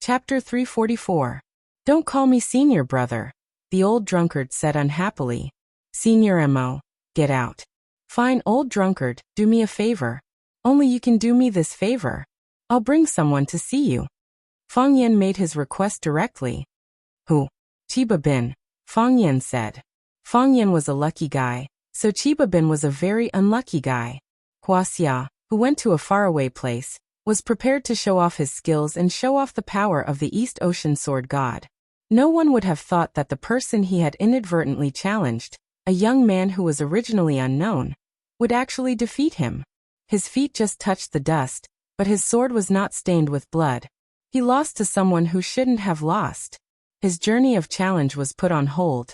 Chapter 344. Don't call me senior brother, the old drunkard said unhappily. Senior Mo, get out. Fine, old drunkard, do me a favor. Only you can do me this favor. I'll bring someone to see you. Fang Yan made his request directly. Who? Chiba Bin, Fang Yan said. Fang Yan was a lucky guy, so Chiba Bin was a very unlucky guy. Wuxia, who went to a faraway place, was prepared to show off his skills and show off the power of the East Ocean Sword God. No one would have thought that the person he had inadvertently challenged, a young man who was originally unknown, would actually defeat him. His feet just touched the dust, but his sword was not stained with blood. He lost to someone who shouldn't have lost. His journey of challenge was put on hold,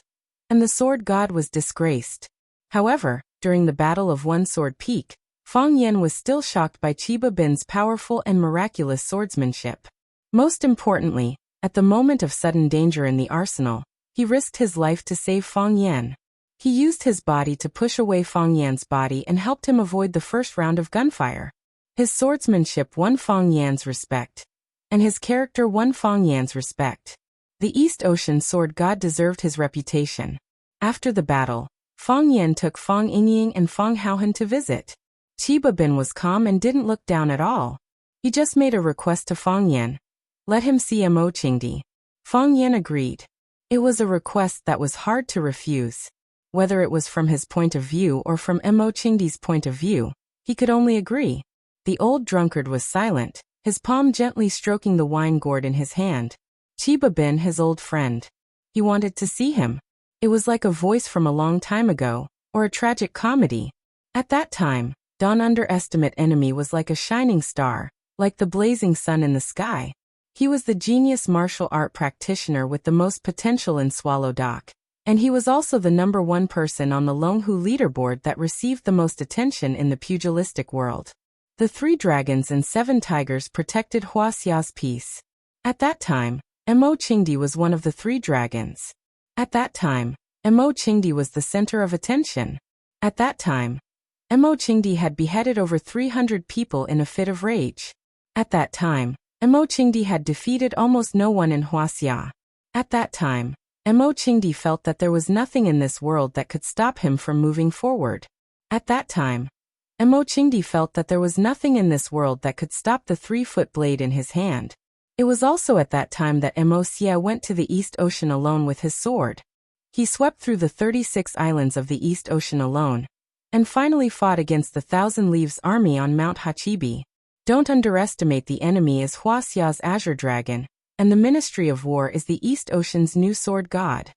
and the sword god was disgraced. However, during the Battle of One Sword Peak, Fang Yan was still shocked by Chiba Bin's powerful and miraculous swordsmanship. Most importantly, at the moment of sudden danger in the arsenal, he risked his life to save Fang Yan. He used his body to push away Fang Yan's body and helped him avoid the first round of gunfire. His swordsmanship won Fang Yan's respect, and his character won Fang Yan's respect. The East Ocean Sword God deserved his reputation. After the battle, Fang Yan took Fang Yingying and Fang Haohan to visit. Chiba Bin was calm and didn't look down at all. He just made a request to Fang Yan. Let him see Mo Qingdi. Fang Yan agreed. It was a request that was hard to refuse. Whether it was from his point of view or from Mo Qingdi's point of view, he could only agree. The old drunkard was silent, his palm gently stroking the wine gourd in his hand. Chiba Bin, his old friend. He wanted to see him. It was like a voice from a long time ago, or a tragic comedy. At that time, Don underestimate enemy was like a shining star, like the blazing sun in the sky. He was the genius martial art practitioner with the most potential in Swallow Dock, and he was also the #1 person on the Longhu leaderboard that received the most attention in the pugilistic world. The 3 dragons and 7 tigers protected Wuxia's peace. At that time, Mo Qingdi was one of the 3 dragons. At that time, Mo Qingdi was the center of attention. At that time, Mo Qingdi had beheaded over 300 people in a fit of rage. At that time, Mo Qingdi had defeated almost no one in Wuxia. At that time, Mo Qingdi felt that there was nothing in this world that could stop him from moving forward. At that time, Mo Qingdi felt that there was nothing in this world that could stop the 3-foot blade in his hand. It was also at that time that Mo Xia went to the East Ocean alone with his sword. He swept through the 36 islands of the East Ocean alone, and finally fought against the Thousand Leaves army on Mount Hachibi. Don't underestimate the enemy is Wuxia's Azure Dragon, and the Ministry of War is the East Ocean's new sword god.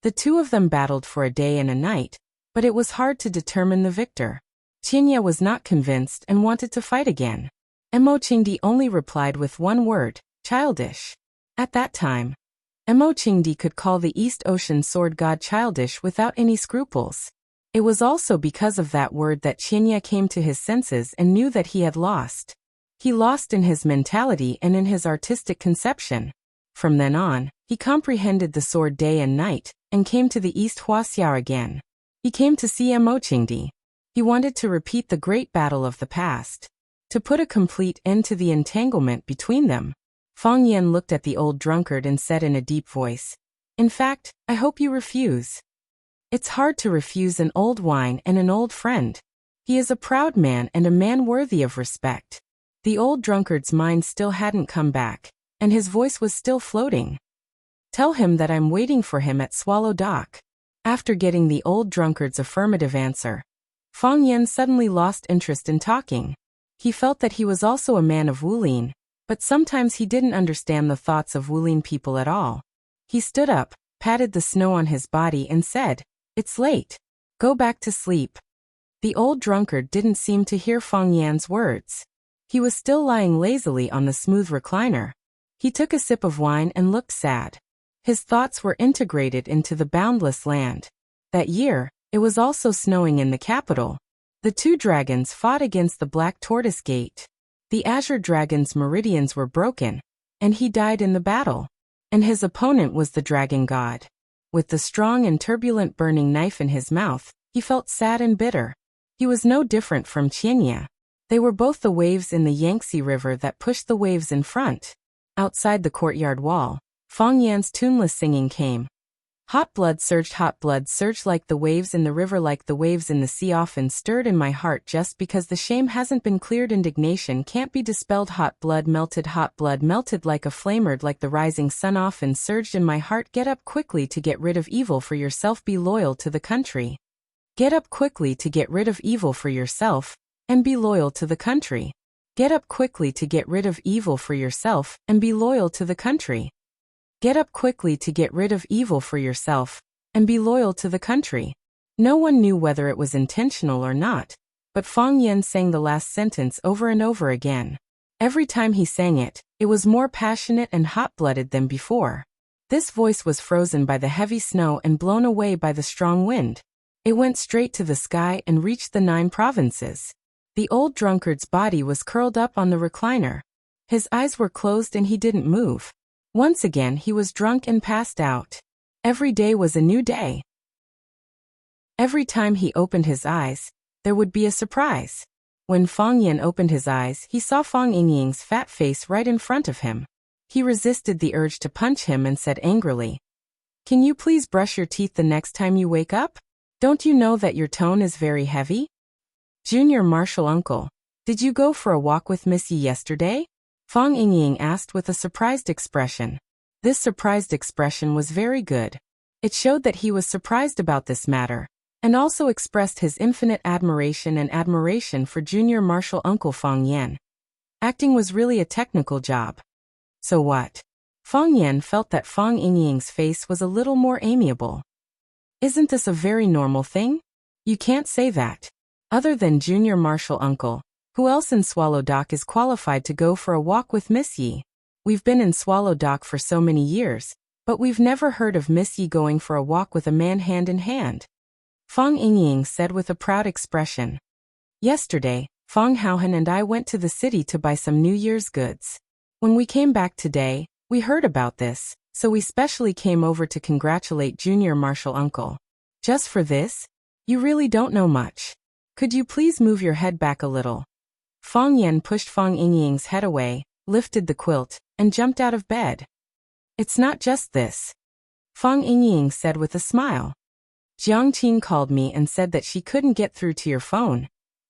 The 2 of them battled for a day and a night, but it was hard to determine the victor. Qinya was not convinced and wanted to fight again. Mo Qingdi only replied with one word, childish. At that time, Mo Qingdi could call the East Ocean Sword God childish without any scruples. It was also because of that word that Qinya came to his senses and knew that he had lost. He lost in his mentality and in his artistic conception. From then on, he comprehended the sword day and night, and came to the East Wuxia again. He came to see Mo Qingdi. He wanted to repeat the great battle of the past, to put a complete end to the entanglement between them. Fang Yan looked at the old drunkard and said in a deep voice, "In fact, I hope you refuse." It's hard to refuse an old wine and an old friend. He is a proud man and a man worthy of respect. The old drunkard's mind still hadn't come back, and his voice was still floating. "Tell him that I'm waiting for him at Swallow Dock." After getting the old drunkard's affirmative answer, Fang Yan suddenly lost interest in talking. He felt that he was also a man of Wulin, but sometimes he didn't understand the thoughts of Wulin people at all. He stood up, patted the snow on his body and said, "It's late. Go back to sleep." The old drunkard didn't seem to hear Fang Yan's words. He was still lying lazily on the smooth recliner. He took a sip of wine and looked sad. His thoughts were integrated into the boundless land. That year, it was also snowing in the capital. The 2 dragons fought against the Black Tortoise Gate. The Azure Dragon's meridians were broken, and he died in the battle. And his opponent was the Dragon God. With the strong and turbulent burning knife in his mouth, he felt sad and bitter. He was no different from Qinya. They were both the waves in the Yangtze River that pushed the waves in front. Outside the courtyard wall, Fong Yan's tuneless singing came. Hot blood surged like the waves in the river, like the waves in the sea, often stirred in my heart just because the shame hasn't been cleared. Indignation can't be dispelled. Hot blood melted like a flamered, like the rising sun, often surged in my heart. Get up quickly to get rid of evil for yourself, be loyal to the country. Get up quickly to get rid of evil for yourself, and be loyal to the country. Get up quickly to get rid of evil for yourself, and be loyal to the country. Get up quickly to get rid of evil for yourself, and be loyal to the country. No one knew whether it was intentional or not, but Fong Yan sang the last sentence over and over again. Every time he sang it, it was more passionate and hot-blooded than before. This voice was frozen by the heavy snow and blown away by the strong wind. It went straight to the sky and reached the 9 provinces. The old drunkard's body was curled up on the recliner. His eyes were closed and he didn't move. Once again he was drunk and passed out. Every day was a new day. Every time he opened his eyes, there would be a surprise. When Fong Yan opened his eyes, he saw Fong Yingying's fat face right in front of him. He resisted the urge to punch him and said angrily, "Can you please brush your teeth the next time you wake up? Don't you know that your tone is very heavy?" "Junior Marshal Uncle, did you go for a walk with Miss Yi yesterday?" Fong Yingying asked with a surprised expression. This surprised expression was very good. It showed that he was surprised about this matter, and also expressed his infinite admiration for Junior Marshal Uncle Fong Yan. Acting was really a technical job. So what? Fong Yan felt that Fong Yingying's face was a little more amiable. Isn't this a very normal thing? You can't say that. Other than Junior Marshal Uncle, who else in Swallow Dock is qualified to go for a walk with Miss Yi? We've been in Swallow Dock for so many years, but we've never heard of Miss Yi going for a walk with a man hand in hand. Fong Yingying said with a proud expression. Yesterday, Fong Haohan and I went to the city to buy some New Year's goods. When we came back today, we heard about this, so we specially came over to congratulate Junior Marshal Uncle. Just for this? You really don't know much. Could you please move your head back a little? Fong Yan pushed Fong Yingying's head away, lifted the quilt, and jumped out of bed. It's not just this. Fong Yingying said with a smile. Jiang Qin called me and said that she couldn't get through to your phone.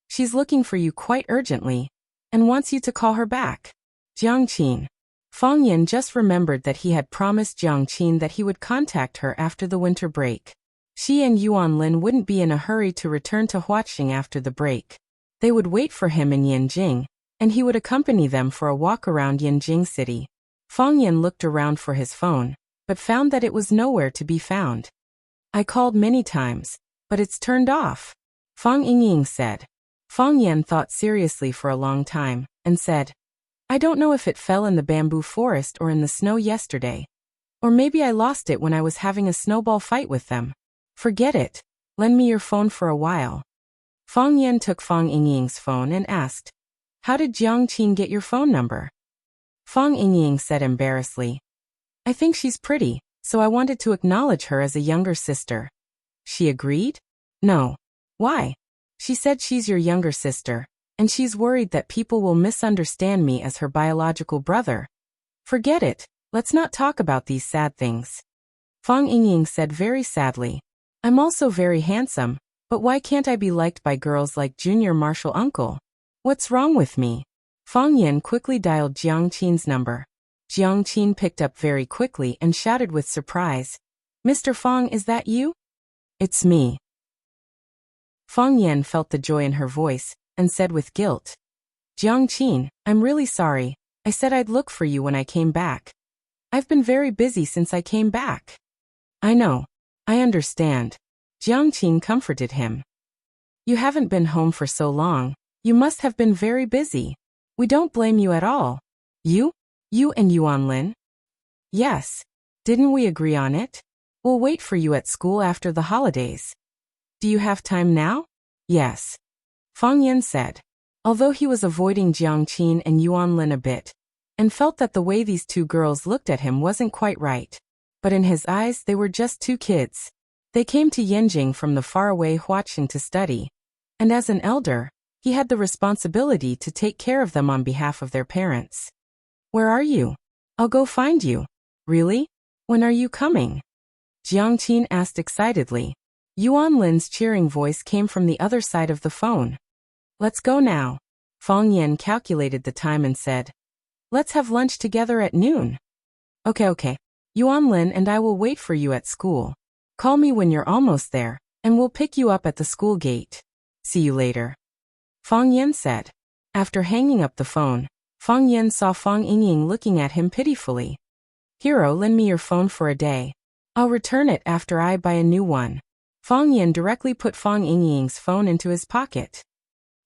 She's looking for you quite urgently, and wants you to call her back. Jiang Qin. Fong Yan just remembered that he had promised Jiang Qin that he would contact her after the winter break. She and Yuan Lin wouldn't be in a hurry to return to Huaqing after the break. They would wait for him in Yanjing, and he would accompany them for a walk around Yanjing City. Fong Yan looked around for his phone, but found that it was nowhere to be found. I called many times, but it's turned off, Fong Yingying said. Fong Yan thought seriously for a long time, and said, I don't know if it fell in the bamboo forest or in the snow yesterday. Or maybe I lost it when I was having a snowball fight with them. Forget it. Lend me your phone for a while. Fong Yan took Fong Yingying's phone and asked, How did Jiang Qin get your phone number? Fong Yingying said embarrassedly, I think she's pretty, so I wanted to acknowledge her as a younger sister. She agreed? No. Why? She said she's your younger sister, and she's worried that people will misunderstand me as her biological brother. Forget it. Let's not talk about these sad things. Fong Yingying said very sadly, I'm also very handsome, but why can't I be liked by girls like Junior Marshal Uncle? What's wrong with me? Fong Yan quickly dialed Jiang Qin's number. Jiang Qin picked up very quickly and shouted with surprise, Mr. Fong, is that you? It's me. Fong Yan felt the joy in her voice, and said with guilt, Jiang Qin, I'm really sorry. I said I'd look for you when I came back. I've been very busy since I came back. I know. I understand. Jiang Qin comforted him. You haven't been home for so long. You must have been very busy. We don't blame you at all. You? You and Yuan Lin? Yes. Didn't we agree on it? We'll wait for you at school after the holidays. Do you have time now? Yes. Fong Yan said, although he was avoiding Jiang Qin and Yuan Lin a bit, and felt that the way these two girls looked at him wasn't quite right. But in his eyes they were just two kids. They came to Yanjing from the faraway Huaqing to study, and as an elder, he had the responsibility to take care of them on behalf of their parents. Where are you? I'll go find you. Really? When are you coming? Jiang Qin asked excitedly. Yuan Lin's cheering voice came from the other side of the phone. Let's go now. Fang Yan calculated the time and said. Let's have lunch together at noon. Okay. Yuan Lin and I will wait for you at school. Call me when you're almost there, and we'll pick you up at the school gate. See you later. Fang Yan said. After hanging up the phone, Fang Yan saw Fang Yingying looking at him pitifully. Hero, lend me your phone for a day. I'll return it after I buy a new one. Fang Yan directly put Fang Yingying's phone into his pocket.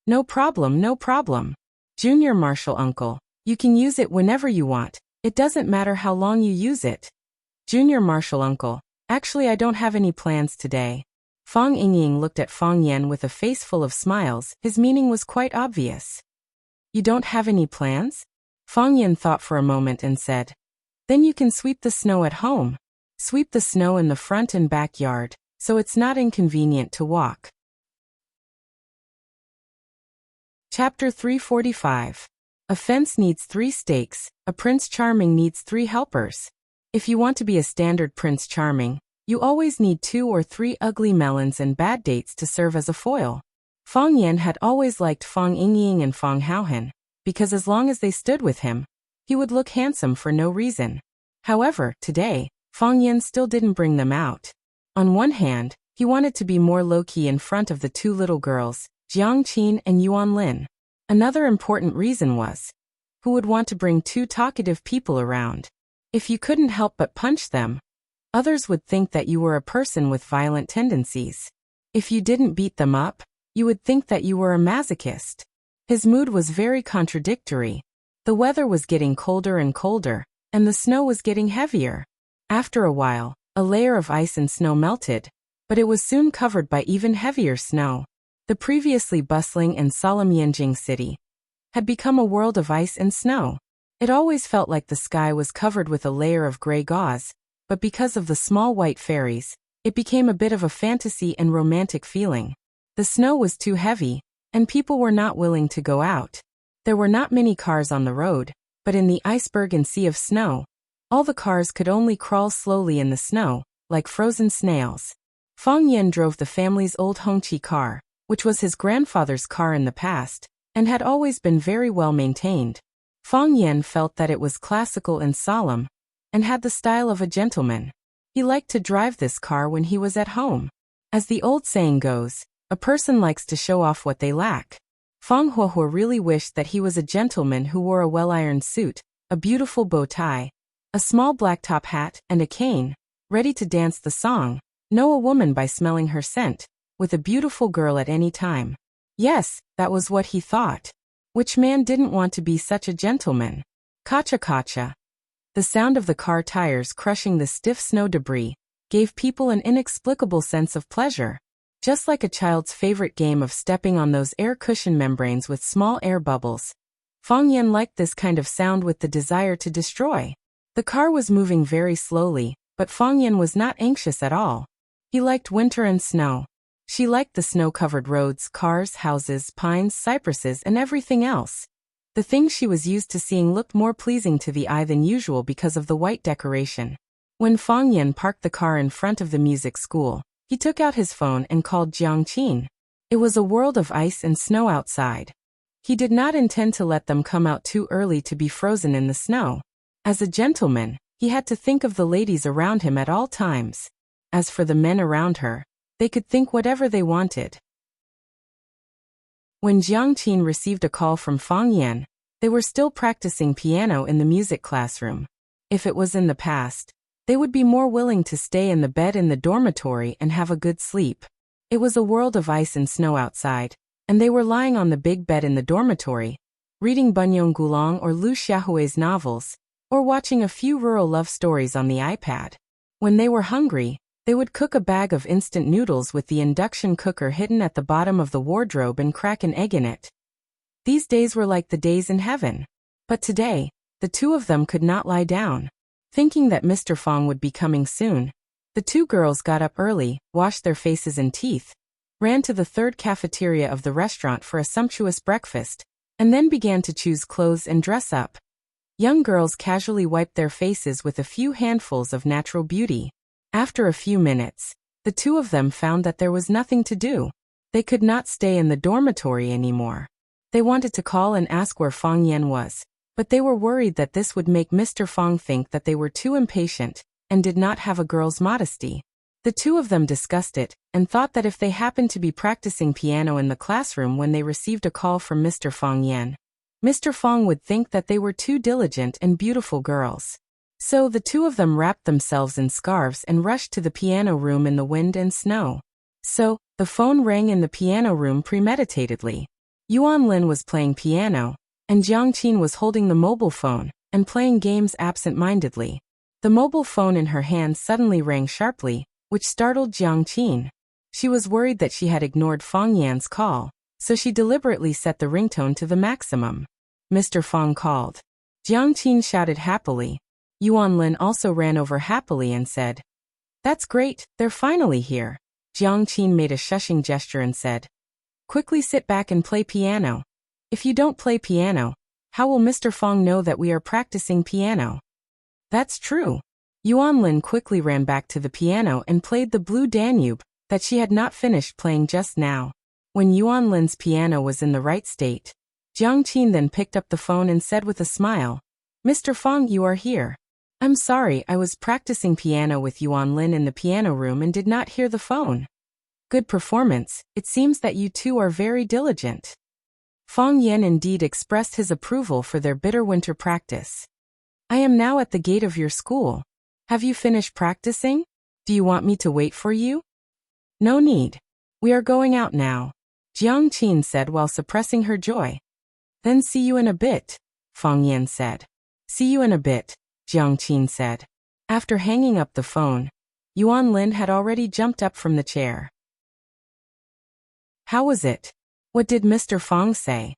No problem. Junior Marshal Uncle, you can use it whenever you want. It doesn't matter how long you use it. Junior Marshal Uncle, actually I don't have any plans today. Fang Yingying looked at Fang Yan with a face full of smiles. His meaning was quite obvious. You don't have any plans? Fang Yan thought for a moment and said. Then you can sweep the snow at home. Sweep the snow in the front and backyard, so it's not inconvenient to walk. Chapter 345. A fence needs 3 stakes, a Prince Charming needs 3 helpers. If you want to be a standard Prince Charming, you always need 2 or 3 ugly melons and bad dates to serve as a foil. Fang Yan had always liked Fang Yingying and Fang Haohan, because as long as they stood with him, he would look handsome for no reason. However, today, Fang Yan still didn't bring them out. On one hand, he wanted to be more low-key in front of the 2 little girls, Jiang Qin and Yuan Lin. Another important reason was, who would want to bring 2 talkative people around? If you couldn't help but punch them, others would think that you were a person with violent tendencies. If you didn't beat them up, you would think that you were a masochist. His mood was very contradictory. The weather was getting colder and colder, and the snow was getting heavier. After a while, a layer of ice and snow melted, but it was soon covered by even heavier snow. The previously bustling and solemn Yanjing city had become a world of ice and snow. It always felt like the sky was covered with a layer of gray gauze, but because of the small white fairies, it became a bit of a fantasy and romantic feeling. The snow was too heavy, and people were not willing to go out. There were not many cars on the road, but in the iceberg and sea of snow, all the cars could only crawl slowly in the snow, like frozen snails. Fang Yan drove the family's old Hongqi car, which was his grandfather's car in the past, and had always been very well maintained. Fang Yan felt that it was classical and solemn, and had the style of a gentleman. He liked to drive this car when he was at home. As the old saying goes, a person likes to show off what they lack. Fang Huohuo really wished that he was a gentleman who wore a well-ironed suit, a beautiful bow tie, a small black top hat, and a cane, ready to dance the song, know a woman by smelling her scent, with a beautiful girl at any time. Yes, that was what he thought. Which man didn't want to be such a gentleman? Kacha. The sound of the car tires crushing the stiff snow debris gave people an inexplicable sense of pleasure. Just like a child's favorite game of stepping on those air cushion membranes with small air bubbles. Fang Yan liked this kind of sound with the desire to destroy. The car was moving very slowly, but Fang Yan was not anxious at all. He liked winter and snow. She liked the snow-covered roads, cars, houses, pines, cypresses, and everything else. The things she was used to seeing looked more pleasing to the eye than usual because of the white decoration. When Fang Yan parked the car in front of the music school, he took out his phone and called Jiang Qin. It was a world of ice and snow outside. He did not intend to let them come out too early to be frozen in the snow. As a gentleman, he had to think of the ladies around him at all times. As for the men around her, they could think whatever they wanted. When Jiang Qin received a call from Fang Yan, they were still practicing piano in the music classroom. If it was in the past, they would be more willing to stay in the bed in the dormitory and have a good sleep. It was a world of ice and snow outside, and they were lying on the big bed in the dormitory, reading Bunyan Gulong or Liu Xiaohui's novels, or watching a few rural love stories on the iPad. When they were hungry, they would cook a bag of instant noodles with the induction cooker hidden at the bottom of the wardrobe and crack an egg in it. These days were like the days in heaven. But today, the 2 of them could not lie down. Thinking that Mr. Fang would be coming soon, the 2 girls got up early, washed their faces and teeth, ran to the 3rd cafeteria of the restaurant for a sumptuous breakfast, and then began to choose clothes and dress up. Young girls casually wiped their faces with a few handfuls of natural beauty. After a few minutes, the two of them found that there was nothing to do. They could not stay in the dormitory anymore. They wanted to call and ask where Fang Yan was, but they were worried that this would make Mr. Fang think that they were too impatient and did not have a girl's modesty. The two of them discussed it and thought that if they happened to be practicing piano in the classroom when they received a call from Mr. Fang Yan, Mr. Fang would think that they were two diligent and beautiful girls. So the two of them wrapped themselves in scarves and rushed to the piano room in the wind and snow. So, the phone rang in the piano room premeditatedly. Yuan Lin was playing piano, and Jiang Qin was holding the mobile phone and playing games absent-mindedly. The mobile phone in her hand suddenly rang sharply, which startled Jiang Qin. She was worried that she had ignored Fang Yan's call, so she deliberately set the ringtone to the maximum. Mr. Fang called. Jiang Qin shouted happily. Yuan Lin also ran over happily and said, "That's great, they're finally here." Jiang Qin made a shushing gesture and said, "Quickly sit back and play piano. If you don't play piano, how will Mr. Fang know that we are practicing piano?" "That's true." Yuan Lin quickly ran back to the piano and played the Blue Danube that she had not finished playing just now. When Yuan Lin's piano was in the right state, Jiang Qin then picked up the phone and said with a smile, "Mr. Fang, you are here. I'm sorry, I was practicing piano with Yuan Lin in the piano room and did not hear the phone." "Good performance, it seems that you two are very diligent." Fang Yan indeed expressed his approval for their bitter winter practice. "I am now at the gate of your school. Have you finished practicing? Do you want me to wait for you?" "No need. We are going out now," Jiang Qin said while suppressing her joy. "Then see you in a bit," Fang Yan said. "See you in a bit," Jiang Qin said. After hanging up the phone, Yuan Lin had already jumped up from the chair. "How was it? What did Mr. Fang say?"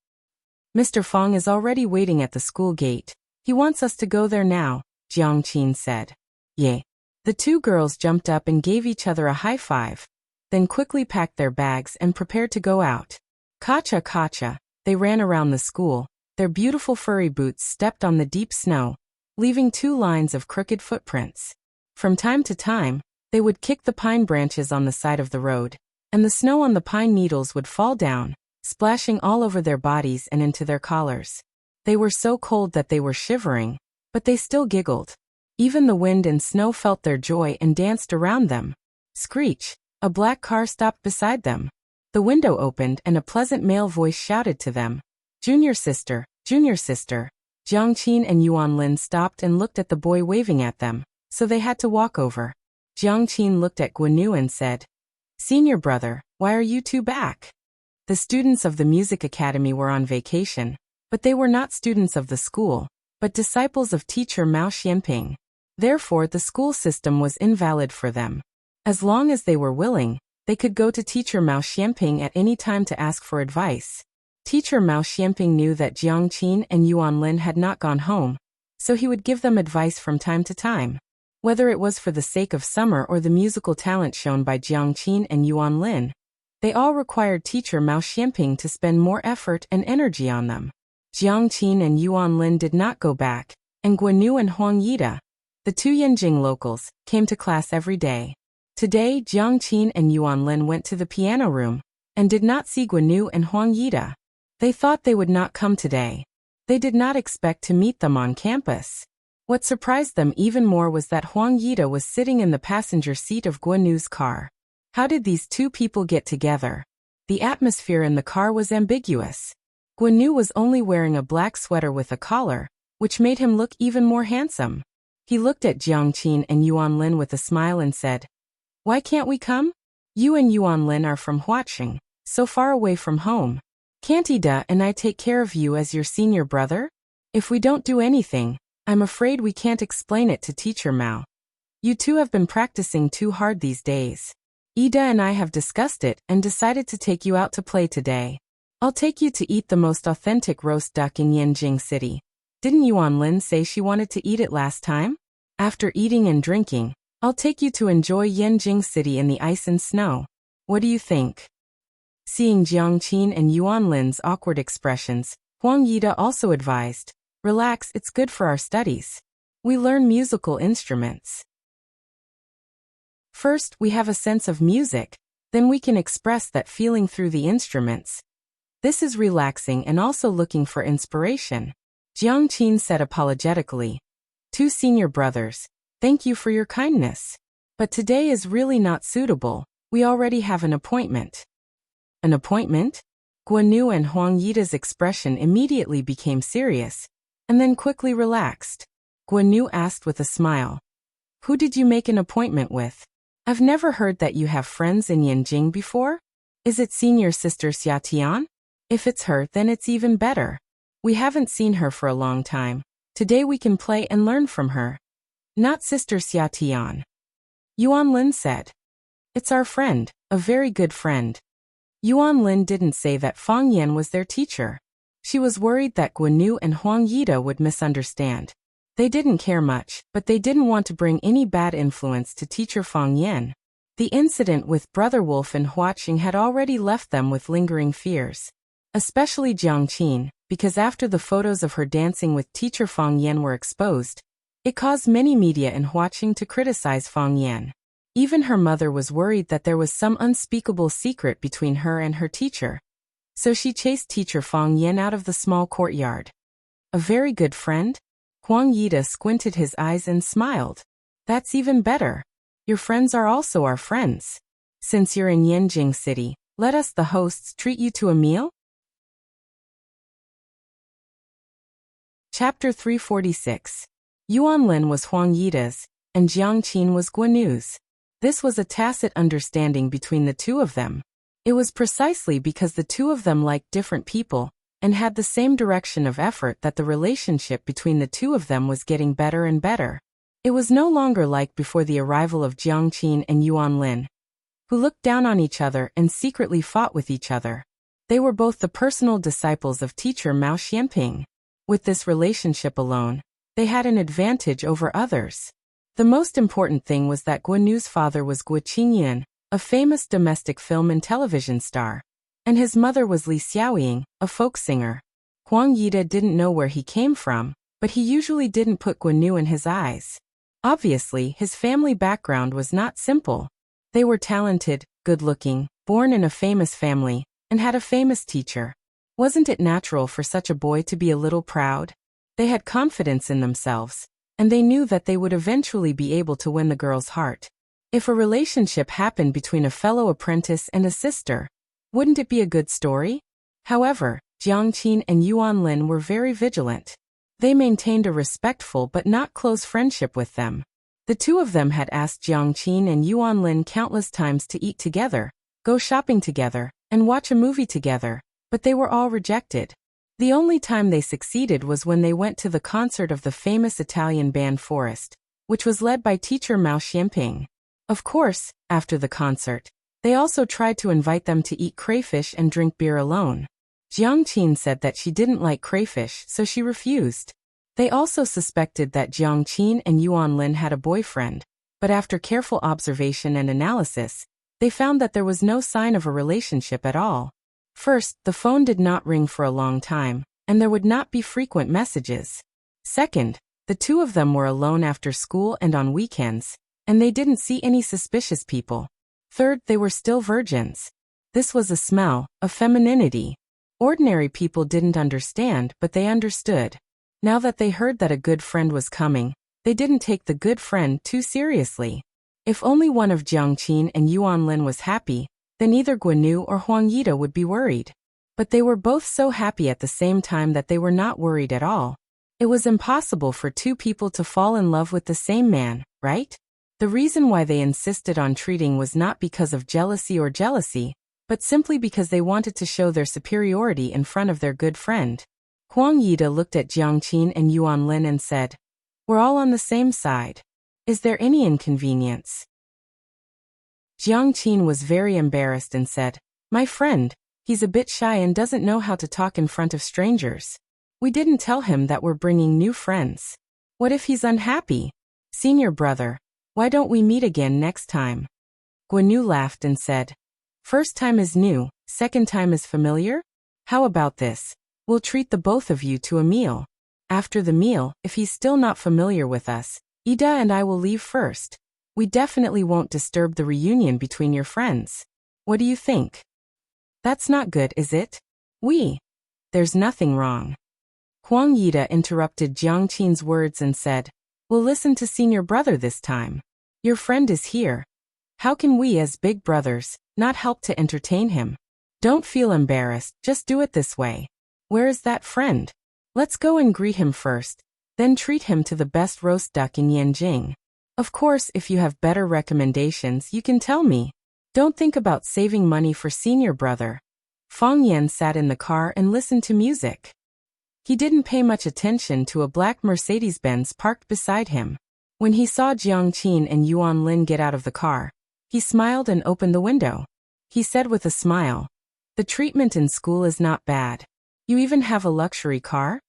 "Mr. Fang is already waiting at the school gate. He wants us to go there now," Jiang Qin said. "Yay." The two girls jumped up and gave each other a high five, then quickly packed their bags and prepared to go out. Kacha kacha, they ran around the school. Their beautiful furry boots stepped on the deep snow, leaving 2 lines of crooked footprints. From time to time, they would kick the pine branches on the side of the road, and the snow on the pine needles would fall down, splashing all over their bodies and into their collars. They were so cold that they were shivering, but they still giggled. Even the wind and snow felt their joy and danced around them. Screech! A black car stopped beside them. The window opened and a pleasant male voice shouted to them, "Junior sister, junior sister." Jiang Qin and Yuan Lin stopped and looked at the boy waving at them, so they had to walk over. Jiang Qin looked at Guanu and said, "Senior brother, why are you two back?" The students of the music academy were on vacation, but they were not students of the school, but disciples of teacher Mao Xianping. Therefore the school system was invalid for them. As long as they were willing, they could go to teacher Mao Xianping at any time to ask for advice. Teacher Mao Xianping knew that Jiang Qin and Yuan Lin had not gone home, so he would give them advice from time to time. Whether it was for the sake of summer or the musical talent shown by Jiang Qin and Yuan Lin, they all required teacher Mao Xianping to spend more effort and energy on them. Jiang Qin and Yuan Lin did not go back, and Guanu and Huang Yida, the 2 Yanjing locals, came to class every day. Today, Jiang Qin and Yuan Lin went to the piano room and did not see Guanu and Huang Yida. They thought they would not come today. They did not expect to meet them on campus. What surprised them even more was that Huang Yida was sitting in the passenger seat of Guanu's car. How did these two people get together? The atmosphere in the car was ambiguous. Guanu was only wearing a black sweater with a collar, which made him look even more handsome. He looked at Jiang Qin and Yuan Lin with a smile and said, "Why can't we come? You and Yuan Lin are from Huaqing, so far away from home. Can't Ida and I take care of you as your senior brother? If we don't do anything, I'm afraid we can't explain it to teacher Mao. You two have been practicing too hard these days. Ida and I have discussed it and decided to take you out to play today. I'll take you to eat the most authentic roast duck in Yanjing City. Didn't Yuan Lin say she wanted to eat it last time? After eating and drinking, I'll take you to enjoy Yanjing City in the ice and snow. What do you think?" Seeing Jiang Qin and Yuan Lin's awkward expressions, Huang Yida also advised, Relax, it's good for our studies. We learn musical instruments. First, we have a sense of music, then we can express that feeling through the instruments. This is relaxing and also looking for inspiration. Jiang Qin said apologetically. Two senior brothers, thank you for your kindness. But today is really not suitable. We already have an appointment. An appointment? Guanyu and Huang Yida's expression immediately became serious, and then quickly relaxed. Guanyu asked with a smile. Who did you make an appointment with? I've never heard that you have friends in Yanjing before. Is it senior sister Xia Tian? If it's her, then it's even better. We haven't seen her for a long time. Today we can play and learn from her. Not sister Xia Tian. Yuan Lin said. It's our friend, a very good friend. Yuan Lin didn't say that Fang Yan was their teacher. She was worried that Guanyu and Huang Yida would misunderstand. They didn't care much, but they didn't want to bring any bad influence to teacher Fang Yan. The incident with Brother Wolf and Huaqing had already left them with lingering fears. Especially Jiang Qin, because after the photos of her dancing with teacher Fang Yan were exposed, it caused many media in Huaqing to criticize Fang Yan. Even her mother was worried that there was some unspeakable secret between her and her teacher. So she chased teacher Fang Yan out of the small courtyard. A very good friend? Huang Yida squinted his eyes and smiled. That's even better. Your friends are also our friends. Since you're in Yanjing City, let us the hosts treat you to a meal? Chapter 346. Yuan Lin was Huang Yida's, and Jiang Qin was Guanyu's. This was a tacit understanding between the two of them. It was precisely because the two of them liked different people and had the same direction of effort that the relationship between the two of them was getting better and better. It was no longer like before the arrival of Jiang Qin and Yuan Lin, who looked down on each other and secretly fought with each other. They were both the personal disciples of teacher Mao Xianping. With this relationship alone, they had an advantage over others. The most important thing was that Guanyu's father was Guo Qingyuan, a famous domestic film and television star, and his mother was Li Xiaoying, a folk singer. Huang Yida didn't know where he came from, but he usually didn't put Guanyu in his eyes. Obviously, his family background was not simple. They were talented, good-looking, born in a famous family, and had a famous teacher. Wasn't it natural for such a boy to be a little proud? They had confidence in themselves, and they knew that they would eventually be able to win the girl's heart. If a relationship happened between a fellow apprentice and a sister, wouldn't it be a good story? However, Jiang Qin and Yuan Lin were very vigilant. They maintained a respectful but not close friendship with them. The two of them had asked Jiang Qin and Yuan Lin countless times to eat together, go shopping together, and watch a movie together, but they were all rejected. The only time they succeeded was when they went to the concert of the famous Italian band Forest, which was led by teacher Mao Xianping. Of course, after the concert, they also tried to invite them to eat crayfish and drink beer alone. Jiang Qin said that she didn't like crayfish, so she refused. They also suspected that Jiang Qin and Yuan Lin had a boyfriend, but after careful observation and analysis, they found that there was no sign of a relationship at all. First, the phone did not ring for a long time, and there would not be frequent messages. Second, the two of them were alone after school and on weekends, and they didn't see any suspicious people. Third, they were still virgins. This was a smell, a femininity. Ordinary people didn't understand, but they understood. Now that they heard that a good friend was coming, they didn't take the good friend too seriously. If only one of Jiang Qin and Yuan Lin was happy, then either Guanyu or Huang Yida would be worried. But they were both so happy at the same time that they were not worried at all. It was impossible for two people to fall in love with the same man, right? The reason why they insisted on treating was not because of jealousy, but simply because they wanted to show their superiority in front of their good friend. Huang Yida looked at Jiang Qin and Yuan Lin and said, "We're all on the same side. Is there any inconvenience?" Jiang Qin was very embarrassed and said, "My friend, he's a bit shy and doesn't know how to talk in front of strangers. We didn't tell him that we're bringing new friends. What if he's unhappy? Senior brother, why don't we meet again next time?" Guanyu laughed and said, "First time is new, second time is familiar? How about this? We'll treat the both of you to a meal." After the meal, if he's still not familiar with us, Ida and I will leave first. We definitely won't disturb the reunion between your friends. What do you think? That's not good, is it? There's nothing wrong. Huang Yida interrupted Jiang Qin's words and said, we'll listen to senior brother this time. Your friend is here. How can we as big brothers not help to entertain him? Don't feel embarrassed, just do it this way. Where is that friend? Let's go and greet him first, then treat him to the best roast duck in Yanjing. Of course, if you have better recommendations, you can tell me. Don't think about saving money for senior brother. Fang Yan sat in the car and listened to music. He didn't pay much attention to a black Mercedes-Benz parked beside him. When he saw Jiang Qin and Yuan Lin get out of the car, he smiled and opened the window. He said with a smile, the treatment in school is not bad. You even have a luxury car?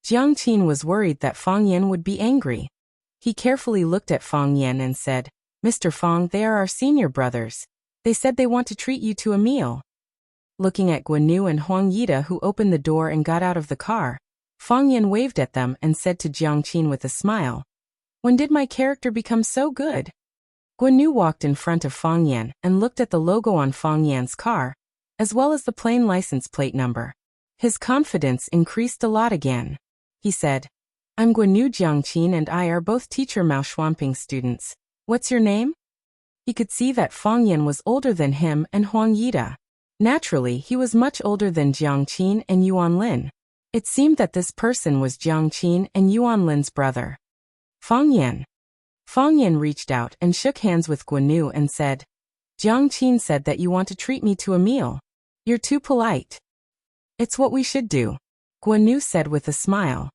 Jiang Qin was worried that Fang Yan would be angry. He carefully looked at Fang Yan and said, Mr. Fang, they are our senior brothers. They said they want to treat you to a meal. Looking at Guanyu and Huang Yida, who opened the door and got out of the car, Fang Yan waved at them and said to Jiang Qin with a smile, when did my character become so good? Guanyu walked in front of Fang Yan and looked at the logo on Fang Yan's car, as well as the plain license plate number. His confidence increased a lot again. He said, I'm Guanyu. Jiang Qin and I are both teacher Mao Xuanping students. What's your name? He could see that Fang Yan was older than him and Huang Yida. Naturally, he was much older than Jiang Qin and Yuan Lin. It seemed that this person was Jiang Qin and Yuan Lin's brother. Fang Yan. Fang Yan reached out and shook hands with Guanyu and said, Jiang Qin said that you want to treat me to a meal. You're too polite. It's what we should do, Guanyu said with a smile.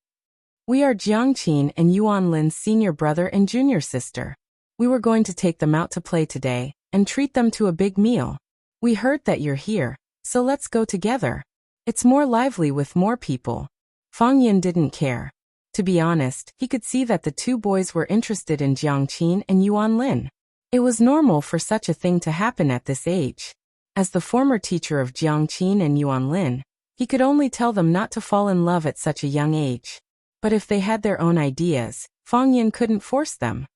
We are Jiang Qin and Yuan Lin's senior brother and junior sister. We were going to take them out to play today and treat them to a big meal. We heard that you're here, so let's go together. It's more lively with more people. Fang Yan didn't care. To be honest, he could see that the two boys were interested in Jiang Qin and Yuan Lin. It was normal for such a thing to happen at this age. As the former teacher of Jiang Qin and Yuan Lin, he could only tell them not to fall in love at such a young age. But if they had their own ideas, Fang Yan couldn't force them.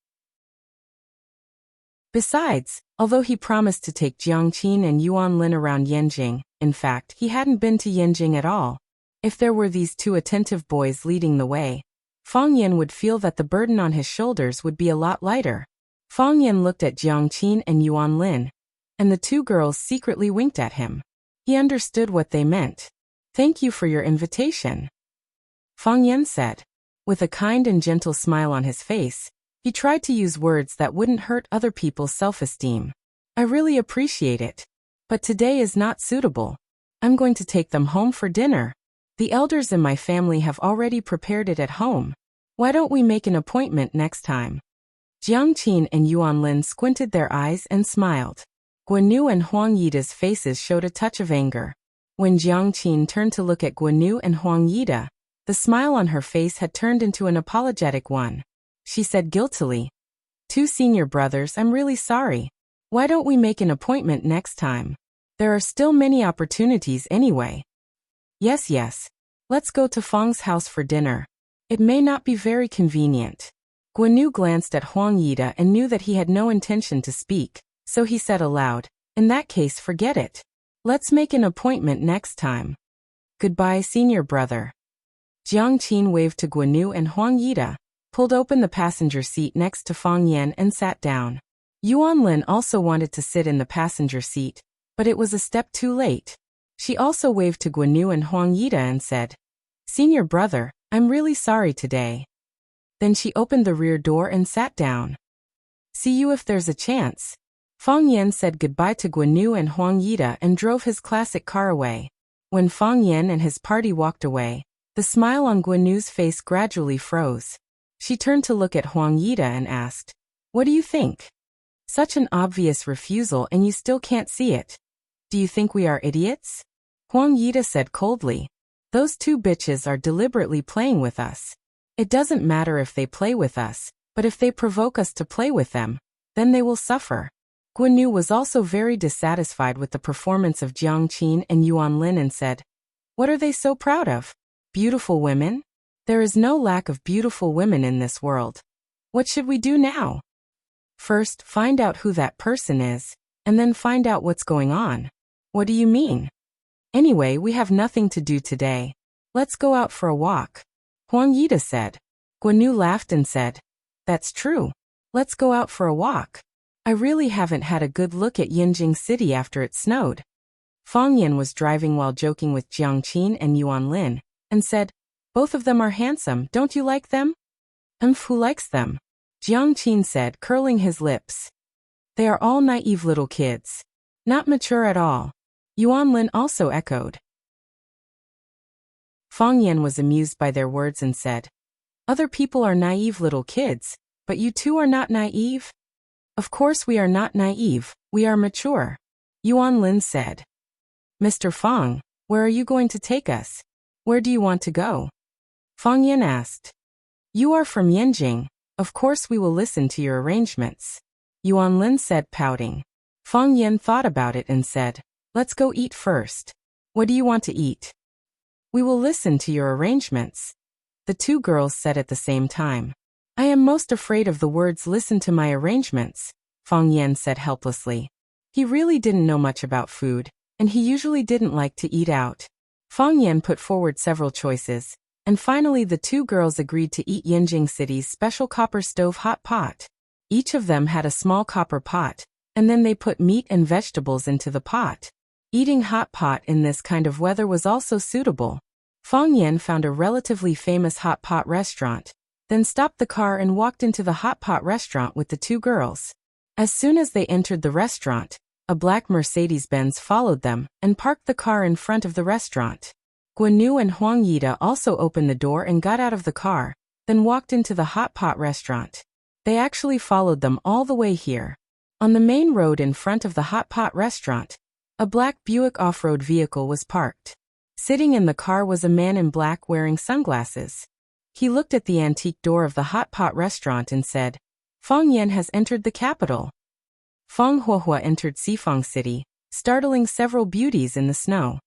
Besides, although he promised to take Jiang Qin and Yuan Lin around Yanjing, in fact, he hadn't been to Yanjing at all. If there were these two attentive boys leading the way, Fang Yan would feel that the burden on his shoulders would be a lot lighter. Fang Yan looked at Jiang Qin and Yuan Lin, and the two girls secretly winked at him. He understood what they meant. Thank you for your invitation, Fang Yan said. With a kind and gentle smile on his face, he tried to use words that wouldn't hurt other people's self-esteem. I really appreciate it. But today is not suitable. I'm going to take them home for dinner. The elders in my family have already prepared it at home. Why don't we make an appointment next time? Jiang Qin and Yuan Lin squinted their eyes and smiled. Guanyu and Huang Yida's faces showed a touch of anger. When Jiang Qin turned to look at Guanyu and Huang Yida, the smile on her face had turned into an apologetic one. She said guiltily, two senior brothers, I'm really sorry. Why don't we make an appointment next time? There are still many opportunities anyway. Yes. Let's go to Fang's house for dinner. It may not be very convenient. Guanyu glanced at Huang Yida and knew that he had no intention to speak, so he said aloud, in that case, forget it. Let's make an appointment next time. Goodbye, senior brother. Jiang Qin waved to Guanyu and Huang Yida, pulled open the passenger seat next to Fang Yan and sat down. Yuan Lin also wanted to sit in the passenger seat, but it was a step too late. She also waved to Guanyu and Huang Yida and said, Senior brother, I'm really sorry today. Then she opened the rear door and sat down. See you if there's a chance. Fang Yan said goodbye to Guanyu and Huang Yida and drove his classic car away. When Fang Yan and his party walked away, the smile on Guanyu's face gradually froze. She turned to look at Huang Yida and asked, what do you think? Such an obvious refusal and you still can't see it. Do you think we are idiots? Huang Yida said coldly. Those two bitches are deliberately playing with us. It doesn't matter if they play with us, but if they provoke us to play with them, then they will suffer. Guanyu was also very dissatisfied with the performance of Jiang Qin and Yuan Lin and said, what are they so proud of? Beautiful women? There is no lack of beautiful women in this world. What should we do now? First, find out who that person is, and then find out what's going on. What do you mean? Anyway, we have nothing to do today. Let's go out for a walk. Huang Yida said. Guan Yu laughed and said, that's true. Let's go out for a walk. I really haven't had a good look at Yinjing City after it snowed. Fang Yan was driving while joking with Jiang Qin and Yuan Lin, and said, both of them are handsome, don't you like them? Who likes them? Jiang Qin said, curling his lips. They are all naive little kids. Not mature at all. Yuan Lin also echoed. Fang Yan was amused by their words and said, other people are naive little kids, but you two are not naive? Of course we are not naive, we are mature. Yuan Lin said. Mr. Fang, where are you going to take us? Where do you want to go? Fang Yan asked. You are from Yanjing, of course we will listen to your arrangements. Yuan Lin said, pouting. Fang Yan thought about it and said, let's go eat first. What do you want to eat? We will listen to your arrangements. The two girls said at the same time. I am most afraid of the words listen to my arrangements, Fang Yan said helplessly. He really didn't know much about food, and he usually didn't like to eat out. Fang Yan put forward several choices, and finally the two girls agreed to eat Yinjing City's special copper stove hot pot. Each of them had a small copper pot, and then they put meat and vegetables into the pot. Eating hot pot in this kind of weather was also suitable. Fang Yan found a relatively famous hot pot restaurant, then stopped the car and walked into the hot pot restaurant with the two girls. As soon as they entered the restaurant, a black Mercedes-Benz followed them and parked the car in front of the restaurant. Guan Yu and Huang Yida also opened the door and got out of the car, then walked into the hot pot restaurant. They actually followed them all the way here. On the main road in front of the hot pot restaurant, a black Buick off-road vehicle was parked. Sitting in the car was a man in black wearing sunglasses. He looked at the antique door of the hot pot restaurant and said, Fang Yan has entered the capital. Fang Huohua entered Sifang City, startling several beauties in the snow.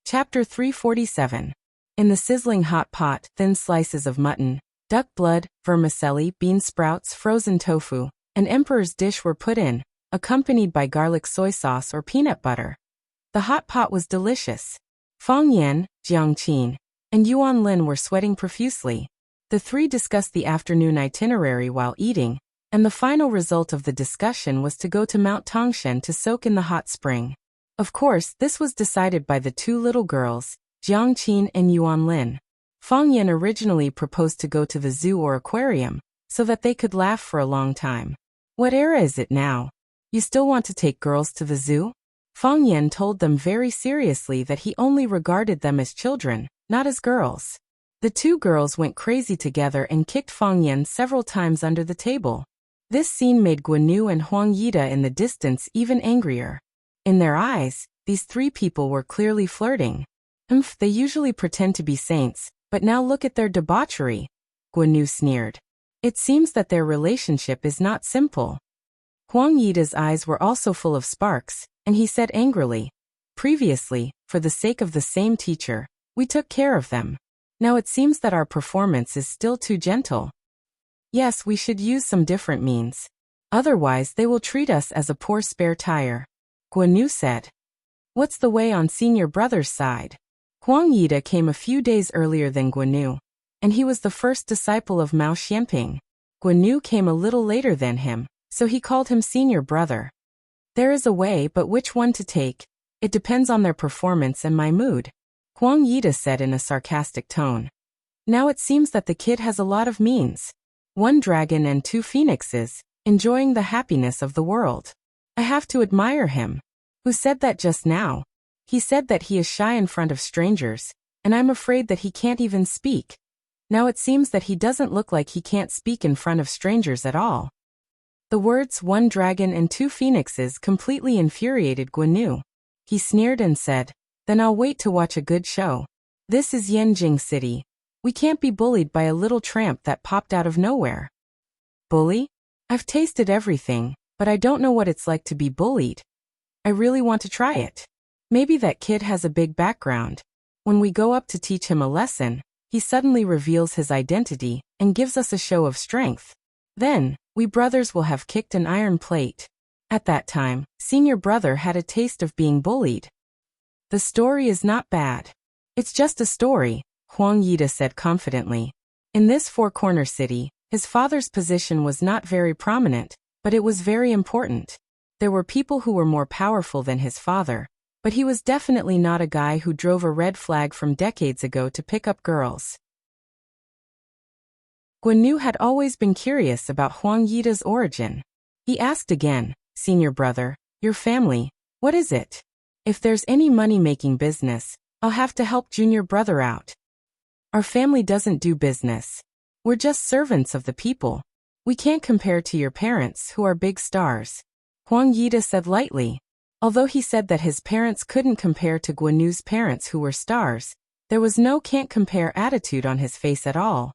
Chapter 347. In the sizzling hot pot, thin slices of mutton, duck blood, vermicelli, bean sprouts, frozen tofu, and emperor's dish were put in, accompanied by garlic soy sauce or peanut butter. The hot pot was delicious. Fang Yan, Jiang Qin, and Yuan Lin were sweating profusely. The three discussed the afternoon itinerary while eating, and the final result of the discussion was to go to Mount Tongshan to soak in the hot spring. Of course, this was decided by the two little girls, Jiang Qin and Yuan Lin. Fang Yan originally proposed to go to the zoo or aquarium, so that they could laugh for a long time. What era is it now? You still want to take girls to the zoo? Fang Yan told them very seriously that he only regarded them as children, not as girls. The two girls went crazy together and kicked Fang Yan several times under the table. This scene made Guan Yu and Huang Yida in the distance even angrier. In their eyes, these three people were clearly flirting. They usually pretend to be saints, but now look at their debauchery. Guan Yu sneered. It seems that their relationship is not simple. Huang Yida's eyes were also full of sparks, and he said angrily, previously, for the sake of the same teacher, we took care of them. Now it seems that our performance is still too gentle. Yes, we should use some different means. Otherwise they will treat us as a poor spare tire. Guan Yu said. What's the way on senior brother's side? Huang Yida came a few days earlier than Guan Yu, and he was the first disciple of Mao Xianping. Guan Yu came a little later than him, so he called him senior brother. There is a way, but which one to take? It depends on their performance and my mood, Huang Yida said in a sarcastic tone. Now it seems that the kid has a lot of means. 1 dragon and 2 phoenixes, enjoying the happiness of the world. I have to admire him. Who said that just now? He said that he is shy in front of strangers, and I'm afraid that he can't even speak. Now it seems that he doesn't look like he can't speak in front of strangers at all. The words 1 dragon and 2 phoenixes completely infuriated Guan Yu. He sneered and said, then I'll wait to watch a good show. This is Yanjing City. We can't be bullied by a little tramp that popped out of nowhere. Bully? I've tasted everything, but I don't know what it's like to be bullied. I really want to try it. Maybe that kid has a big background. When we go up to teach him a lesson, he suddenly reveals his identity and gives us a show of strength. Then, we brothers will have kicked an iron plate. At that time, senior brother had a taste of being bullied. The story is not bad. It's just a story, Huang Yida said confidently. In this four-corner city, his father's position was not very prominent, but it was very important. There were people who were more powerful than his father, but he was definitely not a guy who drove a red flag from decades ago to pick up girls. Guan had always been curious about Huang Yida's origin. He asked again, "Senior brother, your family, what is it? If there's any money-making business, I'll have to help junior brother out." "Our family doesn't do business. We're just servants of the people. We can't compare to your parents who are big stars," Huang Yida said lightly. Although he said that his parents couldn't compare to Guan's parents who were stars, there was no can't compare attitude on his face at all.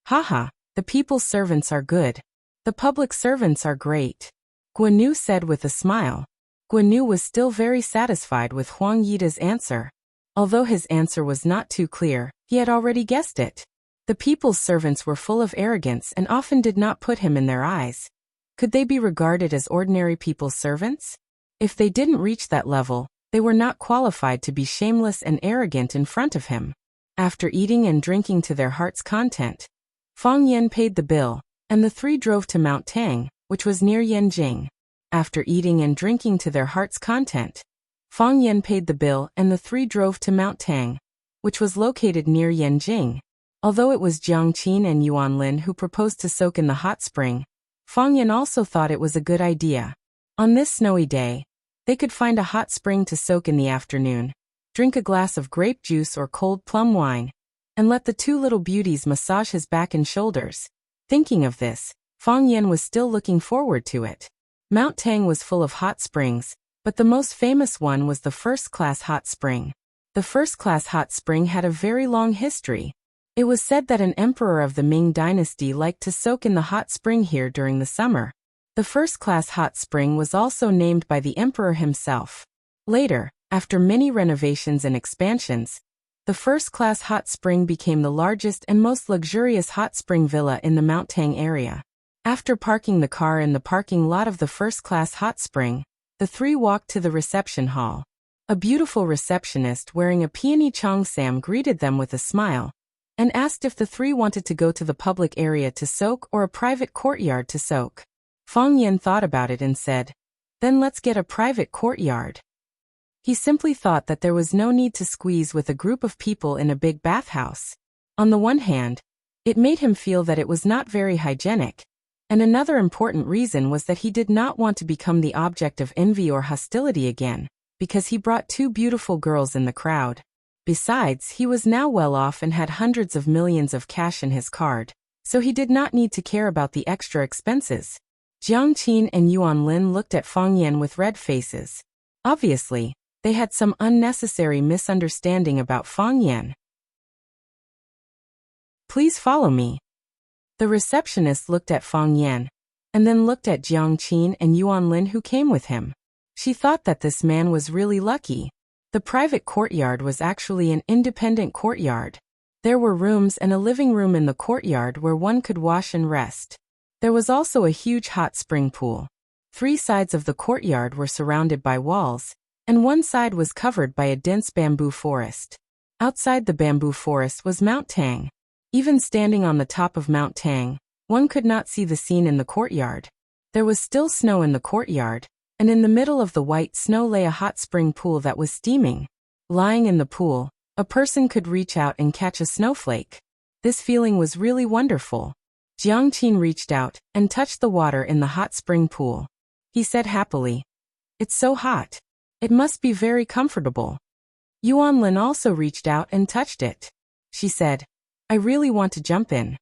"Haha, the people's servants are good. The public servants are great," Guan said with a smile. Guan was still very satisfied with Huang Yida's answer. Although his answer was not too clear, he had already guessed it. The people's servants were full of arrogance and often did not put him in their eyes. Could they be regarded as ordinary people's servants? If they didn't reach that level, they were not qualified to be shameless and arrogant in front of him. After eating and drinking to their heart's content, Fang Yan paid the bill, and the three drove to Mount Tang, which was near Yanjing. After eating and drinking to their heart's content, Fang Yan paid the bill and the three drove to Mount Tang, which was located near Yanjing. Although it was Jiang Qin and Yuan Lin who proposed to soak in the hot spring, Fang Yan also thought it was a good idea. On this snowy day, they could find a hot spring to soak in the afternoon, drink a glass of grape juice or cold plum wine, and let the two little beauties massage his back and shoulders. Thinking of this, Fang Yan was still looking forward to it. Mount Tang was full of hot springs, but the most famous one was the first-class hot spring. The first-class hot spring had a very long history. It was said that an emperor of the Ming dynasty liked to soak in the hot spring here during the summer. The first-class hot spring was also named by the emperor himself. Later, after many renovations and expansions, the first-class hot spring became the largest and most luxurious hot spring villa in the Mount Tang area. After parking the car in the parking lot of the first-class hot spring, the three walked to the reception hall. A beautiful receptionist wearing a peony cheongsam greeted them with a smile, and asked if the three wanted to go to the public area to soak or a private courtyard to soak. Fang Yan thought about it and said, "Then let's get a private courtyard." He simply thought that there was no need to squeeze with a group of people in a big bathhouse. On the one hand, it made him feel that it was not very hygienic, and another important reason was that he did not want to become the object of envy or hostility again, because he brought two beautiful girls in the crowd. Besides, he was now well off and had hundreds of millions of cash in his card, so he did not need to care about the extra expenses. Jiang Qin and Yuan Lin looked at Fang Yan with red faces. Obviously, they had some unnecessary misunderstanding about Fang Yan. "Please follow me." The receptionist looked at Fang Yan, and then looked at Jiang Qin and Yuan Lin who came with him. She thought that this man was really lucky. The private courtyard was actually an independent courtyard. There were rooms and a living room in the courtyard where one could wash and rest. There was also a huge hot spring pool. 3 sides of the courtyard were surrounded by walls, and one side was covered by a dense bamboo forest. Outside the bamboo forest was Mount Tang. Even standing on the top of Mount Tang, one could not see the scene in the courtyard. There was still snow in the courtyard, and in the middle of the white snow lay a hot spring pool that was steaming. Lying in the pool, a person could reach out and catch a snowflake. This feeling was really wonderful. Jiang Qin reached out and touched the water in the hot spring pool. He said happily, "It's so hot. It must be very comfortable." Yuan Lin also reached out and touched it. She said, "I really want to jump in."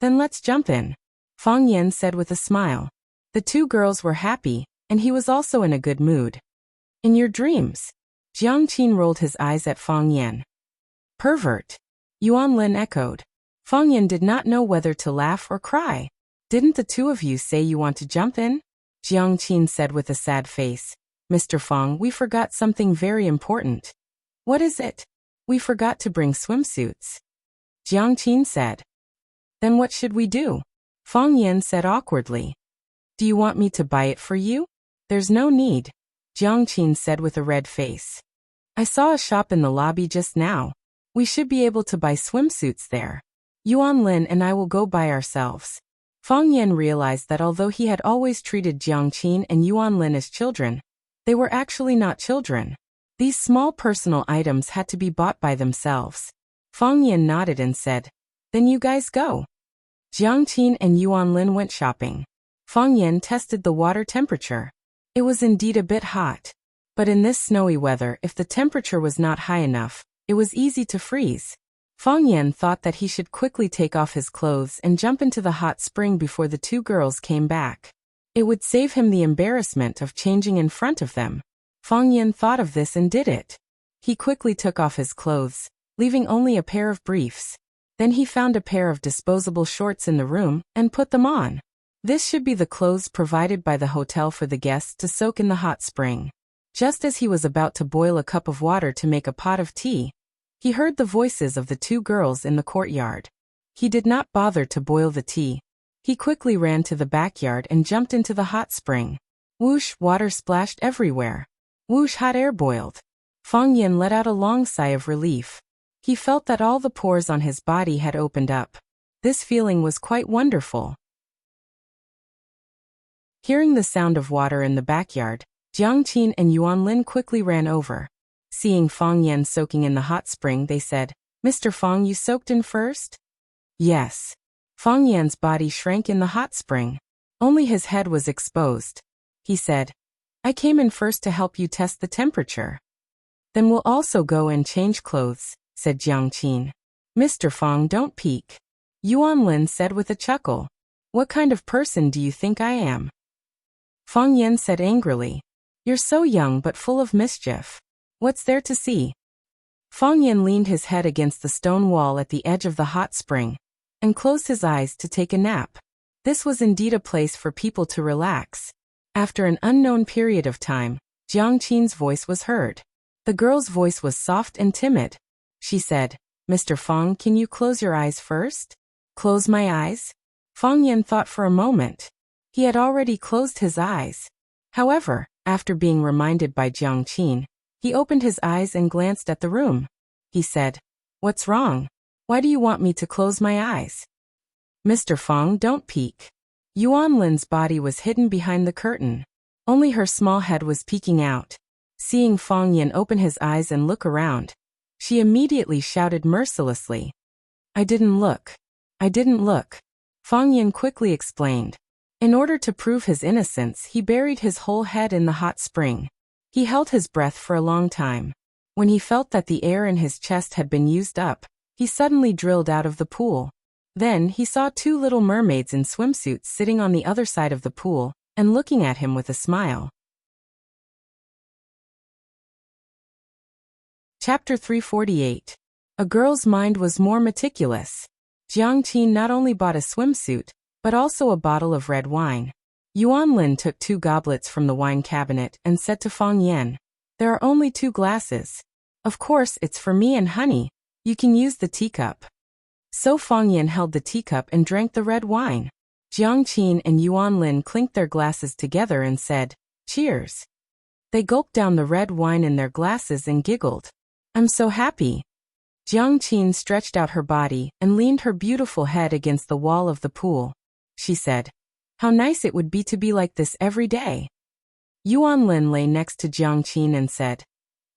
"Then let's jump in," Fang Yan said with a smile. The 2 girls were happy, and he was also in a good mood. "In your dreams?" Jiang Qin rolled his eyes at Fang Yan. "Pervert," Yuan Lin echoed. Fang Yan did not know whether to laugh or cry. "Didn't the 2 of you say you want to jump in?" Jiang Qin said with a sad face. "Mr. Fang, we forgot something very important." "What is it?" We forgot to bring swimsuits. Jiang Qin said. Then what should we do? Fang Yan said awkwardly. Do you want me to buy it for you? There's no need, Jiang Qin said with a red face. I saw a shop in the lobby just now. We should be able to buy swimsuits there. Yuan Lin and I will go by ourselves. Fang Yan realized that although he had always treated Jiang Qin and Yuan Lin as children, they were actually not children. These small personal items had to be bought by themselves. Fang Yan nodded and said, Then you guys go. Jiang Qin and Yuan Lin went shopping. Fang Yan tested the water temperature. It was indeed a bit hot. But in this snowy weather, if the temperature was not high enough, it was easy to freeze. Fang Yan thought that he should quickly take off his clothes and jump into the hot spring before the two girls came back. It would save him the embarrassment of changing in front of them. Fang Yan thought of this and did it. He quickly took off his clothes, leaving only a pair of briefs. Then he found a pair of disposable shorts in the room and put them on. This should be the clothes provided by the hotel for the guests to soak in the hot spring. Just as he was about to boil a cup of water to make a pot of tea, he heard the voices of the two girls in the courtyard. He did not bother to boil the tea. He quickly ran to the backyard and jumped into the hot spring. Whoosh, water splashed everywhere. Whoosh, hot air boiled. Fang Yan let out a long sigh of relief. He felt that all the pores on his body had opened up. This feeling was quite wonderful. Hearing the sound of water in the backyard, Jiang Qin and Yuan Lin quickly ran over. Seeing Fang Yan soaking in the hot spring, they said, Mr. Fang, you soaked in first? Yes. Fang Yan's body shrank in the hot spring. Only his head was exposed. He said, I came in first to help you test the temperature. Then we'll also go and change clothes, said Jiang Qin. Mr. Fang, don't peek. Yuan Lin said with a chuckle. What kind of person do you think I am? Fang Yan said angrily. You're so young but full of mischief. What's there to see? Fang Yan leaned his head against the stone wall at the edge of the hot spring and closed his eyes to take a nap. This was indeed a place for people to relax. After an unknown period of time, Jiang Qin's voice was heard. The girl's voice was soft and timid. She said, Mr. Fang, can you close your eyes first? Close my eyes? Fang Yan thought for a moment. He had already closed his eyes. However, after being reminded by Jiang Qin, he opened his eyes and glanced at the room. He said, What's wrong? Why do you want me to close my eyes? Mr. Fang, don't peek. Yuan Lin's body was hidden behind the curtain. Only her small head was peeking out. Seeing Fang Yan open his eyes and look around, she immediately shouted mercilessly. I didn't look. I didn't look. Fang Yan quickly explained. In order to prove his innocence, he buried his whole head in the hot spring. He held his breath for a long time. When he felt that the air in his chest had been used up, he suddenly drilled out of the pool. Then he saw two little mermaids in swimsuits sitting on the other side of the pool and looking at him with a smile. Chapter 348. A girl's mind was more meticulous. Jiang Qin not only bought a swimsuit, but also a bottle of red wine. Yuan Lin took 2 goblets from the wine cabinet and said to Fang Yan, There are only 2 glasses. Of course, it's for me and honey. You can use the teacup. So Fang Yan held the teacup and drank the red wine. Jiang Qin and Yuan Lin clinked their glasses together and said, Cheers. They gulped down the red wine in their glasses and giggled. I'm so happy. Jiang Qin stretched out her body and leaned her beautiful head against the wall of the pool. She said, How nice it would be to be like this every day. Yuan Lin lay next to Jiang Qin and said,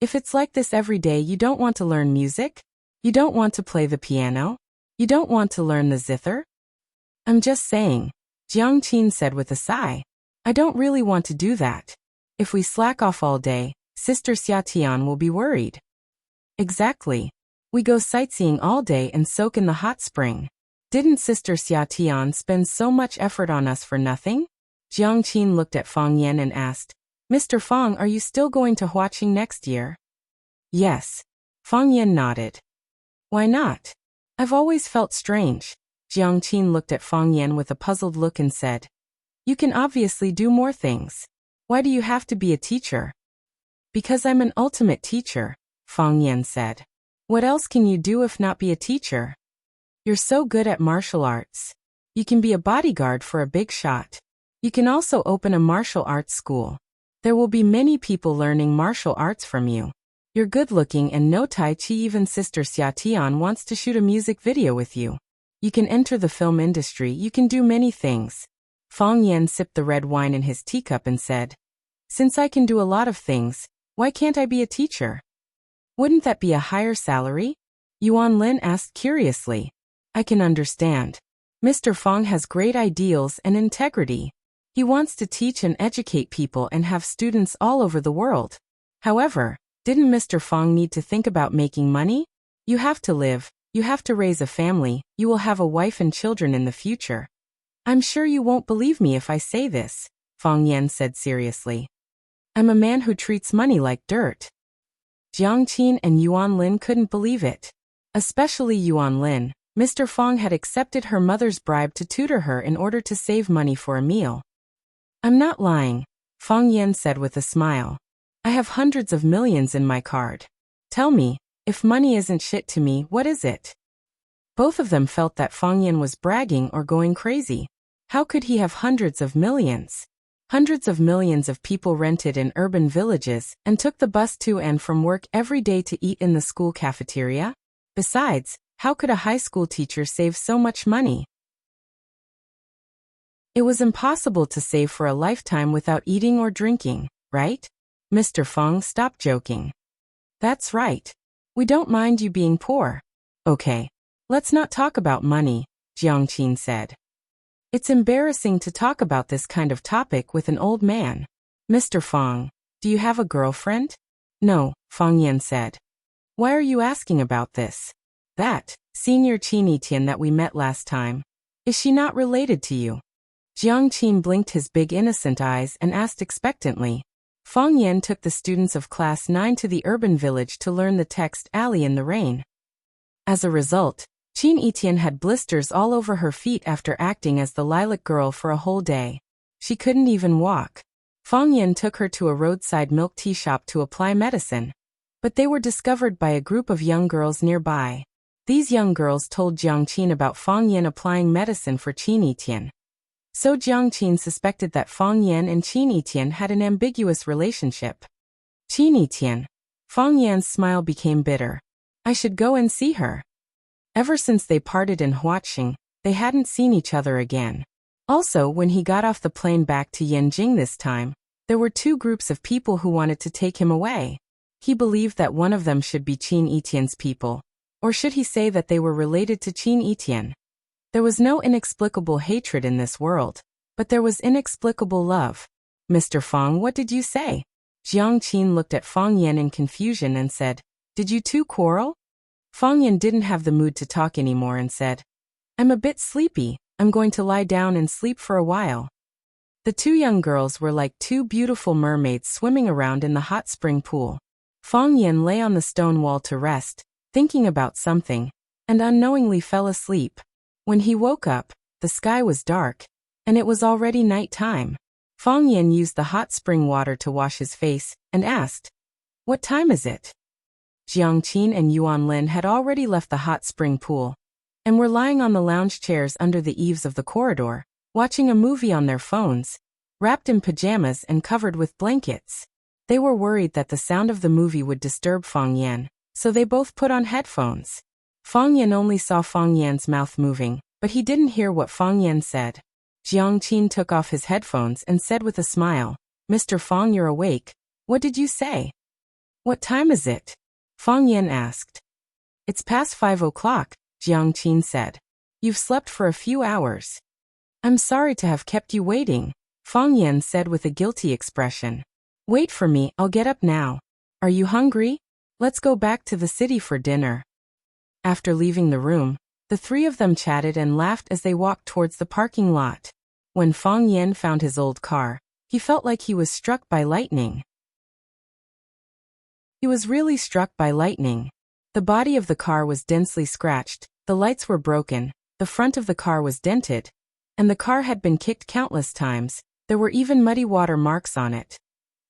If it's like this every day, you don't want to learn music? You don't want to play the piano? You don't want to learn the zither? I'm just saying, Jiang Qin said with a sigh. I don't really want to do that. If we slack off all day, Sister Xiatian will be worried. Exactly. We go sightseeing all day and soak in the hot spring. Didn't Sister Xiatian spend so much effort on us for nothing? Jiang Qin looked at Fang Yan and asked, Mr. Fang, are you still going to Huaqing next year? Yes. Fang Yan nodded. Why not? I've always felt strange. Jiang Qin looked at Fang Yan with a puzzled look and said, You can obviously do more things. Why do you have to be a teacher? Because I'm an ultimate teacher, Fang Yan said. What else can you do if not be a teacher? You're so good at martial arts. You can be a bodyguard for a big shot. You can also open a martial arts school. There will be many people learning martial arts from you. You're good-looking and no Tai Chi. Even Sister Xia Tian wants to shoot a music video with you. You can enter the film industry. You can do many things. Fang Yan sipped the red wine in his teacup and said, Since I can do a lot of things, why can't I be a teacher? Wouldn't that be a higher salary? Yuan Lin asked curiously. I can understand. Mr. Fang has great ideals and integrity. He wants to teach and educate people and have students all over the world. However, didn't Mr. Fang need to think about making money? You have to live, you have to raise a family, you will have a wife and children in the future. I'm sure you won't believe me if I say this, Fang Yan said seriously. I'm a man who treats money like dirt. Jiang Qin and Yuan Lin couldn't believe it. Especially Yuan Lin. Mr. Fang had accepted her mother's bribe to tutor her in order to save money for a meal. I'm not lying, Fang Yan said with a smile. I have hundreds of millions in my card. Tell me, if money isn't shit to me, what is it? Both of them felt that Fang Yan was bragging or going crazy. How could he have hundreds of millions? Hundreds of millions of people rented in urban villages and took the bus to and from work every day to eat in the school cafeteria? Besides, how could a high school teacher save so much money? It was impossible to save for a lifetime without eating or drinking, right? Mr. Fang stopped joking. That's right. We don't mind you being poor. Okay. Let's not talk about money, Jiang Qin said. It's embarrassing to talk about this kind of topic with an old man. Mr. Fang, do you have a girlfriend? No, Fang Yan said. Why are you asking about this? That, Senior Qin Etian that we met last time. Is she not related to you? Jiang Qin blinked his big innocent eyes and asked expectantly. Fang Yan took the students of Class 9 to the urban village to learn the text Alley in the Rain. As a result, Qin Etian had blisters all over her feet after acting as the lilac girl for a whole day. She couldn't even walk. Fang Yan took her to a roadside milk tea shop to apply medicine. But they were discovered by a group of young girls nearby. These young girls told Jiang Qin about Fang Yan applying medicine for Qin Etian. So Jiang Qin suspected that Fang Yan and Qin Etian had an ambiguous relationship. Qin Etian. Fang Yan's smile became bitter. I should go and see her. Ever since they parted in Huaqing, they hadn't seen each other again. Also, when he got off the plane back to Yanjing this time, there were two groups of people who wanted to take him away. He believed that one of them should be Qin Etian's people. Or should he say that they were related to Qin Etian? There was no inexplicable hatred in this world, but there was inexplicable love. Mr. Fang, what did you say? Jiang Qin looked at Fang Yan in confusion and said, Did you two quarrel? Fang Yan didn't have the mood to talk anymore and said, I'm a bit sleepy, I'm going to lie down and sleep for a while. The two young girls were like two beautiful mermaids swimming around in the hot spring pool. Fang Yan lay on the stone wall to rest, thinking about something, and unknowingly fell asleep. When he woke up, the sky was dark, and it was already night time. Fang Yan used the hot spring water to wash his face, and asked, What time is it? Jiang Qin and Yuan Lin had already left the hot spring pool, and were lying on the lounge chairs under the eaves of the corridor, watching a movie on their phones, wrapped in pajamas and covered with blankets. They were worried that the sound of the movie would disturb Fang Yan, so they both put on headphones. Fang Yan only saw Fang Yan's mouth moving, but he didn't hear what Fang Yan said. Jiang Qin took off his headphones and said with a smile, Mr. Fang, you're awake. What did you say? What time is it? Fang Yan asked. It's past 5 o'clock, Jiang Qin said. You've slept for a few hours. I'm sorry to have kept you waiting, Fang Yan said with a guilty expression. Wait for me, I'll get up now. Are you hungry? Let's go back to the city for dinner. After leaving the room, the three of them chatted and laughed as they walked towards the parking lot. When Fang Yan found his old car, he felt like he was struck by lightning. He was really struck by lightning. The body of the car was densely scratched, the lights were broken, the front of the car was dented, and the car had been kicked countless times. There were even muddy water marks on it.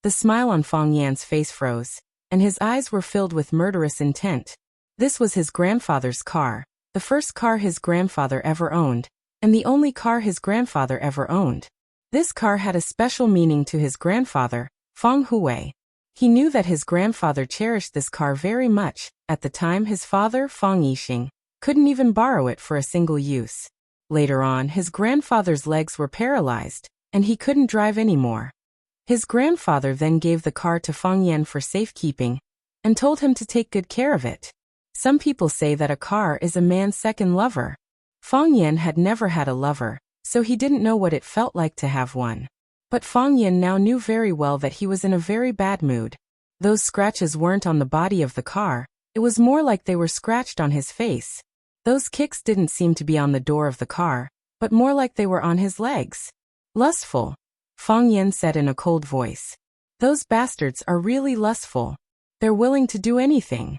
The smile on Fang Yan's face froze, and his eyes were filled with murderous intent. This was his grandfather's car, the first car his grandfather ever owned, and the only car his grandfather ever owned. This car had a special meaning to his grandfather, Feng Hui. He knew that his grandfather cherished this car very much. At the time, his father, Feng Yixing, couldn't even borrow it for a single use. Later on, his grandfather's legs were paralyzed, and he couldn't drive anymore. His grandfather then gave the car to Feng Yan for safekeeping, and told him to take good care of it. Some people say that a car is a man's second lover. Feng Yan had never had a lover, so he didn't know what it felt like to have one. But Feng Yan now knew very well that he was in a very bad mood. Those scratches weren't on the body of the car, it was more like they were scratched on his face. Those kicks didn't seem to be on the door of the car, but more like they were on his legs. Lustful, Feng Yan said in a cold voice. Those bastards are really lustful. They're willing to do anything.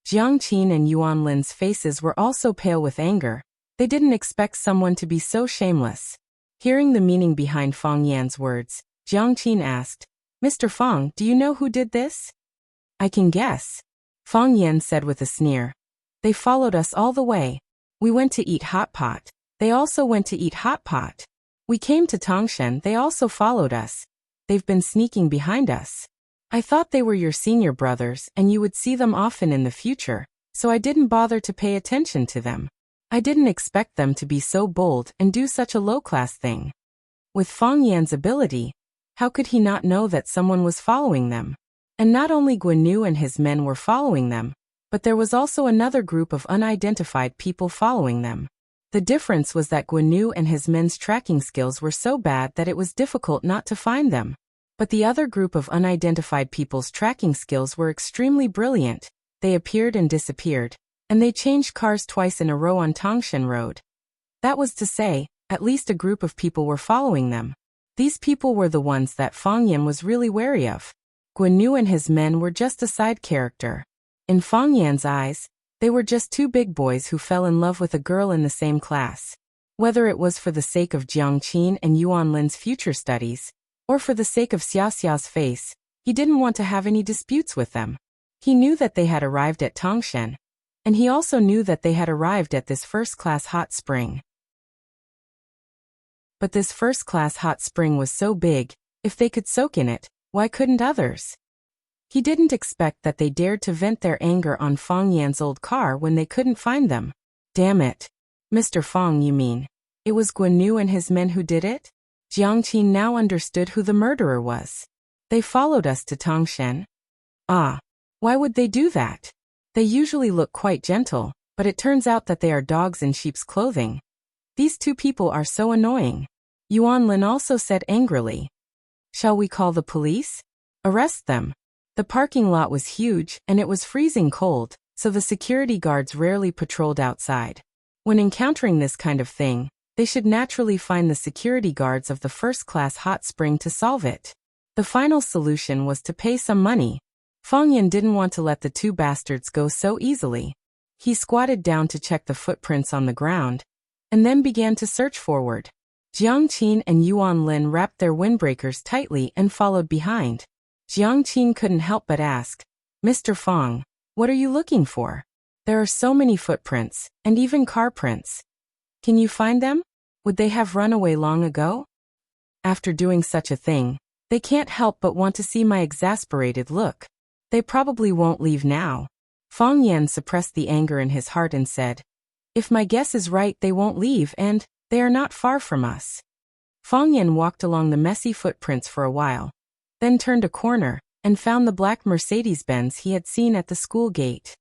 Jiang Qin and Yuan Lin's faces were also pale with anger. They didn't expect someone to be so shameless. Hearing the meaning behind Feng Yan's words, Jiang Qin asked, "Mr. Feng, do you know who did this?" "I can guess," Feng Yan said with a sneer. "They followed us all the way. We went to eat hot pot. They also went to eat hot pot. We came to Tangshan, they also followed us. They've been sneaking behind us. I thought they were your senior brothers and you would see them often in the future, so I didn't bother to pay attention to them. I didn't expect them to be so bold and do such a low-class thing." With Feng Yan's ability, how could he not know that someone was following them? And not only Guan Yu and his men were following them, but there was also another group of unidentified people following them. The difference was that Guan Yu and his men's tracking skills were so bad that it was difficult not to find them. But the other group of unidentified people's tracking skills were extremely brilliant. They appeared and disappeared, and they changed cars twice in a row on Tangshan Road. That was to say, at least a group of people were following them. These people were the ones that Feng Yan was really wary of. Guan Yu and his men were just a side character. In Feng Yan's eyes, they were just two big boys who fell in love with a girl in the same class. Whether it was for the sake of Jiang Qin and Yuan Lin's future studies, or for the sake of Xia Xia's face, he didn't want to have any disputes with them. He knew that they had arrived at Tangshan, and he also knew that they had arrived at this first-class hot spring. But this first-class hot spring was so big, if they could soak in it, why couldn't others? He didn't expect that they dared to vent their anger on Feng Yan's old car when they couldn't find them. Damn it. Mr. Feng, you mean? It was Guan Yu and his men who did it? Jiang Qin now understood who the murderer was. They followed us to Tangshan. Ah. Why would they do that? They usually look quite gentle, but it turns out that they are dogs in sheep's clothing. These two people are so annoying. Yuan Lin also said angrily. Shall we call the police? Arrest them. The parking lot was huge and it was freezing cold, so the security guards rarely patrolled outside. When encountering this kind of thing, they should naturally find the security guards of the first-class hot spring to solve it. The final solution was to pay some money. Feng Yan didn't want to let the two bastards go so easily. He squatted down to check the footprints on the ground, and then began to search forward. Jiang Qin and Yuan Lin wrapped their windbreakers tightly and followed behind. Jiang Qin couldn't help but ask, Mr. Feng, what are you looking for? There are so many footprints, and even car prints. Can you find them? Would they have run away long ago? After doing such a thing, they can't help but want to see my exasperated look. They probably won't leave now. Feng Yan suppressed the anger in his heart and said, if my guess is right, they won't leave and they are not far from us. Feng Yan walked along the messy footprints for a while, then turned a corner and found the black Mercedes-Benz he had seen at the school gate.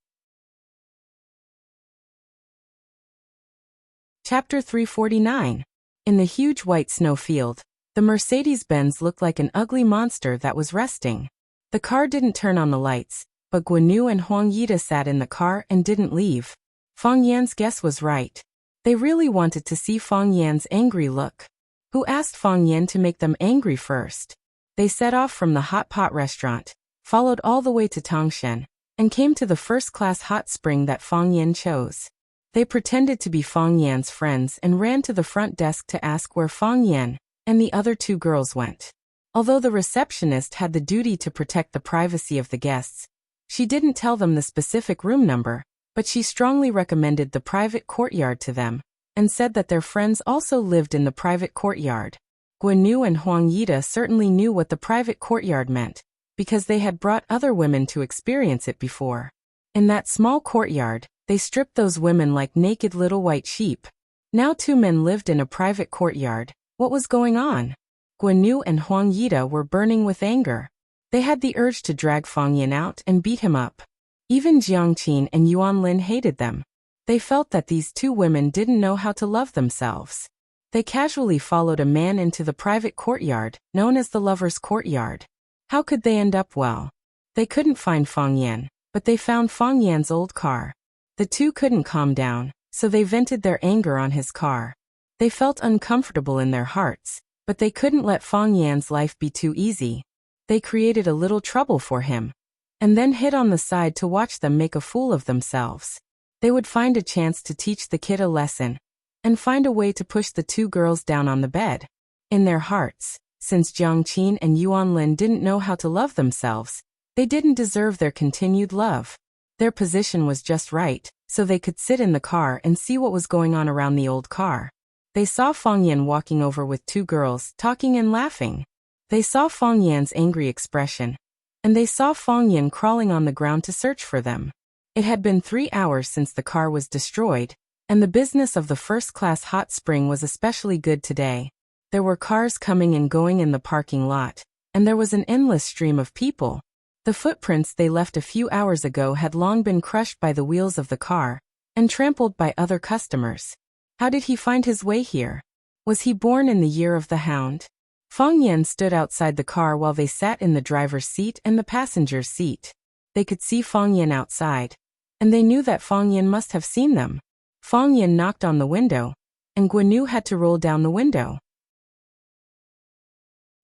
Chapter 349. In the huge white snow field, the Mercedes-Benz looked like an ugly monster that was resting. The car didn't turn on the lights, but Guan Yu and Huang Yida sat in the car and didn't leave. Feng Yan's guess was right. They really wanted to see Feng Yan's angry look. Who asked Feng Yan to make them angry first? They set off from the hot pot restaurant, followed all the way to Tangshan, and came to the first-class hot spring that Feng Yan chose. They pretended to be Feng Yan's friends and ran to the front desk to ask where Feng Yan and the other two girls went. Although the receptionist had the duty to protect the privacy of the guests, she didn't tell them the specific room number, but she strongly recommended the private courtyard to them, and said that their friends also lived in the private courtyard. Guanyu and Huang Yida certainly knew what the private courtyard meant, because they had brought other women to experience it before. In that small courtyard, they stripped those women like naked little white sheep. Now 2 men lived in a private courtyard. What was going on? Guanyu and Huang Yida were burning with anger. They had the urge to drag Fang Yan out and beat him up. Even Jiang Qin and Yuan Lin hated them. They felt that these 2 women didn't know how to love themselves. They casually followed a man into the private courtyard, known as the Lover's Courtyard. How could they end up well? They couldn't find Fang Yan, but they found Fang Yan's old car. The 2 couldn't calm down, so they vented their anger on his car. They felt uncomfortable in their hearts, but they couldn't let Fang Yan's life be too easy. They created a little trouble for him, and then hid on the side to watch them make a fool of themselves. They would find a chance to teach the kid a lesson, and find a way to push the 2 girls down on the bed. In their hearts, since Jiang Qin and Yuan Lin didn't know how to love themselves, they didn't deserve their continued love. Their position was just right, so they could sit in the car and see what was going on around the old car. They saw Fang Yan walking over with 2 girls, talking and laughing. They saw Fang Yan's angry expression, and they saw Fang Yan crawling on the ground to search for them. It had been 3 hours since the car was destroyed, and the business of the first-class hot spring was especially good today. There were cars coming and going in the parking lot, and there was an endless stream of people. The footprints they left a few hours ago had long been crushed by the wheels of the car, and trampled by other customers. How did he find his way here? Was he born in the year of the hound? Fang Yan stood outside the car while they sat in the driver's seat and the passenger's seat. They could see Fang Yan outside, and they knew that Fang Yan must have seen them. Fang Yan knocked on the window, and Guanyu had to roll down the window.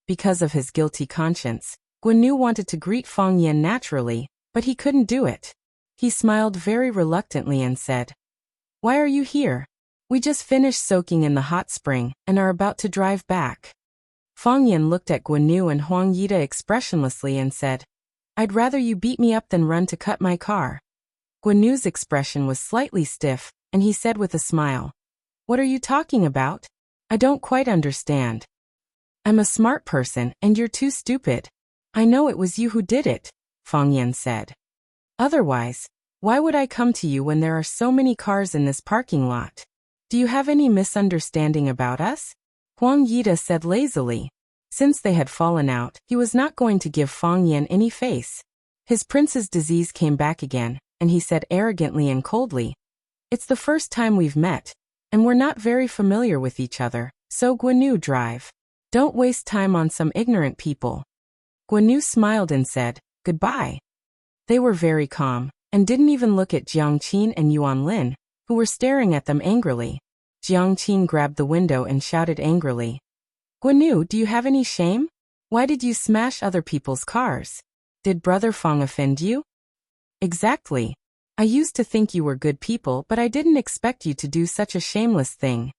Because of his guilty conscience, Guanyu wanted to greet Fang Yan naturally, but he couldn't do it. He smiled very reluctantly and said, "Why are you here? We just finished soaking in the hot spring and are about to drive back." Fang Yan looked at Guanyu and Huang Yida expressionlessly and said, "I'd rather you beat me up than run to cut my car." Guanyu's expression was slightly stiff, and he said with a smile, "What are you talking about? I don't quite understand. I'm a smart person and you're too stupid. I know it was you who did it," Fang Yan said. "Otherwise, why would I come to you when there are so many cars in this parking lot? Do you have any misunderstanding about us?" Huang Yida said lazily. Since they had fallen out, he was not going to give Fang Yan any face. His prince's disease came back again, and he said arrogantly and coldly, "It's the first time we've met, and we're not very familiar with each other, so Guanyu, drive. Don't waste time on some ignorant people." Guanyu smiled and said, "Goodbye." They were very calm, and didn't even look at Jiang Qin and Yuan Lin, who were staring at them angrily. Jiang Qin grabbed the window and shouted angrily, "Guanyu, do you have any shame? Why did you smash other people's cars? Did Brother Fang offend you?" "Exactly. I used to think you were good people, but I didn't expect you to do such a shameless thing."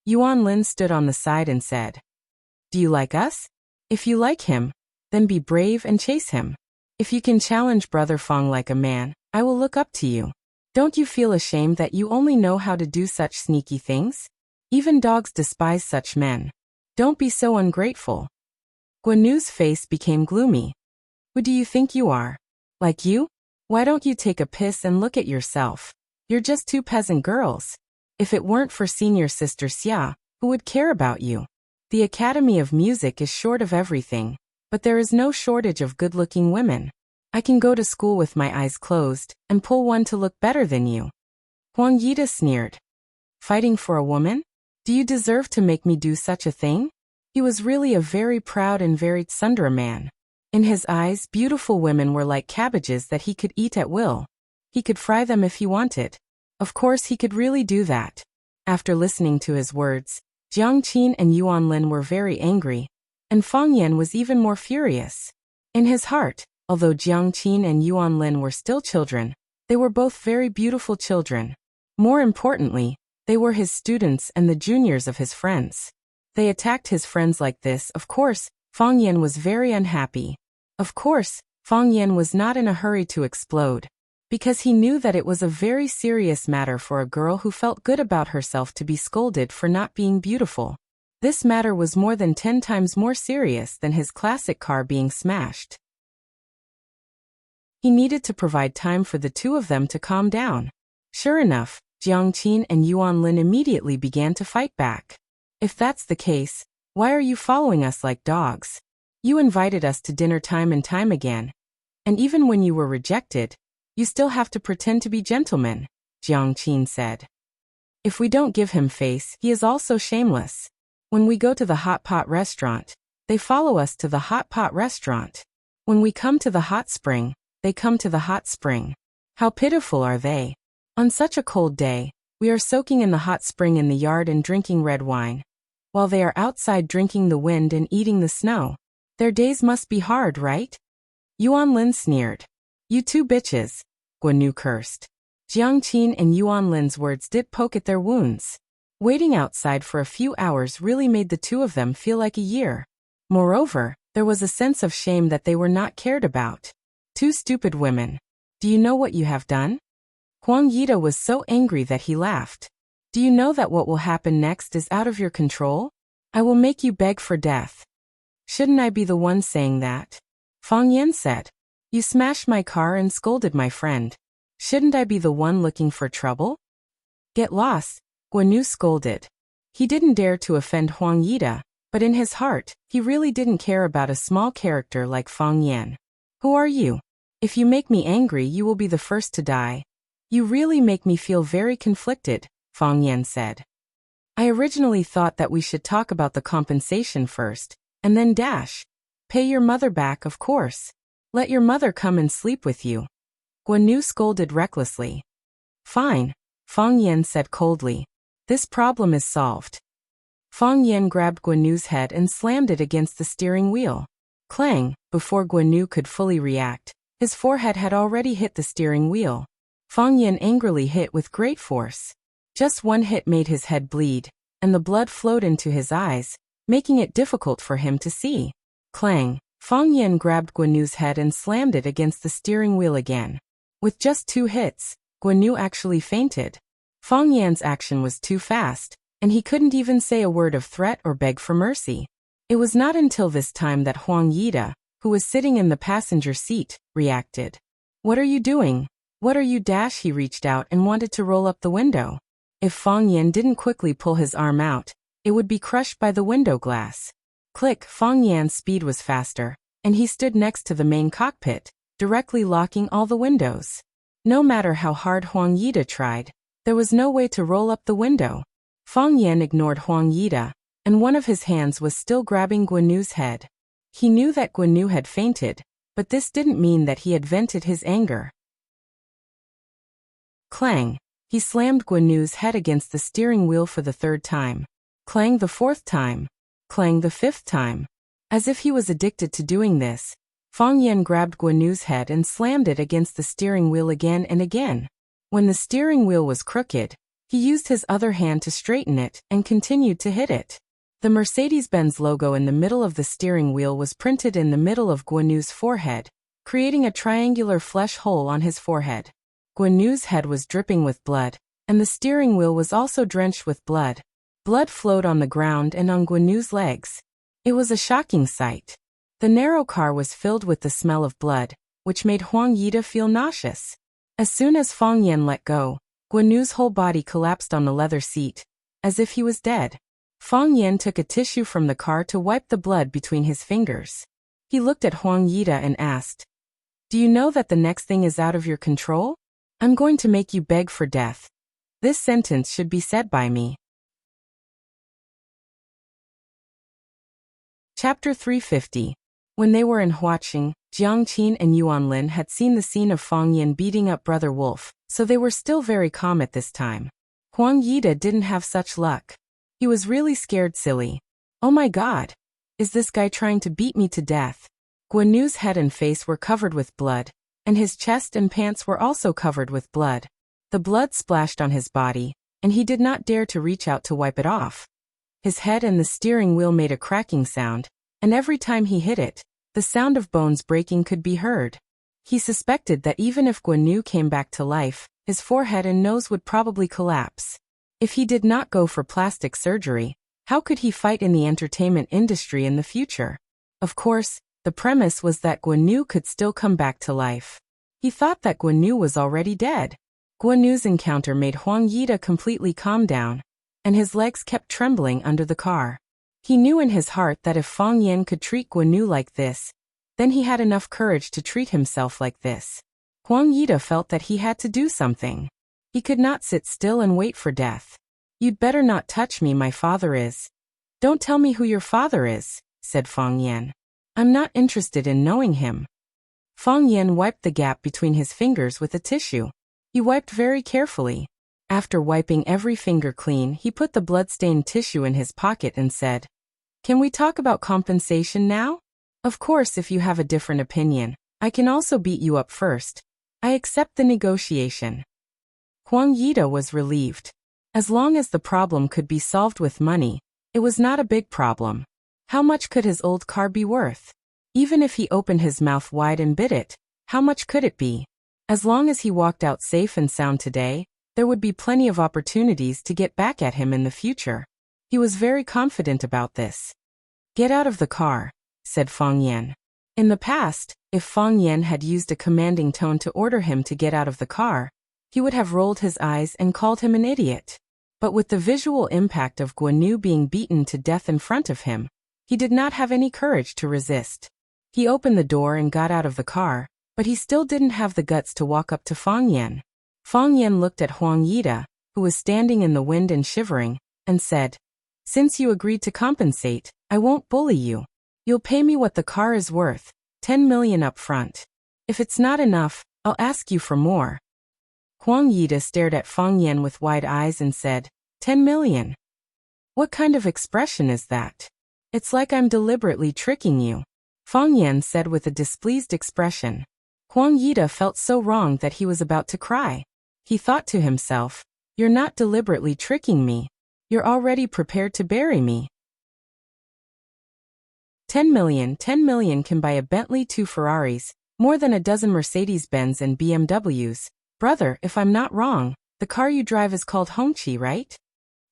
Yuan Lin stood on the side and said, "Do you like us? If you like him, then be brave and chase him. If you can challenge Brother Fang like a man, I will look up to you. Don't you feel ashamed that you only know how to do such sneaky things? Even dogs despise such men. Don't be so ungrateful." Guanyu's face became gloomy. "Who do you think you are? Like you? Why don't you take a piss and look at yourself? You're just 2 peasant girls. If it weren't for senior sister Xia, who would care about you? The Academy of Music is short of everything, but there is no shortage of good-looking women. I can go to school with my eyes closed and pull one to look better than you." Huang Yida sneered. "Fighting for a woman? Do you deserve to make me do such a thing?" He was really a very proud and very tsundere man. In his eyes, beautiful women were like cabbages that he could eat at will. He could fry them if he wanted. Of course he could really do that. After listening to his words, Jiang Qin and Yuan Lin were very angry, and Fang Yan was even more furious. In his heart, although Jiang Qin and Yuan Lin were still children, they were both very beautiful children. More importantly, they were his students and the juniors of his friends. They attacked his friends like this. Of course, Fang Yan was very unhappy. Of course, Fang Yan was not in a hurry to explode. because he knew that it was a very serious matter for a girl who felt good about herself to be scolded for not being beautiful. This matter was more than 10 times more serious than his classic car being smashed. He needed to provide time for the two of them to calm down. Sure enough, Jiang Qin and Yuan Lin immediately began to fight back. If that's the case, why are you following us like dogs? You invited us to dinner time and time again. And even when you were rejected, you still have to pretend to be gentlemen, Jiang Qin said. If we don't give him face, he is also shameless. When we go to the hot pot restaurant, they follow us to the hot pot restaurant. When we come to the hot spring, they come to the hot spring. How pitiful are they? On such a cold day, we are soaking in the hot spring in the yard and drinking red wine, while they are outside drinking the wind and eating the snow. Their days must be hard, right? Yuan Lin sneered. You two bitches, Guan Yu cursed. Jiang Qin and Yuan Lin's words did poke at their wounds. Waiting outside for a few hours really made the two of them feel like a year. Moreover, there was a sense of shame that they were not cared about. Two stupid women. Do you know what you have done? Huang Yida was so angry that he laughed. Do you know that what will happen next is out of your control? I will make you beg for death. Shouldn't I be the one saying that? Fang Yan said. You smashed my car and scolded my friend. Shouldn't I be the one looking for trouble? Get lost, Guan Yu scolded. He didn't dare to offend Huang Yida, but in his heart, he really didn't care about a small character like Fang Yan. Who are you? If you make me angry, you will be the first to die. You really make me feel very conflicted, Fang Yan said. I originally thought that we should talk about the compensation first, and then dash. Pay your mother back, of course. Let your mother come and sleep with you. Guan Yu scolded recklessly. Fine, Fang Yan said coldly. This problem is solved. Fang Yan grabbed Guan Yu's head and slammed it against the steering wheel. Clang, before Guan Yu could fully react, his forehead had already hit the steering wheel. Fang Yan angrily hit with great force. Just one hit made his head bleed, and the blood flowed into his eyes, making it difficult for him to see. Clang, Fang Yan grabbed Guan Yu's head and slammed it against the steering wheel again. With just 2 hits, Guan Yu actually fainted. Fang Yan's action was too fast, and he couldn't even say a word of threat or beg for mercy. It was not until this time that Huang Yida, who was sitting in the passenger seat, reacted. What are you doing? What are you? He reached out and wanted to roll up the window. If Fang Yan didn't quickly pull his arm out, it would be crushed by the window glass. Click, Fang Yan's speed was faster, and he stood next to the main cockpit, directly locking all the windows. No matter how hard Huang Yida tried, there was no way to roll up the window. Fang Yan ignored Huang Yida, and one of his hands was still grabbing Guan Yu's head. He knew that Guan Yu had fainted, but this didn't mean that he had vented his anger. Clang! He slammed Guan Yu's head against the steering wheel for the 3rd time. Clang the 4th time. Clang the 5th time. As if he was addicted to doing this, Fang Yan grabbed Guan Yu's head and slammed it against the steering wheel again and again. When the steering wheel was crooked, he used his other hand to straighten it and continued to hit it. The Mercedes-Benz logo in the middle of the steering wheel was printed in the middle of Guan Yu's forehead, creating a triangular flesh hole on his forehead. Guan Yu's head was dripping with blood, and the steering wheel was also drenched with blood. Blood flowed on the ground and on Guan Yu's legs. It was a shocking sight. The narrow car was filled with the smell of blood, which made Huang Yida feel nauseous. As soon as Fang Yan let go, Guan Yu's whole body collapsed on the leather seat, as if he was dead. Fang Yan took a tissue from the car to wipe the blood between his fingers. He looked at Huang Yida and asked, Do you know that the next thing is out of your control? I'm going to make you beg for death. This sentence should be said by me. Chapter 350. When they were in Huaqing, Jiang Qin and Yuan Lin had seen the scene of Fang Yan beating up Brother Wolf, so they were still very calm at this time. Huang Yida didn't have such luck. He was really scared silly. Oh my god! Is this guy trying to beat me to death? Guan Yu's head and face were covered with blood, and his chest and pants were also covered with blood. The blood splashed on his body, and he did not dare to reach out to wipe it off. His head and the steering wheel made a cracking sound, and every time he hit it, the sound of bones breaking could be heard. He suspected that even if Guan came back to life, his forehead and nose would probably collapse. If he did not go for plastic surgery, how could he fight in the entertainment industry in the future? Of course, the premise was that Guan could still come back to life. He thought that Guan was already dead. Guan's encounter made Huang Yida completely calm down, and his legs kept trembling under the car. He knew in his heart that if Fang Yan could treat Guan like this, then he had enough courage to treat himself like this. Huang Yida felt that he had to do something. He could not sit still and wait for death. "You'd better not touch me, my father is." "Don't tell me who your father is," said Fang Yan. "I'm not interested in knowing him." Fang Yan wiped the gap between his fingers with a tissue. He wiped very carefully. After wiping every finger clean, he put the blood-stained tissue in his pocket and said, "Can we talk about compensation now? Of course, if you have a different opinion, I can also beat you up first. I accept the negotiation." Huang Yida was relieved. As long as the problem could be solved with money, it was not a big problem. How much could his old car be worth? Even if he opened his mouth wide and bit it, how much could it be? As long as he walked out safe and sound today, there would be plenty of opportunities to get back at him in the future. He was very confident about this. "Get out of the car," said Fang Yan. In the past, if Fang Yan had used a commanding tone to order him to get out of the car, he would have rolled his eyes and called him an idiot. But with the visual impact of Guan being beaten to death in front of him, he did not have any courage to resist. He opened the door and got out of the car, but he still didn't have the guts to walk up to Fang Yan. Fang Yan looked at Huang Yida, who was standing in the wind and shivering, and said, "Since you agreed to compensate, I won't bully you. You'll pay me what the car is worth, 10 million up front. If it's not enough, I'll ask you for more." Huang Yida stared at Fang Yan with wide eyes and said, 10 million? What kind of expression is that? It's like I'm deliberately tricking you. Fang Yan said with a displeased expression. Huang Yida felt so wrong that he was about to cry. He thought to himself, "You're not deliberately tricking me. You're already prepared to bury me." 10 million can buy a Bentley, 2 Ferraris, more than a dozen Mercedes-Benz and BMWs. Brother, if I'm not wrong, the car you drive is called Hongqi, right?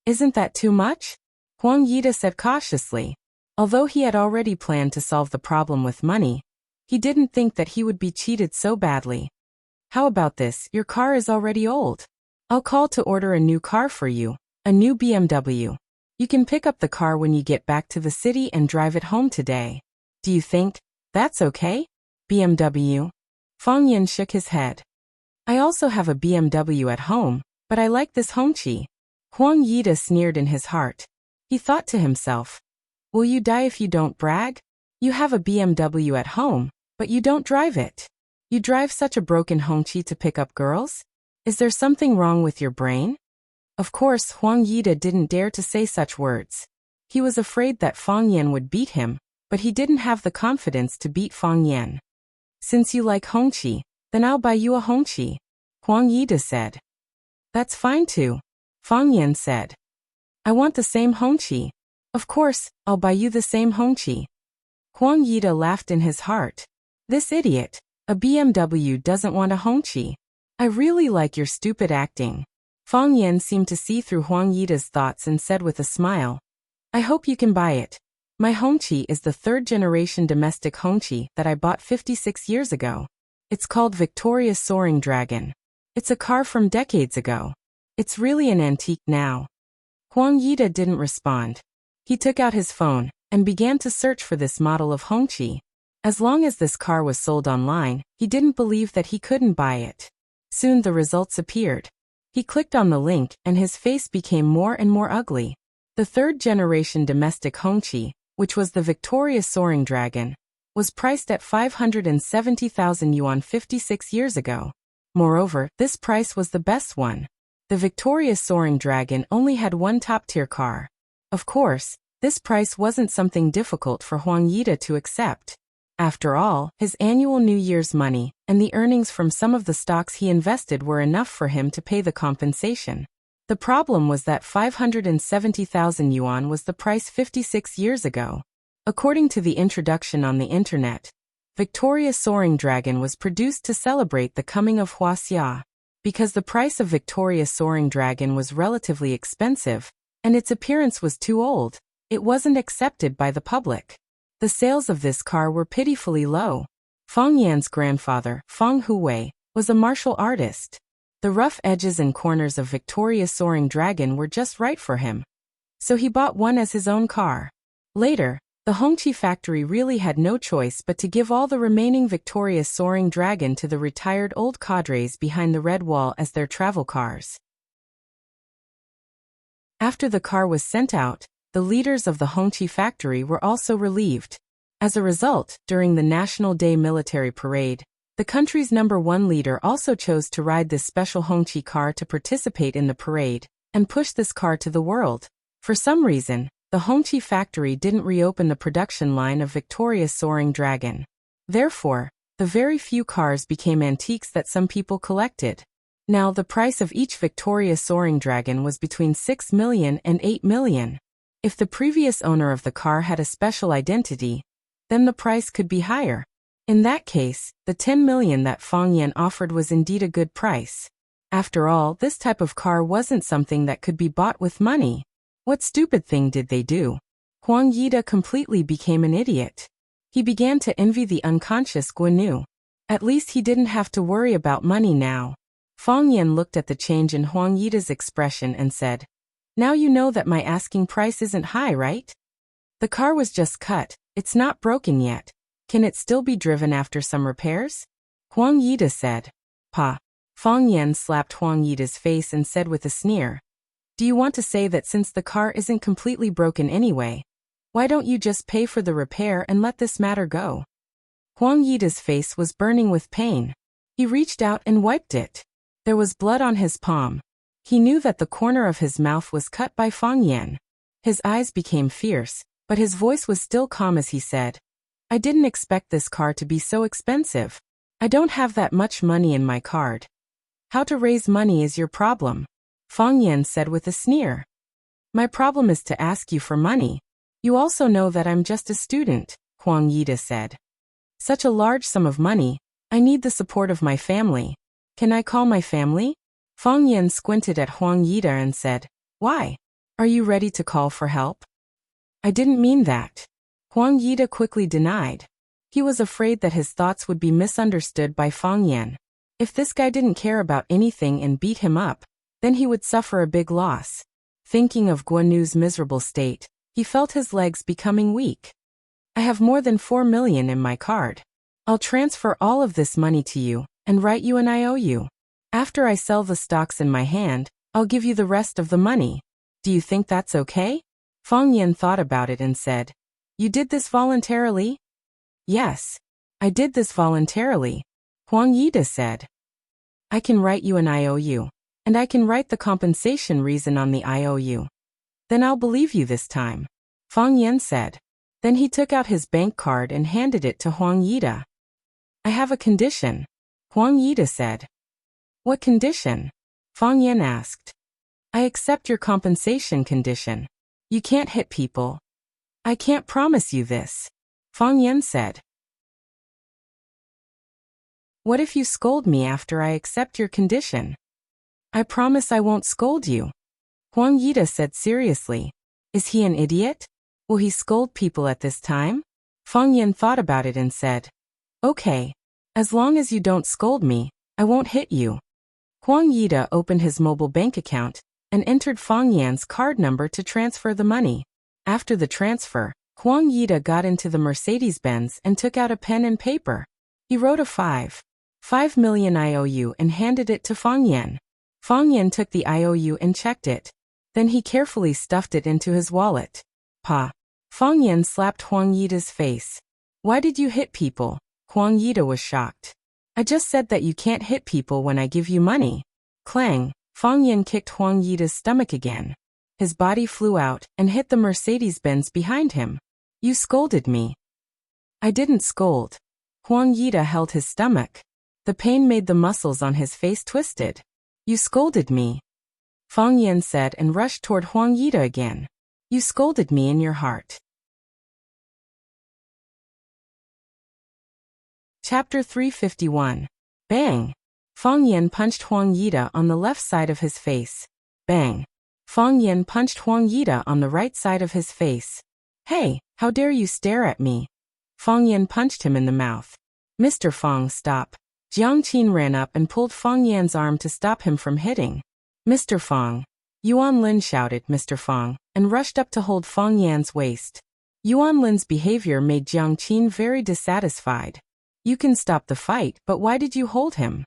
Isn't that too much? Huang Yida said cautiously. Although he had already planned to solve the problem with money, he didn't think that he would be cheated so badly. "How about this? Your car is already old. I'll call to order a new car for you, a new BMW. You can pick up the car when you get back to the city and drive it home today. Do you think that's okay?" BMW? Fang Yan shook his head. "I also have a BMW at home, but I like this Hongqi." Huang Yida sneered in his heart. He thought to himself, "Will you die if you don't brag? You have a BMW at home, but you don't drive it. You drive such a broken Hongqi to pick up girls? Is there something wrong with your brain?" Of course, Huang Yida didn't dare to say such words. He was afraid that Fang Yan would beat him, but he didn't have the confidence to beat Fang Yan. "Since you like Hongqi, then I'll buy you a Hongqi," Huang Yida said. "That's fine too," Fang Yan said. "I want the same Hongqi." "Of course, I'll buy you the same Hongqi." Huang Yida laughed in his heart. "This idiot, a BMW doesn't want a Hongqi. I really like your stupid acting." Fang Yan seemed to see through Huang Yida's thoughts and said with a smile, "I hope you can buy it. My Hongqi is the 3rd-generation domestic Hongqi that I bought 56 years ago. It's called Victoria's Soaring Dragon. It's a car from decades ago. It's really an antique now." Huang Yida didn't respond. He took out his phone and began to search for this model of Hongqi. As long as this car was sold online, he didn't believe that he couldn't buy it. Soon the results appeared. He clicked on the link and his face became more and more ugly. The 3rd-generation domestic Hongqi, which was the Victoria's Soaring Dragon, was priced at 570,000 yuan 56 years ago. Moreover, this price was the best one. The Victoria's Soaring Dragon only had one top-tier car. Of course, this price wasn't something difficult for Huang Yida to accept. After all, his annual New Year's money and the earnings from some of the stocks he invested were enough for him to pay the compensation. The problem was that 570,000 yuan was the price 56 years ago. According to the introduction on the internet, Victoria's Soaring Dragon was produced to celebrate the coming of Wuxia. Because the price of Victoria's Soaring Dragon was relatively expensive, and its appearance was too old, it wasn't accepted by the public. The sales of this car were pitifully low. Fang Yan's grandfather, Fang Huwei, was a martial artist. The rough edges and corners of Victoria's Soaring Dragon were just right for him. So he bought one as his own car. Later, the Hongqi factory really had no choice but to give all the remaining Victoria's Soaring Dragon to the retired old cadres behind the Red Wall as their travel cars. After the car was sent out, the leaders of the Hongqi factory were also relieved. As a result, during the National Day military parade, the country's #1 leader also chose to ride this special Hongqi car to participate in the parade and push this car to the world. For some reason, the Hongqi factory didn't reopen the production line of Victoria's Soaring Dragon. Therefore, the very few cars became antiques that some people collected. Now, the price of each Victoria's Soaring Dragon was between 6 million and 8 million. If the previous owner of the car had a special identity, then the price could be higher. In that case, the 10 million that Fang Yan offered was indeed a good price. After all, this type of car wasn't something that could be bought with money. What stupid thing did they do? Huang Yida completely became an idiot. He began to envy the unconscious Guanu. At least he didn't have to worry about money now. Fang Yan looked at the change in Huang Yida's expression and said, "Now you know that my asking price isn't high, right? The car was just cut, it's not broken yet. Can it still be driven after some repairs?" Huang Yida said. "Pa." Fang Yan slapped Huang Yida's face and said with a sneer, "Do you want to say that since the car isn't completely broken anyway, why don't you just pay for the repair and let this matter go?" Huang Yida's face was burning with pain. He reached out and wiped it. There was blood on his palm. He knew that the corner of his mouth was cut by Fang Yan. His eyes became fierce, but his voice was still calm as he said, "I didn't expect this car to be so expensive. I don't have that much money in my card." "How to raise money is your problem," Fang Yan said with a sneer. "My problem is to ask you for money. You also know that I'm just a student," Huang Yida said. "Such a large sum of money, I need the support of my family. Can I call my family?" Fang Yan squinted at Huang Yida and said, "Why? Are you ready to call for help?" "I didn't mean that," Huang Yida quickly denied. He was afraid that his thoughts would be misunderstood by Fang Yan. If this guy didn't care about anything and beat him up, then he would suffer a big loss. Thinking of Guanu's miserable state, he felt his legs becoming weak. "I have more than 4 million in my card. I'll transfer all of this money to you and write you an IOU. After I sell the stocks in my hand, I'll give you the rest of the money. Do you think that's okay?" Fang Yan thought about it and said, "You did this voluntarily?" "Yes, I did this voluntarily," Huang Yida said. "I can write you an IOU, and I can write the compensation reason on the IOU. Then I'll believe you this time," Fang Yan said. Then he took out his bank card and handed it to Huang Yida. "I have a condition," Huang Yida said. "What condition?" Fang Yan asked. "I accept your compensation condition. You can't hit people." "I can't promise you this," Fang Yan said. "What if you scold me after I accept your condition?" "I promise I won't scold you," Huang Yida said seriously. Is he an idiot? Will he scold people at this time? Fang Yan thought about it and said, "Okay. As long as you don't scold me, I won't hit you." Huang Yida opened his mobile bank account and entered Fang Yan's card number to transfer the money. After the transfer, Huang Yida got into the Mercedes-Benz and took out a pen and paper. He wrote a 5 million IOU and handed it to Fang Yan. Fang Yan took the IOU and checked it. Then he carefully stuffed it into his wallet. "Pa." Fang Yan slapped Huang Yida's face. "Why did you hit people?" Huang Yida was shocked. "I just said that you can't hit people when I give you money." Clang! Fang Yan kicked Huang Yida's stomach again. His body flew out and hit the Mercedes-Benz behind him. "You scolded me." "I didn't scold." Huang Yida held his stomach. The pain made the muscles on his face twisted. "You scolded me," Fang Yan said and rushed toward Huang Yida again. "You scolded me in your heart." Chapter 351. Bang! Fang Yan punched Huang Yida on the left side of his face. Bang! Fang Yan punched Huang Yida on the right side of his face. Hey, how dare you stare at me? Fang Yan punched him in the mouth. Mr. Fang, stop. Jiang Qin ran up and pulled Fang Yan's arm to stop him from hitting. Mr. Fang. Yuan Lin shouted Mr. Fang, and rushed up to hold Fang Yan's waist. Yuan Lin's behavior made Jiang Qin very dissatisfied. You can stop the fight, but why did you hold him?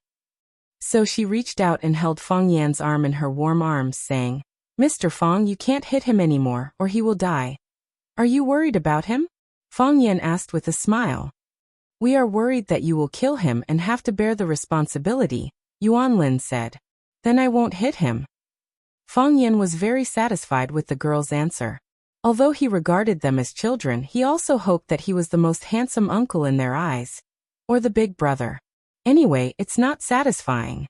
So she reached out and held Fang Yan's arm in her warm arms, saying, Mr. Fang, you can't hit him anymore, or he will die. Are you worried about him? Fang Yan asked with a smile. We are worried that you will kill him and have to bear the responsibility, Yuan Lin said. Then I won't hit him. Fang Yan was very satisfied with the girl's answer. Although he regarded them as children, he also hoped that he was the most handsome uncle in their eyes. Or the big brother. Anyway, it's not satisfying.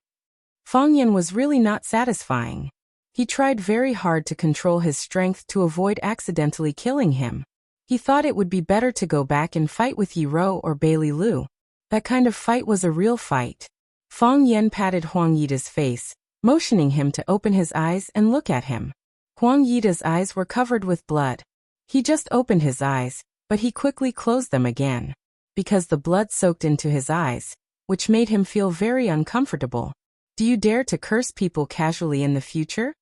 Fang Yan was really not satisfying. He tried very hard to control his strength to avoid accidentally killing him. He thought it would be better to go back and fight with Yi Rou or Bailey Lu. That kind of fight was a real fight. Fang Yan patted Huang Yida's face, motioning him to open his eyes and look at him. Huang Yida's eyes were covered with blood. He just opened his eyes, but he quickly closed them again. Because the blood soaked into his eyes, which made him feel very uncomfortable. Do you dare to curse people casually in the future?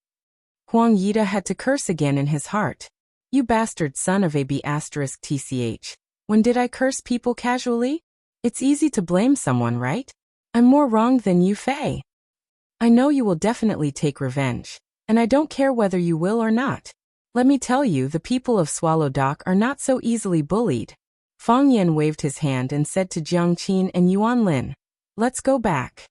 Huang Yida had to curse again in his heart. You bastard son of a B***tch. When did I curse people casually? It's easy to blame someone, right? I'm more wrong than you, Fei. I know you will definitely take revenge, and I don't care whether you will or not. Let me tell you, the people of Swallow Dock are not so easily bullied. Fang Yan waved his hand and said to Jiang Qin and Yuan Lin, let's go back.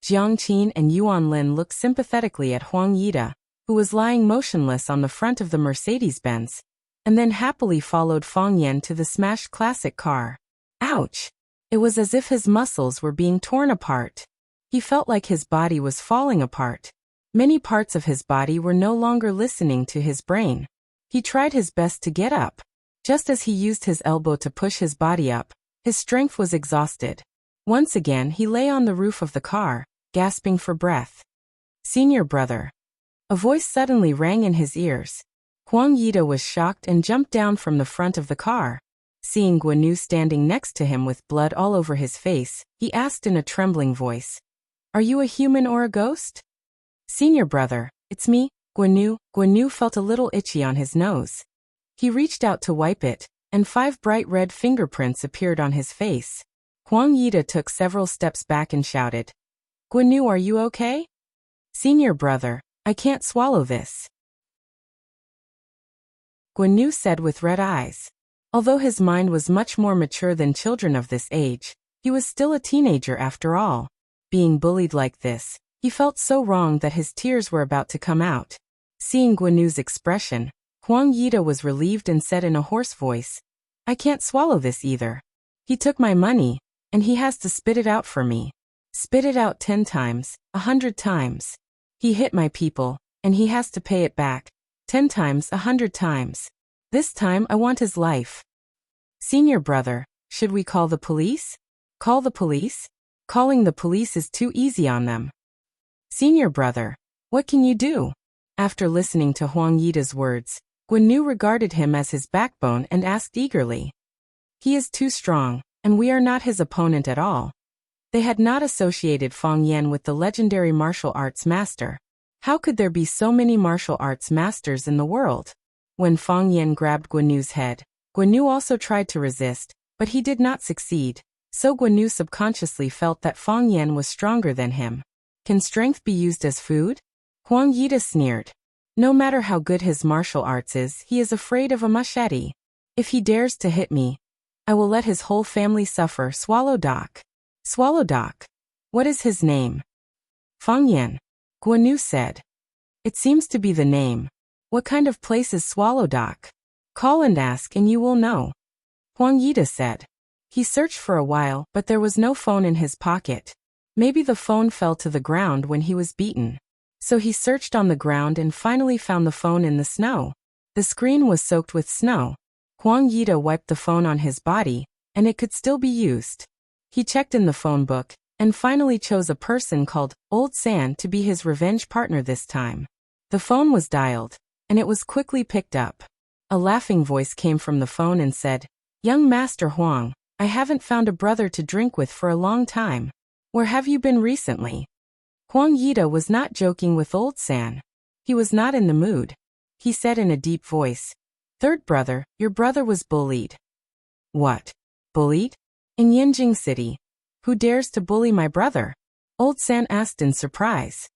Jiang Qin and Yuan Lin looked sympathetically at Huang Yida, who was lying motionless on the front of the Mercedes-Benz, and then happily followed Fang Yan to the smashed classic car. Ouch! It was as if his muscles were being torn apart. He felt like his body was falling apart. Many parts of his body were no longer listening to his brain. He tried his best to get up. Just as he used his elbow to push his body up, his strength was exhausted. Once again he lay on the roof of the car, gasping for breath. Senior brother. A voice suddenly rang in his ears. Huang Yida was shocked and jumped down from the front of the car. Seeing Guan Yu standing next to him with blood all over his face, he asked in a trembling voice, Are you a human or a ghost? Senior brother, it's me, Guan Yu. Guan Yu felt a little itchy on his nose. He reached out to wipe it, and 5 bright red fingerprints appeared on his face. Huang Yida took several steps back and shouted, Guan Yu, are you okay? Senior brother, I can't swallow this. Guan Yu said with red eyes. Although his mind was much more mature than children of this age, he was still a teenager after all. Being bullied like this, he felt so wrong that his tears were about to come out. Seeing Guan Yu's expression, Huang Yida was relieved and said in a hoarse voice, I can't swallow this either. He took my money, and he has to spit it out for me. Spit it out 10 times, 100 times. He hit my people, and he has to pay it back, 10 times, 100 times. This time I want his life. Senior brother, should we call the police? Call the police? Calling the police is too easy on them. Senior brother, what can you do? After listening to Huang Yida's words, Guan Yu regarded him as his backbone and asked eagerly. He is too strong, and we are not his opponent at all. They had not associated Fang Yan with the legendary martial arts master. How could there be so many martial arts masters in the world? When Fang Yan grabbed Guan Yu's head, Guan Yu also tried to resist, but he did not succeed, so Guan Yu subconsciously felt that Fang Yan was stronger than him. Can strength be used as food? Huang Yida sneered. No matter how good his martial arts is, he is afraid of a machete. If he dares to hit me, I will let his whole family suffer. Swallow Dock. Swallow Dock. What is his name? Fang Yan. Guan Yu said. It seems to be the name. What kind of place is Swallow Dock? Call and ask and you will know. Huang Yida said. He searched for a while, but there was no phone in his pocket. Maybe the phone fell to the ground when he was beaten. So he searched on the ground and finally found the phone in the snow. The screen was soaked with snow. Huang Yida wiped the phone on his body, and it could still be used. He checked in the phone book, and finally chose a person called Old San to be his revenge partner this time. The phone was dialed, and it was quickly picked up. A laughing voice came from the phone and said, "Young Master Huang, I haven't found a brother to drink with for a long time. Where have you been recently?" Huang Yida was not joking with Old San. He was not in the mood. He said in a deep voice, "Third brother, your brother was bullied." "What? Bullied? In Yanjing City? Who dares to bully my brother?" Old San asked in surprise.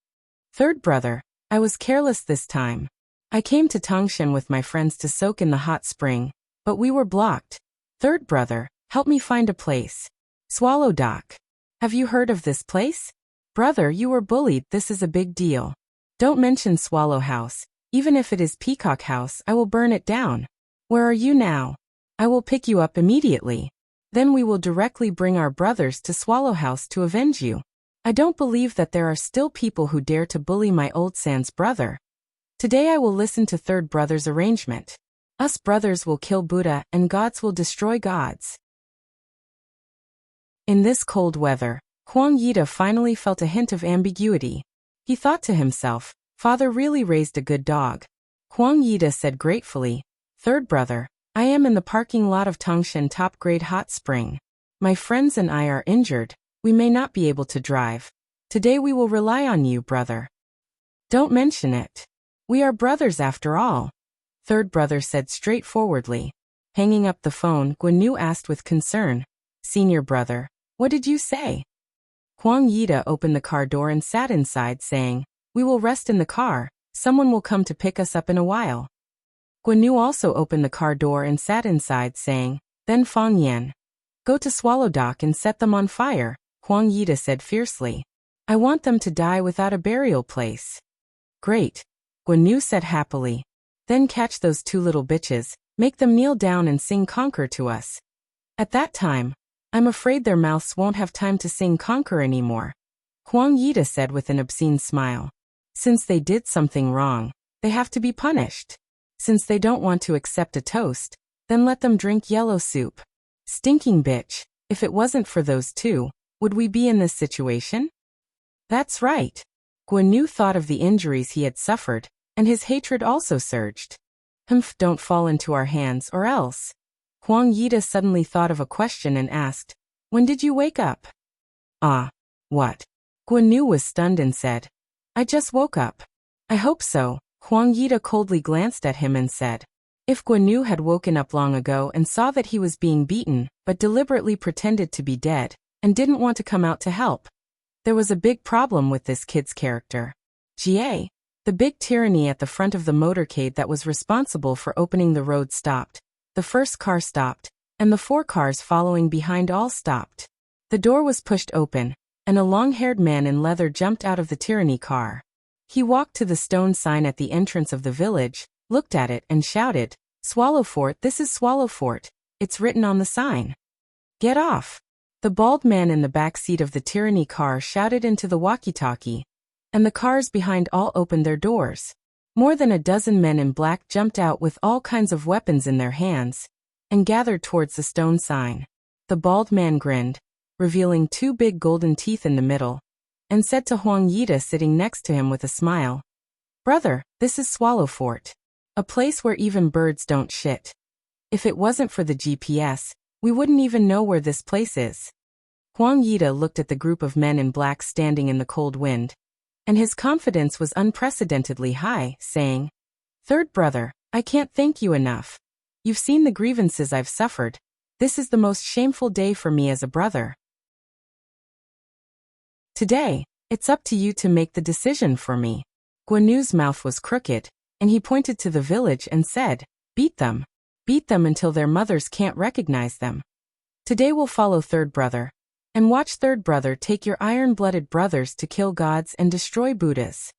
"Third brother, I was careless this time. I came to Tangshan with my friends to soak in the hot spring, but we were blocked. Third brother, help me find a place. Swallow Dock. Have you heard of this place? Brother, you were bullied, this is a big deal. Don't mention Swallow House. Even if it is Peacock House, I will burn it down. Where are you now? I will pick you up immediately. Then we will directly bring our brothers to Swallow House to avenge you. I don't believe that there are still people who dare to bully my Old San's brother. Today I will listen to third brother's arrangement. Us brothers will kill Buddha and gods will destroy gods." In this cold weather, Huang Yida finally felt a hint of ambiguity. He thought to himself, "Father really raised a good dog." Huang Yida said gratefully, "Third brother, I am in the parking lot of Tangshan Top Grade Hot Spring. My friends and I are injured. We may not be able to drive. Today we will rely on you, brother." "Don't mention it. We are brothers after all," third brother said straightforwardly. Hanging up the phone, Guan asked with concern, "Senior brother, what did you say?" Huang Yida opened the car door and sat inside saying, "We will rest in the car. Someone will come to pick us up in a while." Guan also opened the car door and sat inside saying, "Then Fang Yan, go to Swallow Dock and set them on fire," Huang Yida said fiercely. "I want them to die without a burial place." "Great," Guan said happily. "Then catch those two little bitches, make them kneel down and sing Conquer to us. At that time, I'm afraid their mouths won't have time to sing Conquer anymore," Huang Yida said with an obscene smile. "Since they did something wrong, they have to be punished. Since they don't want to accept a toast, then let them drink yellow soup. Stinking bitch, if it wasn't for those two, would we be in this situation?" "That's right." Guan thought of the injuries he had suffered, and his hatred also surged. Don't fall into our hands or else." Huang Yida suddenly thought of a question and asked, "When did you wake up?" "Ah, what?" Guan was stunned and said, "I just woke up." "I hope so." Huang Yida coldly glanced at him and said, if Guan had woken up long ago and saw that he was being beaten, but deliberately pretended to be dead, and didn't want to come out to help. There was a big problem with this kid's character. GA. The big tyranny at the front of the motorcade that was responsible for opening the road stopped. The first car stopped, and the 4 cars following behind all stopped. The door was pushed open, and a long-haired man in leather jumped out of the tyranny car. He walked to the stone sign at the entrance of the village, looked at it and shouted, "Swallow Fort, this is Swallow Fort. It's written on the sign. Get off." The bald man in the back seat of the tyranny car shouted into the walkie-talkie, and the cars behind all opened their doors. More than a dozen men in black jumped out with all kinds of weapons in their hands, and gathered towards the stone sign. The bald man grinned, revealing 2 big golden teeth in the middle, and said to Huang Yida sitting next to him with a smile, "Brother, this is Swallow Fort. A place where even birds don't shit. If it wasn't for the GPS, we wouldn't even know where this place is." Huang Yida looked at the group of men in black standing in the cold wind, and his confidence was unprecedentedly high, saying, "Third brother, I can't thank you enough. You've seen the grievances I've suffered. This is the most shameful day for me as a brother. Today, it's up to you to make the decision for me." Guan's mouth was crooked, and he pointed to the village and said, "Beat them. Beat them until their mothers can't recognize them. Today we'll follow third brother, and watch third brother take your iron-blooded brothers to kill gods and destroy Buddhas."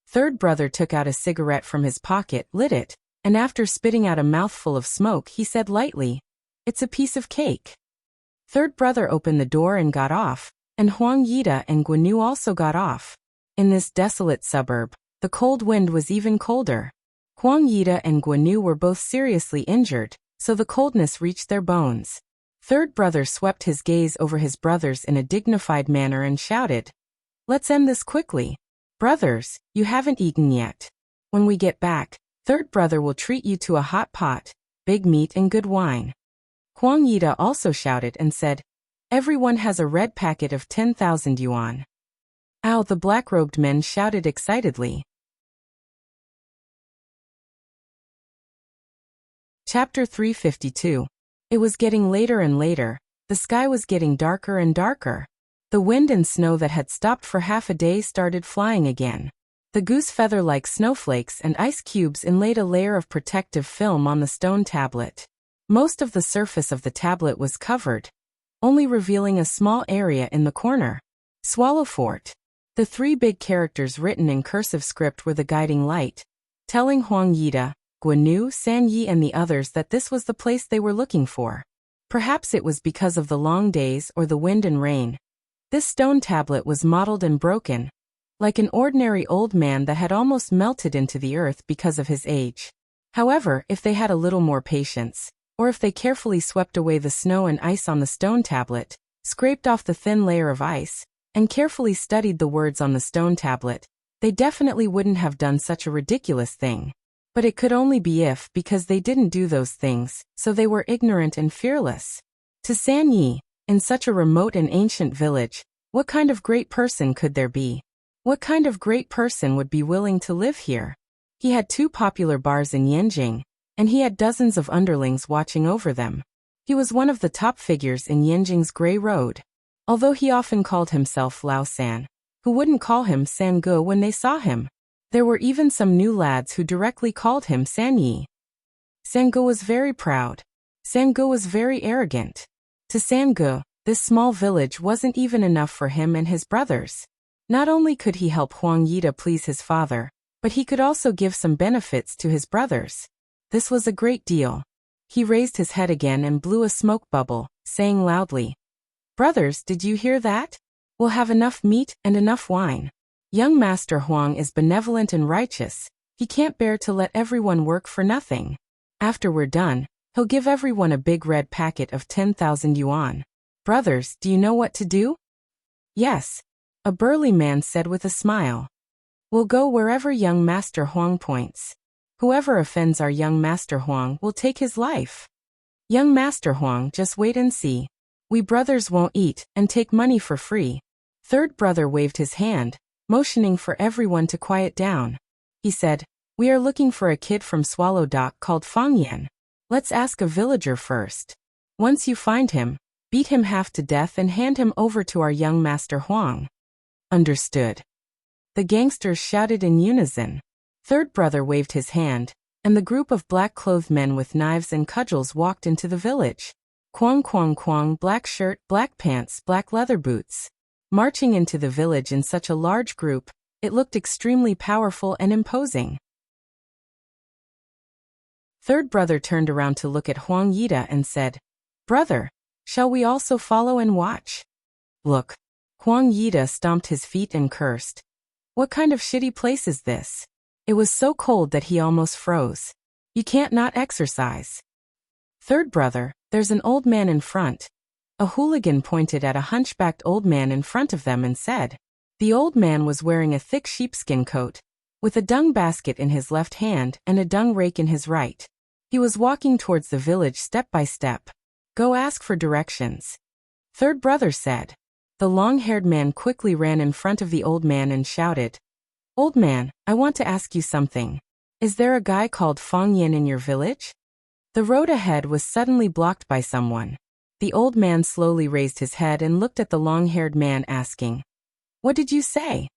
Third brother took out a cigarette from his pocket, lit it, and after spitting out a mouthful of smoke he said lightly, "It's a piece of cake." Third brother opened the door and got off, and Huang Yida and Guan also got off. In this desolate suburb, the cold wind was even colder. Huang Yida and Guan were both seriously injured, so the coldness reached their bones. Third brother swept his gaze over his brothers in a dignified manner and shouted, "Let's end this quickly. Brothers, you haven't eaten yet. When we get back, third brother will treat you to a hot pot, big meat and good wine." Huang Yida also shouted and said, "Everyone has a red packet of 10,000 yuan. Ow, the black-robed men shouted excitedly. Chapter 352. It was getting later and later. The sky was getting darker and darker. The wind and snow that had stopped for half a day started flying again. The goose feather-like snowflakes and ice cubes inlaid a layer of protective film on the stone tablet. Most of the surface of the tablet was covered, only revealing a small area in the corner. Swallow Fort. The three big characters written in cursive script were the guiding light, telling Huang Yida, Guanu, San Yi and the others that this was the place they were looking for. Perhaps it was because of the long days or the wind and rain. This stone tablet was mottled and broken, like an ordinary old man that had almost melted into the earth because of his age. However, if they had a little more patience, or if they carefully swept away the snow and ice on the stone tablet, scraped off the thin layer of ice, and carefully studied the words on the stone tablet, they definitely wouldn't have done such a ridiculous thing. But it could only be if because they didn't do those things, so they were ignorant and fearless. To San Yi, in such a remote and ancient village, what kind of great person could there be? What kind of great person would be willing to live here? He had 2 popular bars in Yanjing, and he had dozens of underlings watching over them. He was one of the top figures in Yanjing's Grey Road. Although he often called himself Lao San, who wouldn't call him San Ge when they saw him. There were even some new lads who directly called him San Yi. San Ge was very proud. San Ge was very arrogant. To San Ge, this small village wasn't even enough for him and his brothers. Not only could he help Huang Yida please his father, but he could also give some benefits to his brothers. This was a great deal. He raised his head again and blew a smoke bubble, saying loudly, "Brothers, did you hear that? We'll have enough meat and enough wine. Young Master Huang is benevolent and righteous. He can't bear to let everyone work for nothing. After we're done, he'll give everyone a big red packet of 10,000 yuan. Brothers, do you know what to do?" "Yes," a burly man said with a smile. "We'll go wherever young Master Huang points. Whoever offends our young Master Huang will take his life. Young Master Huang, just wait and see. We brothers won't eat and take money for free." Third brother waved his hand, motioning for everyone to quiet down. He said, "We are looking for a kid from Swallow Dock called Fang Yan. Let's ask a villager first. Once you find him, beat him half to death and hand him over to our young Master Huang." "Understood." The gangsters shouted in unison. Third brother waved his hand, and the group of black-clothed men with knives and cudgels walked into the village. Quang quang quang, black shirt, black pants, black leather boots. Marching into the village in such a large group, it looked extremely powerful and imposing. Third brother turned around to look at Huang Yida and said, "Brother, shall we also follow and watch?" "Look." Huang Yida stomped his feet and cursed. "What kind of shitty place is this?" It was so cold that he almost froze. "You can't not exercise." "Third brother, there's an old man in front." A hooligan pointed at a hunchbacked old man in front of them and said. The old man was wearing a thick sheepskin coat, with a dung basket in his left hand and a dung rake in his right. He was walking towards the village step by step. "Go ask for directions," third brother said. The long-haired man quickly ran in front of the old man and shouted, "Old man, I want to ask you something. Is there a guy called Fang Yan in your village?" The road ahead was suddenly blocked by someone. The old man slowly raised his head and looked at the long-haired man, asking, "What did you say?"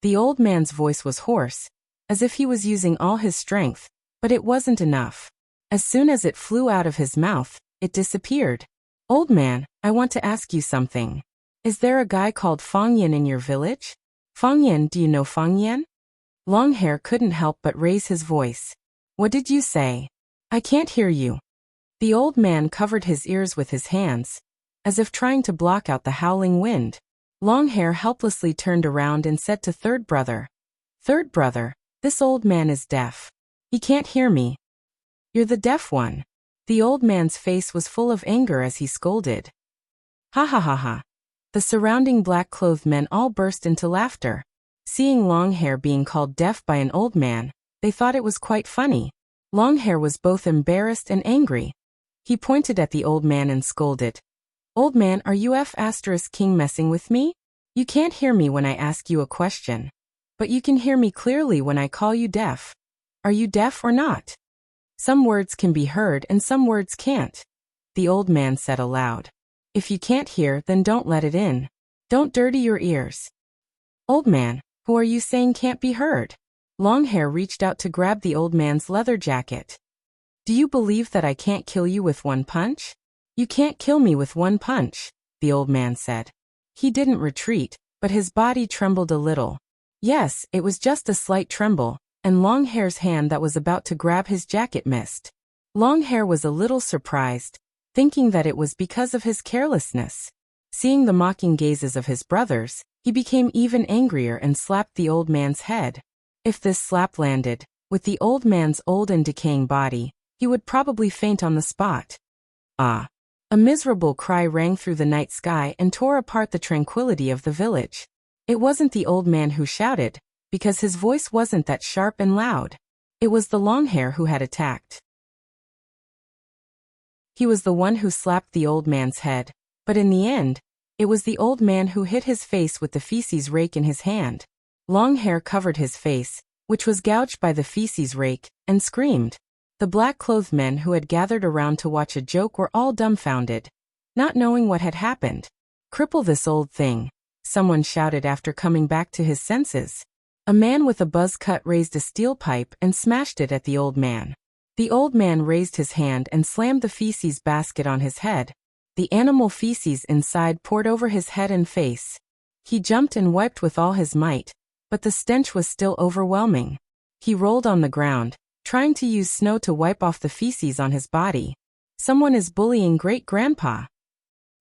The old man's voice was hoarse, as if he was using all his strength, but it wasn't enough. As soon as it flew out of his mouth, it disappeared. "Old man, I want to ask you something. Is there a guy called Fang Yan in your village? Fang Yan, do you know Fang Yan?" Longhair couldn't help but raise his voice. "What did you say? I can't hear you." The old man covered his ears with his hands, as if trying to block out the howling wind. Longhair helplessly turned around and said to third brother, "Third brother, this old man is deaf. He can't hear me." "You're the deaf one." The old man's face was full of anger as he scolded. Ha ha ha ha. The surrounding black-clothed men all burst into laughter. Seeing Longhair being called deaf by an old man, they thought it was quite funny. Longhair was both embarrassed and angry. He pointed at the old man and scolded. Old man, are you King messing with me? You can't hear me when I ask you a question. But you can hear me clearly when I call you deaf. Are you deaf or not? Some words can be heard and some words can't. The old man said aloud. If you can't hear, then don't let it in. Don't dirty your ears. Old man, who are you saying can't be heard? Longhair reached out to grab the old man's leather jacket. Do you believe that I can't kill you with one punch? You can't kill me with one punch, the old man said. He didn't retreat, but his body trembled a little. Yes, it was just a slight tremble, and Longhair's hand that was about to grab his jacket missed. Longhair was a little surprised, thinking that it was because of his carelessness. Seeing the mocking gazes of his brothers, he became even angrier and slapped the old man's head. If this slap landed, with the old man's old and decaying body, he would probably faint on the spot. Ah! A miserable cry rang through the night sky and tore apart the tranquility of the village. It wasn't the old man who shouted, because his voice wasn't that sharp and loud. It was the Longhair who had attacked. He was the one who slapped the old man's head, but in the end, it was the old man who hit his face with the feces rake in his hand. Longhair covered his face, which was gouged by the feces rake, and screamed. The black-clothed men who had gathered around to watch a joke were all dumbfounded, not knowing what had happened. Cripple this old thing, someone shouted after coming back to his senses. A man with a buzz cut raised a steel pipe and smashed it at the old man. The old man raised his hand and slammed the feces basket on his head. The animal feces inside poured over his head and face. He jumped and wiped with all his might, but the stench was still overwhelming. He rolled on the ground, trying to use snow to wipe off the feces on his body. Someone is bullying great-grandpa.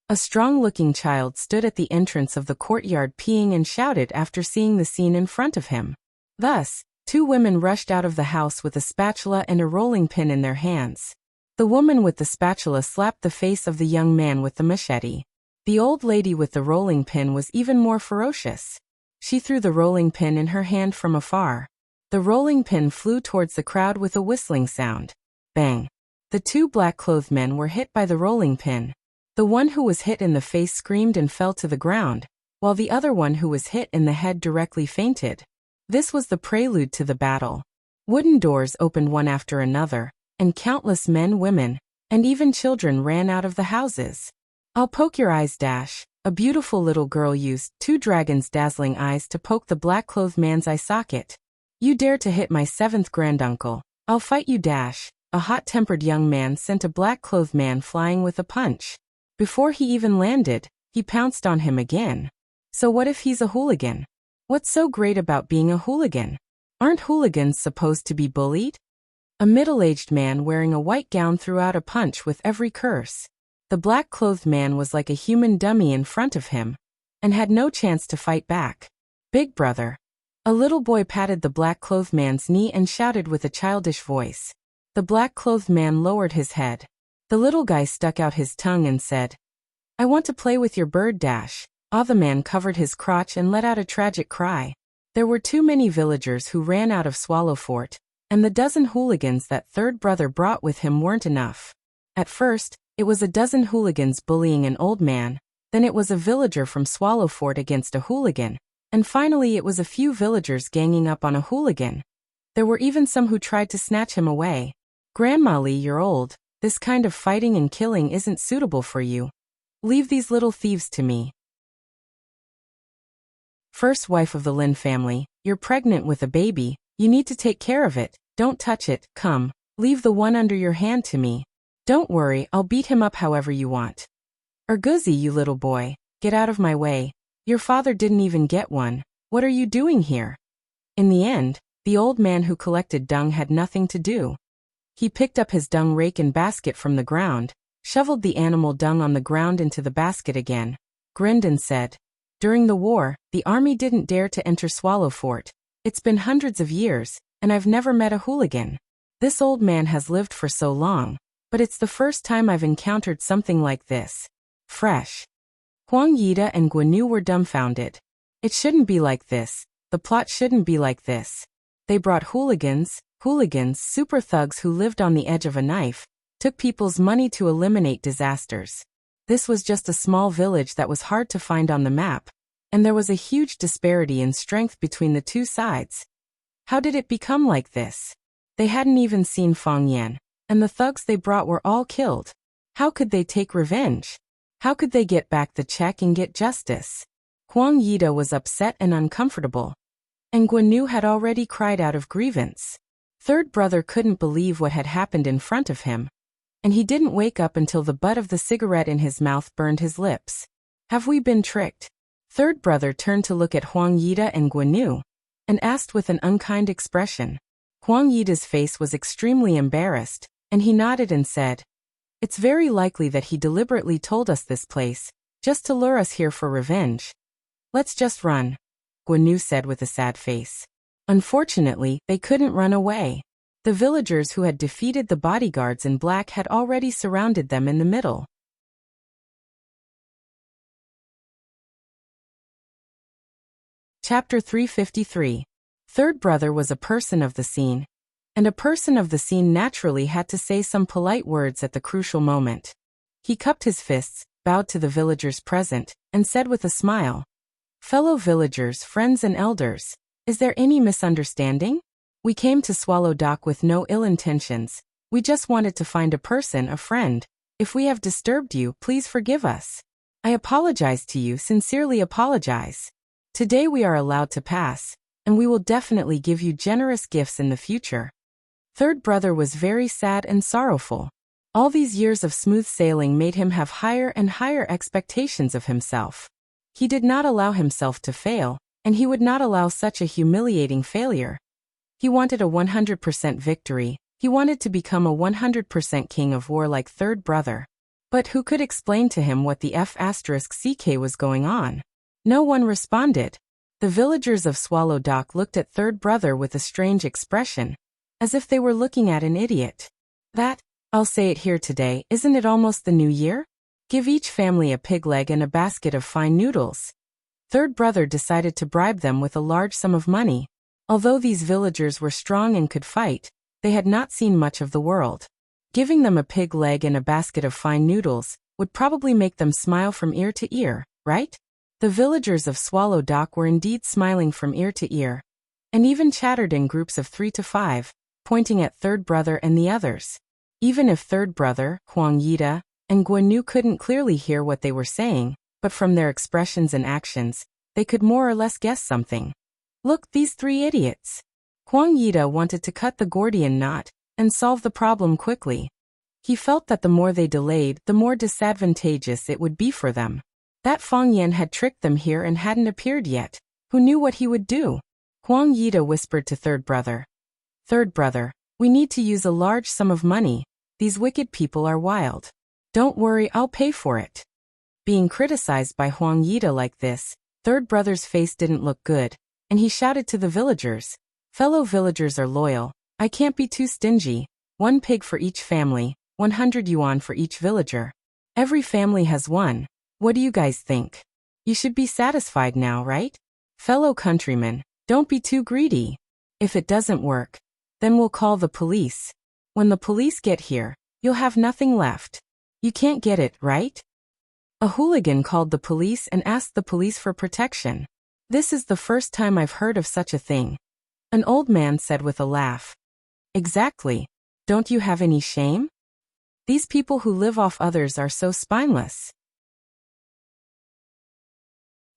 A strong-looking child stood at the entrance of the courtyard peeing and shouted after seeing the scene in front of him. Thus, two women rushed out of the house with a spatula and a rolling pin in their hands. The woman with the spatula slapped the face of the young man with the machete. The old lady with the rolling pin was even more ferocious. She threw the rolling pin in her hand from afar. The rolling pin flew towards the crowd with a whistling sound. Bang! The two black-clothed men were hit by the rolling pin. The one who was hit in the face screamed and fell to the ground, while the other one who was hit in the head directly fainted. This was the prelude to the battle. Wooden doors opened one after another, and countless men, women, and even children ran out of the houses. I'll poke your eyes, Dash. A beautiful little girl used two dragons' dazzling eyes to poke the black-clothed man's eye socket. You dare to hit my seventh granduncle. I'll fight you, Dash. A hot-tempered young man sent a black-clothed man flying with a punch. Before he even landed, he pounced on him again. So what if he's a hooligan? What's so great about being a hooligan? Aren't hooligans supposed to be bullied? A middle-aged man wearing a white gown threw out a punch with every curse. The black-clothed man was like a human dummy in front of him, and had no chance to fight back. Big brother. A little boy patted the black-clothed man's knee and shouted with a childish voice. The black-clothed man lowered his head. The little guy stuck out his tongue and said, I want to play with your bird, Dash. The man covered his crotch and let out a tragic cry. There were too many villagers who ran out of Swallow Fort, and the dozen hooligans that third brother brought with him weren't enough. At first, it was a dozen hooligans bullying an old man, then it was a villager from Swallow Fort against a hooligan, and finally it was a few villagers ganging up on a hooligan. There were even some who tried to snatch him away. Grandma Lee, you're old. This kind of fighting and killing isn't suitable for you. Leave these little thieves to me. First wife of the Lin family, you're pregnant with a baby, you need to take care of it, don't touch it, come, leave the one under your hand to me. Don't worry, I'll beat him up however you want. Erguzzi, you little boy, get out of my way, your father didn't even get one, what are you doing here? In the end, the old man who collected dung had nothing to do. He picked up his dung rake and basket from the ground, shoveled the animal dung on the ground into the basket again, grinned and said, During the war, the army didn't dare to enter Swallow Fort. It's been hundreds of years, and I've never met a hooligan. This old man has lived for so long, but it's the first time I've encountered something like this. Fresh. Huang Yida and Guanyu were dumbfounded. It shouldn't be like this. The plot shouldn't be like this. They brought hooligans, super thugs who lived on the edge of a knife, took people's money to eliminate disasters. This was just a small village that was hard to find on the map, and there was a huge disparity in strength between the two sides. How did it become like this? They hadn't even seen Feng Yan, and the thugs they brought were all killed. How could they take revenge? How could they get back the check and get justice? Huang Yida was upset and uncomfortable, and Guanyu had already cried out of grievance. Third brother couldn't believe what had happened in front of him, and he didn't wake up until the butt of the cigarette in his mouth burned his lips. Have we been tricked? Third brother turned to look at Huang Yida and Guanyu, and asked with an unkind expression. Huang Yida's face was extremely embarrassed, and he nodded and said, "It's very likely that he deliberately told us this place, just to lure us here for revenge. Let's just run," Guanyu said with a sad face. Unfortunately, they couldn't run away. The villagers who had defeated the bodyguards in black had already surrounded them in the middle. Chapter 353. Third brother was a person of the scene, and a person of the scene naturally had to say some polite words at the crucial moment. He cupped his fists, bowed to the villagers present, and said with a smile, "Fellow villagers, friends and elders, is there any misunderstanding? We came to Swallow Dock with no ill intentions. We just wanted to find a person, a friend. If we have disturbed you, please forgive us. I apologize to you, sincerely apologize. Today we are allowed to pass, and we will definitely give you generous gifts in the future." Third brother was very sad and sorrowful. All these years of smooth sailing made him have higher and higher expectations of himself. He did not allow himself to fail, and he would not allow such a humiliating failure. He wanted a 100% victory. He wanted to become a 100% king of war like third brother. But who could explain to him what the F***ck was going on? No one responded. The villagers of Swallow Dock looked at third brother with a strange expression, as if they were looking at an idiot. I'll say it here today, isn't it almost the new year? Give each family a pig leg and a basket of fine noodles. Third brother decided to bribe them with a large sum of money. Although these villagers were strong and could fight, they had not seen much of the world. Giving them a pig leg and a basket of fine noodles would probably make them smile from ear to ear, right? The villagers of Swallow Dock were indeed smiling from ear to ear, and even chattered in groups of 3 to 5, pointing at third brother and the others. Even if third brother, Huang Yida, and Guanyu couldn't clearly hear what they were saying, but from their expressions and actions, they could more or less guess something. Look, these three idiots. Huang Yida wanted to cut the Gordian knot and solve the problem quickly. He felt that the more they delayed, the more disadvantageous it would be for them. That Feng Yan had tricked them here and hadn't appeared yet. Who knew what he would do? Huang Yida whispered to third brother. "Third brother, we need to use a large sum of money. These wicked people are wild. Don't worry, I'll pay for it." Being criticized by Huang Yida like this, third brother's face didn't look good, and he shouted to the villagers, "Fellow villagers are loyal. I can't be too stingy. 1 pig for each family, 100 yuan for each villager. Every family has one. What do you guys think? You should be satisfied now, right? Fellow countrymen, don't be too greedy. If it doesn't work, then we'll call the police. When the police get here, you'll have nothing left. You can't get it, right?" A hooligan called the police and asked the police for protection. "This is the first time I've heard of such a thing," an old man said with a laugh. "Exactly. Don't you have any shame? These people who live off others are so spineless."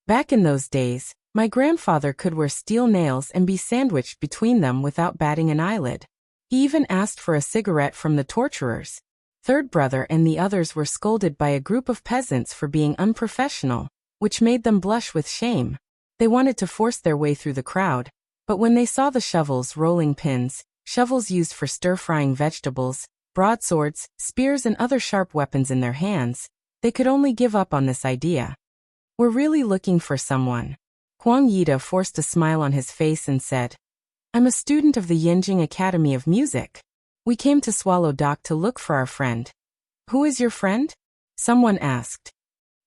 Back in those days, my grandfather could wear steel nails and be sandwiched between them without batting an eyelid. He even asked for a cigarette from the torturers. Third brother and the others were scolded by a group of peasants for being unprofessional, which made them blush with shame. They wanted to force their way through the crowd, but when they saw the shovels, rolling pins, shovels used for stir-frying vegetables, broadswords, spears and other sharp weapons in their hands, they could only give up on this idea. "We're really looking for someone." Huang Yida forced a smile on his face and said, "I'm a student of the Yenjing Academy of Music. We came to Swallow Dock to look for our friend. Who is your friend? Someone asked.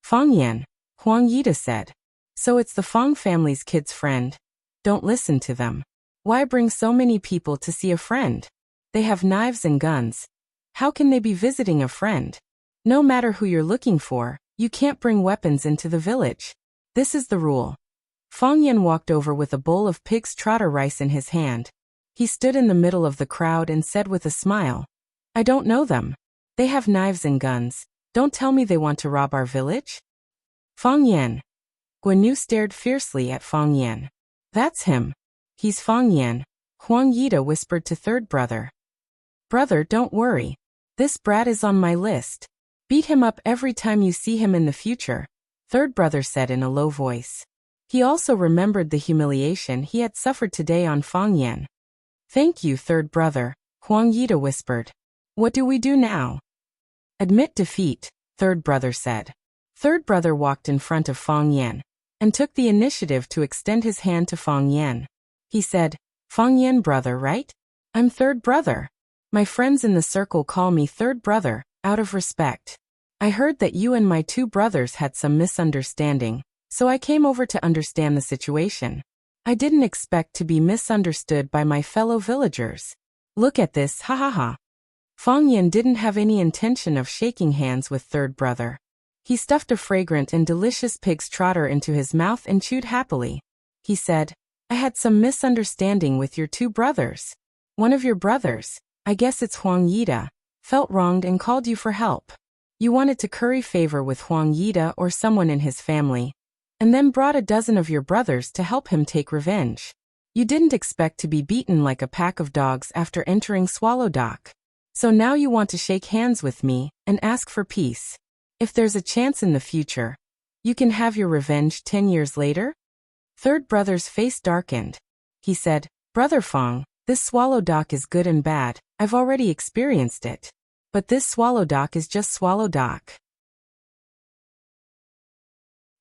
Fang Yan, Huang Yida said. So it's the Fang family's kid's friend. Don't listen to them. Why bring so many people to see a friend? They have knives and guns. How can they be visiting a friend? No matter who you're looking for, you can't bring weapons into the village. This is the rule. Fang Yan walked over with a bowl of pig's trotter rice in his hand. He stood in the middle of the crowd and said with a smile, I don't know them. They have knives and guns. Don't tell me they want to rob our village. Fang Yan. Guan Yu stared fiercely at Fang Yan. That's him. He's Fang Yan, Huang Yida whispered to third brother. Brother, don't worry. This brat is on my list. Beat him up every time you see him in the future, third brother said in a low voice. He also remembered the humiliation he had suffered today on Fang Yan. Thank you, third brother, Huang Yida whispered. What do we do now? Admit defeat, third brother said. Third brother walked in front of Fang Yan and took the initiative to extend his hand to Fang Yan. He said, Fang Yan brother, right? I'm third brother. My friends in the circle call me third brother, out of respect. I heard that you and my two brothers had some misunderstanding, so I came over to understand the situation. I didn't expect to be misunderstood by my fellow villagers. Look at this, ha ha ha. Fang Yan didn't have any intention of shaking hands with third brother. He stuffed a fragrant and delicious pig's trotter into his mouth and chewed happily. He said, I had some misunderstanding with your two brothers. One of your brothers, I guess it's Huang Yida, felt wronged and called you for help. You wanted to curry favor with Huang Yida or someone in his family, and then brought a dozen of your brothers to help him take revenge. You didn't expect to be beaten like a pack of dogs after entering Swallow Dock. So now you want to shake hands with me and ask for peace. If there's a chance in the future, you can have your revenge 10 years later? Third brother's face darkened. He said, Brother Fang, this Swallow Dock is good and bad. I've already experienced it. But this Swallow Dock is just Swallow Dock.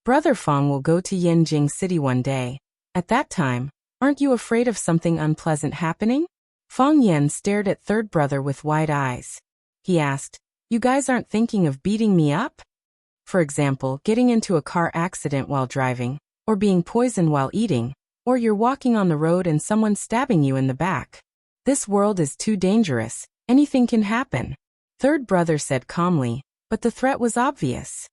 Brother Fang will go to Yanjing City one day. At that time, aren't you afraid of something unpleasant happening? Fang Yan stared at third brother with wide eyes. He asked, You guys aren't thinking of beating me up? For example, getting into a car accident while driving, or being poisoned while eating, or you're walking on the road and someone's stabbing you in the back. This world is too dangerous. Anything can happen. Third brother said calmly, but the threat was obvious.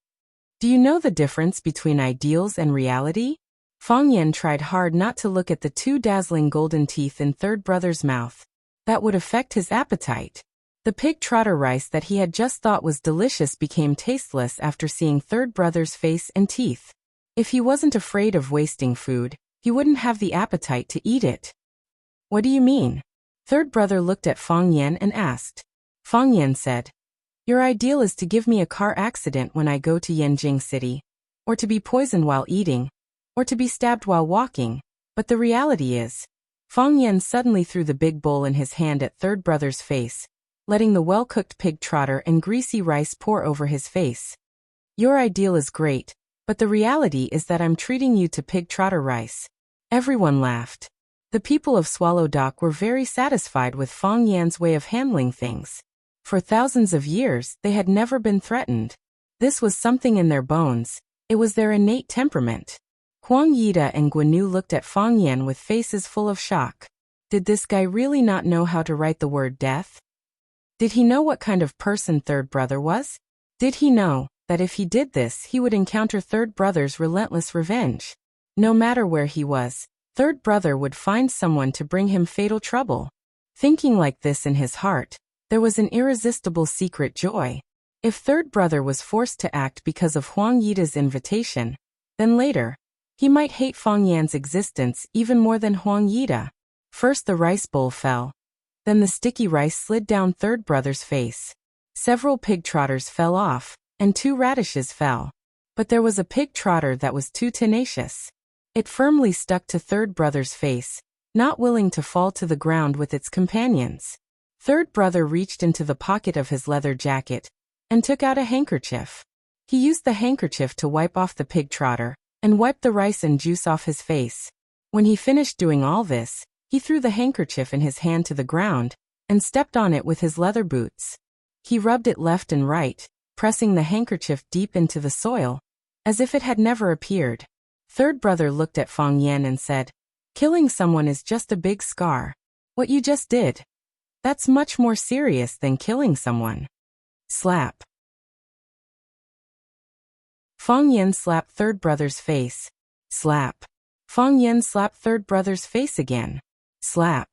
Do you know the difference between ideals and reality? Fang Yan tried hard not to look at the two dazzling golden teeth in third brother's mouth. That would affect his appetite. The pig trotter rice that he had just thought was delicious became tasteless after seeing third brother's face and teeth. If he wasn't afraid of wasting food, he wouldn't have the appetite to eat it. What do you mean? Third brother looked at Fang Yan and asked. Fang Yan said, Your ideal is to give me a car accident when I go to Yanjing City, or to be poisoned while eating, or to be stabbed while walking, but the reality is, Fang Yan suddenly threw the big bowl in his hand at third brother's face, letting the well-cooked pig trotter and greasy rice pour over his face. Your ideal is great, but the reality is that I'm treating you to pig trotter rice. Everyone laughed. The people of Swallow Dock were very satisfied with Fang Yan's way of handling things. For thousands of years, they had never been threatened. This was something in their bones. It was their innate temperament. Huang Yida and Guan Yu looked at Fang Yan with faces full of shock. Did this guy really not know how to write the word death? Did he know what kind of person third brother was? Did he know that if he did this, he would encounter third brother's relentless revenge? No matter where he was, third brother would find someone to bring him fatal trouble. Thinking like this in his heart, there was an irresistible secret joy. If third brother was forced to act because of Huang Yida's invitation, then later, he might hate Fang Yan's existence even more than Huang Yida. First the rice bowl fell. Then the sticky rice slid down third brother's face. Several pig trotters fell off, and 2 radishes fell. But there was a pig trotter that was too tenacious. It firmly stuck to third brother's face, not willing to fall to the ground with its companions. Third brother reached into the pocket of his leather jacket and took out a handkerchief. He used the handkerchief to wipe off the pig trotter and wiped the rice and juice off his face. When he finished doing all this, he threw the handkerchief in his hand to the ground and stepped on it with his leather boots. He rubbed it left and right, pressing the handkerchief deep into the soil, as if it had never appeared. Third brother looked at Fang Yan and said, "Killing someone is just a big scar. What you just did, that's much more serious than killing someone." Slap. Fang Yan slapped third brother's face. Slap. Fang Yan slapped third brother's face again. Slap.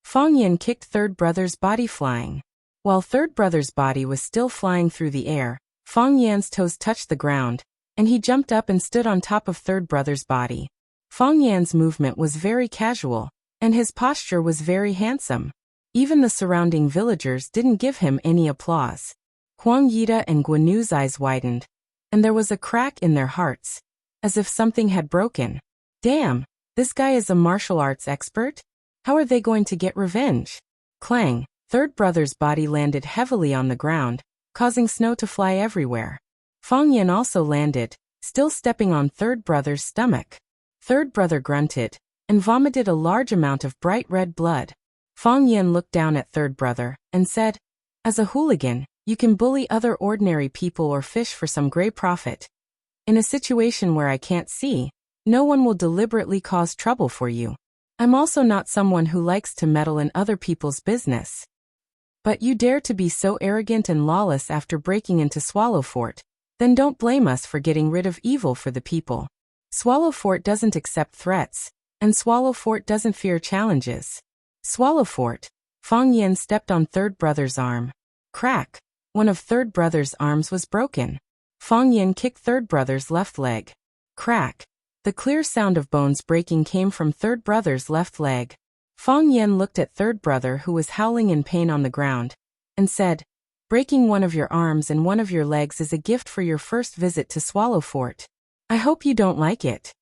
Fang Yan kicked third brother's body flying. While third brother's body was still flying through the air, Fang Yan's toes touched the ground, and he jumped up and stood on top of third brother's body. Fang Yan's movement was very casual, and his posture was very handsome. Even the surrounding villagers didn't give him any applause. Huang Yida and Guanu's eyes widened, and there was a crack in their hearts, as if something had broken. Damn, this guy is a martial arts expert? How are they going to get revenge? Clang, third brother's body landed heavily on the ground, causing snow to fly everywhere. Fang Yan also landed, still stepping on third brother's stomach. Third brother grunted, and vomited a large amount of bright red blood. Fang Yan looked down at third brother, and said, "As a hooligan, you can bully other ordinary people or fish for some gray profit. In a situation where I can't see, no one will deliberately cause trouble for you. I'm also not someone who likes to meddle in other people's business. But you dare to be so arrogant and lawless after breaking into Swallow Fort, then don't blame us for getting rid of evil for the people. Swallow Fort doesn't accept threats, and Swallow Fort doesn't fear challenges." Swallow Fort. Fang Yan stepped on third brother's arm. Crack. One of third brother's arms was broken. Fang Yan kicked third brother's left leg. Crack. The clear sound of bones breaking came from third brother's left leg. Fang Yan looked at third brother who was howling in pain on the ground, and said, "Breaking one of your arms and one of your legs is a gift for your first visit to Swallow Fort. I hope you don't like it."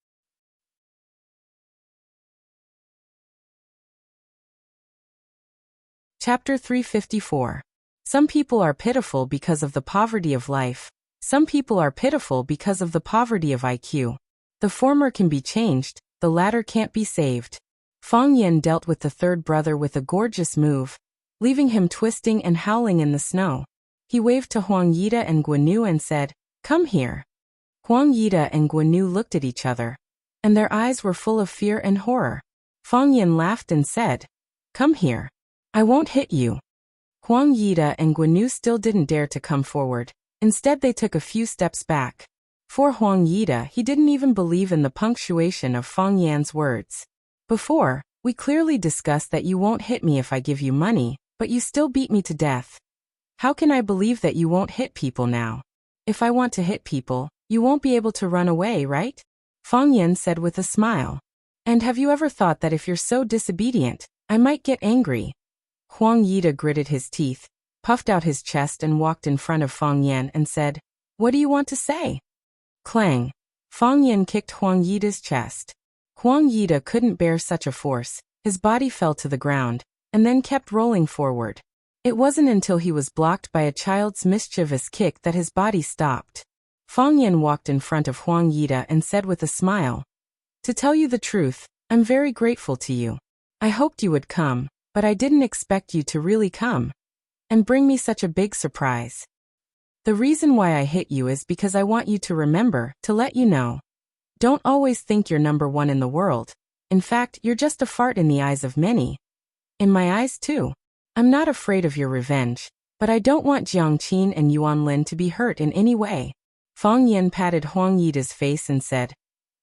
Chapter 354. Some people are pitiful because of the poverty of life. Some people are pitiful because of the poverty of IQ. The former can be changed, the latter can't be saved. Fang Yan dealt with the third brother with a gorgeous move, leaving him twisting and howling in the snow. He waved to Huang Yida and Guanu and said, "Come here." Huang Yida and Guanu looked at each other, and their eyes were full of fear and horror. Fang Yan laughed and said, "Come here. I won't hit you." Huang Yida and Guanu still didn't dare to come forward. Instead they took a few steps back. For Huang Yida, he didn't even believe in the punctuation of Fang Yan's words. "Before, we clearly discussed that you won't hit me if I give you money, but you still beat me to death. How can I believe that you won't hit people now? If I want to hit people, you won't be able to run away, right?" Fang Yan said with a smile. "And have you ever thought that if you're so disobedient, I might get angry?" Huang Yida gritted his teeth, puffed out his chest and walked in front of Fang Yan and said, "What do you want to say?" Clang. Fang Yan kicked Huang Yida's chest. Huang Yida couldn't bear such a force, his body fell to the ground, and then kept rolling forward. It wasn't until he was blocked by a child's mischievous kick that his body stopped. Fang Yan walked in front of Huang Yida and said with a smile, "To tell you the truth, I'm very grateful to you. I hoped you would come, but I didn't expect you to really come and bring me such a big surprise. The reason why I hit you is because I want you to remember, to let you know. Don't always think you're number one in the world. In fact, you're just a fart in the eyes of many. In my eyes too. I'm not afraid of your revenge, but I don't want Jiang Qin and Yuan Lin to be hurt in any way." Fang Yan patted Huang Yida's face and said,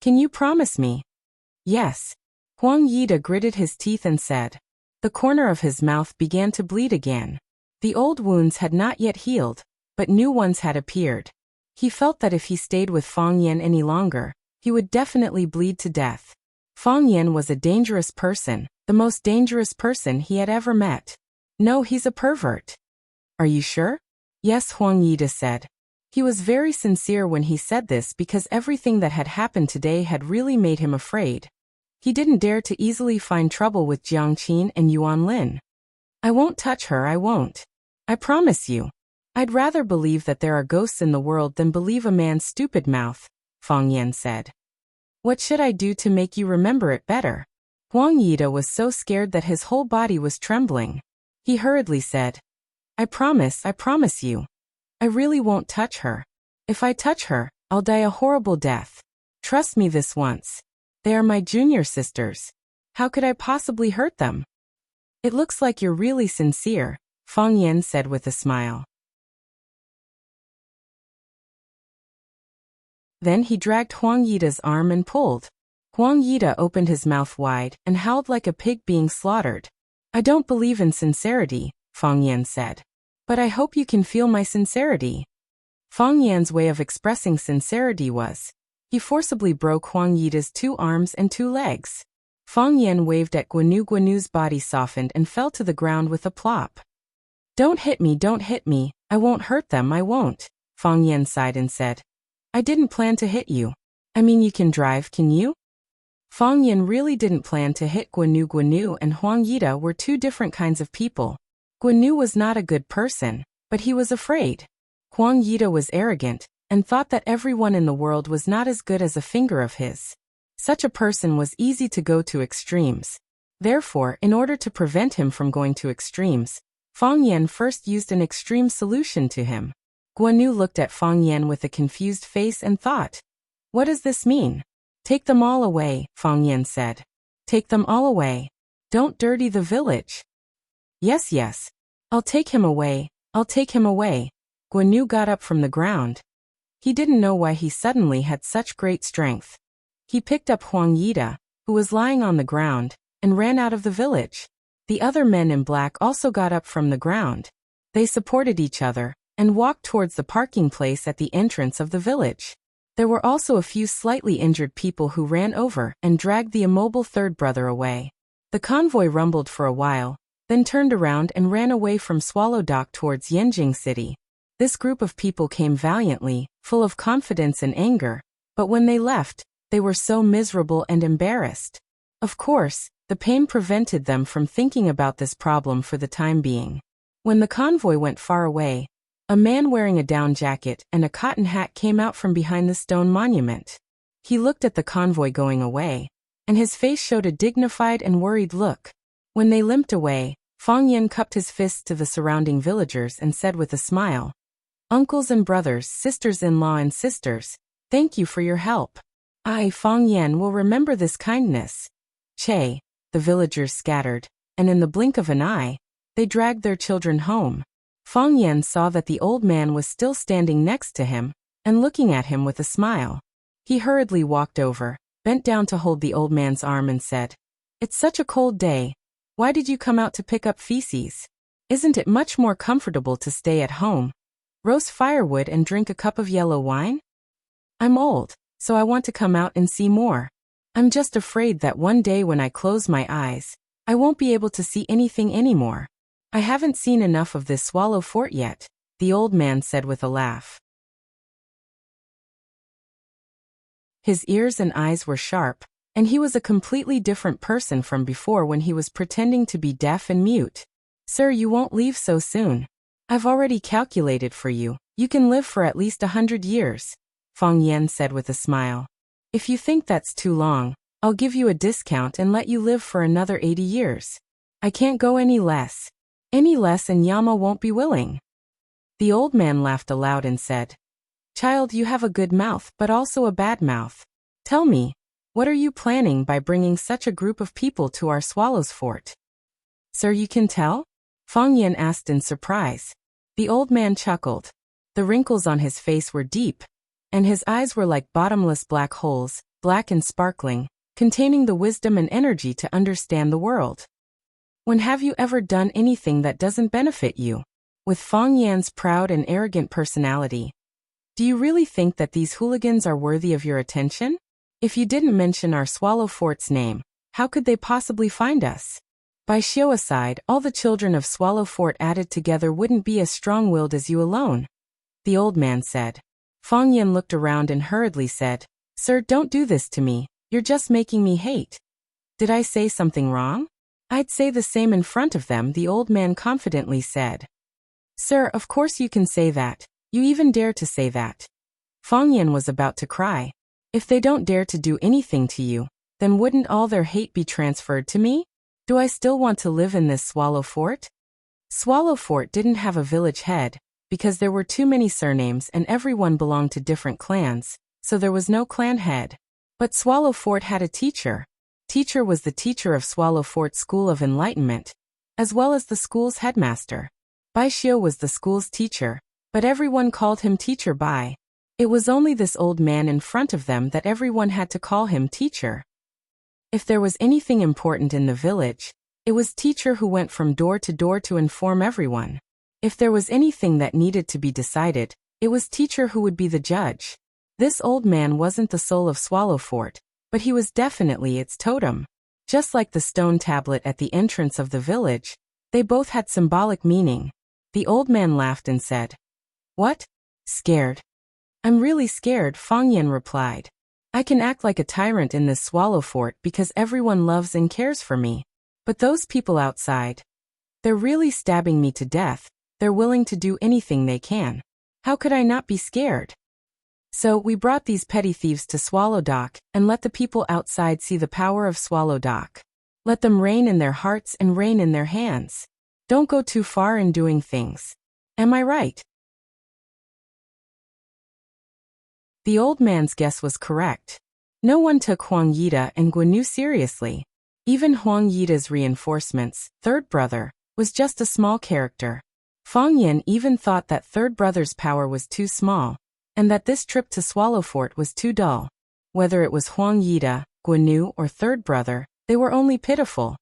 "Can you promise me?" "Yes." Huang Yida gritted his teeth and said. The corner of his mouth began to bleed again. The old wounds had not yet healed, but new ones had appeared. He felt that if he stayed with Fang Yan any longer, he would definitely bleed to death. Fang Yan was a dangerous person, the most dangerous person he had ever met. "No, he's a pervert." "Are you sure?" "Yes," Huang Yida said. He was very sincere when he said this because everything that had happened today had really made him afraid. He didn't dare to easily find trouble with Jiang Qin and Yuan Lin. "I won't touch her, I won't. I promise you. I'd rather believe that there are ghosts in the world than believe a man's stupid mouth," Fang Yan said. "What should I do to make you remember it better?" Huang Yida was so scared that his whole body was trembling. He hurriedly said, I promise you. I really won't touch her. If I touch her, I'll die a horrible death. Trust me this once. They are my junior sisters. How could I possibly hurt them? It looks like you're really sincere, Fang Yan said with a smile. Then he dragged Huang Yida's arm and pulled. Huang Yida opened his mouth wide and howled like a pig being slaughtered. I don't believe in sincerity, Fang Yan said. But I hope you can feel my sincerity. Fang Yan's way of expressing sincerity was, he forcibly broke Huang Yida's 2 arms and 2 legs. Fang Yan waved at Guanu. Guanu's body softened and fell to the ground with a plop. Don't hit me, I won't hurt them, I won't, Fang Yan sighed and said. I didn't plan to hit you. I mean, you can drive, can you? Fang Yan really didn't plan to hit Guanu. Guanu and Huang Yida were 2 different kinds of people. Guanu was not a good person, but he was afraid. Huang Yida was arrogant, and thought that everyone in the world was not as good as a finger of his. Such a person was easy to go to extremes. Therefore, in order to prevent him from going to extremes, Fang Yan first used an extreme solution to him. Guanu looked at Fang Yan with a confused face and thought, what does this mean? Take them all away, Fang Yan said. Take them all away. Don't dirty the village. Yes. I'll take him away. Guanu got up from the ground. He didn't know why he suddenly had such great strength. He picked up Huang Yida, who was lying on the ground, and ran out of the village. The other men in black also got up from the ground. They supported each other, and walked towards the parking place at the entrance of the village. There were also a few slightly injured people who ran over and dragged the immobile 3rd brother away. The convoy rumbled for a while, then turned around and ran away from Swallow Dock towards Yanjing City. This group of people came valiantly, full of confidence and anger, but when they left, they were so miserable and embarrassed. Of course, the pain prevented them from thinking about this problem for the time being. When the convoy went far away, a man wearing a down jacket and a cotton hat came out from behind the stone monument. He looked at the convoy going away, and his face showed a dignified and worried look. When they limped away, Fang Yan cupped his fists to the surrounding villagers and said with a smile, Uncles and brothers, sisters-in-law and sisters, thank you for your help. I, Fang Yan, will remember this kindness. Che, the villagers scattered, and in the blink of an eye, they dragged their children home. Fang Yan saw that the old man was still standing next to him, and looking at him with a smile. He hurriedly walked over, bent down to hold the old man's arm and said, It's such a cold day. Why did you come out to pick up feces? Isn't it much more comfortable to stay at home? Roast firewood and drink a cup of yellow wine? I'm old, so I want to come out and see more. I'm just afraid that one day when I close my eyes, I won't be able to see anything anymore. I haven't seen enough of this Swallow Fort yet, the old man said with a laugh. His ears and eyes were sharp, and he was a completely different person from before when he was pretending to be deaf and mute. Sir, you won't leave so soon. I've already calculated for you. You can live for at least 100 years, Fang Yan said with a smile. If you think that's too long, I'll give you a discount and let you live for another 80 years. I can't go any less. Any less and Yama won't be willing. The old man laughed aloud and said, Child, you have a good mouth but also a bad mouth. Tell me, what are you planning by bringing such a group of people to our Swallow's Fort? Sir, you can tell? Fang Yan asked in surprise. The old man chuckled. The wrinkles on his face were deep, and his eyes were like bottomless black holes, black and sparkling, containing the wisdom and energy to understand the world. When have you ever done anything that doesn't benefit you? With Fang Yan's proud and arrogant personality, do you really think that these hooligans are worthy of your attention? If you didn't mention our Swallow Fort's name, how could they possibly find us? By Xiao aside, all the children of Swallow Fort added together wouldn't be as strong-willed as you alone, the old man said. Fang Yan looked around and hurriedly said, Sir, don't do this to me. You're just making me hate. Did I say something wrong? I'd say the same in front of them, the old man confidently said. Sir, of course you can say that. You even dare to say that. Fang Yan was about to cry. If they don't dare to do anything to you, then wouldn't all their hate be transferred to me? Do I still want to live in this Swallow Fort? Swallow Fort didn't have a village head, because there were too many surnames and everyone belonged to different clans, so there was no clan head. But Swallow Fort had a teacher. Teacher was the teacher of Swallow Fort School of Enlightenment, as well as the school's headmaster. Bai Xiu was the school's teacher, but everyone called him Teacher Bai. It was only this old man in front of them that everyone had to call him teacher. If there was anything important in the village, it was teacher who went from door to door to inform everyone. If there was anything that needed to be decided, it was teacher who would be the judge. This old man wasn't the soul of Swallow Fort, but he was definitely its totem. Just like the stone tablet at the entrance of the village, they both had symbolic meaning. The old man laughed and said, "What? Scared?" "I'm really scared," Fang Yan replied. "I can act like a tyrant in this Swallow Fort because everyone loves and cares for me. But those people outside, they're really stabbing me to death. They're willing to do anything they can. How could I not be scared? So we brought these petty thieves to Swallow Dock and let the people outside see the power of Swallow Dock. Let them reign in their hearts and reign in their hands. Don't go too far in doing things. Am I right?" The old man's guess was correct. No one took Huang Yida and Guan Yu seriously. Even Huang Yida's reinforcements, third brother, was just a small character. Fang Yan even thought that third brother's power was too small, and that this trip to Swallow Fort was too dull. Whether it was Huang Yida, Guan Yu, or third brother, they were only pitiful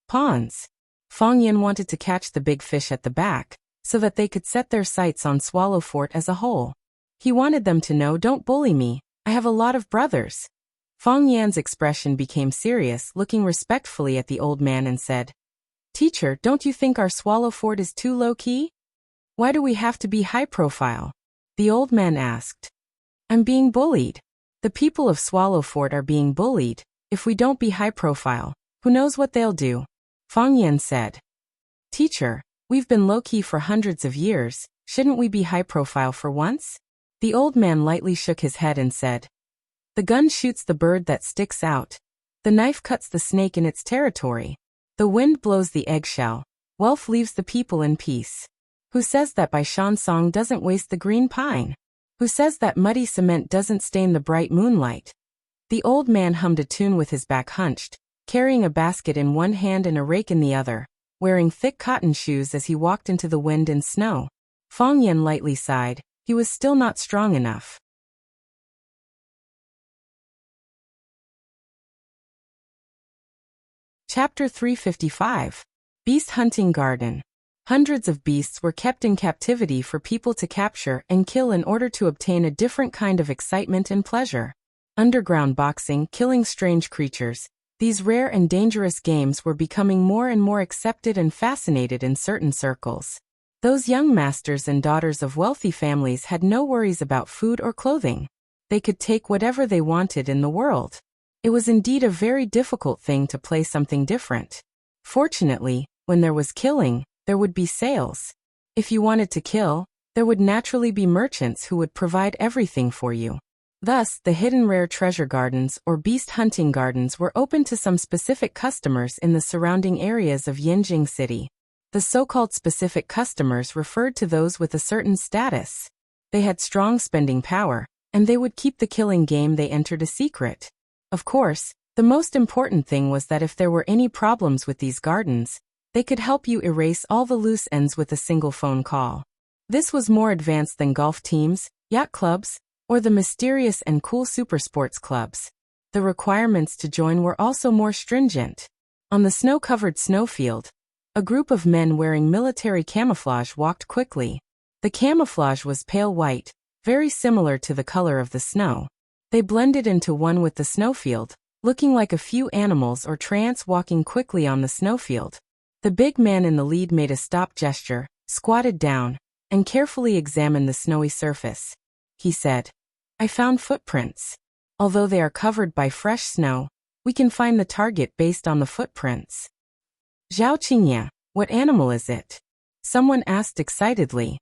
pawns. Fang Yan wanted to catch the big fish at the back, so that they could set their sights on Swallow Fort as a whole. He wanted them to know, "Don't bully me, I have a lot of brothers." Fang Yan's expression became serious, looking respectfully at the old man and said, "Teacher, don't you think our Swallow Fort is too low-key? Why do we have to be high-profile?" The old man asked. "I'm being bullied. The people of Swallow Fort are being bullied. If we don't be high-profile, who knows what they'll do?" Fang Yan said. "Teacher, we've been low-key for hundreds of years. Shouldn't we be high-profile for once?" The old man lightly shook his head and said, "The gun shoots the bird that sticks out. The knife cuts the snake in its territory. The wind blows the eggshell. Wealth leaves the people in peace. Who says that Bai Shan Song doesn't waste the green pine? Who says that muddy cement doesn't stain the bright moonlight?" The old man hummed a tune with his back hunched, carrying a basket in one hand and a rake in the other, wearing thick cotton shoes as he walked into the wind and snow. Fang Yan lightly sighed. He was still not strong enough. Chapter 355. Beast Hunting Garden. Hundreds of beasts were kept in captivity for people to capture and kill in order to obtain a different kind of excitement and pleasure. Underground boxing, killing strange creatures. These rare and dangerous games were becoming more and more accepted and fascinated in certain circles. Those young masters and daughters of wealthy families had no worries about food or clothing. They could take whatever they wanted in the world. It was indeed a very difficult thing to play something different. Fortunately, when there was killing, there would be sales. If you wanted to kill, there would naturally be merchants who would provide everything for you. Thus, the hidden rare treasure gardens or beast hunting gardens were open to some specific customers in the surrounding areas of Yinjing City. The so-called specific customers referred to those with a certain status. They had strong spending power, and they would keep the killing game they entered a secret. Of course, the most important thing was that if there were any problems with these gardens, they could help you erase all the loose ends with a single phone call. This was more advanced than golf teams, yacht clubs, or the mysterious and cool supersports clubs. The requirements to join were also more stringent. On the snow-covered snowfield, a group of men wearing military camouflage walked quickly. The camouflage was pale white, very similar to the color of the snow. They blended into one with the snowfield, looking like a few animals or trants walking quickly on the snowfield. The big man in the lead made a stop gesture, squatted down, and carefully examined the snowy surface. He said, "I found footprints. Although they are covered by fresh snow, we can find the target based on the footprints." "Zhao Qingya, what animal is it?" someone asked excitedly.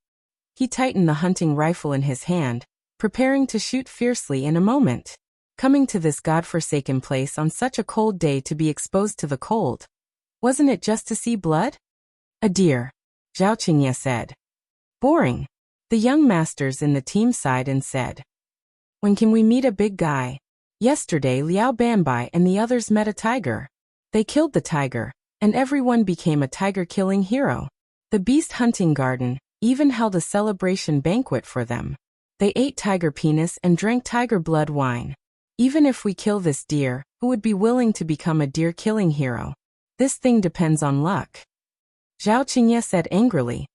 He tightened the hunting rifle in his hand, preparing to shoot fiercely in a moment. Coming to this godforsaken place on such a cold day to be exposed to the cold. Wasn't it just to see blood? "A deer." Zhao Qingye said. Boring. The young masters in the team sighed and said. When can we meet a big guy? Yesterday Liao Banbai and the others met a tiger. They killed the tiger, and everyone became a tiger-killing hero. The beast hunting garden even held a celebration banquet for them. They ate tiger penis and drank tiger blood wine. Even if we kill this deer, who would be willing to become a deer-killing hero? This thing depends on luck. Zhao Qingye said angrily.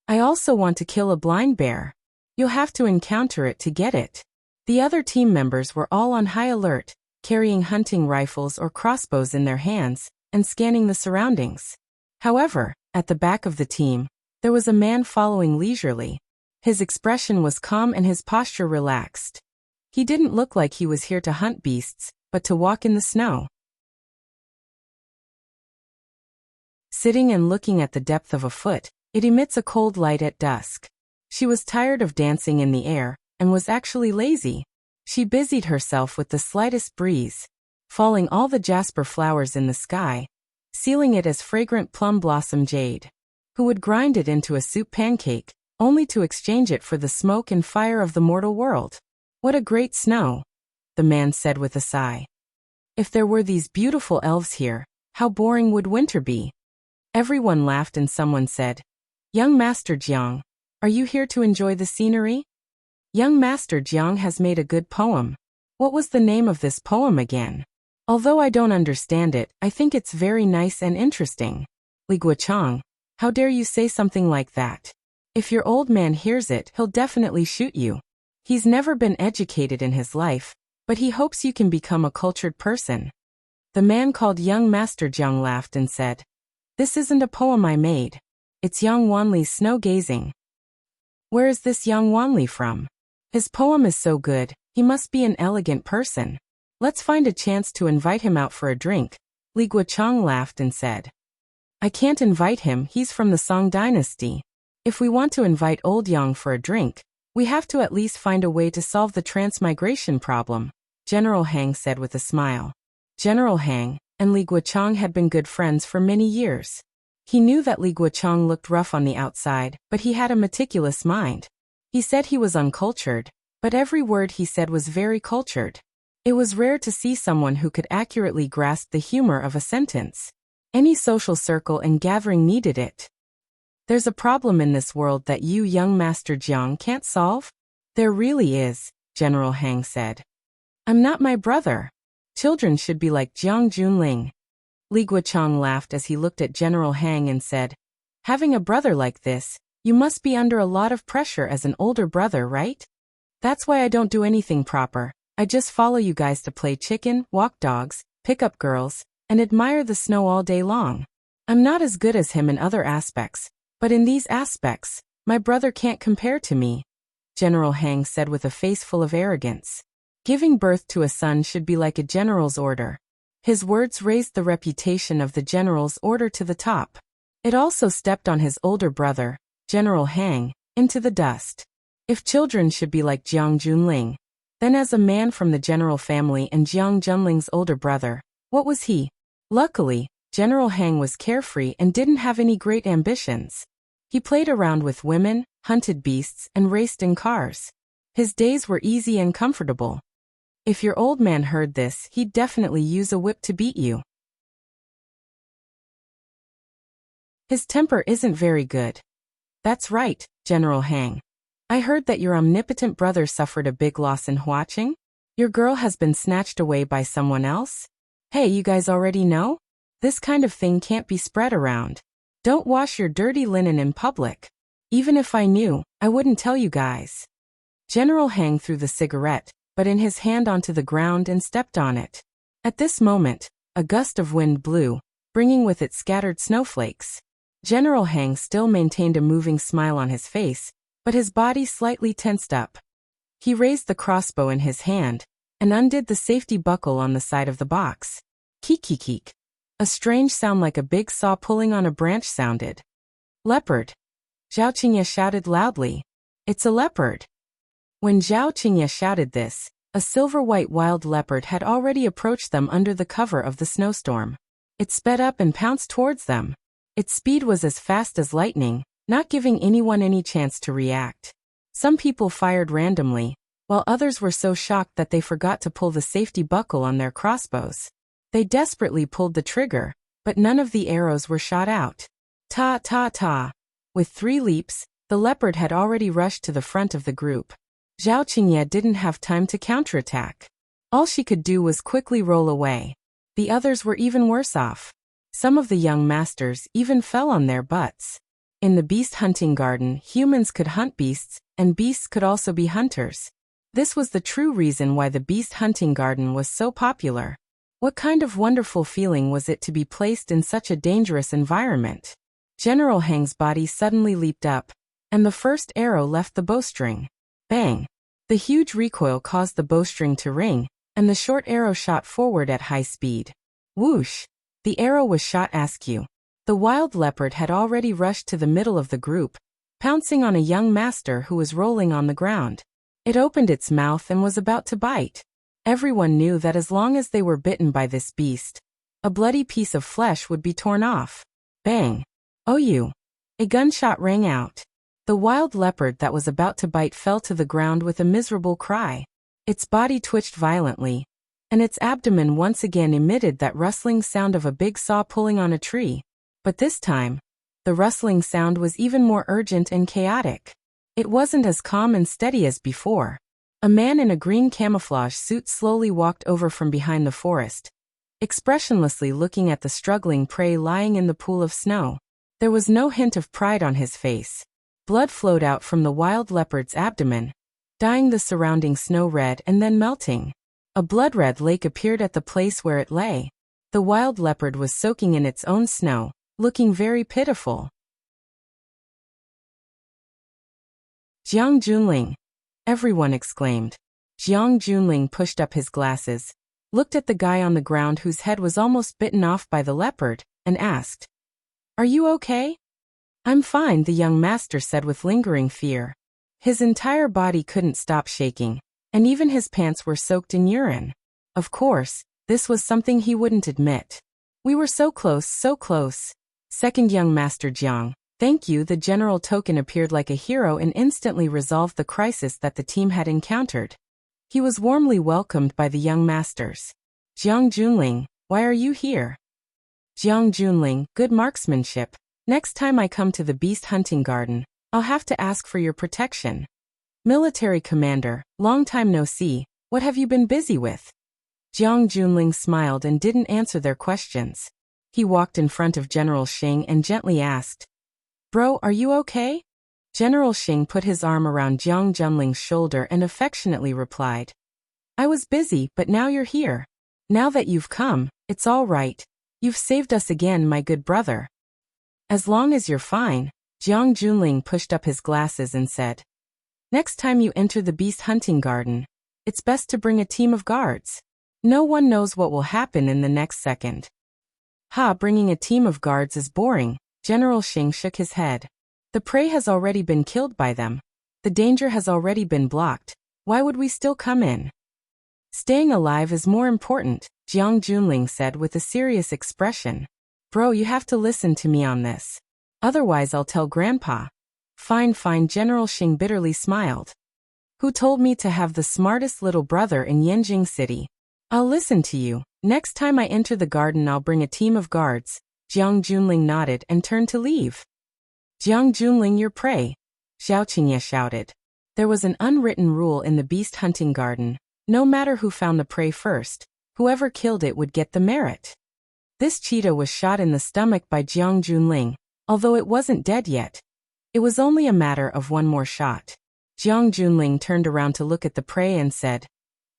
I also want to kill a blind bear. You'll have to encounter it to get it. The other team members were all on high alert, carrying hunting rifles or crossbows in their hands, and scanning the surroundings. However, at the back of the team, there was a man following leisurely. His expression was calm and his posture relaxed. He didn't look like he was here to hunt beasts, but to walk in the snow. Sitting and looking at the depth of a foot, it emits a cold light at dusk. She was tired of dancing in the air, and was actually lazy. She busied herself with the slightest breeze, falling all the jasper flowers in the sky, sealing it as fragrant plum blossom jade. Who would grind it into a soup pancake, only to exchange it for the smoke and fire of the mortal world? What a great snow, the man said with a sigh. If there were these beautiful elves here, how boring would winter be? Everyone laughed and someone said, Young Master Jiang, are you here to enjoy the scenery? Young Master Jiang has made a good poem. What was the name of this poem again? Although I don't understand it, I think it's very nice and interesting. Li Guochang, how dare you say something like that? If your old man hears it, he'll definitely shoot you. He's never been educated in his life, but he hopes you can become a cultured person. The man called Young Master Jiang laughed and said, This isn't a poem I made. It's Yang Wanli's Snow Gazing. Where is this Yang Wanli from? His poem is so good, he must be an elegant person. Let's find a chance to invite him out for a drink. Li Guochang laughed and said, I can't invite him, he's from the Song dynasty. If we want to invite old Yang for a drink, we have to at least find a way to solve the transmigration problem, General Hang said with a smile. General Hang and Li Guochang had been good friends for many years. He knew that Li Guochang looked rough on the outside, but he had a meticulous mind. He said he was uncultured, but every word he said was very cultured. It was rare to see someone who could accurately grasp the humor of a sentence. Any social circle and gathering needed it. There's a problem in this world that you, young Master Jiang, can't solve? There really is, General Hang said. I'm not my brother. Children should be like Jiang Junling. Li Guochang laughed as he looked at General Hang and said, Having a brother like this, you must be under a lot of pressure as an older brother, right? That's why I don't do anything proper. I just follow you guys to play chicken, walk dogs, pick up girls, and admire the snow all day long. I'm not as good as him in other aspects, but in these aspects, my brother can't compare to me, General Hang said with a face full of arrogance. Giving birth to a son should be like a general's order. His words raised the reputation of the general's order to the top. It also stepped on his older brother, General Hang, into the dust. If children should be like Jiang Junling, then as a man from the general family and Jiang Junling's older brother, what was he? Luckily, General Hang was carefree and didn't have any great ambitions. He played around with women, hunted beasts, and raced in cars. His days were easy and comfortable. If your old man heard this, he'd definitely use a whip to beat you. His temper isn't very good. That's right, General Hang. I heard that your omnipotent brother suffered a big loss in Huaqing. Your girl has been snatched away by someone else? Hey, you guys already know? This kind of thing can't be spread around. Don't wash your dirty linen in public. Even if I knew, I wouldn't tell you guys. General Hang threw the cigarette, but in his hand onto the ground and stepped on it. At this moment, a gust of wind blew, bringing with it scattered snowflakes. General Hang still maintained a moving smile on his face, but his body slightly tensed up. He raised the crossbow in his hand, and undid the safety buckle on the side of the box. Keek. A strange sound like a big saw pulling on a branch sounded. Leopard. Zhao Qingye shouted loudly. It's a leopard. When Zhao Qingye shouted this, a silver-white wild leopard had already approached them under the cover of the snowstorm. It sped up and pounced towards them. Its speed was as fast as lightning, not giving anyone any chance to react. Some people fired randomly, while others were so shocked that they forgot to pull the safety buckle on their crossbows. They desperately pulled the trigger, but none of the arrows were shot out. Ta ta ta. With 3 leaps, the leopard had already rushed to the front of the group. Zhao Qingye didn't have time to counterattack. All she could do was quickly roll away. The others were even worse off. Some of the young masters even fell on their butts. In the beast hunting garden, humans could hunt beasts, and beasts could also be hunters. This was the true reason why the beast hunting garden was so popular. What kind of wonderful feeling was it to be placed in such a dangerous environment? General Heng's body suddenly leaped up, and the first arrow left the bowstring. Bang! The huge recoil caused the bowstring to ring, and the short arrow shot forward at high speed. Whoosh! The arrow was shot askew. The wild leopard had already rushed to the middle of the group, pouncing on a young master who was rolling on the ground. It opened its mouth and was about to bite. Everyone knew that as long as they were bitten by this beast, a bloody piece of flesh would be torn off. Bang! Oh you! A gunshot rang out. The wild leopard that was about to bite fell to the ground with a miserable cry. Its body twitched violently, and its abdomen once again emitted that rustling sound of a big saw pulling on a tree. But this time, the rustling sound was even more urgent and chaotic. It wasn't as calm and steady as before. A man in a green camouflage suit slowly walked over from behind the forest, expressionlessly looking at the struggling prey lying in the pool of snow. There was no hint of pride on his face. Blood flowed out from the wild leopard's abdomen, dyeing the surrounding snow red and then melting. A blood-red lake appeared at the place where it lay. The wild leopard was soaking in its own snow, looking very pitiful. Jiang Junling! Everyone exclaimed. Jiang Junling pushed up his glasses, looked at the guy on the ground whose head was almost bitten off by the leopard, and asked, "Are you okay?" "I'm fine," the young master said with lingering fear. His entire body couldn't stop shaking, and even his pants were soaked in urine. Of course, this was something he wouldn't admit. "We were so close, so close." Second young master Jiang, "Thank you." The general token appeared like a hero and instantly resolved the crisis that the team had encountered. He was warmly welcomed by the young masters. "Jiang Junling, why are you here?" "Jiang Junling, good marksmanship. Next time I come to the beast hunting garden, I'll have to ask for your protection." "Military commander, long time no see, what have you been busy with?" Jiang Junling smiled and didn't answer their questions. He walked in front of General Xing and gently asked, "Bro, are you okay?" General Xing put his arm around Jiang Junling's shoulder and affectionately replied, "I was busy, but now you're here. Now that you've come, it's all right. You've saved us again, my good brother." "As long as you're fine." Jiang Junling pushed up his glasses and said, "Next time you enter the beast hunting garden, it's best to bring a team of guards. No one knows what will happen in the next second." "Ha, bringing a team of guards is boring." General Xing shook his head. "The prey has already been killed by them. The danger has already been blocked. Why would we still come in?" "Staying alive is more important," Jiang Junling said with a serious expression. "Bro, you have to listen to me on this. Otherwise I'll tell Grandpa." "Fine, fine," General Xing bitterly smiled. "Who told me to have the smartest little brother in Yanjing City? I'll listen to you. Next time I enter the garden I'll bring a team of guards." Jiang Junling nodded and turned to leave. "Jiang Junling, your prey!" Zhao Qingye shouted. There was an unwritten rule in the beast hunting garden. No matter who found the prey first, whoever killed it would get the merit. This cheetah was shot in the stomach by Jiang Junling, although it wasn't dead yet. It was only a matter of one more shot. Jiang Junling turned around to look at the prey and said,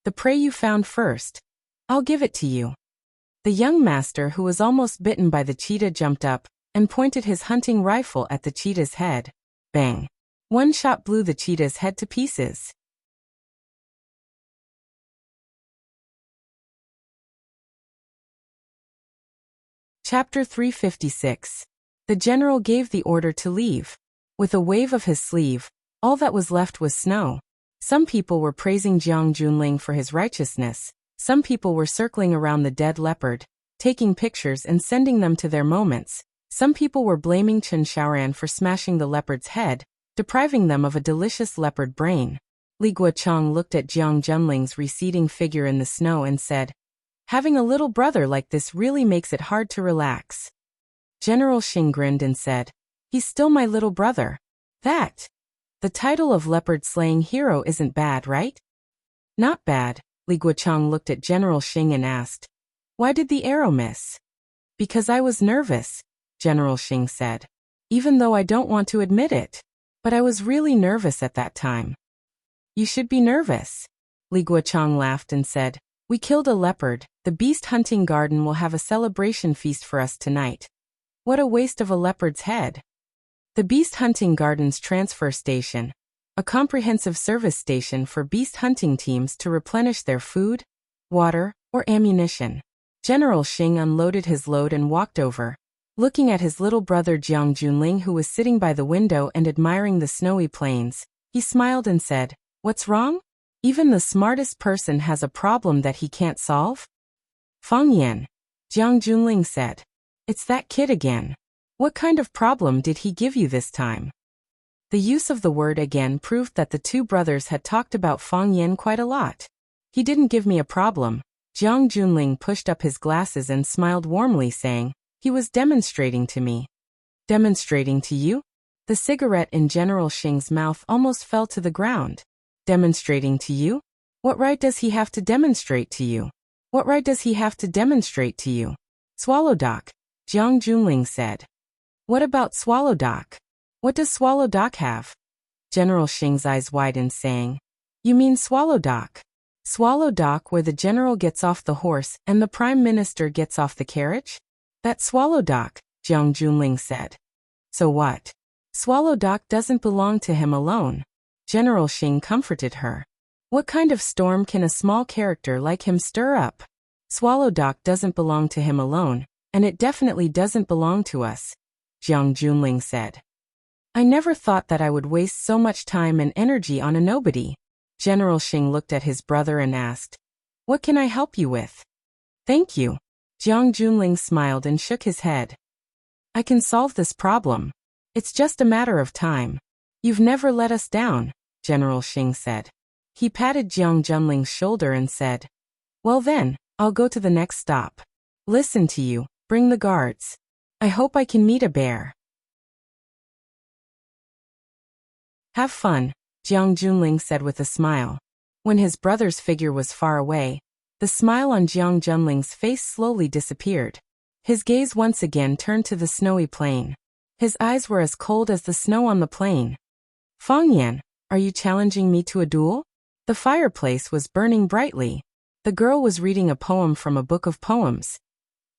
"The prey you found first. I'll give it to you." The young master who was almost bitten by the cheetah jumped up and pointed his hunting rifle at the cheetah's head. Bang! One shot blew the cheetah's head to pieces. Chapter 356. The general gave the order to leave. With a wave of his sleeve, all that was left was snow. Some people were praising Jiang Junling for his righteousness. Some people were circling around the dead leopard, taking pictures and sending them to their moments, Some people were blaming Chen Xiaoran for smashing the leopard's head, depriving them of a delicious leopard brain. Li Guochang looked at Jiang Junling's receding figure in the snow and said, "Having a little brother like this really makes it hard to relax." General Xing grinned and said, "He's still my little brother. The title of leopard-slaying hero isn't bad, right?" "Not bad." Li Guochang looked at General Xing and asked, "Why did the arrow miss?" "Because I was nervous," General Xing said. "Even though I don't want to admit it. But I was really nervous at that time." "You should be nervous." Li Guochang laughed and said, "We killed a leopard. The beast hunting garden will have a celebration feast for us tonight." "What a waste of a leopard's head." The Beast Hunting Garden's transfer station, a comprehensive service station for beast hunting teams to replenish their food, water, or ammunition. General Xing unloaded his load and walked over. Looking at his little brother Jiang Junling, who was sitting by the window and admiring the snowy plains, he smiled and said, "What's wrong? Even the smartest person has a problem that he can't solve?" "Fang Yan," Jiang Junling said. "It's that kid again. What kind of problem did he give you this time?" The use of the word again proved that the two brothers had talked about Fang Yan quite a lot. "He didn't give me a problem." Jiang Junling pushed up his glasses and smiled warmly, saying, "He was demonstrating to me." "Demonstrating to you?" The cigarette in General Xing's mouth almost fell to the ground. "Demonstrating to you? What right does he have to demonstrate to you? What right does he have to demonstrate to you?" "Swallow Doc," Jiang Junling said. "What about Swallow Doc? What does Swallow Doc have?" General Xing's eyes widened, saying, "You mean Swallow Doc? Swallow Dock where the general gets off the horse and the prime minister gets off the carriage?" "That Swallow Dock," Jiang Junling said. "So what? Swallow Dock doesn't belong to him alone." General Xing comforted her. "What kind of storm can a small character like him stir up? Swallow Dock doesn't belong to him alone, and it definitely doesn't belong to us," Jiang Junling said. "I never thought that I would waste so much time and energy on a nobody." General Xing looked at his brother and asked, "What can I help you with?" "Thank you." Jiang Junling smiled and shook his head. "I can solve this problem. It's just a matter of time. You've never let us down," General Xing said. He patted Jiang Junling's shoulder and said, "Well then, I'll go to the next stop. Listen to you, bring the guards. I hope I can meet a bear." "Have fun," Jiang Junling said with a smile. When his brother's figure was far away, the smile on Jiang Junling's face slowly disappeared. His gaze once again turned to the snowy plain. His eyes were as cold as the snow on the plain. "Fang Yan, are you challenging me to a duel?" The fireplace was burning brightly. The girl was reading a poem from a book of poems.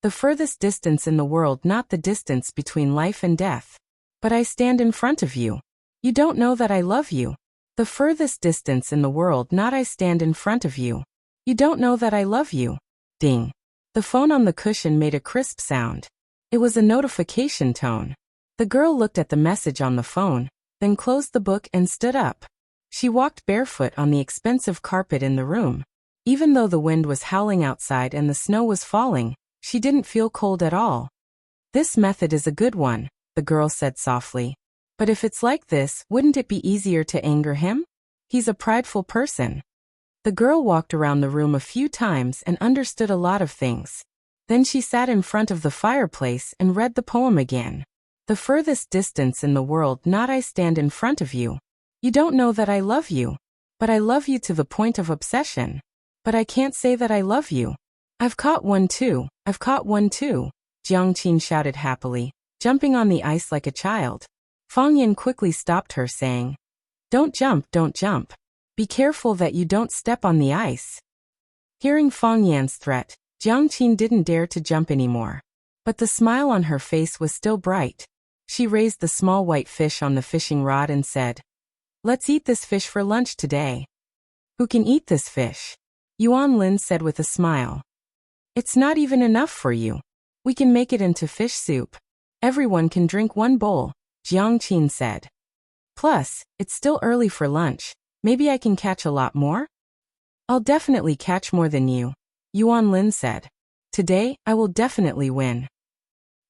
"The furthest distance in the world, not the distance between life and death. But I stand in front of you. You don't know that I love you. The furthest distance in the world, not I stand in front of you. You don't know that I love you." Ding. The phone on the cushion made a crisp sound. It was a notification tone. The girl looked at the message on the phone, then closed the book and stood up. She walked barefoot on the expensive carpet in the room. Even though the wind was howling outside and the snow was falling, she didn't feel cold at all. "This method is a good one," the girl said softly. "But if it's like this, wouldn't it be easier to anger him? He's a prideful person." The girl walked around the room a few times and understood a lot of things. Then she sat in front of the fireplace and read the poem again. "The furthest distance in the world, not I stand in front of you. You don't know that I love you. But I love you to the point of obsession. But I can't say that I love you. I've caught one too, I've caught one too," Jiang Qin shouted happily, jumping on the ice like a child. Fang Yan quickly stopped her, saying, "Don't jump, don't jump. Be careful that you don't step on the ice." Hearing Fang Yan's threat, Jiang Qin didn't dare to jump anymore. But the smile on her face was still bright. She raised the small white fish on the fishing rod and said, "Let's eat this fish for lunch today." "Who can eat this fish?" Yuan Lin said with a smile. "It's not even enough for you. We can make it into fish soup. Everyone can drink one bowl," Jiang Qin said. "Plus, it's still early for lunch. Maybe I can catch a lot more?" "I'll definitely catch more than you," Yuan Lin said. "Today, I will definitely win."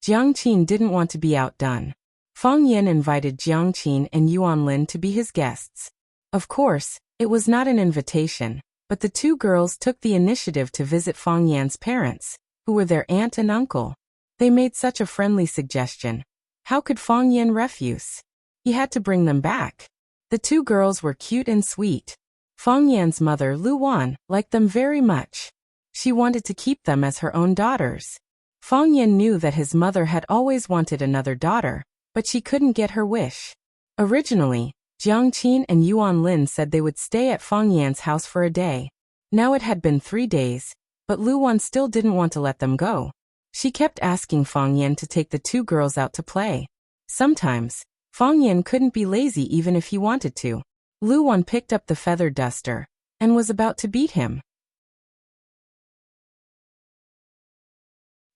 Jiang Qin didn't want to be outdone. Fang Yan invited Jiang Qin and Yuan Lin to be his guests. Of course, it was not an invitation, but the two girls took the initiative to visit Fang Yan's parents, who were their aunt and uncle. They made such a friendly suggestion. How could Fang Yan refuse? He had to bring them back. The two girls were cute and sweet. Fang Yan's mother, Lu Wan, liked them very much. She wanted to keep them as her own daughters. Fang Yan knew that his mother had always wanted another daughter, but she couldn't get her wish. Originally, Jiang Qin and Yuan Lin said they would stay at Fang Yan's house for a day. Now it had been 3 days, but Lu Wan still didn't want to let them go. She kept asking Fang Yan to take the two girls out to play. Sometimes, Fang Yan couldn't be lazy even if he wanted to. Lu Wan picked up the feather duster and was about to beat him.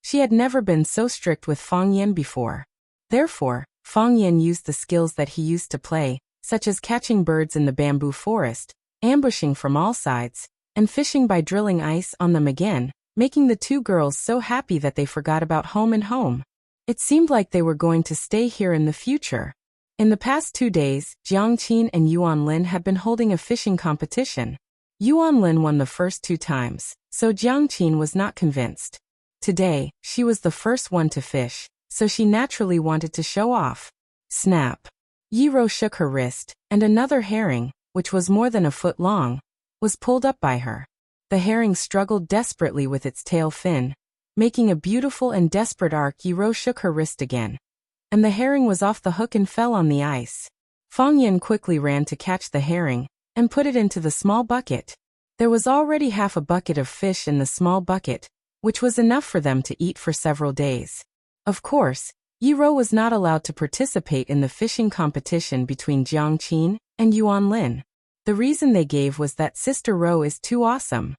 She had never been so strict with Fang Yan before. Therefore, Fang Yan used the skills that he used to play, such as catching birds in the bamboo forest, ambushing from all sides, and fishing by drilling ice on them again, making the two girls so happy that they forgot about home and home. It seemed like they were going to stay here in the future. In the past 2 days, Jiang Qin and Yuan Lin had been holding a fishing competition. Yuan Lin won the first 2 times, so Jiang Qin was not convinced. Today, she was the first one to fish, so she naturally wanted to show off. Snap. Yiro shook her wrist, and another herring, which was more than a foot long, was pulled up by her. The herring struggled desperately with its tail fin, making a beautiful and desperate arc. Yiro shook her wrist again, and the herring was off the hook and fell on the ice. Fang Yan quickly ran to catch the herring, and put it into the small bucket. There was already half a bucket of fish in the small bucket, which was enough for them to eat for several days. Of course, Yiro was not allowed to participate in the fishing competition between Jiang Qin and Yuan Lin. The reason they gave was that Sister Ro is too awesome.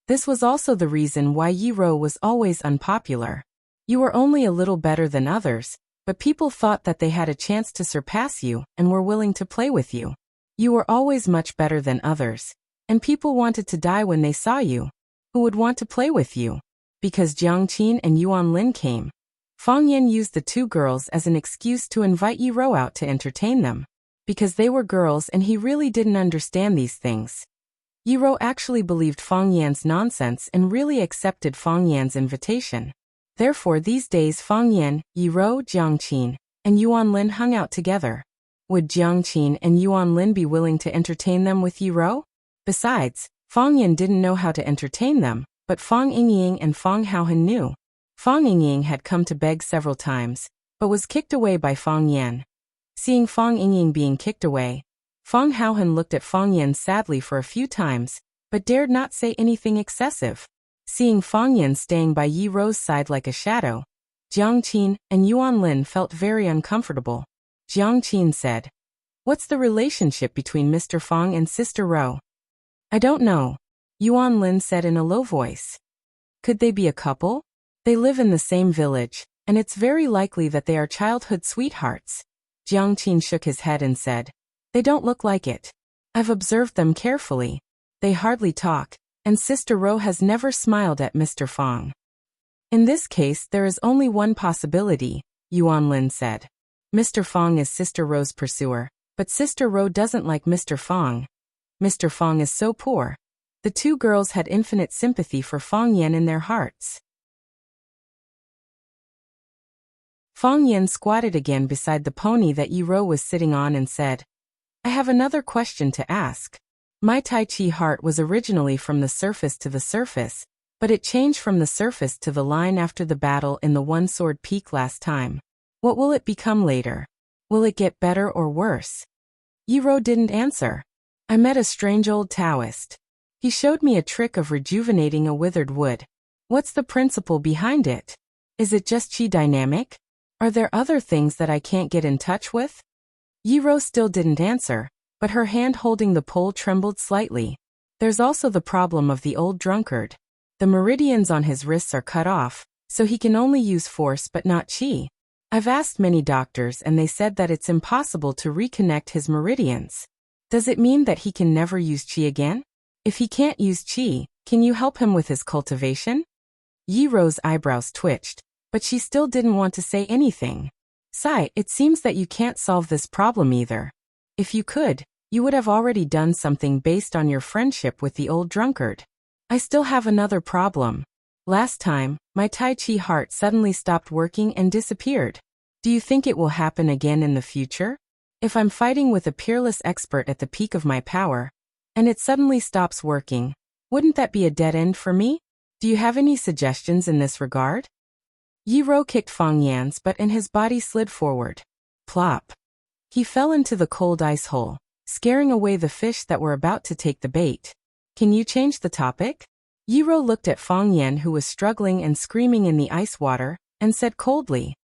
This was also the reason why Yiro was always unpopular. You were only a little better than others, but people thought that they had a chance to surpass you and were willing to play with you. You were always much better than others, and people wanted to die when they saw you. Who would want to play with you? Because Jiang Qin and Yuan Lin came, Fang Yan used the two girls as an excuse to invite Yiro out to entertain them. Because they were girls and he really didn't understand these things. Yiro actually believed Fang Yan's nonsense and really accepted Fang Yan's invitation. Therefore these days Fang Yan, Yiro, Jiang Qin, and Yuan Lin hung out together. Would Jiang Qin and Yuan Lin be willing to entertain them with Yiro? Besides, Fang Yan didn't know how to entertain them, but Fang Yingying and Fang Haohan knew. Fang Yingying had come to beg several times, but was kicked away by Fang Yan. Seeing Fang Yingying being kicked away, Fang Haohan looked at Fang Yan sadly for a few times, but dared not say anything excessive. Seeing Fang Yan staying by Yiro's side like a shadow, Jiang Qin and Yuan Lin felt very uncomfortable. Jiang Qin said, "What's the relationship between Mr. Fang and Sister Ro?" "I don't know," Yuan Lin said in a low voice. "Could they be a couple? They live in the same village, and it's very likely that they are childhood sweethearts." Jiang Qin shook his head and said, "They don't look like it. I've observed them carefully. They hardly talk, and Sister Ro has never smiled at Mr. Fang." "In this case there is only one possibility," Yuan Lin said. "Mr. Fang is Sister Ro's pursuer, but Sister Ro doesn't like Mr. Fang. Mr. Fang is so poor." The two girls had infinite sympathy for Fang Yan in their hearts. Fang Yan squatted again beside the pony that Yiro was sitting on and said, "I have another question to ask. My Tai Chi heart was originally from the surface to the surface, but it changed from the surface to the line after the battle in the One-Sword Peak last time. What will it become later? Will it get better or worse?" Yiro didn't answer. "I met a strange old Taoist. He showed me a trick of rejuvenating a withered wood. What's the principle behind it? Is it just Qi dynamic? Are there other things that I can't get in touch with?" Yiro still didn't answer, but her hand holding the pole trembled slightly. "There's also the problem of the old drunkard. The meridians on his wrists are cut off, so he can only use force but not Qi. I've asked many doctors and they said that it's impossible to reconnect his meridians. Does it mean that he can never use Qi again? If he can't use Qi, can you help him with his cultivation?" Yiro's eyebrows twitched. But she still didn't want to say anything. Sigh, it seems that you can't solve this problem either. If you could, you would have already done something based on your friendship with the old drunkard. I still have another problem. Last time, my Tai Chi heart suddenly stopped working and disappeared. Do you think it will happen again in the future? If I'm fighting with a peerless expert at the peak of my power, and it suddenly stops working, wouldn't that be a dead end for me? Do you have any suggestions in this regard? Yi Rou kicked Fang Yan's butt and his body slid forward. Plop. He fell into the cold ice hole, scaring away the fish that were about to take the bait. Can you change the topic? Yi Rou looked at Fang Yan, who was struggling and screaming in the ice water, and said coldly.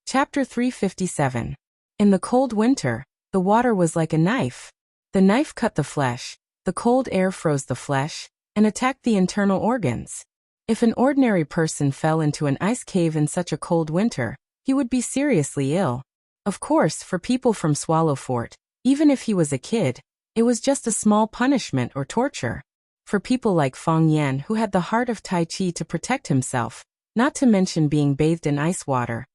Chapter 357. In the cold winter, the water was like a knife. The knife cut the flesh, the cold air froze the flesh, and attacked the internal organs. If an ordinary person fell into an ice cave in such a cold winter, he would be seriously ill. Of course, for people from Swallow Fort, even if he was a kid, it was just a small punishment or torture. For people like Fang Yan, who had the heart of Tai Chi to protect himself, not to mention being bathed in ice water,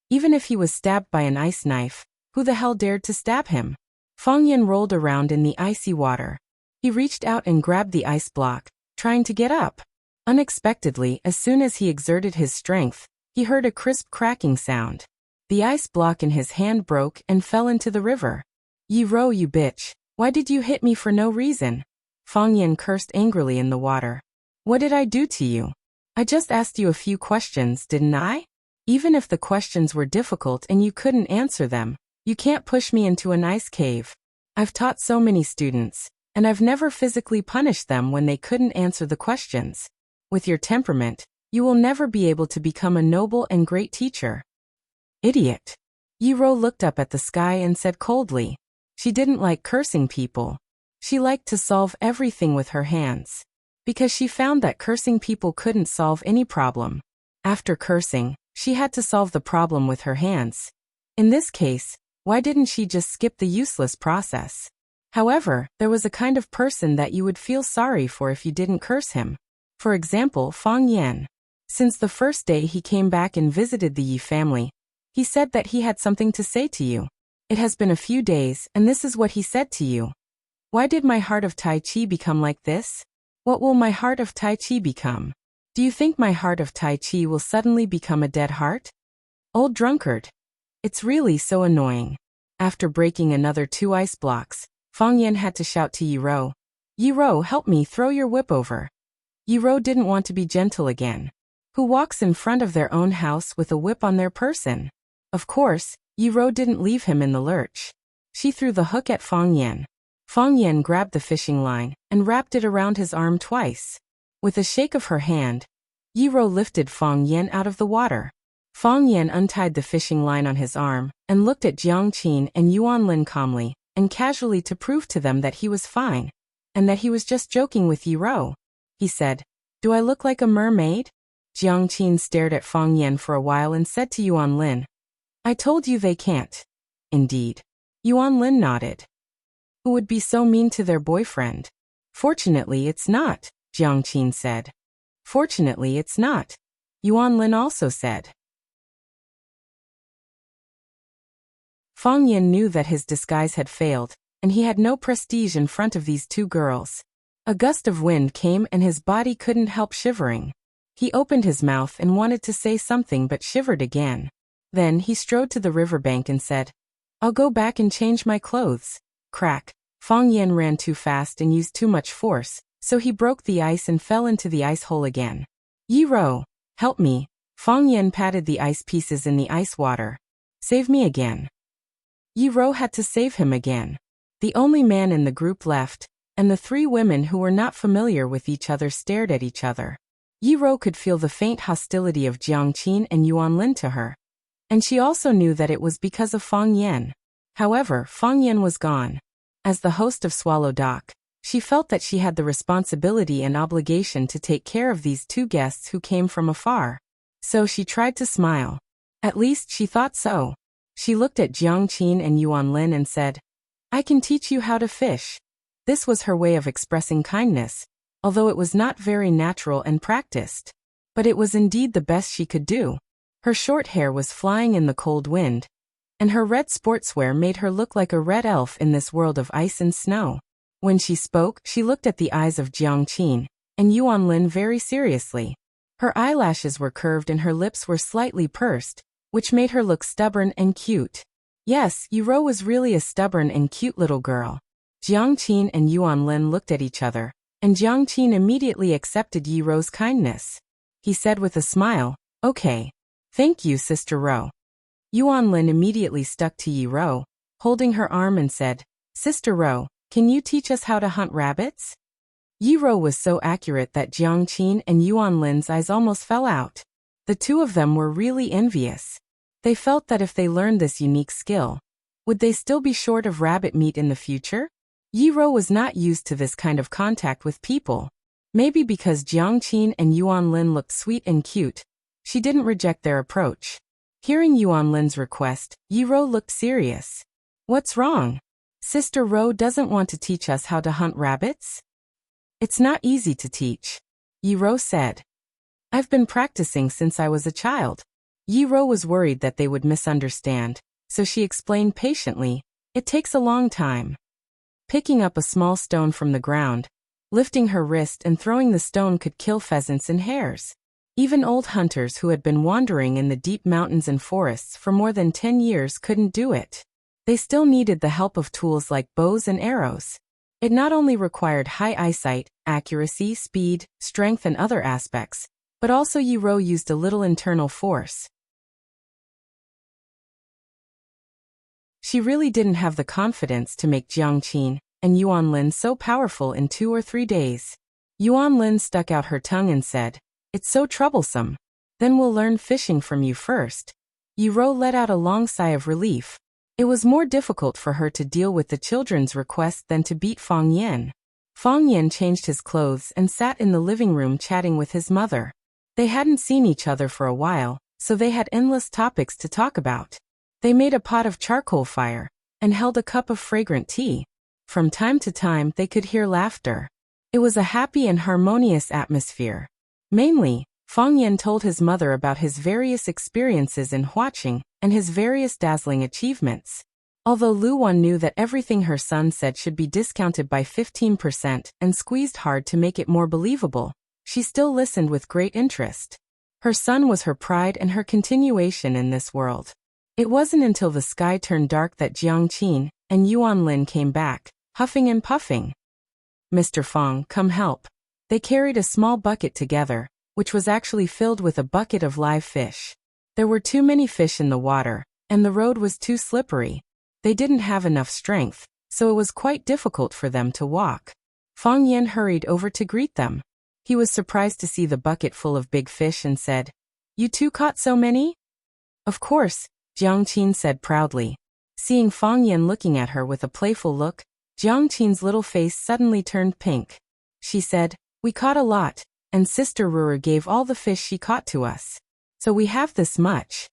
even if he was stabbed by an ice knife, who the hell dared to stab him? Fang Yan rolled around in the icy water. He reached out and grabbed the ice block, trying to get up. Unexpectedly, as soon as he exerted his strength, he heard a crisp cracking sound. The ice block in his hand broke and fell into the river. Yi Rou, you bitch, why did you hit me for no reason? Fang Yan cursed angrily in the water. What did I do to you? I just asked you a few questions, didn't I? Even if the questions were difficult and you couldn't answer them, you can't push me into an ice cave. I've taught so many students, and I've never physically punished them when they couldn't answer the questions. With your temperament, you will never be able to become a noble and great teacher. Idiot. Yi Rou looked up at the sky and said coldly. She didn't like cursing people. She liked to solve everything with her hands. Because she found that cursing people couldn't solve any problem. After cursing, she had to solve the problem with her hands. In this case, why didn't she just skip the useless process? However, there was a kind of person that you would feel sorry for if you didn't curse him. For example, Fang Yan. Since the first day he came back and visited the Yi family, he said that he had something to say to you. It has been a few days, and this is what he said to you. Why did my heart of Tai Chi become like this? What will my heart of Tai Chi become? Do you think my heart of Tai Chi will suddenly become a dead heart? Old drunkard. It's really so annoying. After breaking another 2 ice blocks, Fang Yan had to shout to Yi Rou. Yi Rou, help me throw your whip over. Yi Rou didn't want to be gentle again. Who walks in front of their own house with a whip on their person? Of course, Yi Rou didn't leave him in the lurch. She threw the hook at Fang Yan. Fang Yan grabbed the fishing line and wrapped it around his arm twice. With a shake of her hand, Yi Rou lifted Fang Yan out of the water. Fang Yan untied the fishing line on his arm and looked at Jiang Qin and Yuan Lin calmly and casually to prove to them that he was fine, and that he was just joking with Yi Rou. He said, "Do I look like a mermaid?" Jiang Qin stared at Fang Yan for a while and said to Yuan Lin, "I told you they can't." Indeed. Yuan Lin nodded. Who would be so mean to their boyfriend? Fortunately, it's not, Jiang Qin said. Fortunately, it's not, Yuan Lin also said. Fang Yan knew that his disguise had failed, and he had no prestige in front of these 2 girls. A gust of wind came and his body couldn't help shivering. He opened his mouth and wanted to say something but shivered again. Then he strode to the riverbank and said, "I'll go back and change my clothes." Crack. Fang Yan ran too fast and used too much force, so he broke the ice and fell into the ice hole again. Yi Rou, help me. Fang Yan patted the ice pieces in the ice water. Save me again. Yi Rou had to save him again. The only man in the group left, and the 3 women who were not familiar with each other stared at each other. Yi Rou could feel the faint hostility of Jiang Qin and Yuan Lin to her. And she also knew that it was because of Fang Yan. However, Fang Yan was gone. As the host of Swallow Dock, she felt that she had the responsibility and obligation to take care of these 2 guests who came from afar. So she tried to smile. At least she thought so. She looked at Jiang Qin and Yuan Lin and said, "I can teach you how to fish." This was her way of expressing kindness, although it was not very natural and practiced. But it was indeed the best she could do. Her short hair was flying in the cold wind, and her red sportswear made her look like a red elf in this world of ice and snow. When she spoke, she looked at the eyes of Jiang Qin and Yuan Lin very seriously. Her eyelashes were curved and her lips were slightly pursed, which made her look stubborn and cute. Yes, Yuro was really a stubborn and cute little girl. Jiang Qin and Yuan Lin looked at each other, and Jiang Qin immediately accepted Yiro's kindness. He said with a smile, "Okay. Thank you, Sister Ro." Yuan Lin immediately stuck to Yiro, holding her arm and said, "Sister Ro, can you teach us how to hunt rabbits?" Yiro was so accurate that Jiang Qin and Yuan Lin's eyes almost fell out. The two of them were really envious. They felt that if they learned this unique skill, would they still be short of rabbit meat in the future? Yiro was not used to this kind of contact with people. Maybe because Jiang Qin and Yuan Lin looked sweet and cute, she didn't reject their approach. Hearing Yuan Lin's request, Yiro looked serious. "What's wrong? Sister Ro doesn't want to teach us how to hunt rabbits?" "It's not easy to teach," Yiro said. "I've been practicing since I was a child." Yiro was worried that they would misunderstand, so she explained patiently, "It takes a long time." Picking up a small stone from the ground, lifting her wrist and throwing the stone could kill pheasants and hares. Even old hunters who had been wandering in the deep mountains and forests for more than 10 years couldn't do it. They still needed the help of tools like bows and arrows. It not only required high eyesight, accuracy, speed, strength and other aspects, but also Yiro used a little internal force. She really didn't have the confidence to make Jiang Qin and Yuan Lin so powerful in 2 or 3 days. Yuan Lin stuck out her tongue and said, "It's so troublesome. Then we'll learn fishing from you first." Yiro let out a long sigh of relief. It was more difficult for her to deal with the children's request than to beat Fang Yan. Fang Yan changed his clothes and sat in the living room chatting with his mother. They hadn't seen each other for a while, so they had endless topics to talk about. They made a pot of charcoal fire and held a cup of fragrant tea. From time to time they could hear laughter. It was a happy and harmonious atmosphere. Mainly, Fang Yan told his mother about his various experiences in Huaqing and his various dazzling achievements. Although Lu Wan knew that everything her son said should be discounted by 15% and squeezed hard to make it more believable, she still listened with great interest. Her son was her pride and her continuation in this world. It wasn't until the sky turned dark that Jiang Qin and Yuan Lin came back, huffing and puffing. "Mr. Fang, come help." They carried a small bucket together, which was actually filled with a bucket of live fish. There were too many fish in the water, and the road was too slippery. They didn't have enough strength, so it was quite difficult for them to walk. Fang Yan hurried over to greet them. He was surprised to see the bucket full of big fish and said, "You too caught so many?" "Of course," Jiang Qin said proudly. Seeing Fang Yan looking at her with a playful look, Jiang Qin's little face suddenly turned pink. She said, "We caught a lot, and Sister Ruru gave all the fish she caught to us. So we have this much."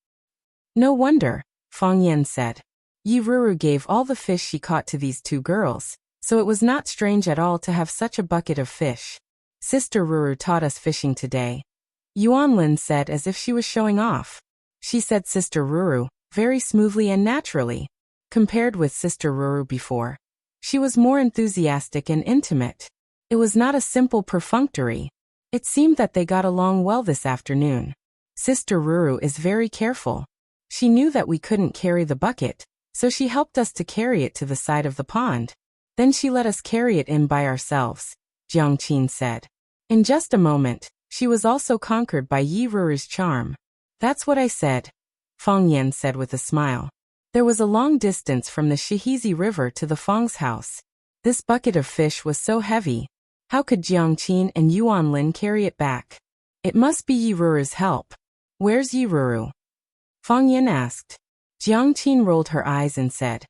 "No wonder," Fang Yan said. Yi Ruru gave all the fish she caught to these 2 girls, so it was not strange at all to have such a bucket of fish. "Sister Ruru taught us fishing today," Yuan Lin said as if she was showing off. She said Sister Ruru very smoothly and naturally. Compared with Sister Ruru before, she was more enthusiastic and intimate. It was not a simple perfunctory. It seemed that they got along well this afternoon. Sister Ruru is very careful. She knew that we couldn't carry the bucket, so she helped us to carry it to the side of the pond. Then she let us carry it in by ourselves, Jiang Qin said. In just a moment, she was also conquered by Yi Ruru's charm. "That's what I said," Fang Yan said with a smile. There was a long distance from the Shihizi River to the Fang's house. This bucket of fish was so heavy. How could Jiang Qin and Yuan Lin carry it back? It must be Yi Ruru's help. "Where's Yi Ruru?" Fang Yan asked. Jiang Qin rolled her eyes and said,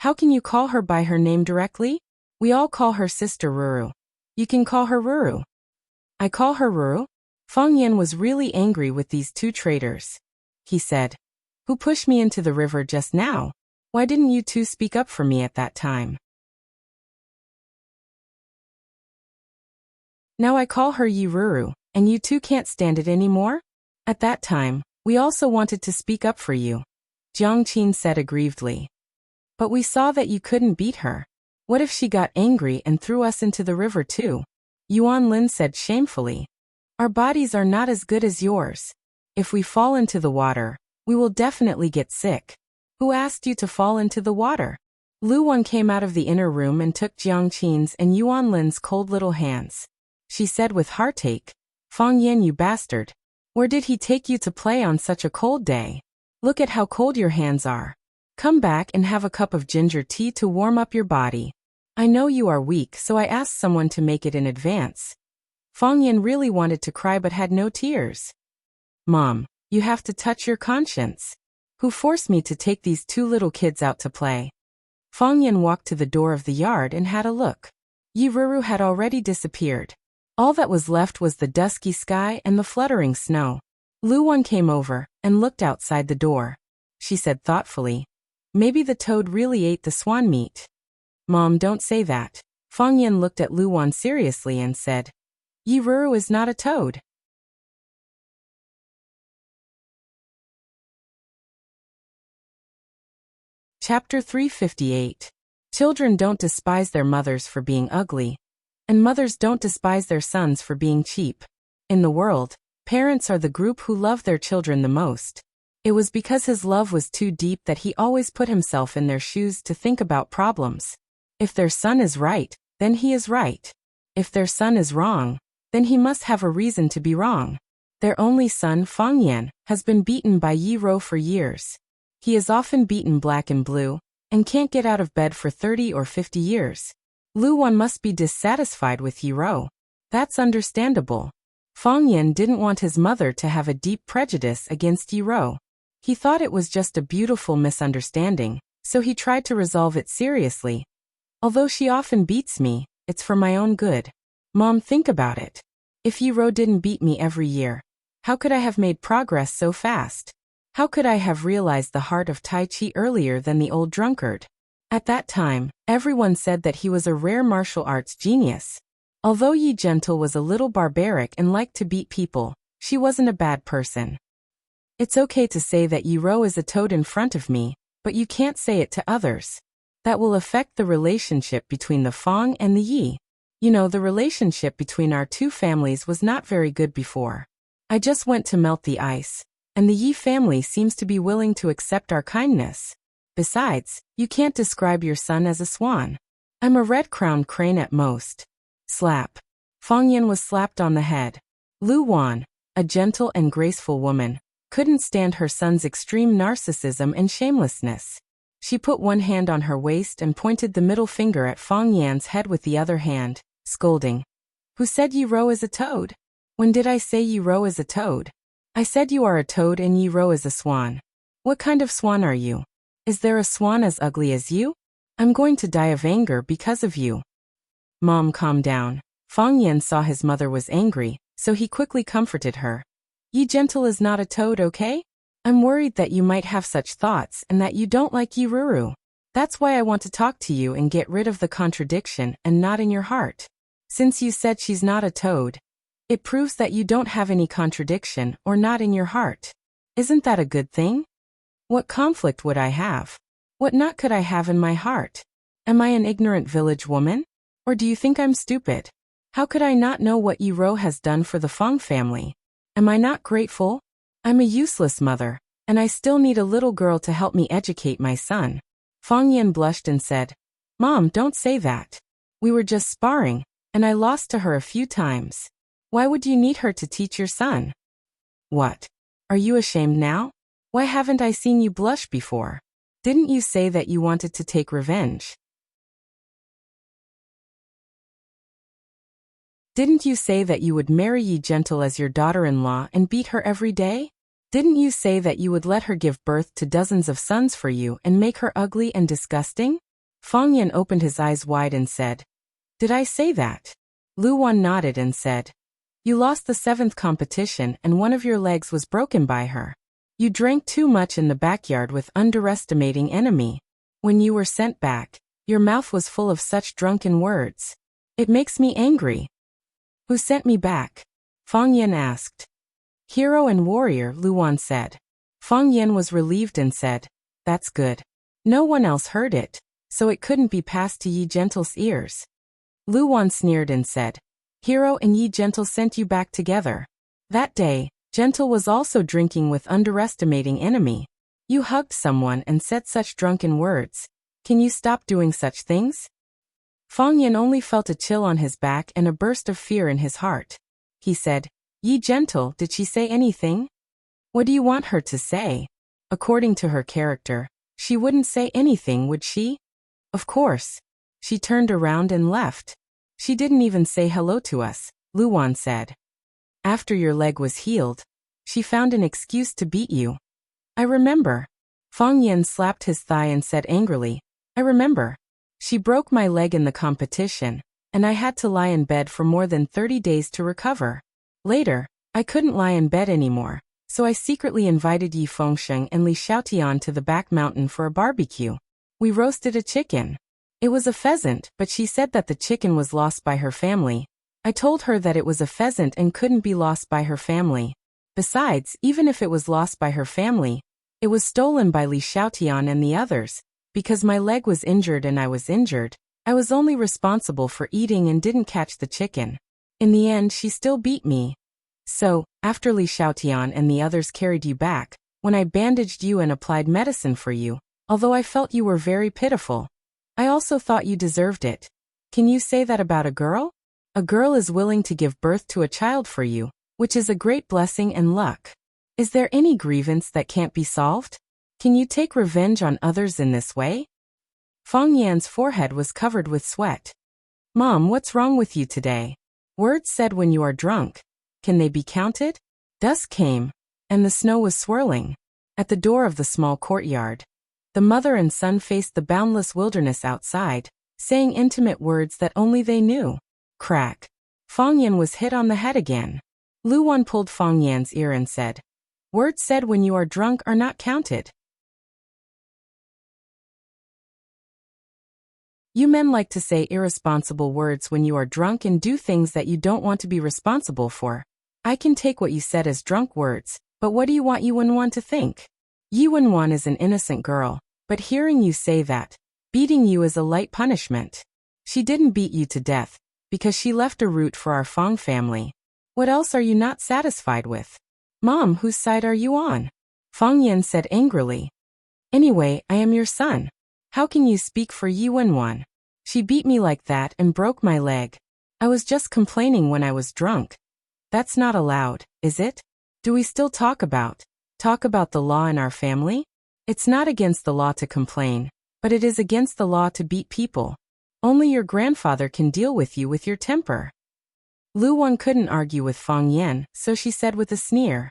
"How can you call her by her name directly? We all call her Sister Ruru. You can call her Ruru." "I call her Ruru?" Fang Yan was really angry with these 2 traitors. He said, "Who pushed me into the river just now? Why didn't you 2 speak up for me at that time?" Now I call her Yiruru, and you two can't stand it anymore? At that time, we also wanted to speak up for you, Jiang Qin said aggrievedly. But we saw that you couldn't beat her. What if she got angry and threw us into the river too? Yuan Lin said shamefully. Our bodies are not as good as yours. If we fall into the water, we will definitely get sick. Who asked you to fall into the water? Lu Wan came out of the inner room and took Jiang Qin's and Yuan Lin's cold little hands. She said with heartache, Fang Yan, you bastard. Where did he take you to play on such a cold day? Look at how cold your hands are. Come back and have a cup of ginger tea to warm up your body. I know you are weak, so I asked someone to make it in advance. Fang Yan really wanted to cry but had no tears. Mom, you have to touch your conscience. Who forced me to take these two little kids out to play? Fang Yan walked to the door of the yard and had a look. Yiruru had already disappeared. All that was left was the dusky sky and the fluttering snow. Lu Wan came over and looked outside the door. She said thoughtfully, maybe the toad really ate the swan meat. Mom, don't say that. Fang Yan looked at Lu Wan seriously and said, Yiruru is not a toad. Chapter 358. Children don't despise their mothers for being ugly, and mothers don't despise their sons for being cheap. In the world, parents are the group who love their children the most. It was because his love was too deep that he always put himself in their shoes to think about problems. If their son is right, then he is right. If their son is wrong, then he must have a reason to be wrong. Their only son, Fang Yan, has been beaten by Yi Rou for years. He is often beaten black and blue, and can't get out of bed for 30 or 50 years. Lu Wan must be dissatisfied with Yi Rou. That's understandable. Fang Yan didn't want his mother to have a deep prejudice against Yi Rou. He thought it was just a beautiful misunderstanding, so he tried to resolve it seriously. Although she often beats me, it's for my own good. Mom, think about it. If Yi Rou didn't beat me every year, how could I have made progress so fast? How could I have realized the heart of Tai Chi earlier than the old drunkard? At that time, everyone said that he was a rare martial arts genius. Although Yi Gentle was a little barbaric and liked to beat people, she wasn't a bad person. It's okay to say that Yi Rou is a toad in front of me, but you can't say it to others. That will affect the relationship between the Fang and the Yi. You know, the relationship between our two families was not very good before. I just went to melt the ice, and the Yi family seems to be willing to accept our kindness. Besides, you can't describe your son as a swan. I'm a red-crowned crane at most. Slap. Fang Yan was slapped on the head. Lu Wan, a gentle and graceful woman, couldn't stand her son's extreme narcissism and shamelessness. She put one hand on her waist and pointed the middle finger at Fang Yan's head with the other hand, scolding. Who said Yi Rou is a toad? When did I say Yi Rou is a toad? I said you are a toad and Yi Rou is a swan. What kind of swan are you? Is there a swan as ugly as you? I'm going to die of anger because of you. Mom, calm down. Fang Yan saw his mother was angry, so he quickly comforted her. Yi Gentle is not a toad, okay? I'm worried that you might have such thoughts and that you don't like Yiruru. That's why I want to talk to you and get rid of the contradiction and not in your heart. Since you said she's not a toad, it proves that you don't have any contradiction or not in your heart. Isn't that a good thing? What conflict would I have? What knot could I have in my heart? Am I an ignorant village woman? Or do you think I'm stupid? How could I not know what Yi Rou has done for the Fang family? Am I not grateful? I'm a useless mother, and I still need a little girl to help me educate my son. Fang Yan blushed and said, Mom, don't say that. We were just sparring, and I lost to her a few times. Why would you need her to teach your son? What? Are you ashamed now? Why haven't I seen you blush before? Didn't you say that you wanted to take revenge? Didn't you say that you would marry Yi Gentle as your daughter-in-law and beat her every day? Didn't you say that you would let her give birth to dozens of sons for you and make her ugly and disgusting? Fang Yan opened his eyes wide and said, Did I say that? Lu Wan nodded and said, You lost the 7th competition and one of your legs was broken by her. You drank too much in the backyard with underestimating enemy. When you were sent back, your mouth was full of such drunken words. It makes me angry. Who sent me back? Fang Yan asked. Hero and warrior, Luan said. Fang Yan was relieved and said, that's good. No one else heard it, so it couldn't be passed to Yi Gentle's ears. Luan sneered and said, Hero and Yi Gentle sent you back together. That day, Gentle was also drinking with underestimating enemy. You hugged someone and said such drunken words. Can you stop doing such things? Fang Yan only felt a chill on his back and a burst of fear in his heart. He said, Yi Gentle, did she say anything? What do you want her to say? According to her character, she wouldn't say anything, would she? Of course. She turned around and left. She didn't even say hello to us, Luan said. After your leg was healed, she found an excuse to beat you. I remember. Fang Yan slapped his thigh and said angrily, I remember. She broke my leg in the competition, and I had to lie in bed for more than 30 days to recover. Later, I couldn't lie in bed anymore, so I secretly invited Yi Fengsheng and Li Xiaotian to the back mountain for a barbecue. We roasted a chicken. It was a pheasant, but she said that the chicken was lost by her family. I told her that it was a pheasant and couldn't be lost by her family. Besides, even if it was lost by her family, it was stolen by Li Xiaotian and the others. Because my leg was injured and I was injured, I was only responsible for eating and didn't catch the chicken. In the end, she still beat me. So, after Li Xiaotian and the others carried you back, when I bandaged you and applied medicine for you, although I felt you were very pitiful, I also thought you deserved it. Can you say that about a girl? A girl is willing to give birth to a child for you, which is a great blessing and luck. Is there any grievance that can't be solved? Can you take revenge on others in this way? Fang Yan's forehead was covered with sweat. Mom, what's wrong with you today? Words said when you are drunk. Can they be counted? Dusk came, and the snow was swirling. At the door of the small courtyard, the mother and son faced the boundless wilderness outside, saying intimate words that only they knew. Crack. Fang Yan was hit on the head again. Luan pulled Fang Yan's ear and said, words said when you are drunk are not counted. You men like to say irresponsible words when you are drunk and do things that you don't want to be responsible for. I can take what you said as drunk words, but what do you want Yi Wenwan to think? Yi Wenwan is an innocent girl, but hearing you say that, beating you is a light punishment. She didn't beat you to death, because she left a root for our Fang family. What else are you not satisfied with? Mom, whose side are you on? Fang Yan said angrily. Anyway, I am your son. How can you speak for Yi Wenwan? She beat me like that and broke my leg. I was just complaining when I was drunk. That's not allowed, is it? Do we still talk about the law in our family? It's not against the law to complain, but it is against the law to beat people. Only your grandfather can deal with you with your temper. Luan couldn't argue with Fang Yan, so she said with a sneer.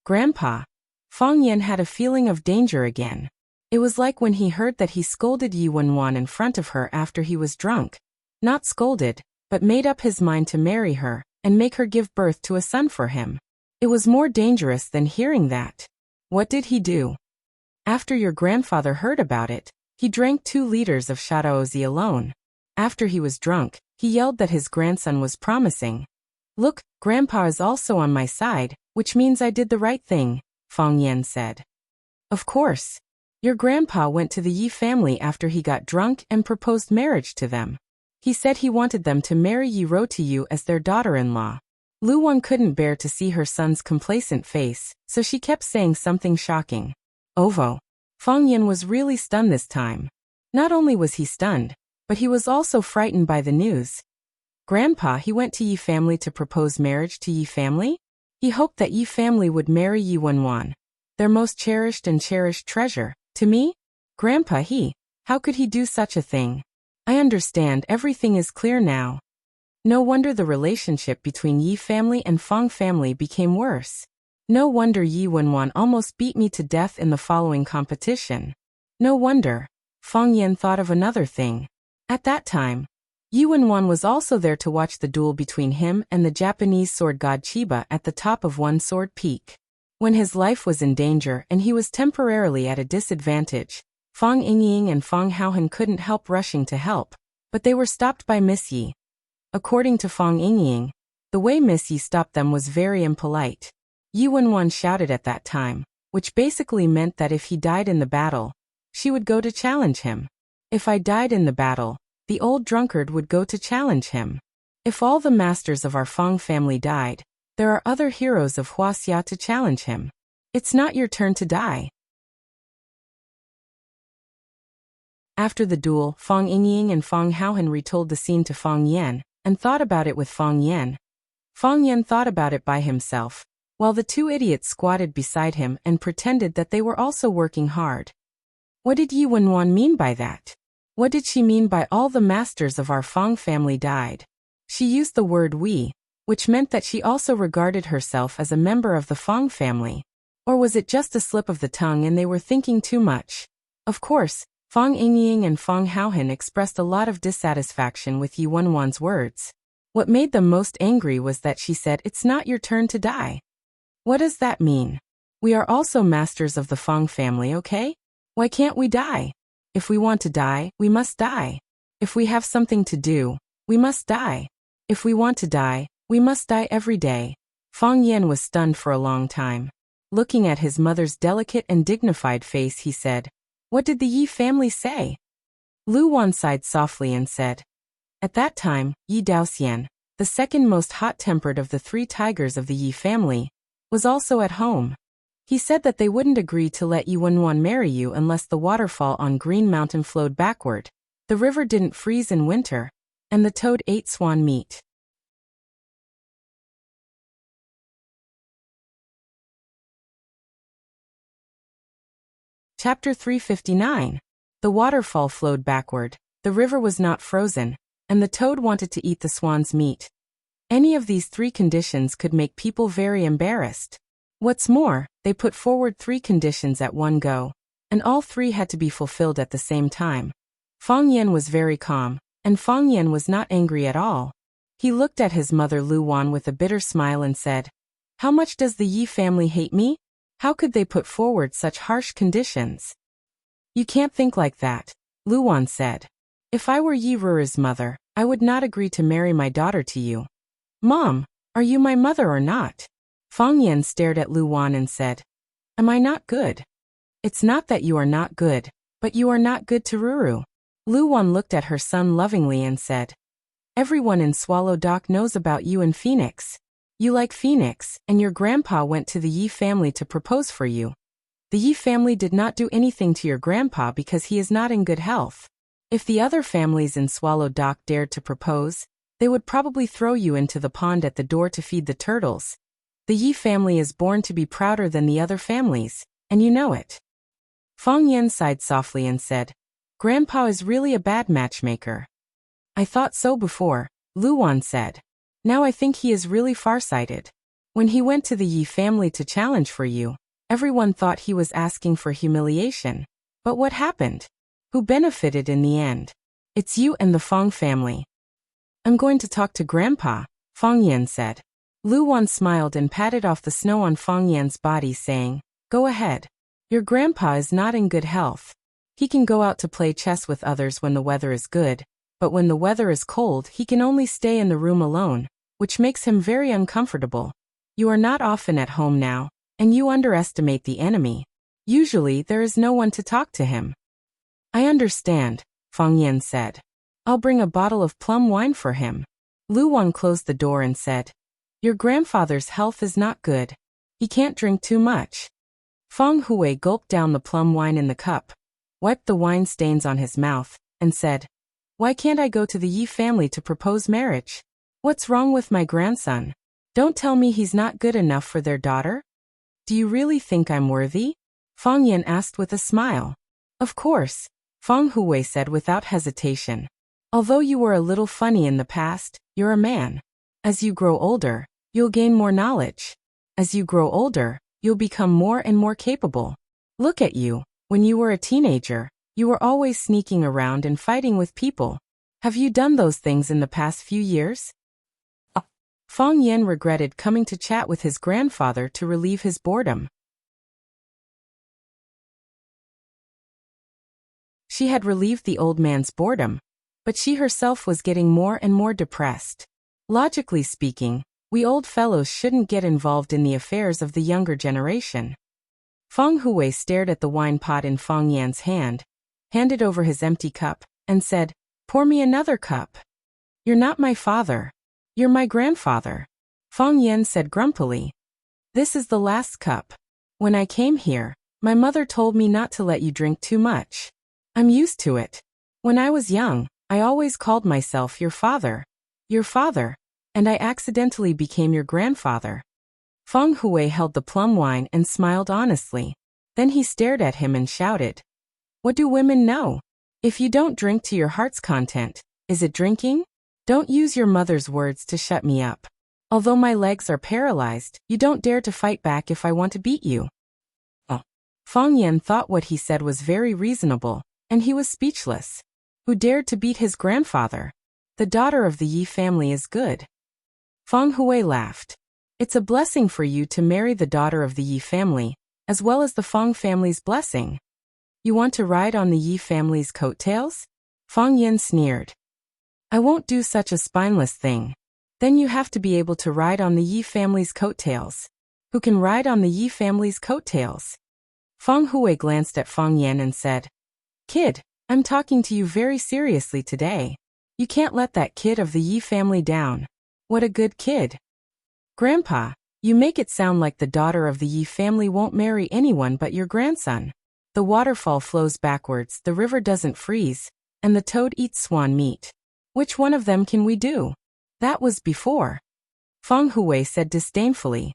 Grandpa. Fang Yan had a feeling of danger again. It was like when he heard that he scolded Yi Wenwan in front of her after he was drunk. Not scolded, but made up his mind to marry her and make her give birth to a son for him. It was more dangerous than hearing that. What did he do? After your grandfather heard about it, he drank 2 liters of Shadaozi alone. After he was drunk, he yelled that his grandson was promising. Look, Grandpa is also on my side, which means I did the right thing, Fang Yan said. Of course. Your grandpa went to the Yi family after he got drunk and proposed marriage to them. He said he wanted them to marry Yi Ro to you as their daughter-in-law. Luan couldn't bear to see her son's complacent face, so she kept saying something shocking. Ovo. Fang Yan was really stunned this time. Not only was he stunned, but he was also frightened by the news. Grandpa, he went to Yi family to propose marriage to Yi family? He hoped that Yi family would marry Yi Wenwan, their most cherished and cherished treasure. To me? Grandpa, how could he do such a thing? I understand, everything is clear now. No wonder the relationship between Yi family and Fang family became worse. No wonder Yi Wenwan almost beat me to death in the following competition. No wonder. Fang Yan thought of another thing. At that time, Yi Wenwan was also there to watch the duel between him and the Japanese sword god Chiba at the top of One Sword Peak. When his life was in danger and he was temporarily at a disadvantage, Fang Yingying and Fang Haohan couldn't help rushing to help, but they were stopped by Miss Yi. According to Fang Yingying, The way Miss Yi stopped them was very impolite. Yi Wenwan shouted at that time, which basically meant that if he died in the battle, she would go to challenge him. If I died in the battle, the old drunkard would go to challenge him. If all the masters of our Fang family died, there are other heroes of Wuxia to challenge him. It's not your turn to die. After the duel, Fang Yingying and Fang Haohan retold the scene to Fang Yan, and thought about it with Fang Yan. Fang Yan thought about it by himself, while the two idiots squatted beside him and pretended that they were also working hard. What did Yi Wenwan mean by that? What did she mean by all the masters of our Fang family died? She used the word we, which meant that she also regarded herself as a member of the Fang family. Or was it just a slip of the tongue and they were thinking too much? Of course, Fang Yingying and Fang Haohan expressed a lot of dissatisfaction with Yi Wenwan's words. What made them most angry was that she said, "It's not your turn to die." What does that mean? We are also masters of the Fang family, okay? Why can't we die? If we want to die, we must die. If we have something to do, we must die. If we want to die, we must die every day. Fang Yan was stunned for a long time. Looking at his mother's delicate and dignified face, he said, "What did the Yi family say?" Lu Wan sighed softly and said, "At that time, Yi Daoxian, the second most hot-tempered of the three tigers of the Yi family, was also at home. He said that they wouldn't agree to let Yi Wenwan marry you unless the waterfall on Green Mountain flowed backward, the river didn't freeze in winter, and the toad ate swan meat." Chapter 359. The waterfall flowed backward, the river was not frozen, and the toad wanted to eat the swan's meat. Any of these three conditions could make people very embarrassed. What's more, they put forward three conditions at one go, and all three had to be fulfilled at the same time. Fang Yan was very calm, and Fang Yan was not angry at all. He looked at his mother Lu Wan with a bitter smile and said, "How much does the Yi family hate me? How could they put forward such harsh conditions?" "You can't think like that," Lu Wan said. "If I were Yi Ruru's mother, I would not agree to marry my daughter to you." "Mom, are you my mother or not?" Fang Yan stared at Lu Wan and said, "Am I not good?" "It's not that you are not good, but you are not good to Ruru." Lu Wan looked at her son lovingly and said, "Everyone in Swallow Dock knows about you and Phoenix. You like Phoenix, and your grandpa went to the Yi family to propose for you. The Yi family did not do anything to your grandpa because he is not in good health. If the other families in Swallow Dock dared to propose, they would probably throw you into the pond at the door to feed the turtles. The Yi family is born to be prouder than the other families, and you know it." Fang Yan sighed softly and said, "Grandpa is really a bad matchmaker." "I thought so before," Lu Wan said. "Now I think he is really farsighted. When he went to the Yi family to challenge for you, everyone thought he was asking for humiliation. But what happened? Who benefited in the end? It's you and the Fang family." "I'm going to talk to Grandpa," Fang Yan said. Lu Wan smiled and patted off the snow on Fang Yan's body, saying, "Go ahead. Your grandpa is not in good health. He can go out to play chess with others when the weather is good, but when the weather is cold he can only stay in the room alone, which makes him very uncomfortable. You are not often at home now, and you underestimate the enemy. Usually there is no one to talk to him." "I understand," Fang Yan said. "I'll bring a bottle of plum wine for him." Lu Wan closed the door and said, "Your grandfather's health is not good. He can't drink too much." Fang Hui gulped down the plum wine in the cup, wiped the wine stains on his mouth, and said, "Why can't I go to the Yi family to propose marriage? What's wrong with my grandson? Don't tell me he's not good enough for their daughter? Do you really think I'm worthy?" Fang Yan asked with a smile. "Of course," Fang Hui said without hesitation. "Although you were a little funny in the past, you're a man. As you grow older, you'll gain more knowledge. As you grow older, you'll become more and more capable. Look at you. When you were a teenager, you were always sneaking around and fighting with people. Have you done those things in the past few years?" Fang Yan regretted coming to chat with his grandfather to relieve his boredom. She had relieved the old man's boredom, but she herself was getting more and more depressed. Logically speaking, We old fellows shouldn't get involved in the affairs of the younger generation. Feng Hui stared at the wine pot in Feng Yan's hand, handed over his empty cup, and said, "Pour me another cup." "You're not my father. You're my grandfather," Feng Yan said grumpily. "This is the last cup. When I came here, my mother told me not to let you drink too much. I'm used to it. When I was young, I always called myself your father, and I accidentally became your grandfather." Feng Hui held the plum wine and smiled honestly. Then he stared at him and shouted, "What do women know? If you don't drink to your heart's content, is it drinking? Don't use your mother's words to shut me up. Although my legs are paralyzed, you don't dare to fight back if I want to beat you." Oh. Feng Yan thought what he said was very reasonable, and he was speechless. Who dared to beat his grandfather? The daughter of the Yi family is good. Feng Hui laughed. "It's a blessing for you to marry the daughter of the Yi family, as well as the Feng family's blessing. You want to ride on the Yi family's coattails?" Feng Yan sneered. "I won't do such a spineless thing. Then you have to be able to ride on the Yi family's coattails. Who can ride on the Yi family's coattails?" Feng Hui glanced at Feng Yan and said, "Kid, I'm talking to you very seriously today. You can't let that kid of the Yi family down. What a good kid." "Grandpa, you make it sound like the daughter of the Yi family won't marry anyone but your grandson. The waterfall flows backwards, the river doesn't freeze, and the toad eats swan meat. Which one of them can we do?" "That was before," Feng Hui said disdainfully.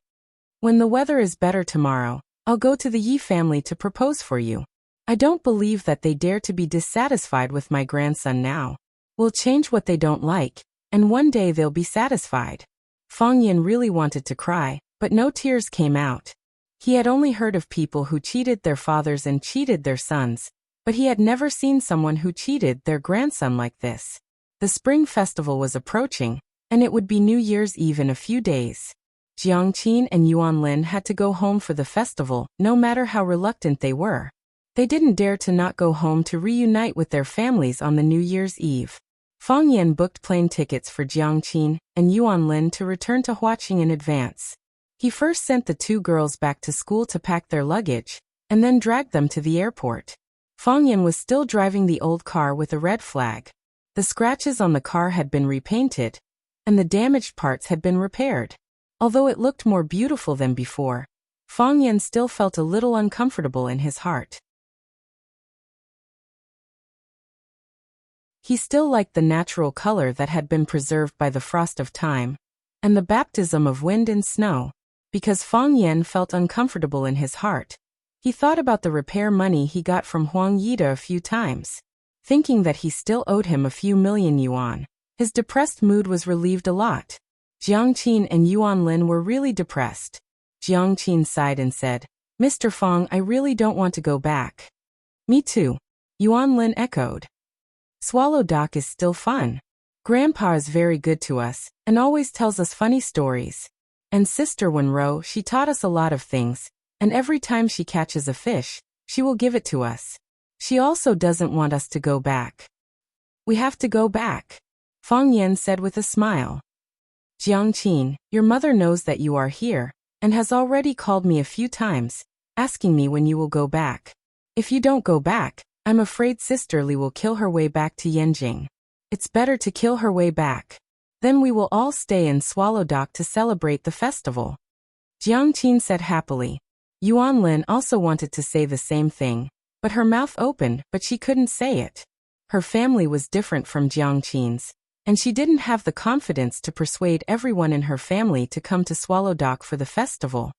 "When the weather is better tomorrow, I'll go to the Yi family to propose for you. I don't believe that they dare to be dissatisfied with my grandson now. We'll change what they don't like, and one day they'll be satisfied." Feng Yan really wanted to cry, but no tears came out. He had only heard of people who cheated their fathers and cheated their sons, but he had never seen someone who cheated their grandson like this. The spring festival was approaching, and it would be New Year's Eve in a few days. Jiang Qin and Yuan Lin had to go home for the festival, no matter how reluctant they were. They didn't dare to not go home to reunite with their families on the New Year's Eve. Feng Yan booked plane tickets for Jiang Qin and Yuan Lin to return to Huaqing in advance. He first sent the two girls back to school to pack their luggage, and then dragged them to the airport. Feng Yan was still driving the old car with a red flag. The scratches on the car had been repainted, and the damaged parts had been repaired. Although it looked more beautiful than before, Feng Yan still felt a little uncomfortable in his heart. He still liked the natural color that had been preserved by the frost of time, and the baptism of wind and snow. Because Feng Yan felt uncomfortable in his heart, he thought about the repair money he got from Huang Yida a few times. Thinking that he still owed him a few million yuan, his depressed mood was relieved a lot. Jiang Qin and Yuan Lin were really depressed. Jiang Qin sighed and said, "Mr. Feng, I really don't want to go back." "Me too," Yuan Lin echoed. "Swallow Dock is still fun. Grandpa is very good to us, and always tells us funny stories. And Sister Wenro, she taught us a lot of things, and every time she catches a fish, she will give it to us. She also doesn't want us to go back." "We have to go back," Feng Yan said with a smile. "Jiang Qin, your mother knows that you are here, and has already called me a few times, asking me when you will go back. If you don't go back, I'm afraid Sister Li will kill her way back to Yanjing. It's better to kill her way back. Then we will all stay in Swallow Dock to celebrate the festival." Jiang Qin said happily. Yuan Lin also wanted to say the same thing, but her mouth opened, but she couldn't say it. Her family was different from Jiang Qin's, and she didn't have the confidence to persuade everyone in her family to come to Swallow Dock for the festival.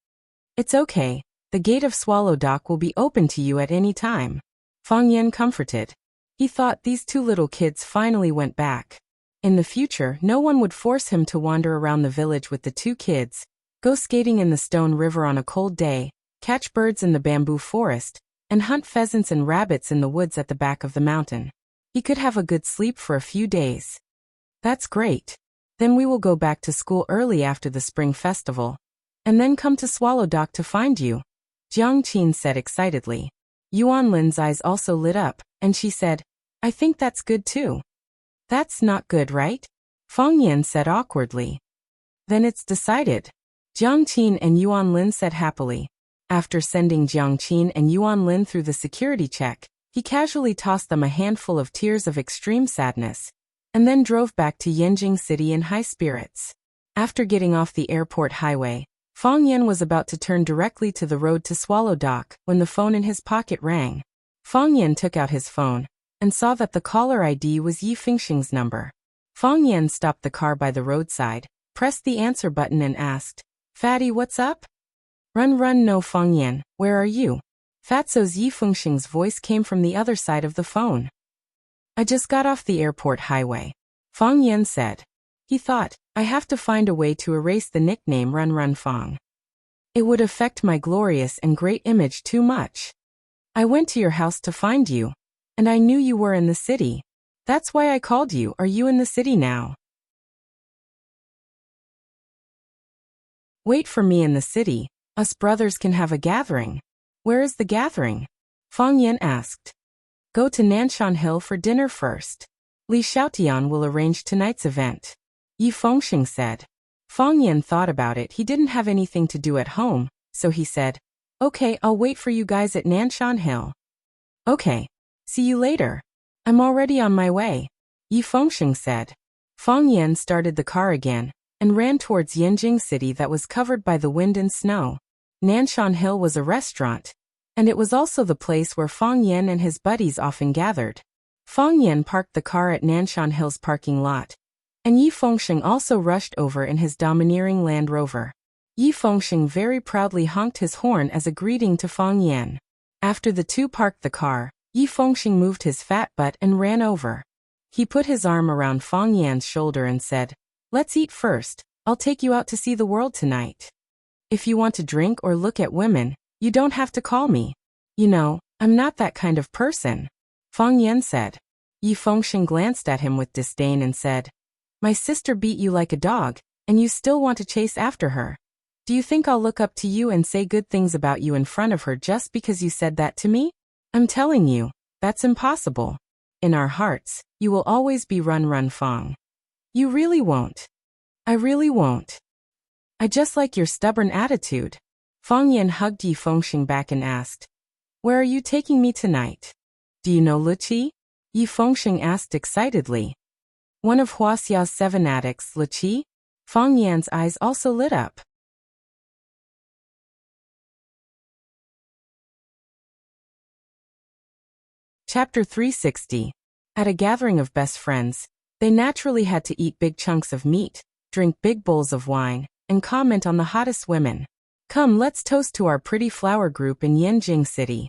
"It's okay, the gate of Swallow Dock will be open to you at any time," Feng Yan comforted. He thought these two little kids finally went back. In the future, no one would force him to wander around the village with the two kids, go skating in the stone river on a cold day, catch birds in the bamboo forest, and hunt pheasants and rabbits in the woods at the back of the mountain. He could have a good sleep for a few days. "That's great. Then we will go back to school early after the spring festival, and then come to Swallow Dock to find you," Jiang Qin said excitedly. Yuan Lin's eyes also lit up, and she said, "I think that's good too." "That's not good, right?" Feng Yan said awkwardly. Then it's decided. Jiang Qin and Yuan Lin said happily. After sending Jiang Qin and Yuan Lin through the security check, he casually tossed them a handful of tears of extreme sadness, and then drove back to Yanjing City in high spirits. After getting off the airport highway, Fang Yan was about to turn directly to the road to Swallow Dock when the phone in his pocket rang. Fang Yan took out his phone and saw that the caller ID was Yi Fengxing's number. Fang Yan stopped the car by the roadside, pressed the answer button and asked, "Fatty, what's up?" Run, no Fang Yan, where are you?" Fatso's Yi Fengxing's voice came from the other side of the phone. "I just got off the airport highway," Fang Yan said. He thought, "I have to find a way to erase the nickname Run Fang. It would affect my glorious and great image too much. I went to your house to find you, and I knew you were in the city. That's why I called you. Are you in the city now?" "Wait for me in the city. Us brothers can have a gathering." "Where is the gathering?" Fang Yan asked. "Go to Nanshan Hill for dinner first. Li Xiaotian will arrange tonight's event," Yi Fengxing said. Fang Yan thought about it. He didn't have anything to do at home, so he said, "Okay, I'll wait for you guys at Nanshan Hill." "Okay. See you later. I'm already on my way," Yi Fengxing said. Fang Yan started the car again and ran towards Yanjing City that was covered by the wind and snow. Nanshan Hill was a restaurant, and it was also the place where Fang Yan and his buddies often gathered. Fang Yan parked the car at Nanshan Hill's parking lot, and Yi Fengxing also rushed over in his domineering Land Rover. Yi Fengxing very proudly honked his horn as a greeting to Fang Yan. After the two parked the car, Yi Fengxing moved his fat butt and ran over. He put his arm around Fang Yan's shoulder and said, "Let's eat first. I'll take you out to see the world tonight. If you want to drink or look at women, you don't have to call me. You know, I'm not that kind of person," Fang Yan said. Yi Fengxing glanced at him with disdain and said, "My sister beat you like a dog, and you still want to chase after her. Do you think I'll look up to you and say good things about you in front of her just because you said that to me? I'm telling you, that's impossible. In our hearts, you will always be Run Fang. You really won't." "I really won't. I just like your stubborn attitude." Fang Yan hugged Yi Fengxing back and asked, "Where are you taking me tonight?" "Do you know Luqi?" Yi Fengxing asked excitedly. "One of Huaxia's 7 addicts, Luqi?" Fang Yan's eyes also lit up. Chapter 360. At a gathering of best friends, they naturally had to eat big chunks of meat, drink big bowls of wine, and comment on the hottest women. "Come, let's toast to our Pretty Flower Group in Yanjing City."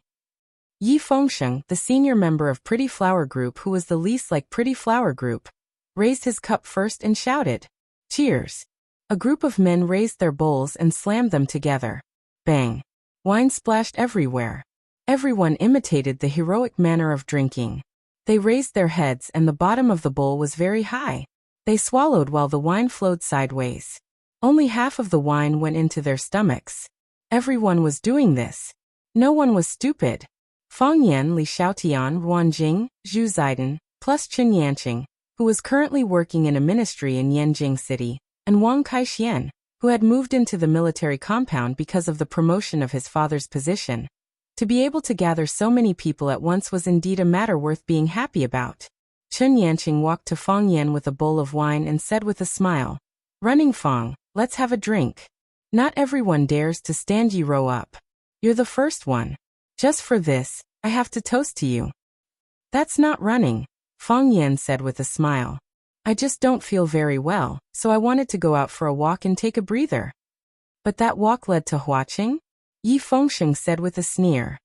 Yi Fengxing, the senior member of Pretty Flower Group who was the least like Pretty Flower Group, raised his cup first and shouted, "Cheers." A group of men raised their bowls and slammed them together. Bang! Wine splashed everywhere. Everyone imitated the heroic manner of drinking. They raised their heads and the bottom of the bowl was very high. They swallowed while the wine flowed sideways. Only half of the wine went into their stomachs. Everyone was doing this. No one was stupid. Fang Yan, Li Xiaotian, Ruan Jing, Zhu Ziden, plus Chen Yanqing, who was currently working in a ministry in Yanjing City, and Wang Kaixian, who had moved into the military compound because of the promotion of his father's position. To be able to gather so many people at once was indeed a matter worth being happy about. Chen Yanqing walked to Fang Yan with a bowl of wine and said with a smile, "Running Fang, let's have a drink. Not everyone dares to stand you row up. You're the first one. Just for this, I have to toast to you." "That's not running," Fang Yan said with a smile. "I just don't feel very well, so I wanted to go out for a walk and take a breather." "But that walk led to Huaqing?" Yi Fengxing said with a sneer.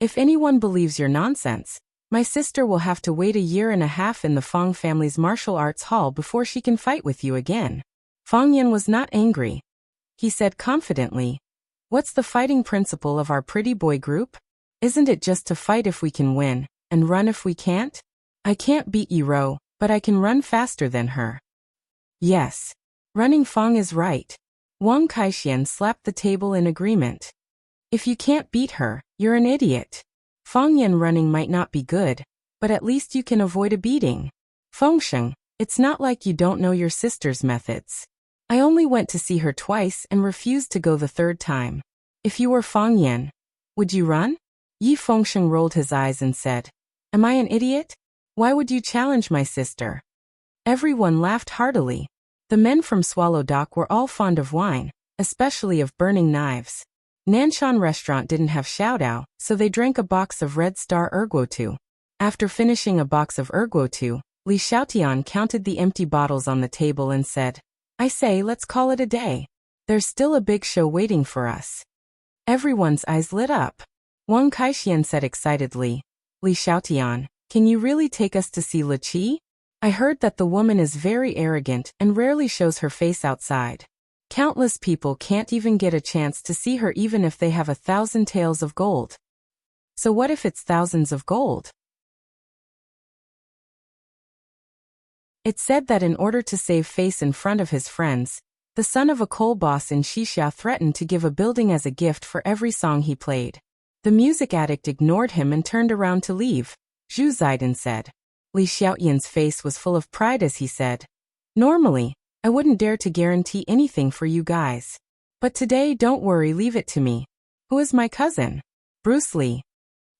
"If anyone believes your nonsense, my sister will have to wait 1.5 years in the Fang family's martial arts hall before she can fight with you again." Fang Yan was not angry. He said confidently, "What's the fighting principle of our pretty boy group? Isn't it just to fight if we can win, and run if we can't? I can't beat Yiro, but I can run faster than her." "Yes. Running Fang is right." Wang Kaixian slapped the table in agreement. "If you can't beat her, you're an idiot. Fang Yan running might not be good, but at least you can avoid a beating. Fengxing, it's not like you don't know your sister's methods. I only went to see her twice and refused to go the third time. If you were Fang Yan, would you run? Yi Fengsheng rolled his eyes and said, Am I an idiot? Why would you challenge my sister? Everyone laughed heartily. The men from Swallow Dock were all fond of wine, especially of burning knives. Nanshan restaurant didn't have Shoutao, so they drank a box of Red Star Erguotu. After finishing a box of Erguotu, Li Xiaotian counted the empty bottles on the table and said, I say, let's call it a day. There's still a big show waiting for us. Everyone's eyes lit up. Wang Kaixian said excitedly, Li Xiaotian, can you really take us to see Li Qi? I heard that the woman is very arrogant and rarely shows her face outside. Countless people can't even get a chance to see her even if they have 1,000 taels of gold. So what if it's thousands of gold? It's said that in order to save face in front of his friends, the son of a coal boss in Xixia threatened to give a building as a gift for every song he played. The music addict ignored him and turned around to leave. Zhu Zaidan said. Li Xiaoyan's face was full of pride as he said, Normally, I wouldn't dare to guarantee anything for you guys. But today, don't worry, leave it to me. Who is my cousin? Bruce Lee.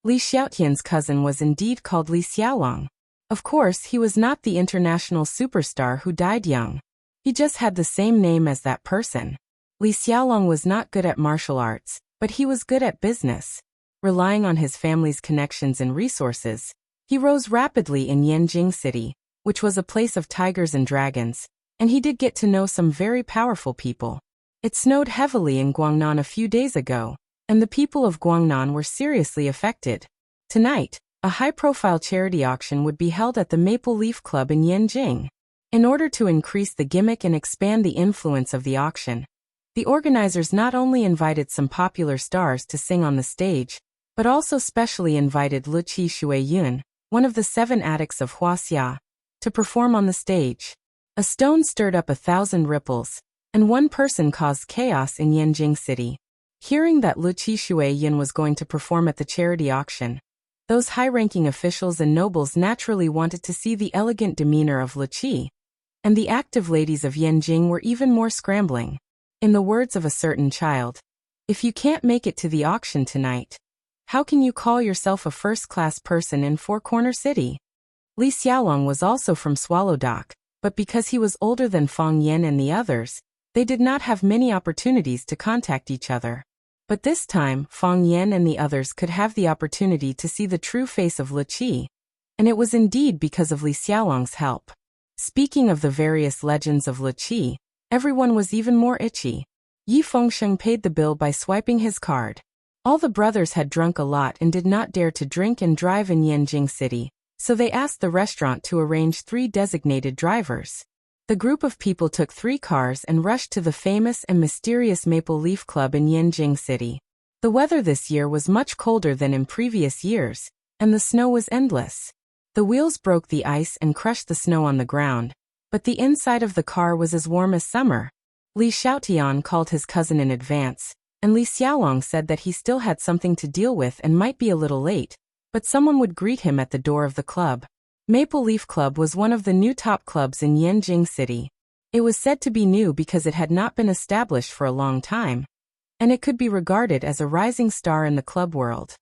Li Xiaotian's cousin was indeed called Li Xiaolong. Of course, he was not the international superstar who died young. He just had the same name as that person. Li Xiaolong was not good at martial arts, but he was good at business. Relying on his family's connections and resources, he rose rapidly in Yanjing City, which was a place of tigers and dragons, and he did get to know some very powerful people. It snowed heavily in Guangnan a few days ago, and the people of Guangnan were seriously affected. Tonight, a high-profile charity auction would be held at the Maple Leaf Club in Yanjing. In order to increase the gimmick and expand the influence of the auction, the organizers not only invited some popular stars to sing on the stage, but also specially invited Li Qi Shuiyun, one of the 7 addicts of Wuxia, to perform on the stage. A stone stirred up 1,000 ripples, and one person caused chaos in Yanjing City. Hearing that Li Qi Shuiyun was going to perform at the charity auction, those high-ranking officials and nobles naturally wanted to see the elegant demeanor of Li Qi, and the active ladies of Yanjing were even more scrambling. In the words of a certain child, if you can't make it to the auction tonight, how can you call yourself a first-class person in Four Corner City? Li Xiaolong was also from Swallow Dock, but because he was older than Fang Yan and the others, they did not have many opportunities to contact each other. But this time, Fang Yan and the others could have the opportunity to see the true face of Li Qi, and it was indeed because of Li Xiaolong's help. Speaking of the various legends of Li Qi, everyone was even more itchy. Yi Fengsheng paid the bill by swiping his card. All the brothers had drunk a lot and did not dare to drink and drive in Yanjing City, so they asked the restaurant to arrange 3 designated drivers. The group of people took 3 cars and rushed to the famous and mysterious Maple Leaf Club in Yanjing City. The weather this year was much colder than in previous years, and the snow was endless. The wheels broke the ice and crushed the snow on the ground, but the inside of the car was as warm as summer. Li Xiaotian called his cousin in advance, and Li Xiaolong said that he still had something to deal with and might be a little late, but someone would greet him at the door of the club. Maple Leaf Club was one of the new top clubs in Yanjing City. It was said to be new because it had not been established for a long time, and it could be regarded as a rising star in the club world.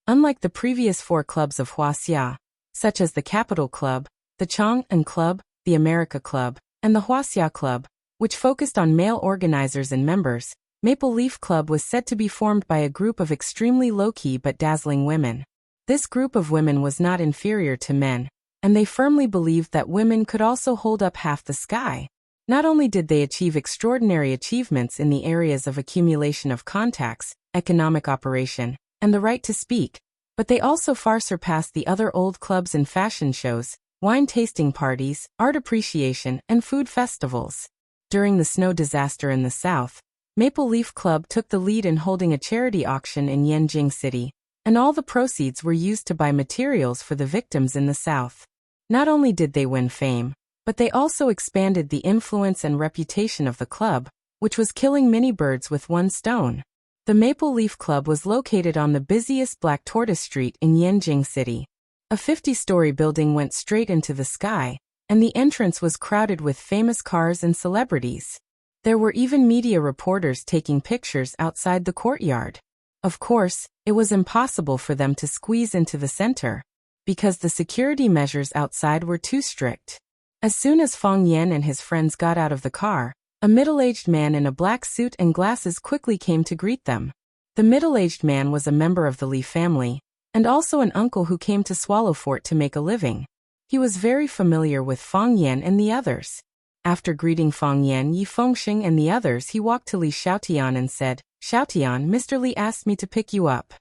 Unlike the previous 4 clubs of Wuxia, such as the Capital Club, the Chang'an Club, the America Club, and the Wuxia Club, which focused on male organizers and members, Maple Leaf Club was said to be formed by a group of extremely low-key but dazzling women. This group of women was not inferior to men, and they firmly believed that women could also hold up half the sky. Not only did they achieve extraordinary achievements in the areas of accumulation of contacts, economic operation, and the right to speak, but they also far surpassed the other old clubs in fashion shows, wine tasting parties, art appreciation, and food festivals. During the snow disaster in the south, Maple Leaf Club took the lead in holding a charity auction in Yanjing City, and all the proceeds were used to buy materials for the victims in the south. Not only did they win fame, but they also expanded the influence and reputation of the club, which was killing many birds with one stone. The Maple Leaf Club was located on the busiest Black Tortoise Street in Yanjing City. A 50-story building went straight into the sky, and the entrance was crowded with famous cars and celebrities. There were even media reporters taking pictures outside the courtyard. Of course, it was impossible for them to squeeze into the center, because the security measures outside were too strict. As soon as Fang Yan and his friends got out of the car, a middle-aged man in a black suit and glasses quickly came to greet them. The middle-aged man was a member of the Li family, and also an uncle who came to Swallow Fort to make a living. He was very familiar with Fang Yan and the others. After greeting Fang Yan, Yi Fengxing and the others, he walked to Li Xiaotian and said, "Xiaotian, Mr. Li asked me to pick you up."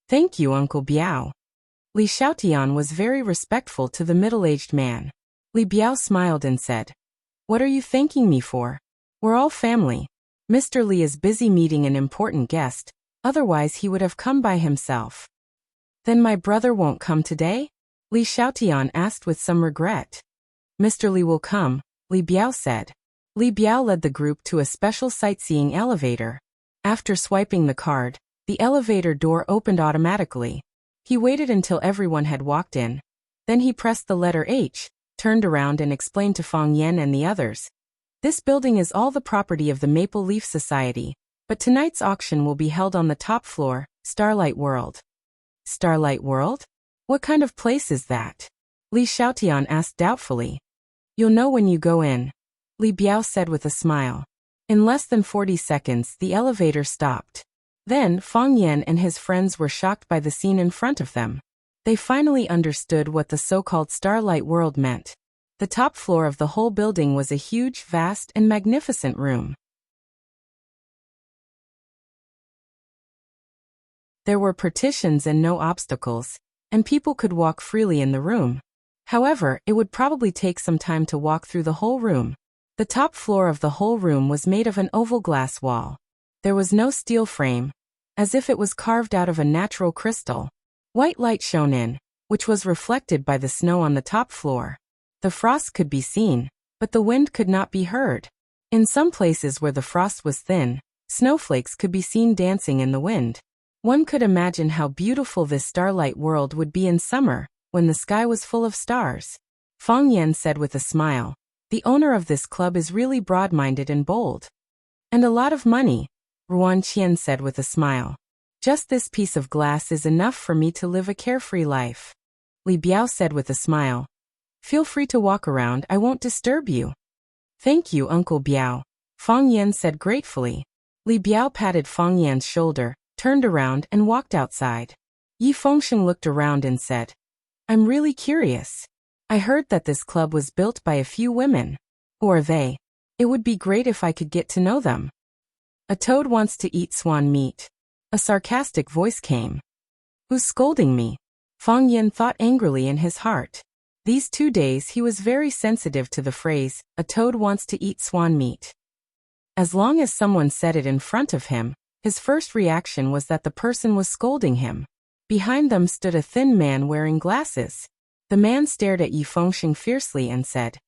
"Thank you, Uncle Biao." Li Xiaotian was very respectful to the middle-aged man. Li Biao smiled and said, "What are you thanking me for? We're all family. Mr. Li is busy meeting an important guest, otherwise he would have come by himself." "Then my brother won't come today?" Li Xiaotian asked with some regret. "Mr. Li will come," Li Biao said. Li Biao led the group to a special sightseeing elevator. After swiping the card, the elevator door opened automatically. He waited until everyone had walked in. Then he pressed the letter H, turned around and explained to Fang Yan and the others, "This building is all the property of the Maple Leaf Society, but tonight's auction will be held on the top floor, Starlight World." "Starlight World? What kind of place is that?" Li Xiaotian asked doubtfully. "You'll know when you go in," Li Biao said with a smile. In less than 40 seconds, the elevator stopped. Then, Fang Yan and his friends were shocked by the scene in front of them. They finally understood what the so-called Starlight World meant. The top floor of the whole building was a huge, vast, and magnificent room. There were partitions and no obstacles, and people could walk freely in the room. However, it would probably take some time to walk through the whole room. The top floor of the whole room was made of an oval glass wall. There was no steel frame, as if it was carved out of a natural crystal. White light shone in, which was reflected by the snow on the top floor. The frost could be seen, but the wind could not be heard. In some places where the frost was thin, snowflakes could be seen dancing in the wind. One could imagine how beautiful this starlight world would be in summer, when the sky was full of stars. Fang Yan said with a smile, "The owner of this club is really broad-minded and bold." "And a lot of money," Ruan Qian said with a smile. "Just this piece of glass is enough for me to live a carefree life." Li Biao said with a smile, "Feel free to walk around, I won't disturb you." "Thank you, Uncle Biao," Fang Yan said gratefully. Li Biao patted Fang Yan's shoulder, turned around and walked outside. Yi Fengxing looked around and said, "I'm really curious. I heard that this club was built by a few women. Who are they? It would be great if I could get to know them." "A toad wants to eat swan meat." A sarcastic voice came. "Who's scolding me?" Fang Yan thought angrily in his heart. These 2 days he was very sensitive to the phrase, "a toad wants to eat swan meat." As long as someone said it in front of him, his first reaction was that the person was scolding him. Behind them stood a thin man wearing glasses. The man stared at Yi Fengxing fiercely and said,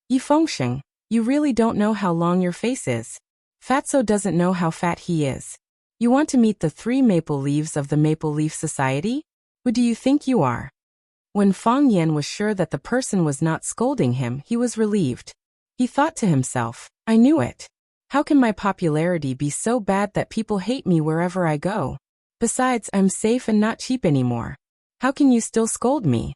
"Yi Fengxing, you really don't know how long your face is. Fatso doesn't know how fat he is. You want to meet the 3 maple leaves of the Maple Leaf Society? Who do you think you are?" When Fang Yan was sure that the person was not scolding him, he was relieved. He thought to himself, "I knew it. How can my popularity be so bad that people hate me wherever I go? Besides, I'm safe and not cheap anymore. How can you still scold me?"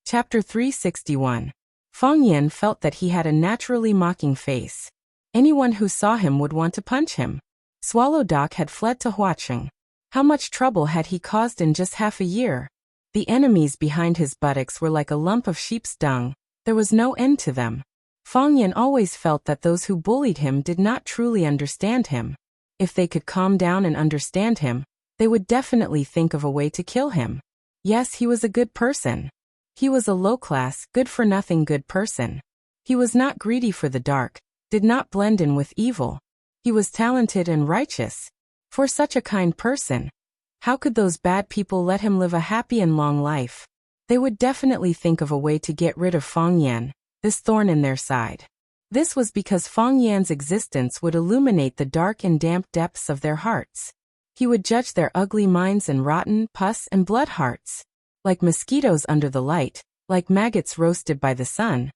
Chapter 361. Fang Yan felt that he had a naturally mocking face. Anyone who saw him would want to punch him. Swallow Dock had fled to Huacheng. How much trouble had he caused in just half a year? The enemies behind his buttocks were like a lump of sheep's dung. There was no end to them. Fang Yan always felt that those who bullied him did not truly understand him. If they could calm down and understand him, they would definitely think of a way to kill him. Yes, he was a good person. He was a low-class, good-for-nothing good person. He was not greedy for the dark, did not blend in with evil. He was talented and righteous. For such a kind person, how could those bad people let him live a happy and long life? They would definitely think of a way to get rid of Fang Yan, this thorn in their side. This was because Fang Yan's existence would illuminate the dark and damp depths of their hearts. He would judge their ugly minds and rotten pus and blood hearts. Like mosquitoes under the light, like maggots roasted by the sun.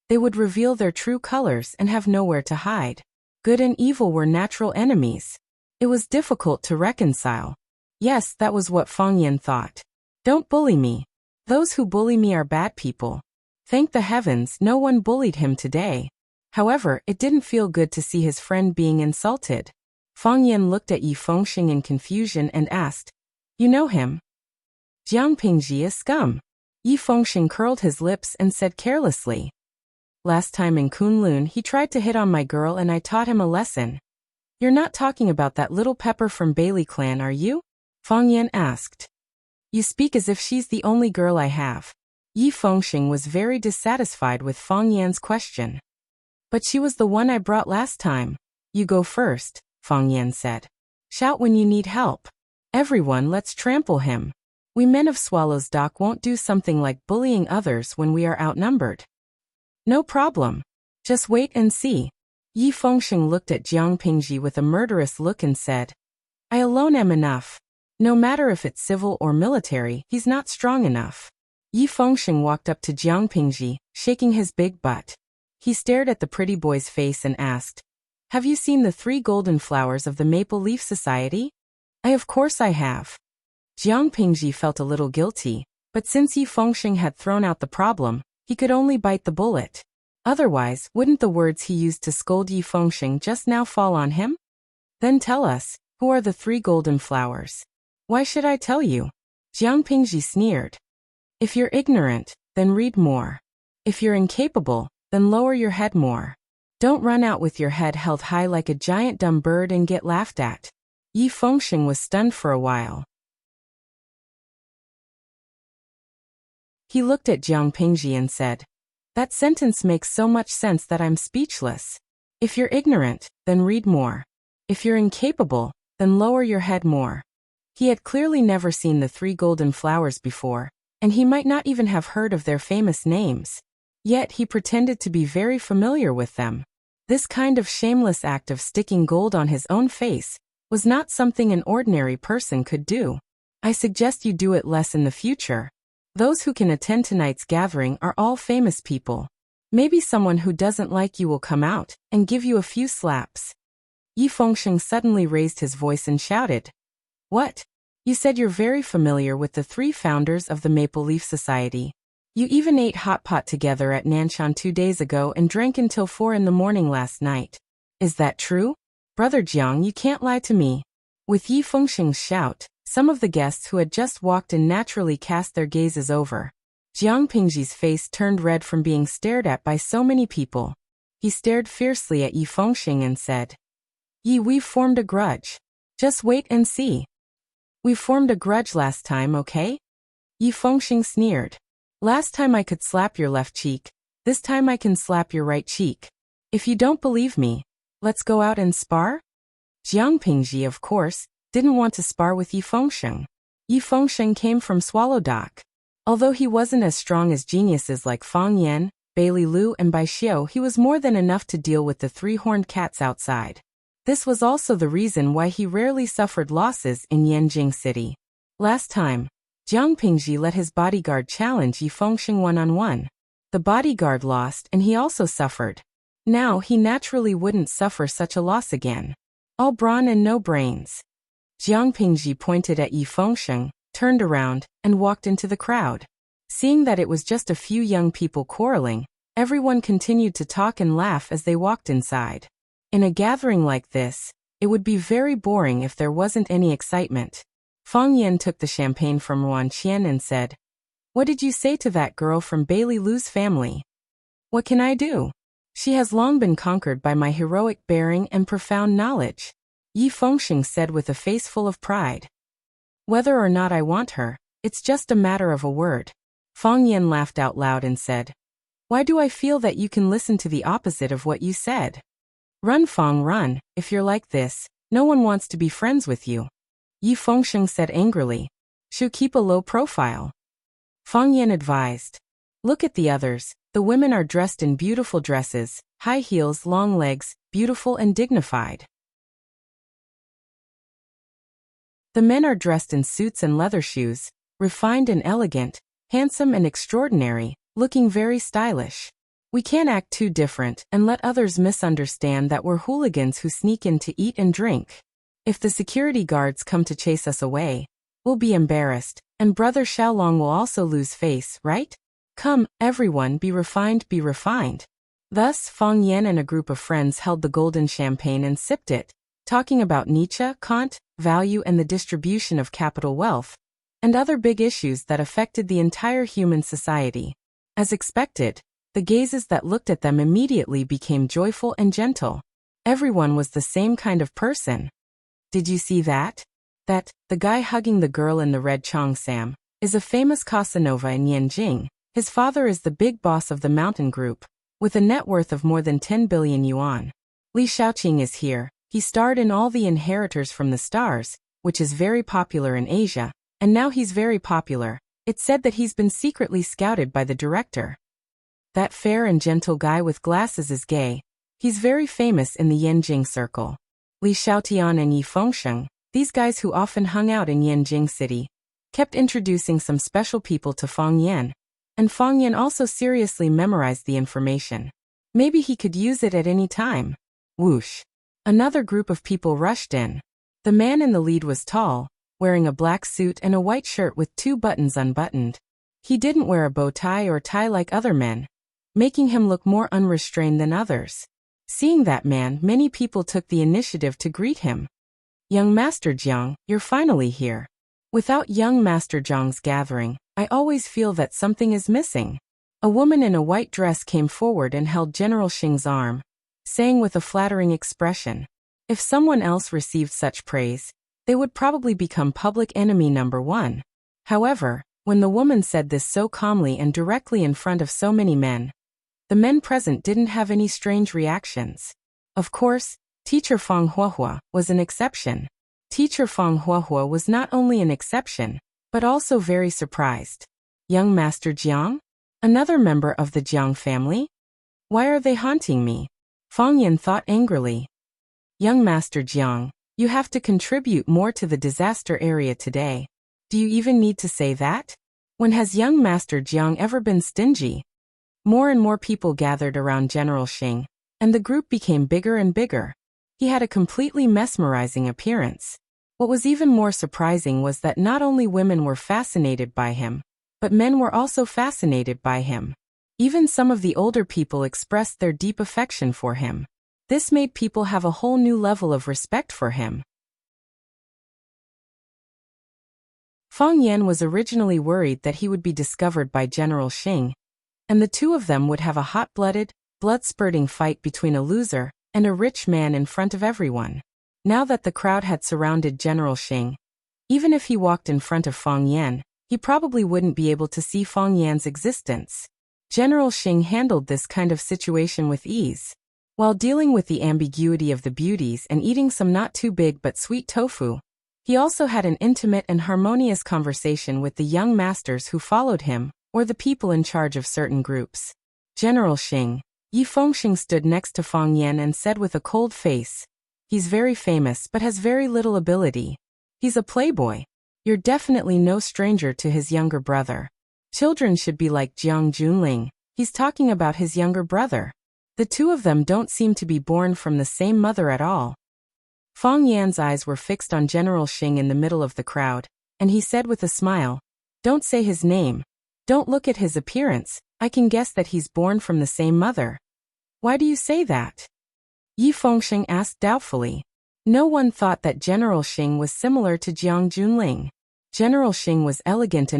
They would reveal their true colors and have nowhere to hide. Good and evil were natural enemies. It was difficult to reconcile. Yes, that was what Fang Yan thought. Don't bully me. Those who bully me are bad people. Thank the heavens no one bullied him today. However, it didn't feel good to see his friend being insulted. Fang Yan looked at Yi Fengxing in confusion and asked, "You know him?" "Jiang Pingji is scum." Yi Fengxing curled his lips and said carelessly, "Last time in Kunlun he tried to hit on my girl and I taught him a lesson." "You're not talking about that little pepper from Bailey clan, are you?" Fang Yan asked. "You speak as if she's the only girl I have." Yi Fengxing was very dissatisfied with Fang Yan's question. "But she was the one I brought last time." "You go first," Fang Yan said. "Shout when you need help. Everyone, let's trample him. We men of Swallow's Dock won't do something like bullying others when we are outnumbered." "No problem. Just wait and see." Yi Fengxing looked at Jiang Pingji with a murderous look and said, "I alone am enough. No matter if it's civil or military, he's not strong enough." Yi Fengxing walked up to Jiang Pingji, shaking his big butt. He stared at the pretty boy's face and asked, "Have you seen the 3 golden flowers of the Maple Leaf Society?" Of course I have." Jiang Pingji felt a little guilty, but since Yi Fengxing had thrown out the problem, he could only bite the bullet. Otherwise, wouldn't the words he used to scold Yi Fengxing just now fall on him? "Then tell us, who are the 3 golden flowers?" "Why should I tell you?" Jiang Pingji sneered. "If you're ignorant, then read more. If you're incapable, then lower your head more. Don't run out with your head held high like a giant dumb bird and get laughed at." Yi Fengxing was stunned for a while. He looked at Jiang Pingji and said, "That sentence makes so much sense that I'm speechless. If you're ignorant, then read more. If you're incapable, then lower your head more." He had clearly never seen the 3 golden flowers before, and he might not even have heard of their famous names. Yet he pretended to be very familiar with them. This kind of shameless act of sticking gold on his own face was not something an ordinary person could do. "I suggest you do it less in the future. Those who can attend tonight's gathering are all famous people. Maybe someone who doesn't like you will come out and give you a few slaps." Yi Fengxing suddenly raised his voice and shouted, "What? You said you're very familiar with the 3 founders of the Maple Leaf Society. You even ate hot pot together at Nanshan 2 days ago and drank until 4 in the morning last night. Is that true? Brother Jiang, you can't lie to me." With Yi Fengxing's shout, some of the guests who had just walked in naturally cast their gazes over. Jiang Pingji's face turned red from being stared at by so many people. He stared fiercely at Yi Fengxing and said, "Yi, we've formed a grudge. Just wait and see. We formed a grudge last time, okay?" Yi Fengxing sneered. "Last time I could slap your left cheek. This time I can slap your right cheek. If you don't believe me, let's go out and spar?" Jiang Pingji, of course, didn't want to spar with Yi Fengxing. Yi Fengxing came from Swallow Dock. Although he wasn't as strong as geniuses like Fang Yan, Bailey Lu and Bai Xiao, he was more than enough to deal with the 3-horned cats outside. This was also the reason why he rarely suffered losses in Yanjing City. Last time, Jiang Pingji let his bodyguard challenge Yi Fengxing one-on-one. The bodyguard lost and he also suffered. Now he naturally wouldn't suffer such a loss again. All brawn and no brains. Jiang Pingji pointed at Yi Fengxing, turned around, and walked into the crowd. Seeing that it was just a few young people quarreling, everyone continued to talk and laugh as they walked inside. In a gathering like this, it would be very boring if there wasn't any excitement. Fang Yan took the champagne from Wan Qian and said, "What did you say to that girl from Bailey Lu's family?" "What can I do? She has long been conquered by my heroic bearing and profound knowledge," Yi Fengxing said with a face full of pride. "Whether or not I want her, it's just a matter of a word." Fang Yan laughed out loud and said, "Why do I feel that you can listen to the opposite of what you said? Run, Fang, run. If you're like this, no one wants to be friends with you," Yi Fengxing said angrily. "Should keep a low profile." Fang Yan advised, "Look at the others. The women are dressed in beautiful dresses, high heels, long legs, beautiful and dignified. The men are dressed in suits and leather shoes, refined and elegant, handsome and extraordinary, looking very stylish. We can't act too different and let others misunderstand that we're hooligans who sneak in to eat and drink. If the security guards come to chase us away, we'll be embarrassed, and Brother Xiaolong will also lose face, right? Come, everyone, be refined, be refined. Thus, Fang Yan and a group of friends held the golden champagne and sipped it, talking about Nietzsche, Kant, value and the distribution of capital wealth, and other big issues that affected the entire human society. As expected, the gazes that looked at them immediately became joyful and gentle. Everyone was the same kind of person. Did you see that? The guy hugging the girl in the red cheongsam, is a famous Casanova in Yanjing. His father is the big boss of the mountain group, with a net worth of more than 10 billion yuan. Li Shaoqing is here. He starred in All the Inheritors from the Stars, which is very popular in Asia, and now he's very popular. It's said that he's been secretly scouted by the director. That fair and gentle guy with glasses is gay. He's very famous in the Yanjing circle. Li Xiaotian and Yi Fengsheng, these guys who often hung out in Yanjing city, kept introducing some special people to Fang Yan, and Fang Yan also seriously memorized the information. Maybe he could use it at any time. Whoosh! Another group of people rushed in. The man in the lead was tall, wearing a black suit and a white shirt with 2 buttons unbuttoned. He didn't wear a bow tie or tie like other men, making him look more unrestrained than others. Seeing that man, many people took the initiative to greet him. Young Master Jiang, you're finally here. Without young Master Jiang's gathering, I always feel that something is missing. A woman in a white dress came forward and held General Xing's arm, saying with a flattering expression, if someone else received such praise, they would probably become public enemy number 1. However, when the woman said this so calmly and directly in front of so many men, the men present didn't have any strange reactions. Of course, Teacher Fang Huahua was an exception. Teacher Fang Huahua was not only an exception, but also very surprised. Young Master Jiang? Another member of the Jiang family? Why are they haunting me? Fang Yan thought angrily. Young Master Jiang, you have to contribute more to the disaster area today. Do you even need to say that? When has young Master Jiang ever been stingy? More and more people gathered around General Xing, and the group became bigger and bigger. He had a completely mesmerizing appearance. What was even more surprising was that not only women were fascinated by him, but men were also fascinated by him. Even some of the older people expressed their deep affection for him. This made people have a whole new level of respect for him. Fang Yan was originally worried that he would be discovered by General Xing, and the two of them would have a hot-blooded, blood-spurting fight between a loser and a rich man in front of everyone. Now that the crowd had surrounded General Xing, even if he walked in front of Fang Yan, he probably wouldn't be able to see Fang Yan's existence. General Xing handled this kind of situation with ease. While dealing with the ambiguity of the beauties and eating some not too big but sweet tofu, he also had an intimate and harmonious conversation with the young masters who followed him, or the people in charge of certain groups. General Xing, Yi Fengsheng stood next to Fang Yan and said with a cold face, he's very famous but has very little ability. He's a playboy. You're definitely no stranger to his younger brother. Children should be like Jiang Junling. He's talking about his younger brother. The two of them don't seem to be born from the same mother at all. Fang Yan's eyes were fixed on General Xing in the middle of the crowd, and he said with a smile, don't say his name. Don't look at his appearance. I can guess that he's born from the same mother. Why do you say that? Yi Fengsheng asked doubtfully. No one thought that General Xing was similar to Jiang Junling. General Xing was elegant,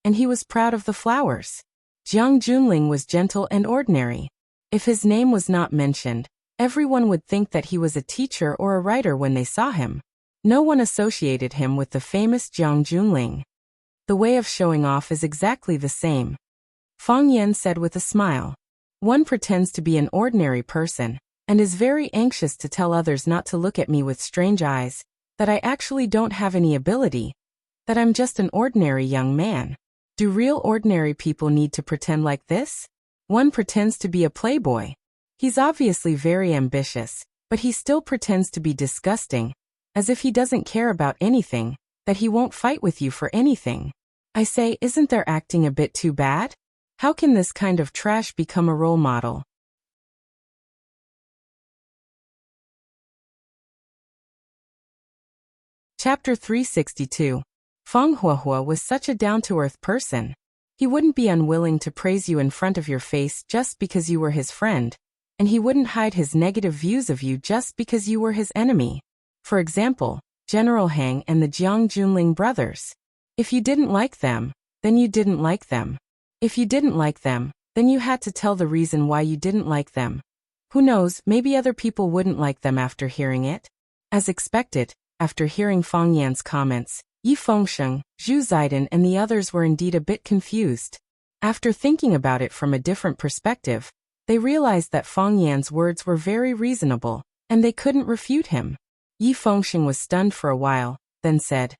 and he was proud of the flowers. Jiang Junling was gentle and ordinary. If his name was not mentioned, everyone would think that he was a teacher or a writer when they saw him. No one associated him with the famous Jiang Junling. The way of showing off is exactly the same. Fang Yan said with a smile. One pretends to be an ordinary person, and is very anxious to tell others not to look at me with strange eyes, that I actually don't have any ability, that I'm just an ordinary young man. Do real ordinary people need to pretend like this? One pretends to be a playboy. He's obviously very ambitious, but he still pretends to be disgusting, as if he doesn't care about anything, that he won't fight with you for anything. I say, isn't their acting a bit too bad? How can this kind of trash become a role model? Chapter 362. Feng Huahua was such a down-to-earth person. He wouldn't be unwilling to praise you in front of your face just because you were his friend, and he wouldn't hide his negative views of you just because you were his enemy. For example, General Hang and the Jiang Junling brothers. If you didn't like them, then you didn't like them. If you didn't like them, then you had to tell the reason why you didn't like them. Who knows, maybe other people wouldn't like them after hearing it. As expected, after hearing Fang Yan's comments, Yi Fengsheng, Zhu Zaidan and the others were indeed a bit confused. After thinking about it from a different perspective, they realized that Fang Yan's words were very reasonable, and they couldn't refute him. Yi Fengsheng was stunned for a while, then said,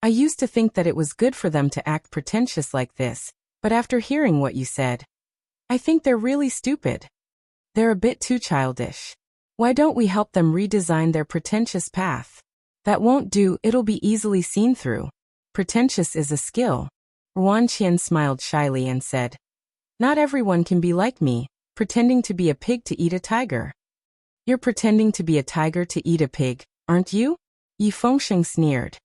I used to think that it was good for them to act pretentious like this, but after hearing what you said, I think they're really stupid. They're a bit too childish. Why don't we help them redesign their pretentious path? That won't do, it'll be easily seen through. Pretentious is a skill. Ruan Qian smiled shyly and said, Not everyone can be like me, pretending to be a pig to eat a tiger. You're pretending to be a tiger to eat a pig, aren't you? Yi Fengsheng sneered.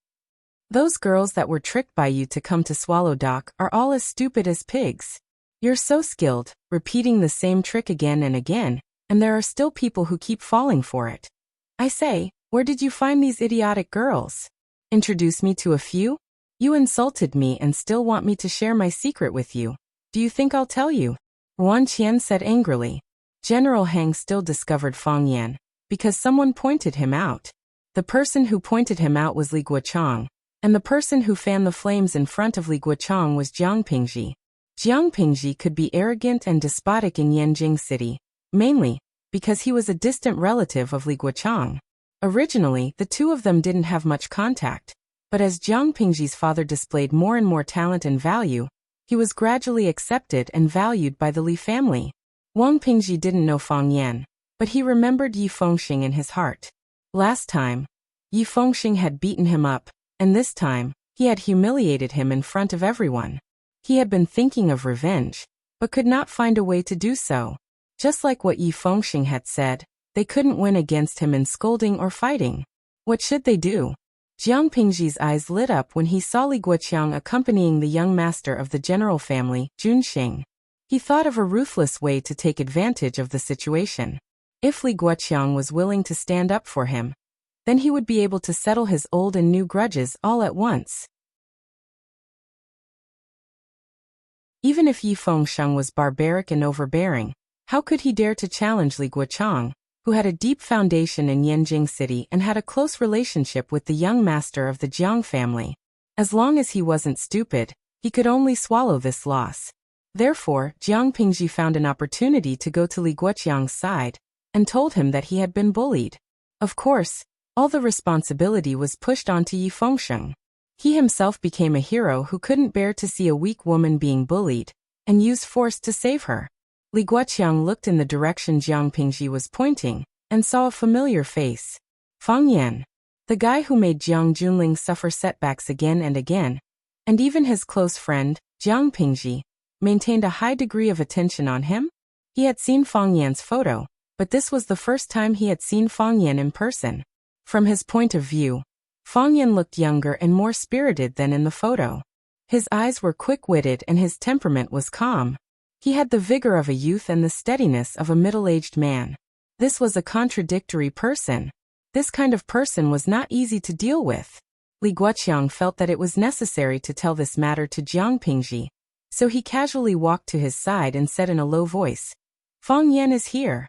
Those girls that were tricked by you to come to Swallow Dock are all as stupid as pigs. You're so skilled, repeating the same trick again and again, and there are still people who keep falling for it. I say, where did you find these idiotic girls? Introduce me to a few? You insulted me and still want me to share my secret with you. Do you think I'll tell you? Ruan Qian said angrily. General Hang still discovered Fang Yan, because someone pointed him out. The person who pointed him out was Li Guochang, and the person who fanned the flames in front of Li Guochang was Jiang Pingji. Jiang Pingji could be arrogant and despotic in Yanjing City, mainly because he was a distant relative of Li Guochang. Originally, the two of them didn't have much contact, but as Jiang Pingji's father displayed more and more talent and value, he was gradually accepted and valued by the Li family. Wang Pingji didn't know Fang Yan, but he remembered Yi Fengsheng in his heart. Last time, Yi Fengsheng had beaten him up, and this time, he had humiliated him in front of everyone. He had been thinking of revenge, but could not find a way to do so. Just like what Yi Fengsheng had said, they couldn't win against him in scolding or fighting. What should they do? Jiang Pingji's eyes lit up when he saw Li Guoqiang accompanying the young master of the general family, Junxing. He thought of a ruthless way to take advantage of the situation. If Li Guoqiang was willing to stand up for him, then he would be able to settle his old and new grudges all at once. Even if Yi Fengsheng was barbaric and overbearing, how could he dare to challenge Li Guoqiang, who had a deep foundation in Yanjing City and had a close relationship with the young master of the Jiang family? As long as he wasn't stupid, he could only swallow this loss. Therefore, Jiang Pingji found an opportunity to go to Li Guoqiang's side, and told him that he had been bullied. Of course, all the responsibility was pushed onto Yi Fengsheng. He himself became a hero who couldn't bear to see a weak woman being bullied, and used force to save her. Li Guoqiang looked in the direction Jiang Pingji was pointing, and saw a familiar face. Fang Yan. The guy who made Jiang Junling suffer setbacks again and again, and even his close friend, Jiang Pingji, maintained a high degree of attention on him? He had seen Fang Yan's photo, but this was the first time he had seen Fang Yan in person. From his point of view, Fang Yan looked younger and more spirited than in the photo. His eyes were quick-witted and his temperament was calm. He had the vigor of a youth and the steadiness of a middle-aged man. This was a contradictory person. This kind of person was not easy to deal with. Li Guoqiang felt that it was necessary to tell this matter to Jiang Pingji, so he casually walked to his side and said in a low voice, Fang Yan is here.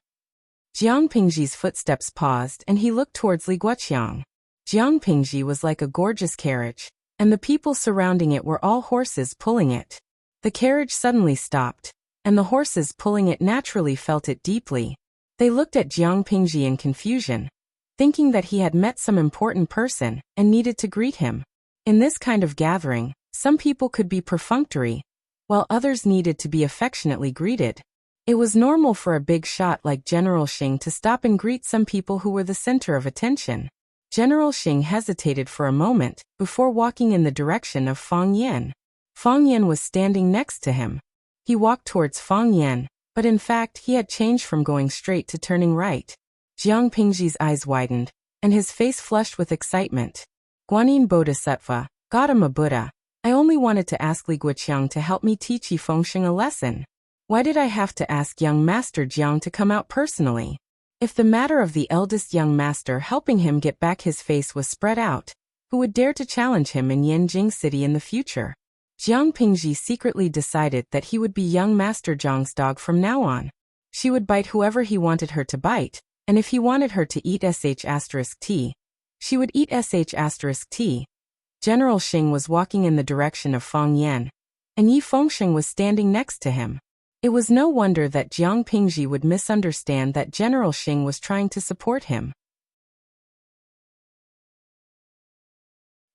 Jiang Pingji's footsteps paused and he looked towards Li Guoqiang. Jiang Pingji was like a gorgeous carriage, and the people surrounding it were all horses pulling it. The carriage suddenly stopped, and the horses pulling it naturally felt it deeply. They looked at Jiang Pingji in confusion, thinking that he had met some important person and needed to greet him. In this kind of gathering, some people could be perfunctory, while others needed to be affectionately greeted. It was normal for a big shot like General Xing to stop and greet some people who were the center of attention. General Xing hesitated for a moment before walking in the direction of Fang Yan. Fang Yan was standing next to him. He walked towards Fang Yan, but in fact he had changed from going straight to turning right. Jiang Pingji's eyes widened, and his face flushed with excitement. Guanyin Bodhisattva, Gautama Buddha, I only wanted to ask Li Guoqiang to help me teach Yi Fengsheng a lesson. Why did I have to ask young Master Jiang to come out personally? If the matter of the eldest young master helping him get back his face was spread out, who would dare to challenge him in Yanjing City in the future? Jiang Pingji secretly decided that he would be young Master Jiang's dog from now on. She would bite whoever he wanted her to bite, and if he wanted her to eat sh*t, she would eat sh*t. General Xing was walking in the direction of Fang Yan, and Yi Fengsheng was standing next to him. It was no wonder that Jiang Pingji would misunderstand that General Xing was trying to support him.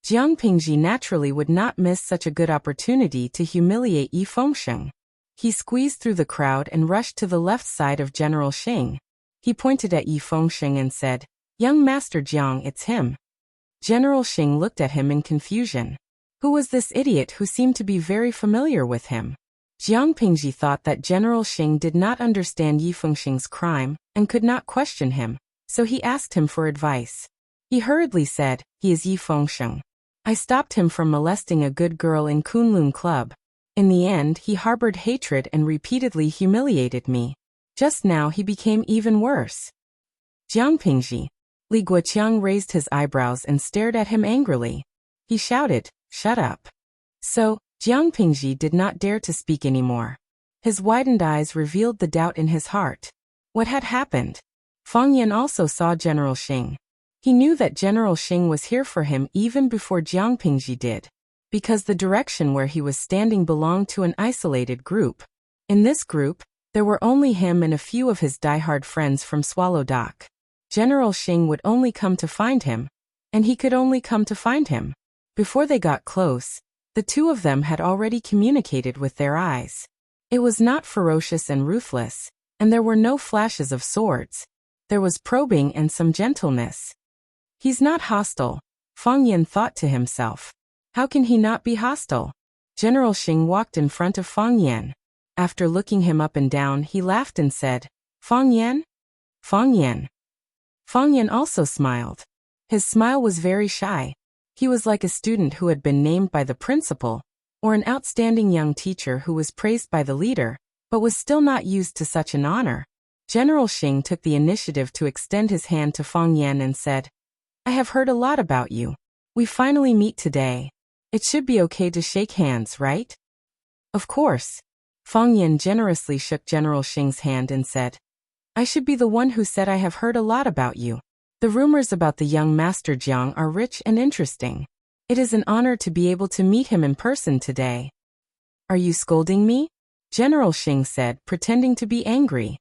Jiang Pingji naturally would not miss such a good opportunity to humiliate Yi Fengsheng. He squeezed through the crowd and rushed to the left side of General Xing. He pointed at Yi Fengsheng and said, "Young Master Jiang, it's him." General Xing looked at him in confusion. Who was this idiot who seemed to be very familiar with him? Jiang Pingji thought that General Xing did not understand Yi Fengsheng's crime and could not question him, so he asked him for advice. He hurriedly said, "He is Yi Fengsheng. I stopped him from molesting a good girl in Kunlun Club. In the end, he harbored hatred and repeatedly humiliated me. Just now he became even worse." Jiang Pingji. Li Guoqiang raised his eyebrows and stared at him angrily. He shouted, "Shut up." So, Jiang Pingji did not dare to speak anymore. His widened eyes revealed the doubt in his heart. What had happened? Fang Yan also saw General Xing. He knew that General Xing was here for him even before Jiang Pingji did, because the direction where he was standing belonged to an isolated group. In this group, there were only him and a few of his die-hard friends from Swallow Dock. General Xing would only come to find him, and he could only come to find him. Before they got close, the two of them had already communicated with their eyes. It was not ferocious and ruthless, and there were no flashes of swords. There was probing and some gentleness. He's not hostile, Fang Yan thought to himself. How can he not be hostile? General Xing walked in front of Fang Yan. After looking him up and down, he laughed and said, "Fang Yan? Fang Yan." Fang Yan also smiled. His smile was very shy. He was like a student who had been named by the principal, or an outstanding young teacher who was praised by the leader, but was still not used to such an honor. General Xing took the initiative to extend his hand to Fang Yan and said, "I have heard a lot about you. We finally meet today. It should be okay to shake hands, right?" "Of course." Fang Yan generously shook General Xing's hand and said, "I should be the one who said I have heard a lot about you. The rumors about the young Master Jiang are rich and interesting. It is an honor to be able to meet him in person today." "Are you scolding me?" General Xing said, pretending to be angry.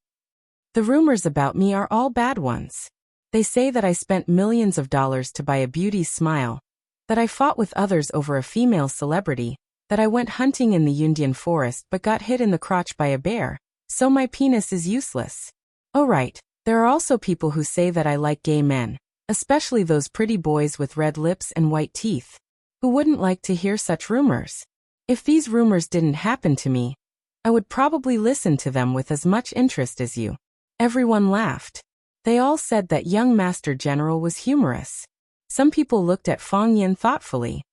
"The rumors about me are all bad ones. They say that I spent millions of dollars to buy a beauty's smile, that I fought with others over a female celebrity, that I went hunting in the Yundian forest but got hit in the crotch by a bear, so my penis is useless. Oh right, there are also people who say that I like gay men, especially those pretty boys with red lips and white teeth. Who wouldn't like to hear such rumors? If these rumors didn't happen to me, I would probably listen to them with as much interest as you." Everyone laughed. They all said that young Master General was humorous. Some people looked at Fang Yan thoughtfully.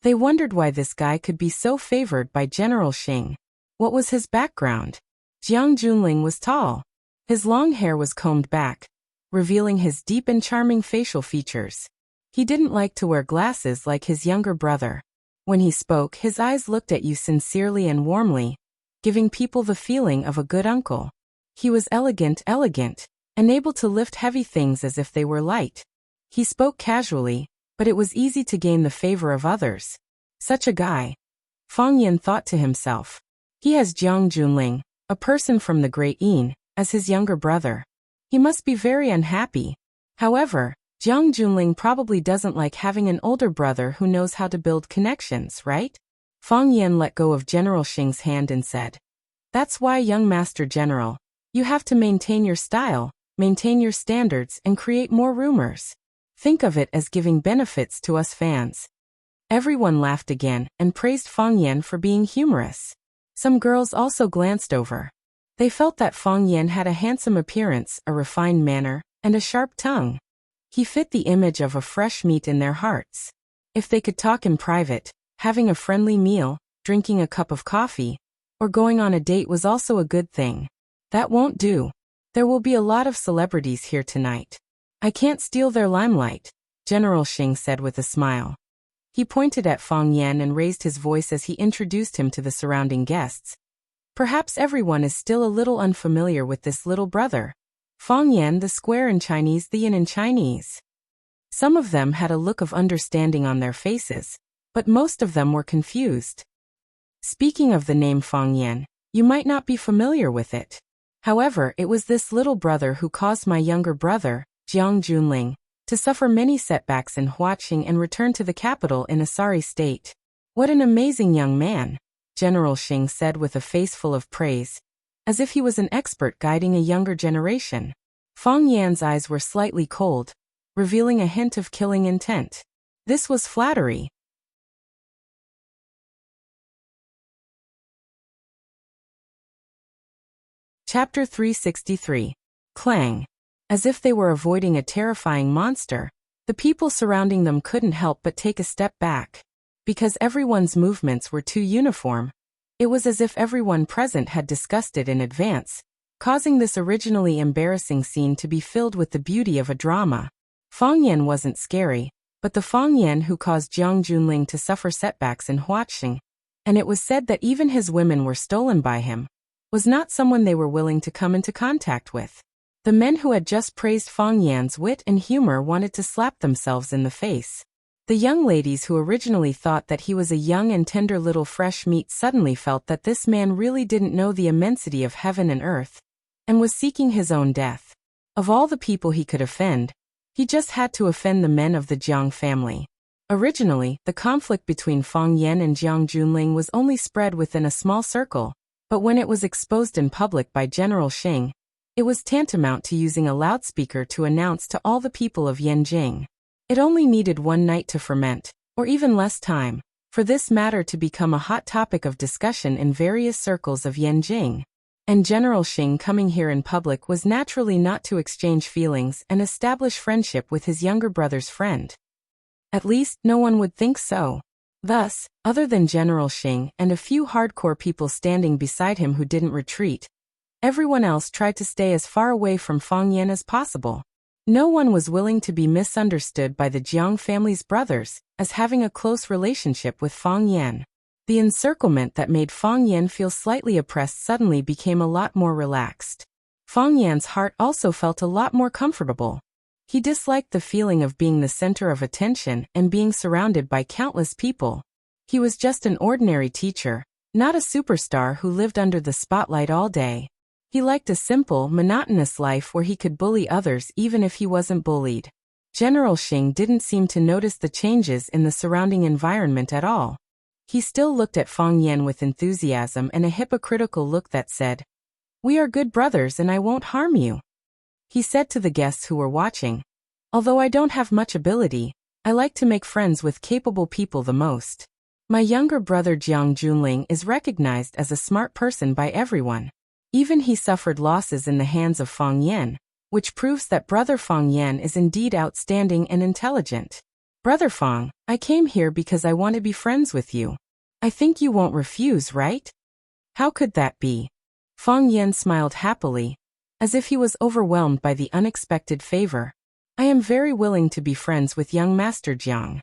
They wondered why this guy could be so favored by General Xing. What was his background? Jiang Junling was tall. His long hair was combed back, revealing his deep and charming facial features. He didn't like to wear glasses like his younger brother. When he spoke, his eyes looked at you sincerely and warmly, giving people the feeling of a good uncle. He was elegant, and able to lift heavy things as if they were light. He spoke casually, but it was easy to gain the favor of others. Such a guy. Fang Yan thought to himself. He has Jiang Junling, a person from the Great Yin, as his younger brother. He must be very unhappy. However, Jiang Junling probably doesn't like having an older brother who knows how to build connections, right? Fang Yan let go of General Xing's hand and said, "That's why, young Master General, you have to maintain your style, maintain your standards, and create more rumors. Think of it as giving benefits to us fans. Everyone laughed again and praised Fang Yan for being humorous. Some girls also glanced over. They felt that Fang Yan had a handsome appearance, a refined manner, and a sharp tongue. He fit the image of a fresh meat in their hearts. If they could talk in private, having a friendly meal, drinking a cup of coffee, or going on a date was also a good thing. That won't do. There will be a lot of celebrities here tonight. I can't steal their limelight, General Xing said with a smile. He pointed at Fang Yan and raised his voice as he introduced him to the surrounding guests. Perhaps everyone is still a little unfamiliar with this little brother. Fang Yan, the square in Chinese, the yin in Chinese. Some of them had a look of understanding on their faces, but most of them were confused. Speaking of the name Fang Yan, you might not be familiar with it. However, it was this little brother who caused my younger brother, Jiang Junling, to suffer many setbacks in Huaqing and return to the capital in a sorry state. What an amazing young man, General Xing said with a face full of praise, as if he was an expert guiding a younger generation. Fang Yan's eyes were slightly cold, revealing a hint of killing intent. This was flattery. Chapter 363. Clang. As if they were avoiding a terrifying monster, the people surrounding them couldn't help but take a step back. Because everyone's movements were too uniform, it was as if everyone present had discussed it in advance, causing this originally embarrassing scene to be filled with the beauty of a drama. Fang Yan wasn't scary, but the Fang Yan who caused Jiang Junling to suffer setbacks in Huaqing, and it was said that even his women were stolen by him, was not someone they were willing to come into contact with. The men who had just praised Fang Yan's wit and humor wanted to slap themselves in the face. The young ladies who originally thought that he was a young and tender little fresh meat suddenly felt that this man really didn't know the immensity of heaven and earth, and was seeking his own death. Of all the people he could offend, he just had to offend the men of the Jiang family. Originally, the conflict between Fang Yan and Jiang Junling was only spread within a small circle, but when it was exposed in public by General Xing, it was tantamount to using a loudspeaker to announce to all the people of Yanjing. It only needed one night to ferment, or even less time, for this matter to become a hot topic of discussion in various circles of Yanjing. And General Xing coming here in public was naturally not to exchange feelings and establish friendship with his younger brother's friend. At least, no one would think so. Thus, other than General Xing and a few hardcore people standing beside him who didn't retreat, everyone else tried to stay as far away from Fang Yan as possible. No one was willing to be misunderstood by the Jiang family's brothers as having a close relationship with Fang Yan. The encirclement that made Fang Yan feel slightly oppressed suddenly became a lot more relaxed. Fang Yan's heart also felt a lot more comfortable. He disliked the feeling of being the center of attention and being surrounded by countless people. He was just an ordinary teacher, not a superstar who lived under the spotlight all day. He liked a simple, monotonous life where he could bully others even if he wasn't bullied. General Xing didn't seem to notice the changes in the surrounding environment at all. He still looked at Fang Yan with enthusiasm and a hypocritical look that said, "We are good brothers and I won't harm you." He said to the guests who were watching, "Although I don't have much ability, I like to make friends with capable people the most. My younger brother Jiang Junling is recognized as a smart person by everyone. Even he suffered losses in the hands of Fang Yan, which proves that Brother Fang Yan is indeed outstanding and intelligent. Brother Fang, I came here because I want to be friends with you. I think you won't refuse, right?" "How could that be?" Fang Yan smiled happily, as if he was overwhelmed by the unexpected favor. "I am very willing to be friends with young Master Jiang."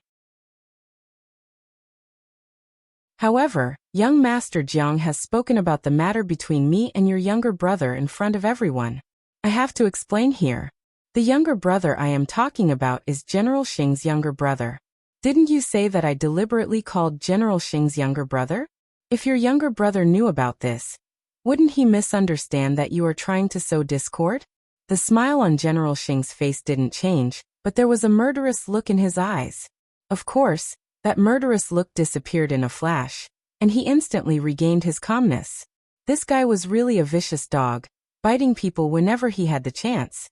However, young Master Jiang has spoken about the matter between me and your younger brother in front of everyone. I have to explain here. The younger brother I am talking about is General Xing's younger brother. Didn't you say that I deliberately called General Xing's younger brother? If your younger brother knew about this, wouldn't he misunderstand that you are trying to sow discord? The smile on General Xing's face didn't change, but there was a murderous look in his eyes. Of course, that murderous look disappeared in a flash, and he instantly regained his calmness. This guy was really a vicious dog, biting people whenever he had the chance.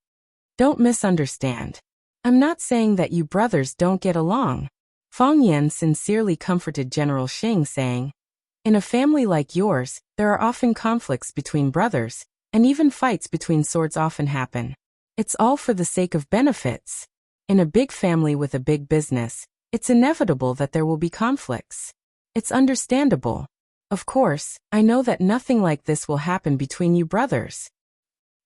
Don't misunderstand. I'm not saying that you brothers don't get along. Fang Yan sincerely comforted General Xing, saying, in a family like yours, there are often conflicts between brothers, and even fights between swords often happen. It's all for the sake of benefits. In a big family with a big business, it's inevitable that there will be conflicts. It's understandable. Of course, I know that nothing like this will happen between you brothers.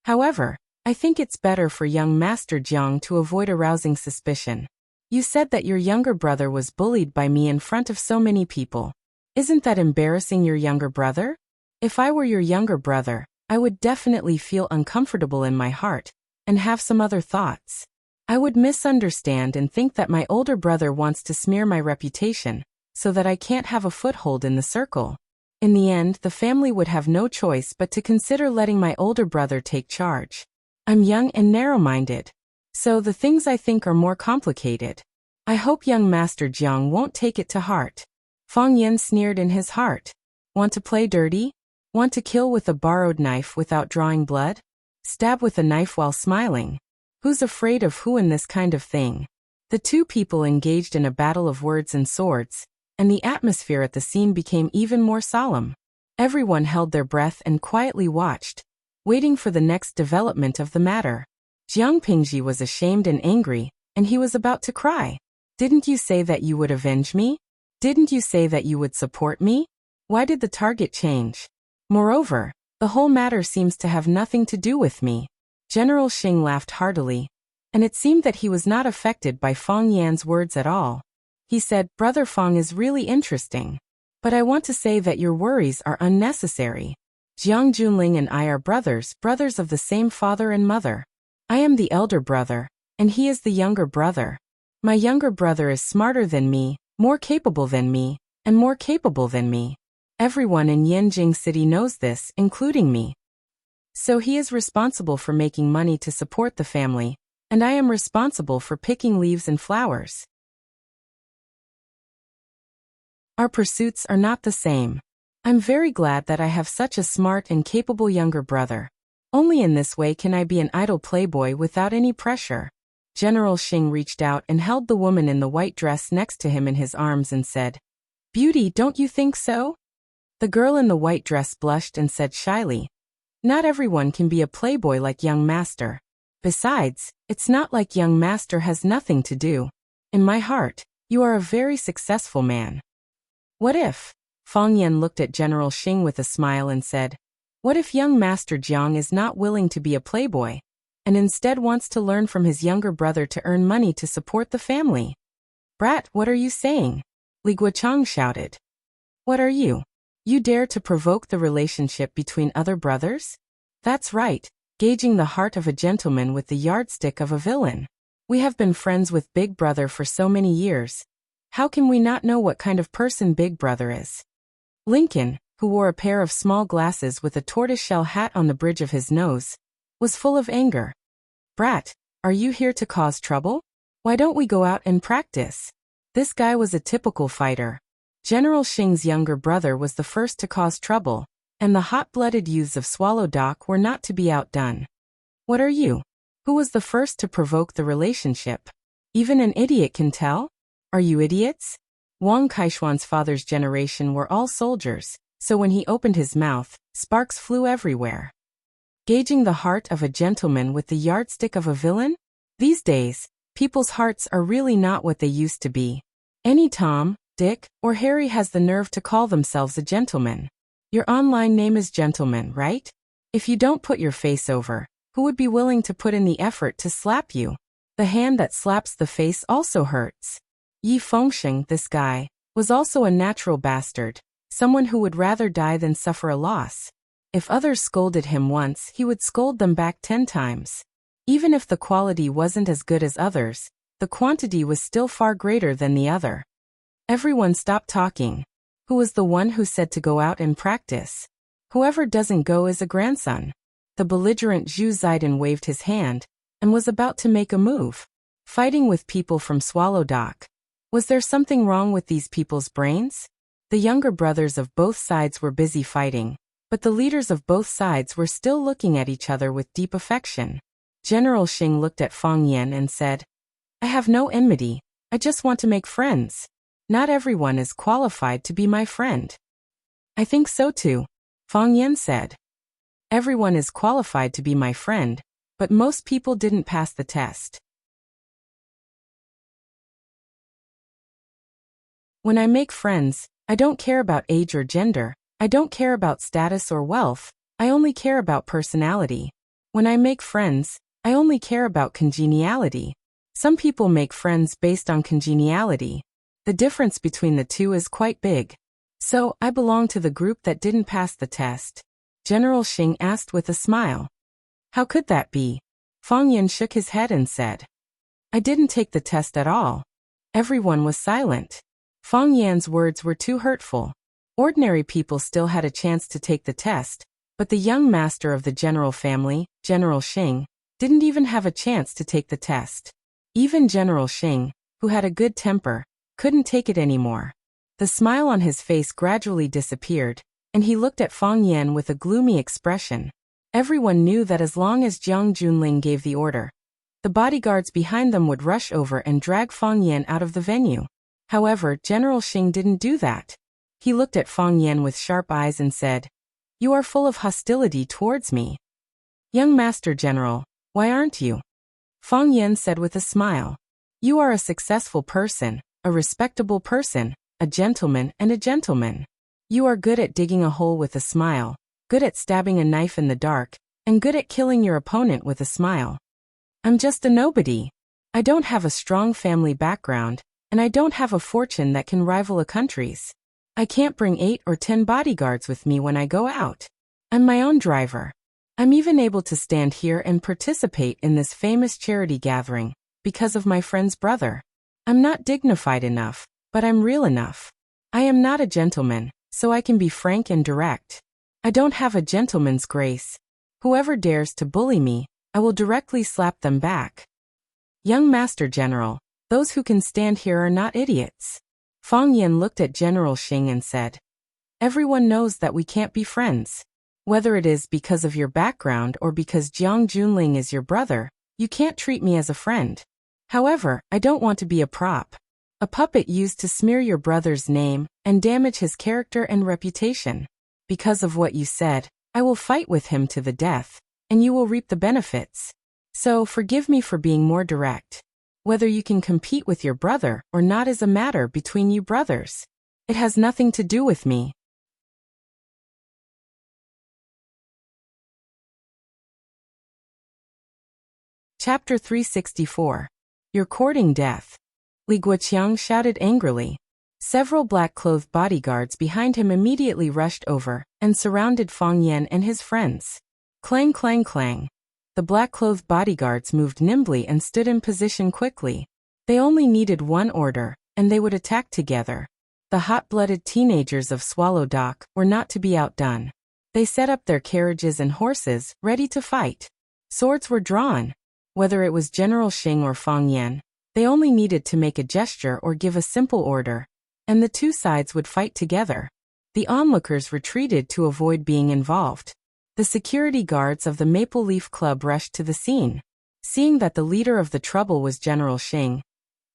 However, I think it's better for young Master Jiang to avoid arousing suspicion. You said that your younger brother was bullied by me in front of so many people. Isn't that embarrassing your younger brother? If I were your younger brother, I would definitely feel uncomfortable in my heart, and have some other thoughts. I would misunderstand and think that my older brother wants to smear my reputation, so that I can't have a foothold in the circle. In the end, the family would have no choice but to consider letting my older brother take charge. I'm young and narrow-minded, so the things I think are more complicated. I hope young Master Jiang won't take it to heart. Fang Yan sneered in his heart. Want to play dirty? Want to kill with a borrowed knife without drawing blood? Stab with a knife while smiling? Who's afraid of who in this kind of thing? The two people engaged in a battle of words and swords, and the atmosphere at the scene became even more solemn. Everyone held their breath and quietly watched, waiting for the next development of the matter. Jiang Pingji was ashamed and angry, and he was about to cry. Didn't you say that you would avenge me? Didn't you say that you would support me? Why did the target change? Moreover, the whole matter seems to have nothing to do with me. General Xing laughed heartily, and it seemed that he was not affected by Fang Yan's words at all. He said, Brother Fang is really interesting. But I want to say that your worries are unnecessary. Jiang Junling and I are brothers of the same father and mother. I am the elder brother, and he is the younger brother. My younger brother is smarter than me, more capable than me, and more capable than me. Everyone in Yanjing City knows this, including me. So he is responsible for making money to support the family, and I am responsible for picking leaves and flowers. Our pursuits are not the same. I'm very glad that I have such a smart and capable younger brother. Only in this way can I be an idle playboy without any pressure. General Xing reached out and held the woman in the white dress next to him in his arms and said, Beauty, don't you think so? The girl in the white dress blushed and said shyly, Not everyone can be a playboy like young master. Besides, it's not like young master has nothing to do. In my heart, you are a very successful man. What if? Fang Yan looked at General Xing with a smile and said, What if young Master Jiang is not willing to be a playboy, and instead wants to learn from his younger brother to earn money to support the family? Brat, what are you saying? Li Guochang shouted. What are you? You dare to provoke the relationship between other brothers? That's right, gauging the heart of a gentleman with the yardstick of a villain. We have been friends with Big Brother for so many years. How can we not know what kind of person Big Brother is? Lincoln, who wore a pair of small glasses with a tortoiseshell hat on the bridge of his nose, was full of anger. Brat, are you here to cause trouble? Why don't we go out and practice? This guy was a typical fighter. General Xing's younger brother was the first to cause trouble, and the hot-blooded youths of Swallow Dock were not to be outdone. What are you? Who was the first to provoke the relationship? Even an idiot can tell? Are you idiots? Wang Kaishuan's father's generation were all soldiers, so when he opened his mouth, sparks flew everywhere. Gauging the heart of a gentleman with the yardstick of a villain? These days, people's hearts are really not what they used to be. Any Tom, Dick, or Harry has the nerve to call themselves a gentleman. Your online name is Gentleman, right? If you don't put your face over, who would be willing to put in the effort to slap you? The hand that slaps the face also hurts. Yi Fengsheng, this guy, was also a natural bastard, someone who would rather die than suffer a loss. If others scolded him once, he would scold them back 10 times. Even if the quality wasn't as good as others, the quantity was still far greater than the other. Everyone stopped talking. Who was the one who said to go out and practice? Whoever doesn't go is a grandson. The belligerent Zhu Zidon waved his hand, and was about to make a move. Fighting with people from Swallow Dock. Was there something wrong with these people's brains? The younger brothers of both sides were busy fighting, but the leaders of both sides were still looking at each other with deep affection. General Xing looked at Fang Yan and said, I have no enmity, I just want to make friends. Not everyone is qualified to be my friend. I think so too, Fang Yan said. Everyone is qualified to be my friend, but most people didn't pass the test. When I make friends, I don't care about age or gender, I don't care about status or wealth, I only care about personality. When I make friends, I only care about congeniality. Some people make friends based on congeniality. The difference between the two is quite big. So, I belong to the group that didn't pass the test. General Xing asked with a smile. How could that be? Fang Yan shook his head and said, I didn't take the test at all. Everyone was silent. Fang Yan's words were too hurtful. Ordinary people still had a chance to take the test, but the young master of the general family, General Xing, didn't even have a chance to take the test. Even General Xing, who had a good temper, couldn't take it anymore. The smile on his face gradually disappeared, and he looked at Fang Yan with a gloomy expression. Everyone knew that as long as Jiang Junling gave the order, the bodyguards behind them would rush over and drag Fang Yan out of the venue. However, General Xing didn't do that. He looked at Fang Yan with sharp eyes and said, You are full of hostility towards me. Young Master General, why aren't you? Fang Yan said with a smile. You are a successful person, a respectable person, a gentleman and a gentleman. You are good at digging a hole with a smile, good at stabbing a knife in the dark, and good at killing your opponent with a smile. I'm just a nobody. I don't have a strong family background, and I don't have a fortune that can rival a country's. I can't bring 8 or 10 bodyguards with me when I go out. I'm my own driver. I'm even able to stand here and participate in this famous charity gathering, because of my friend's brother. I'm not dignified enough, but I'm real enough. I am not a gentleman, so I can be frank and direct. I don't have a gentleman's grace. Whoever dares to bully me, I will directly slap them back. Young Master General, those who can stand here are not idiots. Fang Yan looked at General Xing and said, Everyone knows that we can't be friends. Whether it is because of your background or because Jiang Junling is your brother, you can't treat me as a friend. However, I don't want to be a prop. A puppet used to smear your brother's name and damage his character and reputation. Because of what you said, I will fight with him to the death, and you will reap the benefits. So forgive me for being more direct. Whether you can compete with your brother or not is a matter between you brothers. It has nothing to do with me. Chapter 364. You're courting death. Li Guoqiang shouted angrily. Several black-clothed bodyguards behind him immediately rushed over and surrounded Fang Yan and his friends. Clang, clang, clang. The black-clothed bodyguards moved nimbly and stood in position quickly. They only needed one order, and they would attack together. The hot-blooded teenagers of Swallow Dock were not to be outdone. They set up their carriages and horses, ready to fight. Swords were drawn. Whether it was General Xing or Fang Yan, they only needed to make a gesture or give a simple order, and the two sides would fight together. The onlookers retreated to avoid being involved. The security guards of the Maple Leaf Club rushed to the scene. Seeing that the leader of the trouble was General Xing,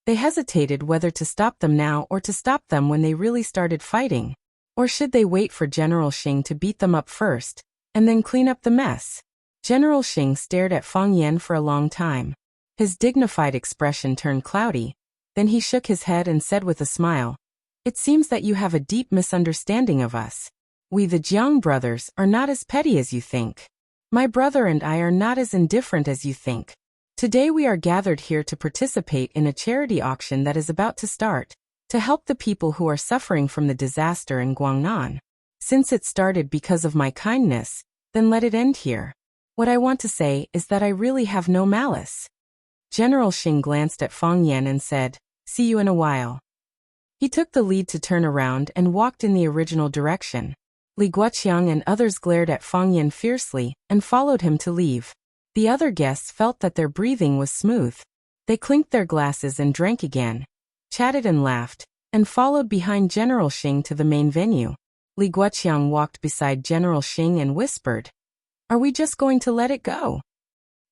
they hesitated whether to stop them now or to stop them when they really started fighting. Or should they wait for General Xing to beat them up first, and then clean up the mess? General Xing stared at Fang Yan for a long time. His dignified expression turned cloudy. Then he shook his head and said with a smile, It seems that you have a deep misunderstanding of us. We the Jiang brothers are not as petty as you think. My brother and I are not as indifferent as you think. Today we are gathered here to participate in a charity auction that is about to start, to help the people who are suffering from the disaster in Guangnan. Since it started because of my kindness, then let it end here. What I want to say is that I really have no malice. General Xing glanced at Fang Yan and said, See you in a while. He took the lead to turn around and walked in the original direction. Li Guoqiang and others glared at Fang Yan fiercely and followed him to leave. The other guests felt that their breathing was smooth. They clinked their glasses and drank again, chatted and laughed, and followed behind General Xing to the main venue. Li Guoqiang walked beside General Xing and whispered, Are we just going to let it go?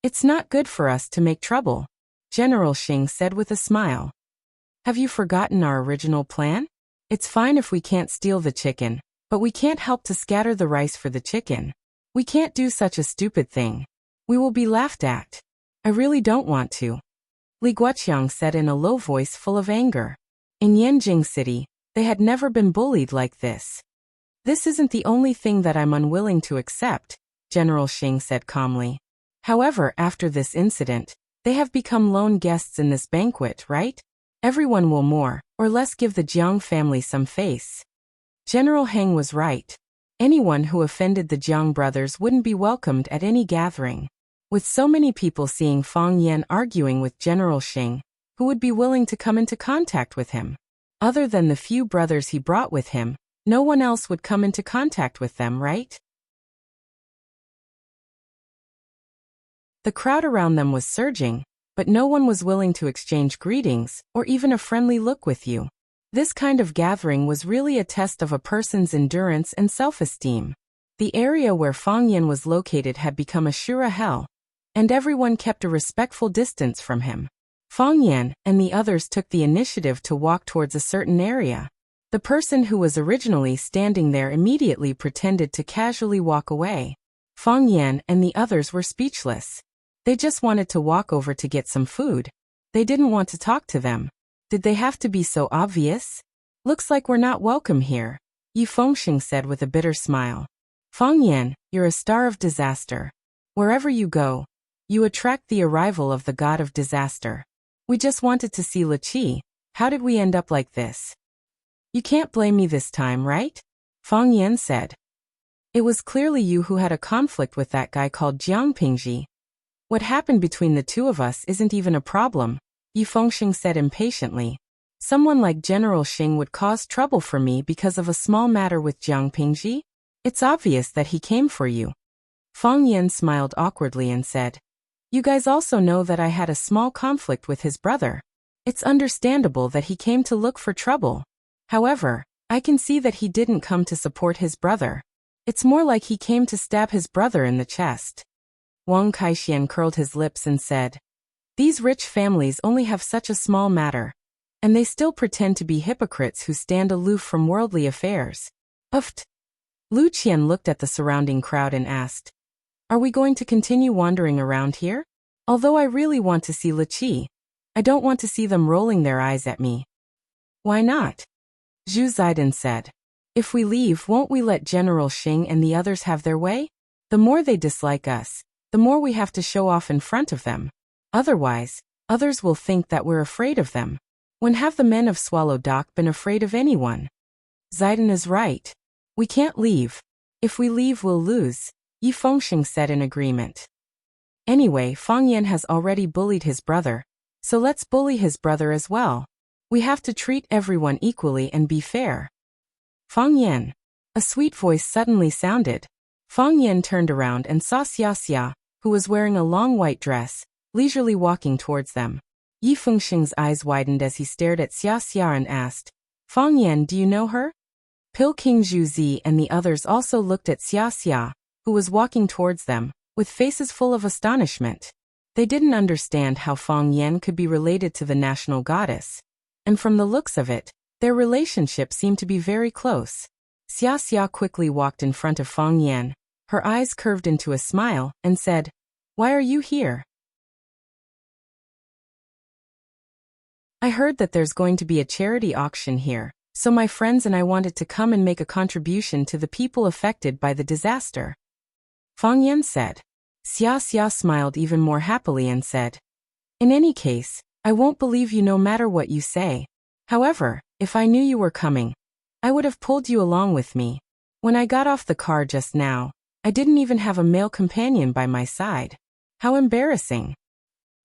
It's not good for us to make trouble, General Xing said with a smile. Have you forgotten our original plan? It's fine if we can't steal the chicken, but we can't help to scatter the rice for the chicken. We can't do such a stupid thing. We will be laughed at. I really don't want to, Li Guoqiang said in a low voice full of anger. In Yanjing City, they had never been bullied like this. This isn't the only thing that I'm unwilling to accept, General Xing said calmly. However, after this incident, they have become lone guests in this banquet, right? Everyone will more or less give the Jiang family some face. General Heng was right. Anyone who offended the Jiang brothers wouldn't be welcomed at any gathering. With so many people seeing Fang Yan arguing with General Xing, who would be willing to come into contact with him? Other than the few brothers he brought with him, no one else would come into contact with them, right? The crowd around them was surging, but no one was willing to exchange greetings or even a friendly look with you. This kind of gathering was really a test of a person's endurance and self-esteem. The area where Fang Yan was located had become a Shura hell, and everyone kept a respectful distance from him. Fang Yan and the others took the initiative to walk towards a certain area. The person who was originally standing there immediately pretended to casually walk away. Fang Yan and the others were speechless. They just wanted to walk over to get some food. They didn't want to talk to them. Did they have to be so obvious? Looks like we're not welcome here, Yi Fengxing said with a bitter smile. Fang Yan, you're a star of disaster. Wherever you go, you attract the arrival of the god of disaster. We just wanted to see Li Qi. How did we end up like this? You can't blame me this time, right? Fang Yan said. It was clearly you who had a conflict with that guy called Jiang Pingji. What happened between the two of us isn't even a problem, Yi Fengxing said impatiently. Someone like General Xing would cause trouble for me because of a small matter with Jiang Pingji? It's obvious that he came for you. Fang Yan smiled awkwardly and said, You guys also know that I had a small conflict with his brother. It's understandable that he came to look for trouble. However, I can see that he didn't come to support his brother. It's more like he came to stab his brother in the chest. Wang Kaixian curled his lips and said, These rich families only have such a small matter, and they still pretend to be hypocrites who stand aloof from worldly affairs. Uft. Lu Qian looked at the surrounding crowd and asked, Are we going to continue wandering around here? Although I really want to see Li Qi, I don't want to see them rolling their eyes at me. Why not? Zhu Zaidan said. If we leave, won't we let General Xing and the others have their way? The more they dislike us, the more we have to show off in front of them. Otherwise, others will think that we're afraid of them. When have the men of Swallow Dock been afraid of anyone? Zaidan is right. We can't leave. If we leave, we'll lose, Yi Fengxing said in agreement. Anyway, Fang Yan has already bullied his brother, so let's bully his brother as well. We have to treat everyone equally and be fair. Fang Yan. A sweet voice suddenly sounded. Fang Yan turned around and saw Xia Xia, who was wearing a long white dress, leisurely walking towards them. Yi Fengxing's eyes widened as he stared at Xia Xia and asked, Fang Yan, do you know her? Pil King Zhu Zi and the others also looked at Xia Xia, who was walking towards them, with faces full of astonishment. They didn't understand how Fang Yan could be related to the national goddess. And from the looks of it, their relationship seemed to be very close. Xia Xia quickly walked in front of Fang Yan, her eyes curved into a smile, and said, Why are you here? I heard that there's going to be a charity auction here, so my friends and I wanted to come and make a contribution to the people affected by the disaster. Fang Yan said. Xia Xia smiled even more happily and said, In any case, I won't believe you no matter what you say. However, if I knew you were coming, I would have pulled you along with me. When I got off the car just now, I didn't even have a male companion by my side. How embarrassing.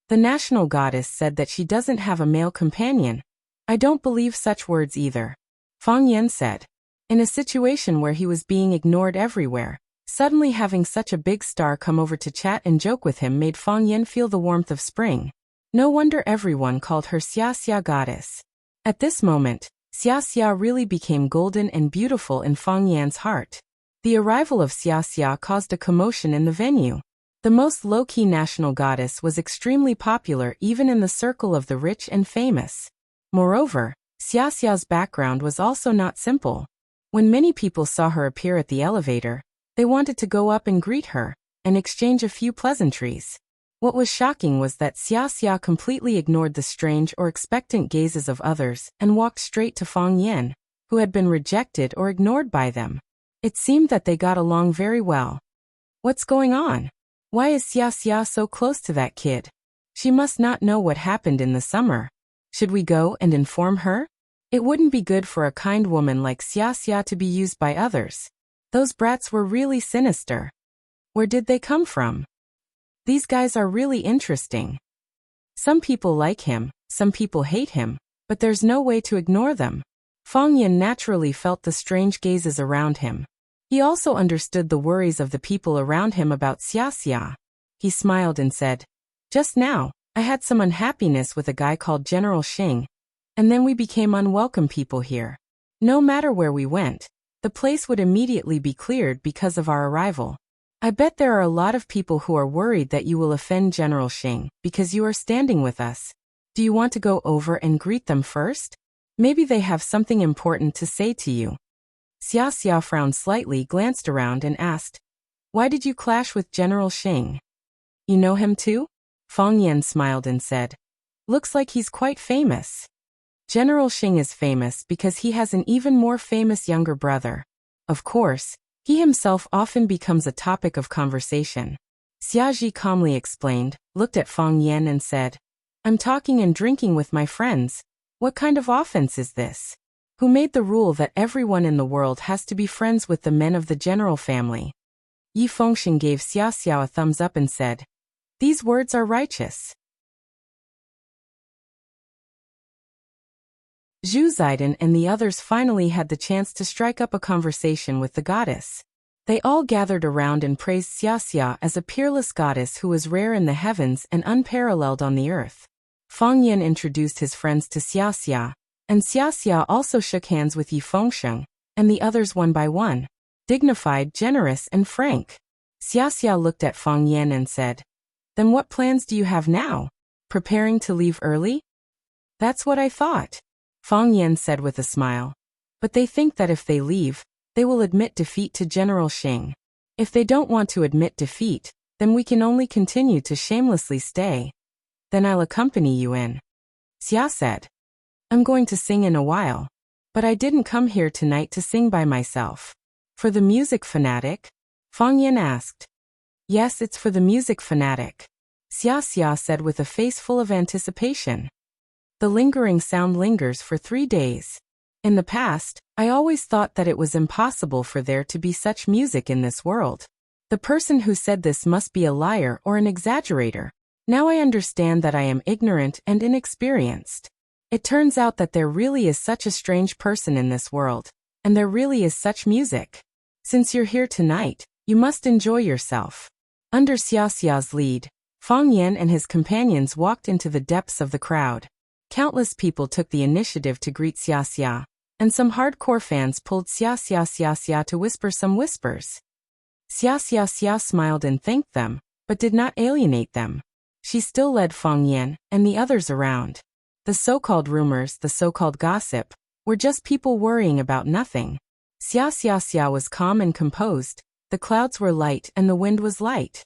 The national goddess said that she doesn't have a male companion. I don't believe such words either. Fang Yan said. In a situation where he was being ignored everywhere, suddenly having such a big star come over to chat and joke with him made Fang Yan feel the warmth of spring. No wonder everyone called her Xia Xia goddess. At this moment, Xia Xia really became golden and beautiful in Fang Yan's heart. The arrival of Xia Xia caused a commotion in the venue. The most low-key national goddess was extremely popular even in the circle of the rich and famous. Moreover, Xiaxia's background was also not simple. When many people saw her appear at the elevator, they wanted to go up and greet her, and exchange a few pleasantries. What was shocking was that Xiaxia completely ignored the strange or expectant gazes of others and walked straight to Fang Yan, who had been rejected or ignored by them. It seemed that they got along very well. What's going on? Why is Xiaxia so close to that kid? She must not know what happened in the summer. Should we go and inform her? It wouldn't be good for a kind woman like Xiaxia to be used by others. Those brats were really sinister. Where did they come from? These guys are really interesting. Some people like him, some people hate him, but there's no way to ignore them. Fang Yan naturally felt the strange gazes around him. He also understood the worries of the people around him about Xiaxia. He smiled and said, "Just now, I had some unhappiness with a guy called General Xing, and then we became unwelcome people here. No matter where we went, the place would immediately be cleared because of our arrival. I bet there are a lot of people who are worried that you will offend General Xing because you are standing with us. Do you want to go over and greet them first? Maybe they have something important to say to you." Xiaxia frowned slightly, glanced around and asked, "Why did you clash with General Xing? You know him too?" Fang Yan smiled and said, "Looks like he's quite famous." General Xing is famous because he has an even more famous younger brother. Of course, he himself often becomes a topic of conversation. Xiaji calmly explained, looked at Fang Yan and said, "I'm talking and drinking with my friends. What kind of offense is this? Who made the rule that everyone in the world has to be friends with the men of the general family?" Yi Fengxing gave Xiaxiao a thumbs up and said, "These words are righteous." Zhu Ziden and the others finally had the chance to strike up a conversation with the goddess. They all gathered around and praised Xiaxia as a peerless goddess who was rare in the heavens and unparalleled on the earth. Fang Yan introduced his friends to Xiaxia, and Xiaxia also shook hands with Yi Fengxing, and the others one by one. Dignified, generous, and frank. Xiaxia looked at Fang Yan and said, "Then what plans do you have now? Preparing to leave early?" "That's what I thought," Fang Yan said with a smile. "But they think that if they leave, they will admit defeat to General Xing. If they don't want to admit defeat, then we can only continue to shamelessly stay. Then I'll accompany you in." Xia said, "I'm going to sing in a while. But I didn't come here tonight to sing by myself." "For the music fanatic?" Fang Yan asked. "Yes, it's for the music fanatic," Xiaxia said with a face full of anticipation. The lingering sound lingers for 3 days. In the past, I always thought that it was impossible for there to be such music in this world. The person who said this must be a liar or an exaggerator. Now I understand that I am ignorant and inexperienced. It turns out that there really is such a strange person in this world, and there really is such music. Since you're here tonight, you must enjoy yourself. Under Xiaxia's lead, Fang Yan and his companions walked into the depths of the crowd. Countless people took the initiative to greet Xiaxia, and some hardcore fans pulled Xiaxia to whisper some whispers. Xiaxia smiled and thanked them, but did not alienate them. She still led Fang Yan and the others around. The so-called rumors, the so-called gossip, were just people worrying about nothing. Xiaxia was calm and composed, the clouds were light and the wind was light.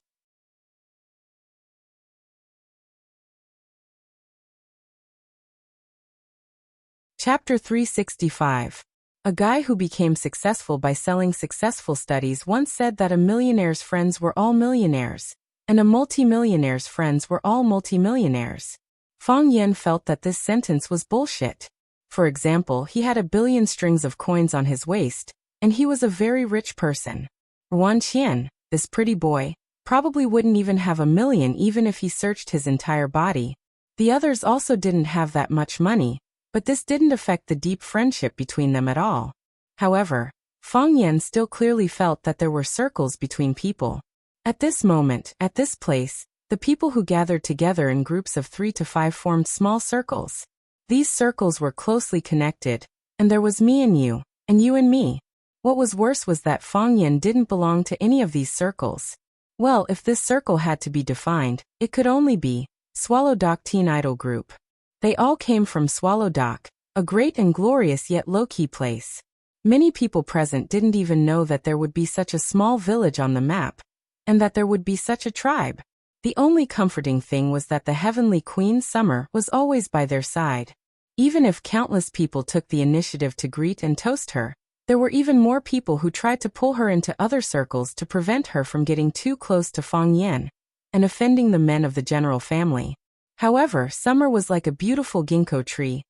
Chapter 365. A guy who became successful by selling successful studies once said that a millionaire's friends were all millionaires, and a multimillionaire's friends were all multimillionaires. Fang Yan felt that this sentence was bullshit. For example, he had 1 billion strings of coins on his waist, and he was a very rich person. Wan Qian, this pretty boy, probably wouldn't even have 1 million even if he searched his entire body. The others also didn't have that much money, but this didn't affect the deep friendship between them at all. However, Fang Yan still clearly felt that there were circles between people. At this moment, at this place, the people who gathered together in groups of 3 to 5 formed small circles. These circles were closely connected, and there was me and you and me. What was worse was that Fang Yan didn't belong to any of these circles. Well, if this circle had to be defined, it could only be Swallow Dock Teen Idol Group. They all came from Swallow Dock, a great and glorious yet low-key place. Many people present didn't even know that there would be such a small village on the map, and that there would be such a tribe. The only comforting thing was that the heavenly Queen Summer was always by their side. Even if countless people took the initiative to greet and toast her, there were even more people who tried to pull her into other circles to prevent her from getting too close to Fang Yan and offending the men of the general family. However, Summer was like a beautiful ginkgo tree,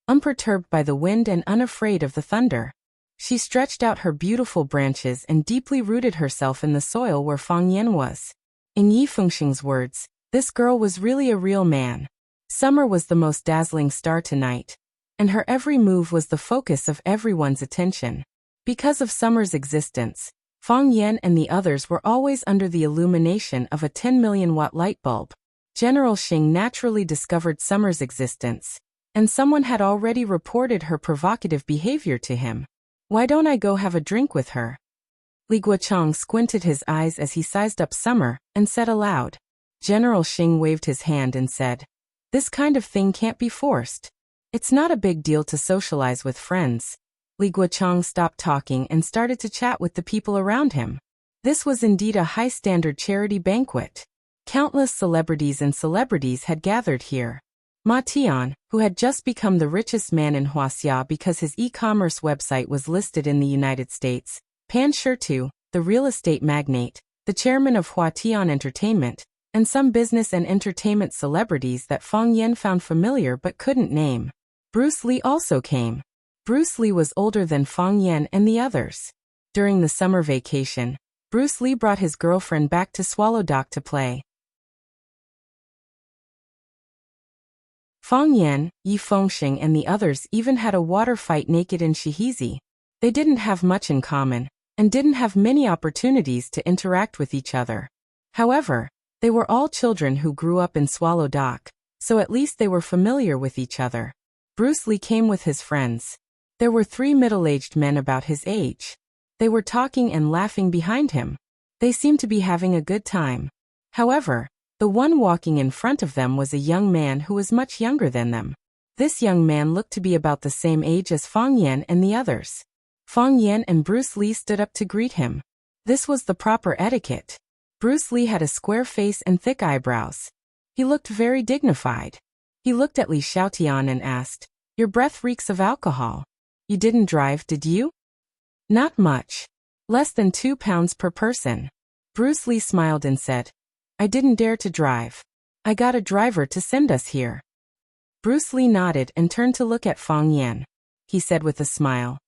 unperturbed by the wind and unafraid of the thunder. She stretched out her beautiful branches and deeply rooted herself in the soil where Fang Yan was. In Yi Fengxing's words, this girl was really a real man. Summer was the most dazzling star tonight, and her every move was the focus of everyone's attention. Because of Summer's existence, Fang Yan and the others were always under the illumination of a 10 million watt light bulb. General Xing naturally discovered Summer's existence, and someone had already reported her provocative behavior to him. Why don't I go have a drink with her? Li Guochang squinted his eyes as he sized up Summer and said aloud. General Xing waved his hand and said, "This kind of thing can't be forced. It's not a big deal to socialize with friends." Li Guochang stopped talking and started to chat with the people around him. This was indeed a high-standard charity banquet. Countless celebrities had gathered here. Ma Tian, who had just become the richest man in Wuxia because his e-commerce website was listed in the United States, Pan Shirtu, the real estate magnate, the chairman of Huatian Entertainment, and some business and entertainment celebrities that Fang Yan found familiar but couldn't name. Bruce Lee also came. Bruce Lee was older than Fang Yan and the others. During the summer vacation, Bruce Lee brought his girlfriend back to Swallow Dock to play. Fang Yan, Yi Fengxing and the others even had a water fight naked in Shihizi. They didn't have much in common, and didn't have many opportunities to interact with each other. However, they were all children who grew up in Swallow Dock, so at least they were familiar with each other. Bruce Lee came with his friends. There were 3 middle-aged men about his age. They were talking and laughing behind him. They seemed to be having a good time. However, the one walking in front of them was a young man who was much younger than them. This young man looked to be about the same age as Fang Yan and the others. Fang Yan and Bruce Lee stood up to greet him. This was the proper etiquette. Bruce Lee had a square face and thick eyebrows. He looked very dignified. He looked at Li Xiaotian and asked, "Your breath reeks of alcohol. You didn't drive, did you?" "Not much. Less than 2 pounds per person." Bruce Lee smiled and said, "I didn't dare to drive. I got a driver to send us here." Bruce Lee nodded and turned to look at Fang Yan. He said with a smile,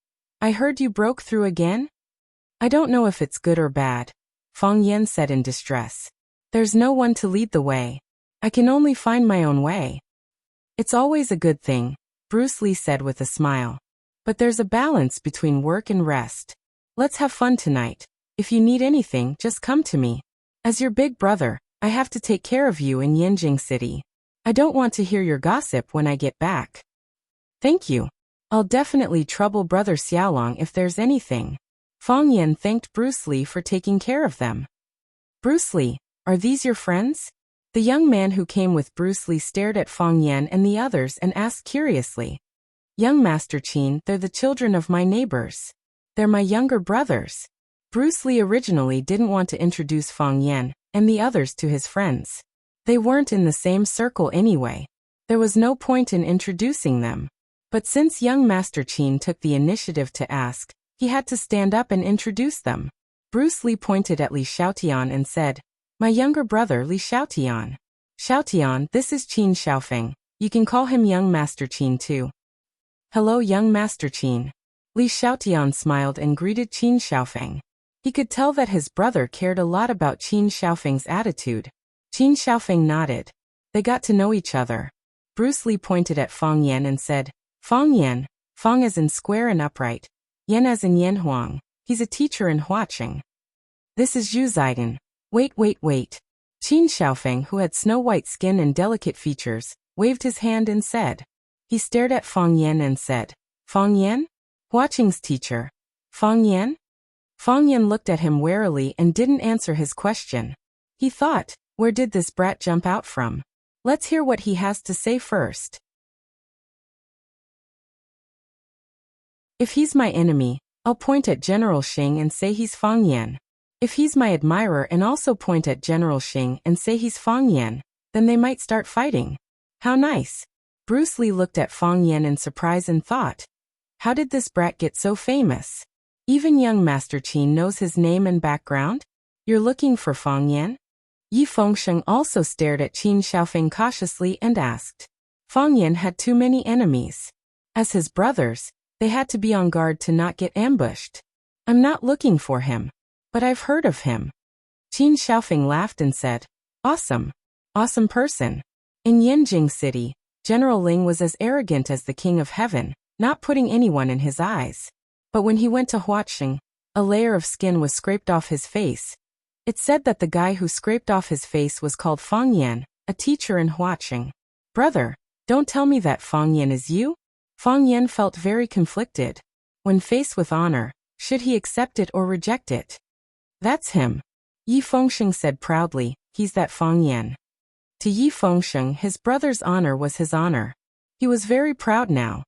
"I heard you broke through again?" "I don't know if it's good or bad," Fang Yan said in distress. "There's no one to lead the way. I can only find my own way." "It's always a good thing," Bruce Lee said with a smile. "But there's a balance between work and rest. Let's have fun tonight. If you need anything, just come to me. As your big brother, I have to take care of you in Yanjing City. I don't want to hear your gossip when I get back." "Thank you. I'll definitely trouble Brother Xiaolong if there's anything." Fang Yan thanked Bruce Lee for taking care of them. "Bruce Lee, are these your friends?" The young man who came with Bruce Lee stared at Fang Yan and the others and asked curiously. "Young Master Qin, they're the children of my neighbors. They're my younger brothers." Bruce Lee originally didn't want to introduce Fang Yan and the others to his friends. They weren't in the same circle anyway. There was no point in introducing them. But since young Master Qin took the initiative to ask, he had to stand up and introduce them. Bruce Lee pointed at Li Xiaotian and said, "My younger brother Li Xiaotian. Xiaotian, this is Qin Xiaofeng. You can call him young Master Qin too." "Hello young Master Qin." Li Xiaotian smiled and greeted Qin Xiaofeng. He could tell that his brother cared a lot about Qin Xiaofeng's attitude. Qin Xiaofeng nodded. They got to know each other. Bruce Lee pointed at Fang Yan and said, "Fang Yan, Fang as in square and upright, Yan as in Yan Huang. He's a teacher in Huaqing. This is Zhu Zaidan." Wait. Qin Xiaofeng, who had snow-white skin and delicate features, waved his hand and said. He stared at Fang Yan and said, "Fang Yan? Huaqing's teacher. Fang Yan?" Fang Yan looked at him warily and didn't answer his question. He thought, where did this brat jump out from? Let's hear what he has to say first. If he's my enemy, I'll point at General Xing and say he's Fang Yan. If he's my admirer and also point at General Xing and say he's Fang Yan, then they might start fighting. How nice. Bruce Lee looked at Fang Yan in surprise and thought, how did this brat get so famous? Even young Master Qin knows his name and background? You're looking for Fang Yan? Yi Fengsheng also stared at Qin Xiaofeng cautiously and asked. Fang Yan had too many enemies. As his brothers, they had to be on guard to not get ambushed. I'm not looking for him, but I've heard of him. Qin Xiaofeng laughed and said, awesome. Awesome person. In Yanjing City, General Ling was as arrogant as the King of Heaven, not putting anyone in his eyes. But when he went to Huaqing, a layer of skin was scraped off his face. It said that the guy who scraped off his face was called Fang Yan, a teacher in Huaqing. Brother, don't tell me that Fang Yan is you? Fang Yan felt very conflicted. When faced with honor, should he accept it or reject it? That's him. Yi Fengsheng said proudly, he's that Fang Yan. To Yi Fengsheng, his brother's honor was his honor. He was very proud now.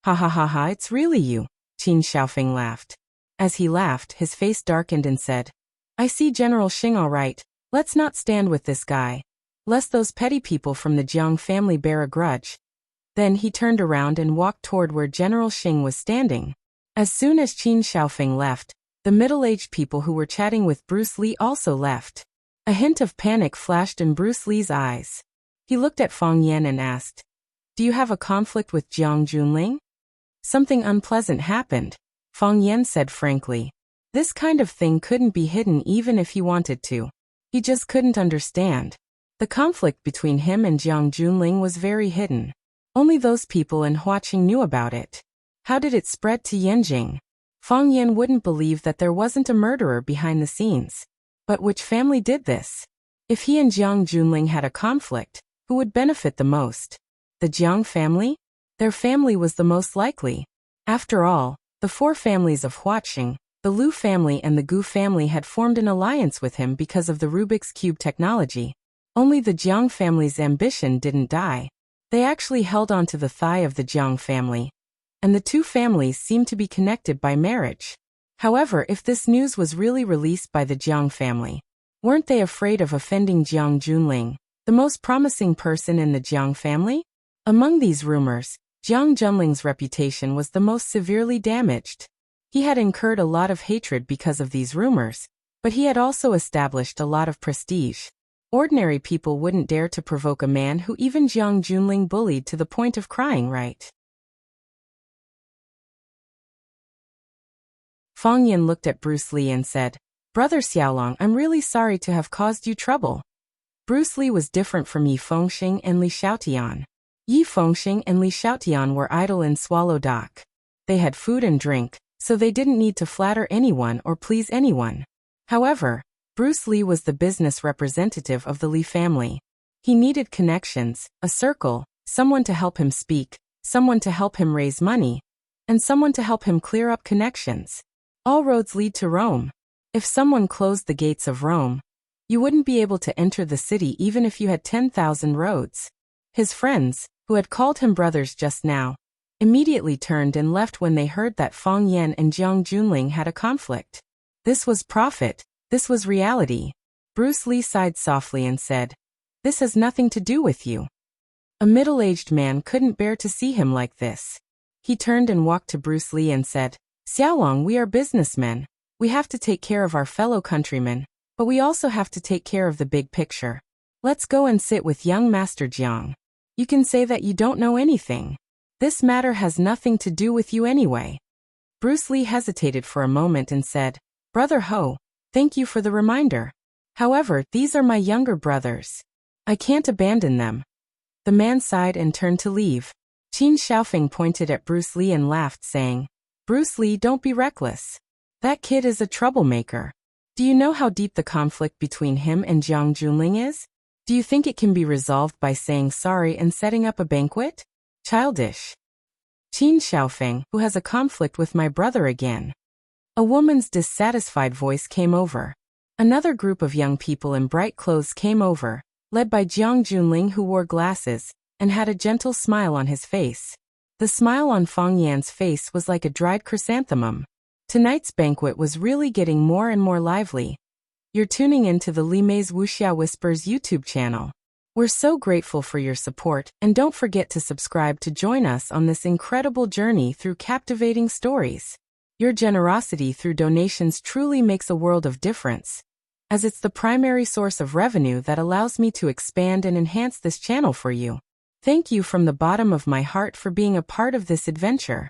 Ha ha ha ha, it's really you, Qin Xiaofeng laughed. As he laughed, his face darkened and said, I see General Xing all right, let's not stand with this guy, lest those petty people from the Jiang family bear a grudge. Then he turned around and walked toward where General Xing was standing. As soon as Qin Xiaofeng left, the middle-aged people who were chatting with Bruce Lee also left. A hint of panic flashed in Bruce Lee's eyes. He looked at Fang Yan and asked, do you have a conflict with Jiang Junling? Something unpleasant happened, Fang Yan said frankly. This kind of thing couldn't be hidden even if he wanted to. He just couldn't understand. The conflict between him and Jiang Junling was very hidden. Only those people in Huaqing knew about it. How did it spread to Yanjing? Fang Yan wouldn't believe that there wasn't a murderer behind the scenes. But which family did this? If he and Jiang Junling had a conflict, who would benefit the most? The Jiang family? Their family was the most likely. After all, the four families of Huaqing, the Lu family and the Gu family had formed an alliance with him because of the Rubik's Cube technology. Only the Jiang family's ambition didn't die. They actually held on to the thigh of the Jiang family. And the two families seemed to be connected by marriage. However, if this news was really released by the Jiang family, weren't they afraid of offending Jiang Junling, the most promising person in the Jiang family? Among these rumors, Jiang Junling's reputation was the most severely damaged. He had incurred a lot of hatred because of these rumors, but he had also established a lot of prestige. Ordinary people wouldn't dare to provoke a man who even Jiang Junling bullied to the point of crying, right? Fang Yan looked at Bruce Lee and said, Brother Xiaolong, I'm really sorry to have caused you trouble. Bruce Lee was different from Yi Fengsheng and Li Xiaotian. Yi Fengsheng and Li Xiaotian were idle in Swallow Dock. They had food and drink, so they didn't need to flatter anyone or please anyone. However, Bruce Lee was the business representative of the Li family. He needed connections, a circle, someone to help him speak, someone to help him raise money, and someone to help him clear up connections. All roads lead to Rome. If someone closed the gates of Rome, you wouldn't be able to enter the city even if you had 10,000 roads. His friends, who had called him brothers just now, immediately turned and left when they heard that Fang Yan and Jiang Junling had a conflict. This was profit, this was reality. Bruce Lee sighed softly and said, This has nothing to do with you. A middle-aged man couldn't bear to see him like this. He turned and walked to Bruce Lee and said, Xiaolong, we are businessmen. We have to take care of our fellow countrymen, but we also have to take care of the big picture. Let's go and sit with young Master Jiang. You can say that you don't know anything. This matter has nothing to do with you anyway. Bruce Lee hesitated for a moment and said, Brother Ho, thank you for the reminder. However, these are my younger brothers. I can't abandon them. The man sighed and turned to leave. Qin Xiaofeng pointed at Bruce Lee and laughed, saying, Bruce Lee, don't be reckless. That kid is a troublemaker. Do you know how deep the conflict between him and Jiang Junling is? Do you think it can be resolved by saying sorry and setting up a banquet? Childish. Qin Xiaofeng, who has a conflict with my brother again. A woman's dissatisfied voice came over. Another group of young people in bright clothes came over, led by Jiang Junling, who wore glasses and had a gentle smile on his face. The smile on Fang Yan's face was like a dried chrysanthemum. Tonight's banquet was really getting more and more lively. You're tuning into the Li Mei's Wuxia Whispers YouTube channel. We're so grateful for your support, and don't forget to subscribe to join us on this incredible journey through captivating stories. Your generosity through donations truly makes a world of difference, as it's the primary source of revenue that allows me to expand and enhance this channel for you. Thank you from the bottom of my heart for being a part of this adventure.